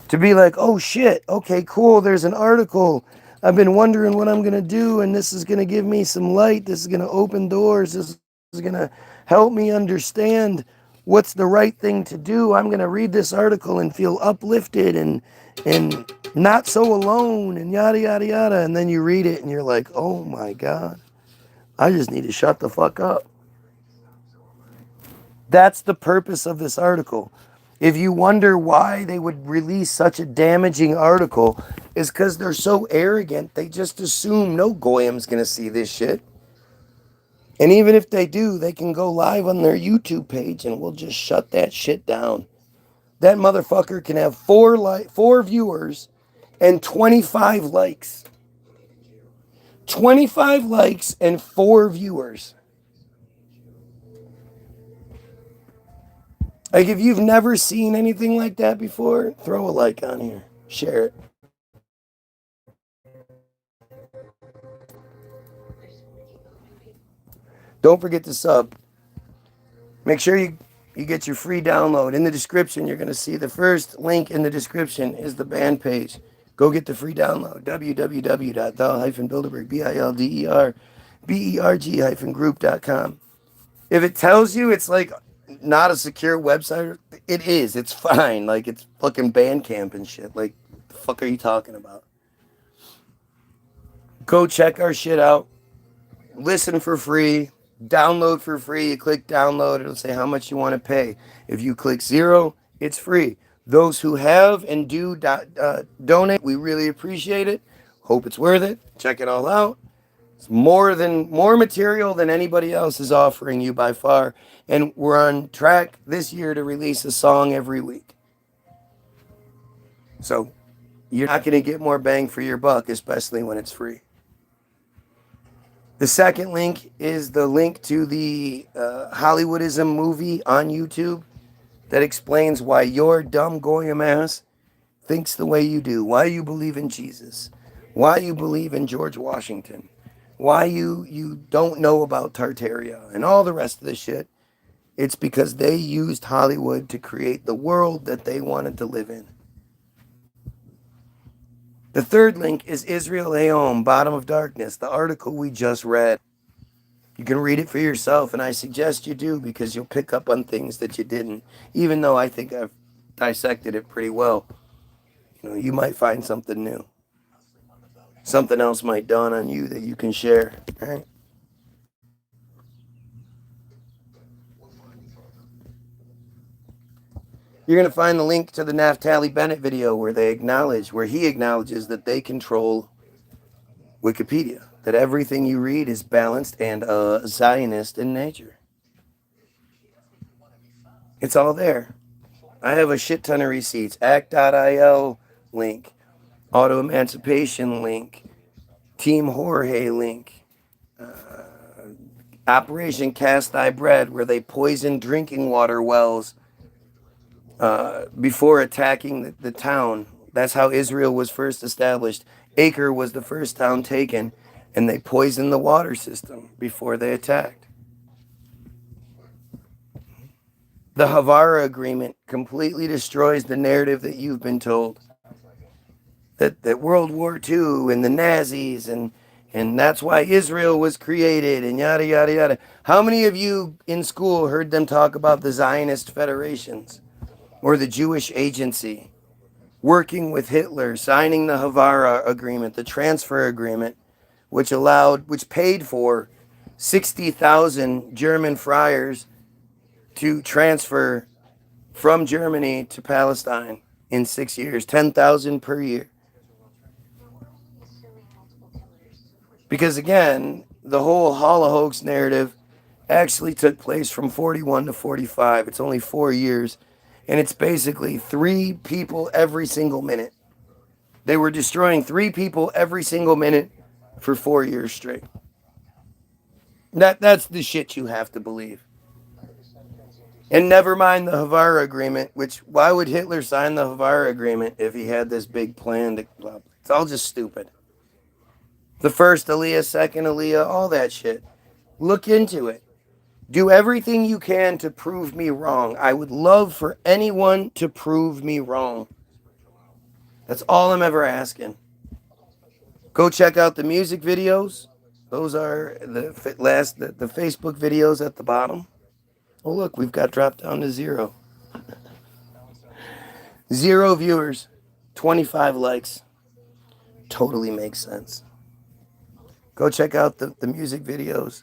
To be like, oh shit, okay, cool, there's an article. I've been wondering what I'm going to do, and this is going to give me some light. This is going to open doors. This is going to help me understand what's the right thing to do. I'm going to read this article and feel uplifted and not so alone and yada, yada, yada. And then you read it and you're like, oh my God, I just need to shut the fuck up. That's the purpose of this article. If you wonder why they would release such a damaging article, is because they're so arrogant, they just assume no Goyim's going to see this shit. And even if they do, they can go live on their YouTube page and we'll just shut that shit down. That motherfucker can have four viewers and 25 likes. 25 likes and 4 viewers. Like, if you've never seen anything like that before, throw a like on here. Share it. Don't forget to sub. Make sure you get your free download. In the description, you're going to see the first link in the description is the band page. Go get the free download. www.thal-bilderberg, BILDERBERG-group.com. If it tells you it's like not a secure website, it is. It's fine. Like, it's fucking Bandcamp and shit. Like, the fuck are you talking about? Go check our shit out. Listen for free. Download for free. You click download. It'll say how much you want to pay. If you click 0, it's free. Those who have and do donate, we really appreciate it. Hope it's worth it. Check it all out. It's more material than anybody else is offering you by far. And we're on track this year to release a song every week. So you're not going to get more bang for your buck, especially when it's free. The second link is the link to the Hollywoodism movie on YouTube that explains why your dumb Goyim ass thinks the way you do, why you believe in Jesus, why you believe in George Washington, why you don't know about Tartaria and all the rest of the shit. It's because they used Hollywood to create the world that they wanted to live in. The third link is Israel Hayom, Bottom of Darkness, the article we just read. You can read it for yourself, and I suggest you do because you'll pick up on things that you didn't. Even though I think I've dissected it pretty well, you might find something new. Something else might dawn on you that you can share. All right? You're going to find the link to the Naphtali Bennett video where he acknowledges that they control Wikipedia, that everything you read is balanced and Zionist in nature. It's all there. I have a shit ton of receipts. Act.il link, Auto Emancipation link, Team Jorge link, Operation Cast Thy Bread, where they poisoned drinking water wells before attacking the town. That's how Israel was first established. Acre was the first town taken. and they poisoned the water system before they attacked. The Havara Agreement completely destroys the narrative that you've been told. That World War II and the Nazis and that's why Israel was created and yada, yada, yada. How many of you in school heard them talk about the Zionist federations or the Jewish agency working with Hitler, signing the Havara Agreement, the transfer agreement, which paid for 60,000 German friars to transfer from Germany to Palestine in 6 years, 10,000 per year. Because again, the whole Holocaust narrative actually took place from 41 to 45. It's only 4 years. And it's basically 3 people every single minute. They were destroying 3 people every single minute for 4 years straight. That's the shit you have to believe. And never mind the Havara Agreement, which, why would Hitler sign the Havara Agreement if he had this big plan to, it's all just stupid. The first Aliyah, second Aliyah, all that shit. Look into it. Do everything you can to prove me wrong. I would love for anyone to prove me wrong. That's all I'm ever asking. Go check out the music videos. Those are the Facebook videos at the bottom. Oh, look, we've got dropped down to 0. 0 viewers, 25 likes. Totally makes sense. Go check out the music videos.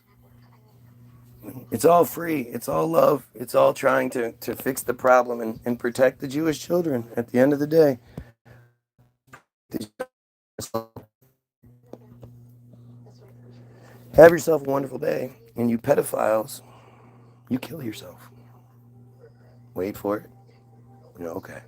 It's all free. It's all love. It's all trying to fix the problem and protect the Jewish children at the end of the day. Have yourself a wonderful day. And you pedophiles, you kill yourself. Wait for it. Okay.